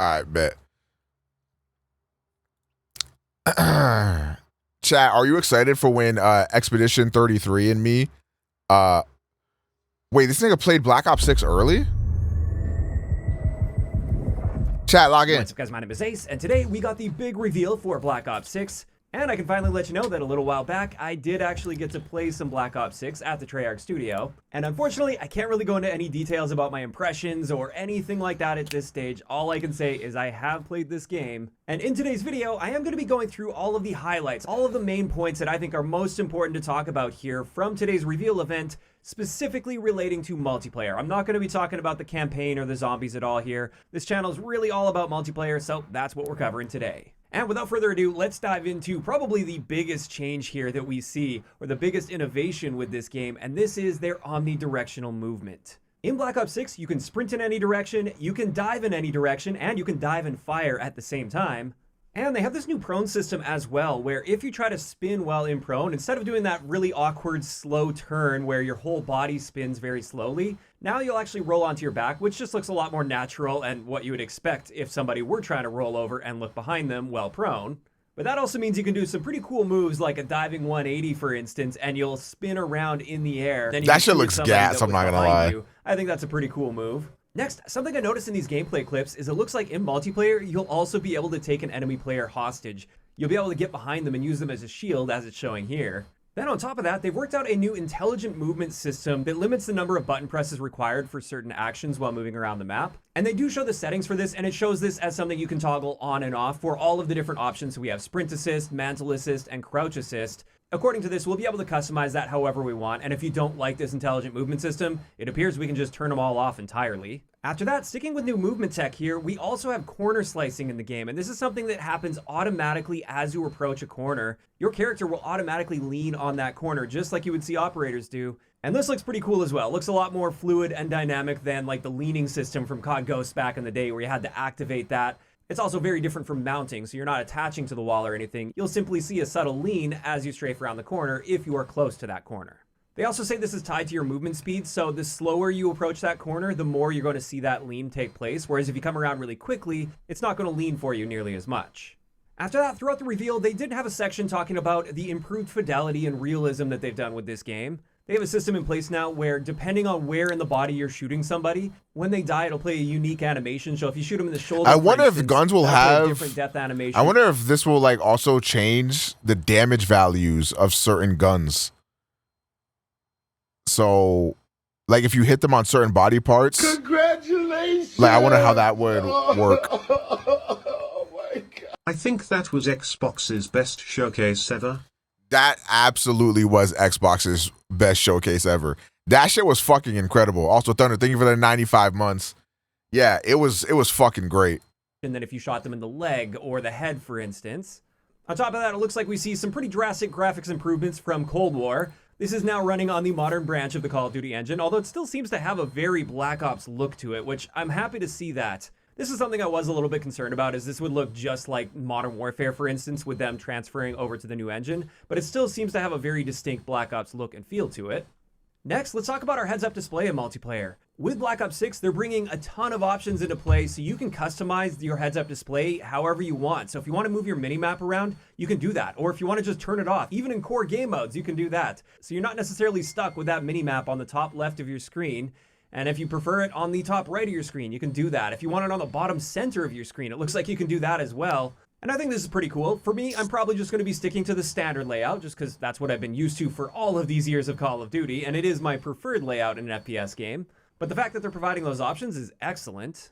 All right, bet. Chat, are you excited for when Expedition 33 and me wait, this nigga played Black Ops 6 early? Chat, log in. What's up, guys? My name is Ace, and today we got the big reveal for Black Ops 6. And I can finally let you know that a little while back, I did actually get to play some Black Ops 6 at the Treyarch studio. And unfortunately, I can't really go into any details about my impressions or anything like that at this stage. All I can say is I have played this game. And in today's video, I am going to be going through all of the highlights, all of the main points that I think are most important to talk about here from today's reveal event, specifically relating to multiplayer. I'm not going to be talking about the campaign or the zombies at all here. This channel is really all about multiplayer, so that's what we're covering today. And without further ado, let's dive into probably the biggest change here that we see, or the biggest innovation with this game, and this is their omnidirectional movement. In Black Ops 6, you can sprint in any direction, you can dive in any direction, and you can dive and fire at the same time. And they have this new prone system as well, where if you try to spin while in prone, instead of doing that really awkward slow turn where your whole body spins very slowly, now you'll actually roll onto your back, which just looks a lot more natural and what you would expect if somebody were trying to roll over and look behind them while prone. But that also means you can do some pretty cool moves like a diving 180, for instance, and you'll spin around in the air. Then That shit looks gas, I'm not gonna lie. I think that's a pretty cool move. Next, something I noticed in these gameplay clips is it looks like in multiplayer, you'll also be able to take an enemy player hostage. You'll be able to get behind them and use them as a shield, as it's showing here. Then on top of that, they've worked out a new intelligent movement system that limits the number of button presses required for certain actions while moving around the map. And they do show the settings for this, and it shows this as something you can toggle on and off for all of the different options. So we have sprint assist, mantle assist, and crouch assist. According to this, we'll be able to customize that however we want, and if you don't like this intelligent movement system, it appears we can just turn them all off entirely. After that, sticking with new movement tech here, we also have corner slicing in the game, and this is something that happens automatically as you approach a corner. Your character will automatically lean on that corner, just like you would see operators do. And this looks pretty cool as well. It looks a lot more fluid and dynamic than like the leaning system from COD Ghosts back in the day where you had to activate that. It's also very different from mounting, so you're not attaching to the wall or anything. You'll simply see a subtle lean as you strafe around the corner if you are close to that corner. They also say this is tied to your movement speed, so the slower you approach that corner, the more you're going to see that lean take place, whereas if you come around really quickly, it's not going to lean for you nearly as much. After that, throughout the reveal, they did have a section talking about the improved fidelity and realism that they've done with this game. They have a system in place now where, depending on where in the body you're shooting somebody, when they die, it'll play a unique animation. So if you shoot them in the shoulder, I wonder if guns will have a different death animation. I wonder if this will like also change the damage values of certain guns. So, like if you hit them on certain body parts, congratulations! Like I wonder how that would work. Oh my god! I think that was Xbox's best showcase ever. That absolutely was Xbox's best showcase ever. That shit was fucking incredible. Also, Thunder, thank you for the 95 months. Yeah, it was fucking great. And then if you shot them in the leg or the head, for instance. On top of that, it looks like we see some pretty drastic graphics improvements from Cold War. This is now running on the modern branch of the Call of Duty engine, although it still seems to have a very Black Ops look to it, which I'm happy to see that. This is something I was a little bit concerned about, is this would look just like Modern Warfare, for instance, with them transferring over to the new engine, but it still seems to have a very distinct Black Ops look and feel to it. Next, let's talk about our heads-up display in multiplayer. With Black Ops 6, they're bringing a ton of options into play, so you can customize your heads-up display however you want. So if you want to move your minimap around, you can do that. Or if you want to just turn it off, even in core game modes, you can do that. So you're not necessarily stuck with that minimap on the top left of your screen. And if you prefer it on the top right of your screen, you can do that. If you want it on the bottom center of your screen, it looks like you can do that as well. And I think this is pretty cool. For me, I'm probably just going to be sticking to the standard layout, just because that's what I've been used to for all of these years of Call of Duty, and it is my preferred layout in an FPS game. But the fact that they're providing those options is excellent.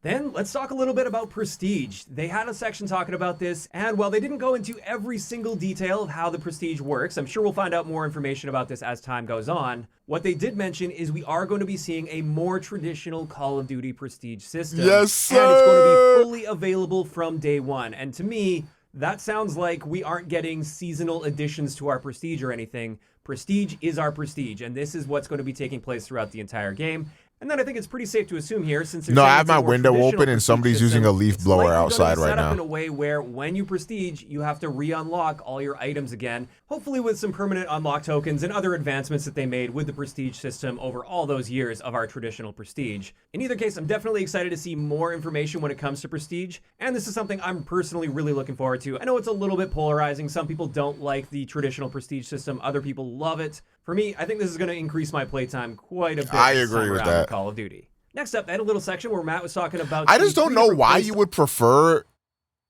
Then let's talk a little bit about Prestige. They had a section talking about this, and while they didn't go into every single detail of how the Prestige works, I'm sure we'll find out more information about this as time goes on. What they did mention is we are going to be seeing a more traditional Call of Duty Prestige system. Yes, sir! And it's going to be fully available from day one. And to me, that sounds like we aren't getting seasonal additions to our Prestige or anything. Prestige is our Prestige, and this is what's going to be taking place throughout the entire game. And then I think it's pretty safe to assume here, since No, I have my window open and somebody's using a leaf blower outside right set up now. in a way where when you prestige, you have to re-unlock all your items again, hopefully with some permanent unlock tokens and other advancements that they made with the prestige system over all those years of our traditional prestige. In either case, I'm definitely excited to see more information when it comes to prestige, and this is something I'm personally really looking forward to. I know it's a little bit polarizing. Some people don't like the traditional prestige system. Other people love it. For me, I think this is going to increase my playtime quite a bit. I agree with that. Call of Duty. Next up, I had a little section where Matt was talking about. I just don't know why you would prefer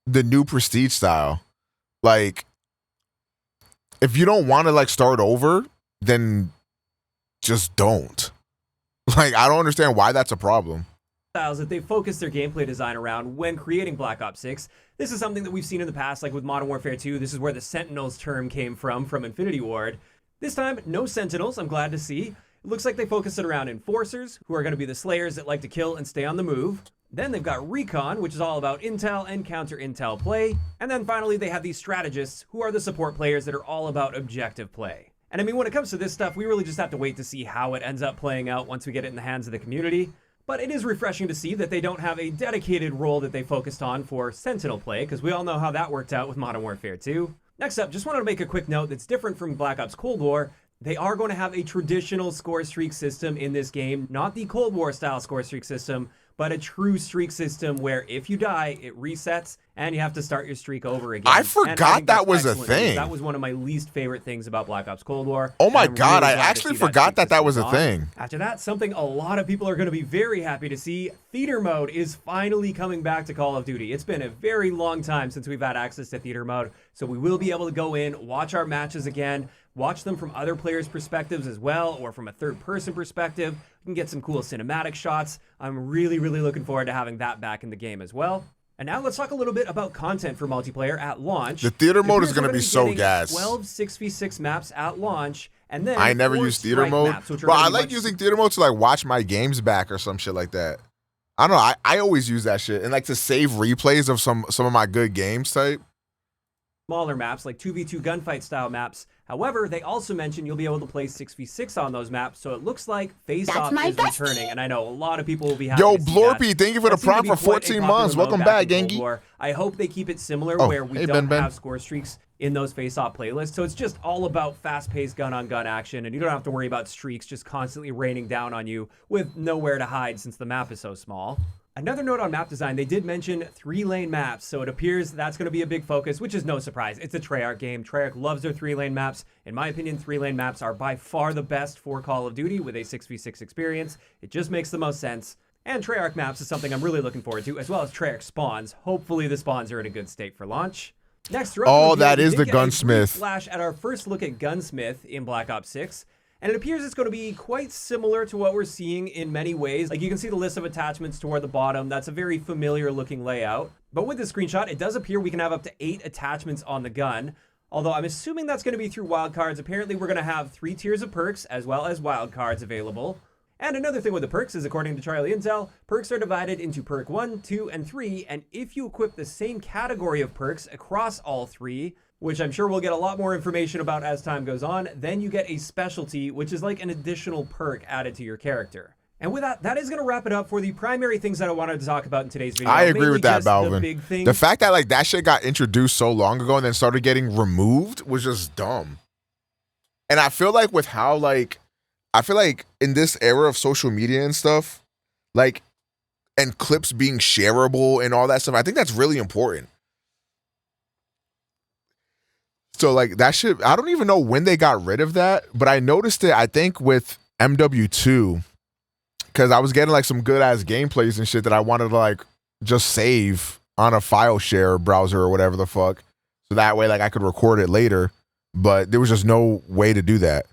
the new prestige style. Like, if you don't want to like start over, then just don't. Like, I don't understand why that's a problem. Styles that they focus their gameplay design around when creating Black Ops 6. This is something that we've seen in the past, like with Modern Warfare 2. This is where the Sentinels term came from Infinity Ward. This time, no Sentinels, I'm glad to see. It looks like they focus it around Enforcers, who are going to be the Slayers that like to kill and stay on the move. Then they've got Recon, which is all about intel and counter-intel play. And then finally, they have these Strategists, who are the support players that are all about objective play. And I mean, when it comes to this stuff, we really just have to wait to see how it ends up playing out once we get it in the hands of the community. But it is refreshing to see that they don't have a dedicated role that they focused on for Sentinel play, because we all know how that worked out with Modern Warfare 2. Next up, just wanted to make a quick note that's different from Black Ops Cold War. They are going to have a traditional score streak system in this game, not the Cold War style score streak system, but a true streak system where if you die, it resets and you have to start your streak over again. I forgot that was a thing. That was one of my least favorite things about Black Ops Cold War. Oh my God, I actually forgot that was a thing. After that, something a lot of people are going to be very happy to see, theater mode is finally coming back to Call of Duty. It's been a very long time since we've had access to theater mode, so we will be able to go in, watch our matches again, watch them from other players' perspectives as well, or from a third-person perspective. You can get some cool cinematic shots. I'm really, really looking forward to having that back in the game as well. And now let's talk a little bit about content for multiplayer at launch. The theater mode is going to be so gas. 12 6v6 maps at launch, and then I never use theater mode. Maps, Bro, I like using theater mode to like watch my games back or some shit like that. I don't know. I always use that shit and like to save replays of some of my good games type. Smaller maps, like 2v2 gunfight style maps. However, they also mentioned you'll be able to play 6v6 on those maps, so it looks like Face-Off is returning, and I know a lot of people will be happy to see Blorpy, that. thank you for the prompt for 14 months. Welcome back, Gengi. I hope they keep it similar, where we hey, don't Ben. have score streaks in those Face-Off playlists, so it's just all about fast-paced gun-on-gun action, and you don't have to worry about streaks just constantly raining down on you with nowhere to hide since the map is so small. Another note on map design, they did mention 3-lane maps, so it appears that's going to be a big focus, which is no surprise. It's a Treyarch game. Treyarch loves their 3-lane maps. In my opinion, 3-lane maps are by far the best for Call of Duty with a 6v6 experience. It just makes the most sense. And Treyarch maps is something I'm really looking forward to, as well as Treyarch spawns. Hopefully the spawns are in a good state for launch. Next, that is the gunsmith. Flash at our first look at Gunsmith in Black Ops 6. And it appears it's going to be quite similar to what we're seeing in many ways. Like, you can see the list of attachments toward the bottom. That's a very familiar looking layout. But with this screenshot, it does appear we can have up to 8 attachments on the gun. Although I'm assuming that's going to be through wildcards. Apparently we're going to have 3 tiers of perks as well as wildcards available. And another thing with the perks is, according to Charlie Intel, perks are divided into perk 1, 2, and 3. And if you equip the same category of perks across all 3, which I'm sure we'll get a lot more information about as time goes on, then you get a specialty, which is like an additional perk added to your character. And with that, that is going to wrap it up for the primary things that I wanted to talk about in today's video. I agree with that, Balvin. The the fact that like that shit got introduced so long ago and then started getting removed was just dumb. And I feel like with how like, I feel like in this era of social media and stuff, like, and clips being shareable and all that stuff, I think that's really important. So like that shit, I don't even know when they got rid of that, but I noticed it, I think with MW2, because I was getting like some good ass gameplays and shit that I wanted to like just save on a file share browser or whatever the fuck. So that way like I could record it later, but there was just no way to do that.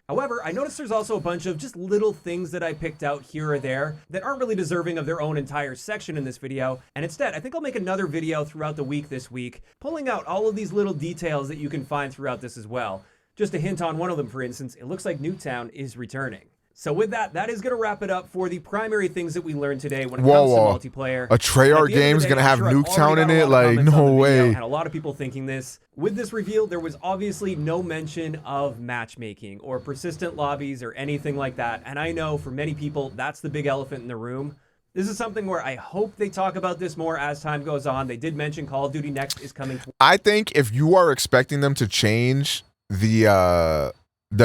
However, I noticed there's also a bunch of just little things that I picked out here or there that aren't really deserving of their own entire section in this video, and instead, I think I'll make another video throughout the week this week, pulling out all of these little details that you can find throughout this as well. Just a hint on one of them, for instance, it looks like Newtown is returning. So with that, that is going to wrap it up for the primary things that we learned today when it comes to multiplayer. A Treyarch game's going to have Nuketown in it? Like, no way. And a lot of people thinking this. With this reveal, there was obviously no mention of matchmaking or persistent lobbies or anything like that. And I know for many people, that's the big elephant in the room. This is something where I hope they talk about this more as time goes on. They did mention Call of Duty Next is coming. I think if you are expecting them to change the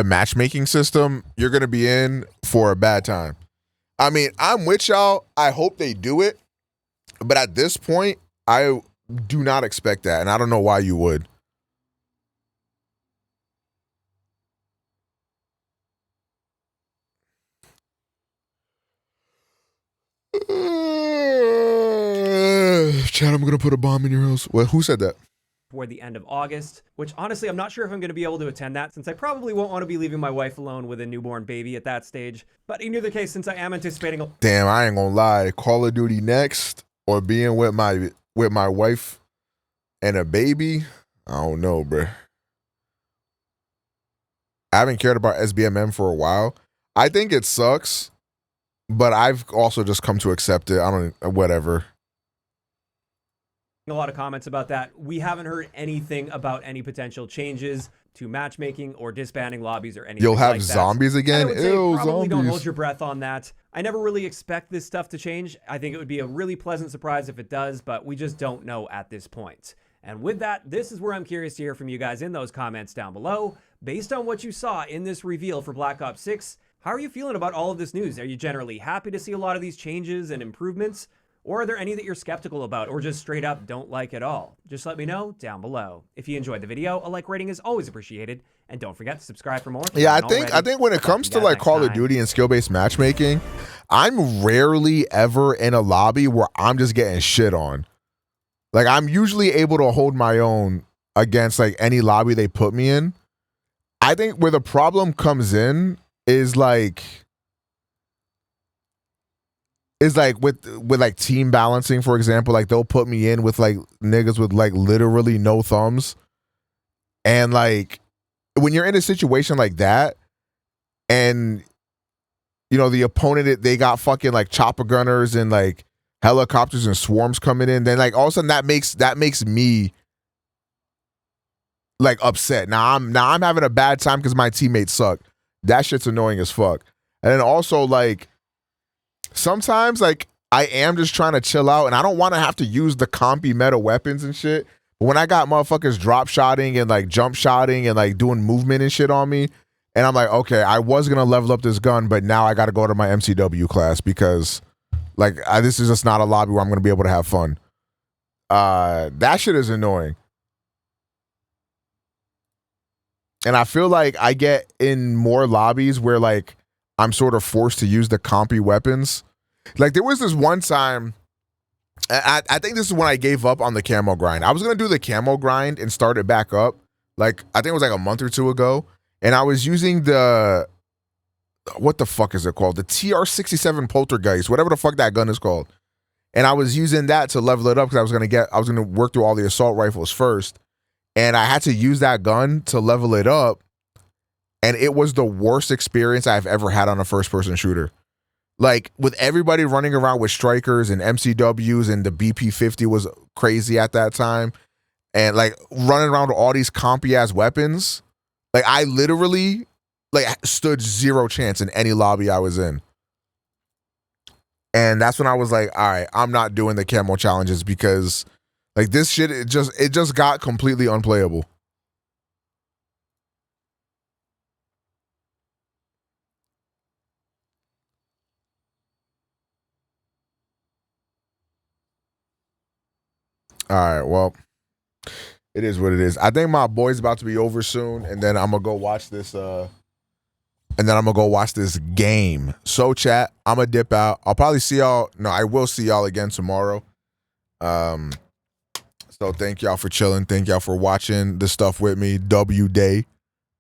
matchmaking system, you're going to be in for a bad time. I mean, I'm with y'all. I hope they do it. But at this point, I do not expect that. And I don't know why you would. Chad, I'm going to put a bomb in your house. Well, who said that? Toward the end of August, which honestly, I'm not sure if I'm going to be able to attend that since I probably won't want to be leaving my wife alone with a newborn baby at that stage. But in either case, since I am anticipating damn, I ain't gonna lie, Call of Duty Next or being with my wife and a baby, I don't know, bruh. I haven't cared about SBMM for a while. I think it sucks, but I've also just come to accept it. I don't, whatever. a lot of comments about that. We haven't heard anything about any potential changes to matchmaking or disbanding lobbies or anything. You'll have like that. zombies again? I would say Ew, probably zombies. don't hold your breath on that. I never really expect this stuff to change. I think it would be a really pleasant surprise if it does, but we just don't know at this point. And with that, this is where I'm curious to hear from you guys in those comments down below. Based on what you saw in this reveal for Black Ops 6, how are you feeling about all of this news? Are you generally happy to see a lot of these changes and improvements? Or are there any that you're skeptical about or just straight up don't like at all? Just let me know down below. If you enjoyed the video, a like rating is always appreciated. And don't forget to subscribe for more. Yeah, I think when it comes to like Call of Duty and skill-based matchmaking, I'm rarely ever in a lobby where I'm just getting shit on. Like, I'm usually able to hold my own against like any lobby they put me in. I think where the problem comes in is like with like team balancing, for example. Like, they'll put me in with like niggas with like literally no thumbs. And like when you're in a situation like that and you know the opponent, they got fucking like chopper gunners and like helicopters and swarms coming in, then like all of a sudden that makes me like upset. Now I'm having a bad time because my teammates suck. That shit's annoying as fuck. And then also like sometimes like I am just trying to chill out and I don't want to have to use the compy meta weapons and shit. But when I got motherfuckers drop shotting and like jump shotting and like doing movement and shit on me, and I'm like, okay, I was gonna level up this gun, but now I got to go to my MCW class because like this is just not a lobby where I'm gonna be able to have fun. That shit is annoying. And I feel like I get in more lobbies where like I'm sort of forced to use the compy weapons. Like there was this one time, I think this is when I gave up on the camo grind. I was going to do the camo grind and start it back up. Like I think it was like a month or two ago. And I was using the, what the fuck is it called? The TR-67 Poltergeist, whatever the fuck that gun is called. And I was using that to level it up because I was going to work through all the assault rifles first. And I had to use that gun to level it up. And it was the worst experience I've ever had on a first-person shooter. Like, with everybody running around with strikers and MCWs, and the BP-50 was crazy at that time. And, like, running around with all these compy-ass weapons. Like, I literally, like, stood zero chance in any lobby I was in. And that's when I was like, all right, I'm not doing the camo challenges because... like this shit, it just got completely unplayable. All right, well, it is what it is. I think my boy's about to be over soon, and then I'm gonna go watch this. Game. So, chat, I'm gonna dip out. I'll probably see y'all. No, I will see y'all again tomorrow. So thank y'all for chilling. Thank y'all for watching the stuff with me. W Day,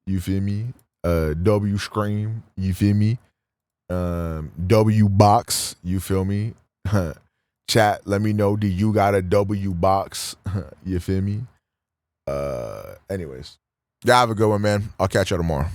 you feel me? W Scream, you feel me? W Box, you feel me? Chat, let me know, do you got a W Box? You feel me? Anyways, y'all have a good one, man. I'll catch y'all tomorrow.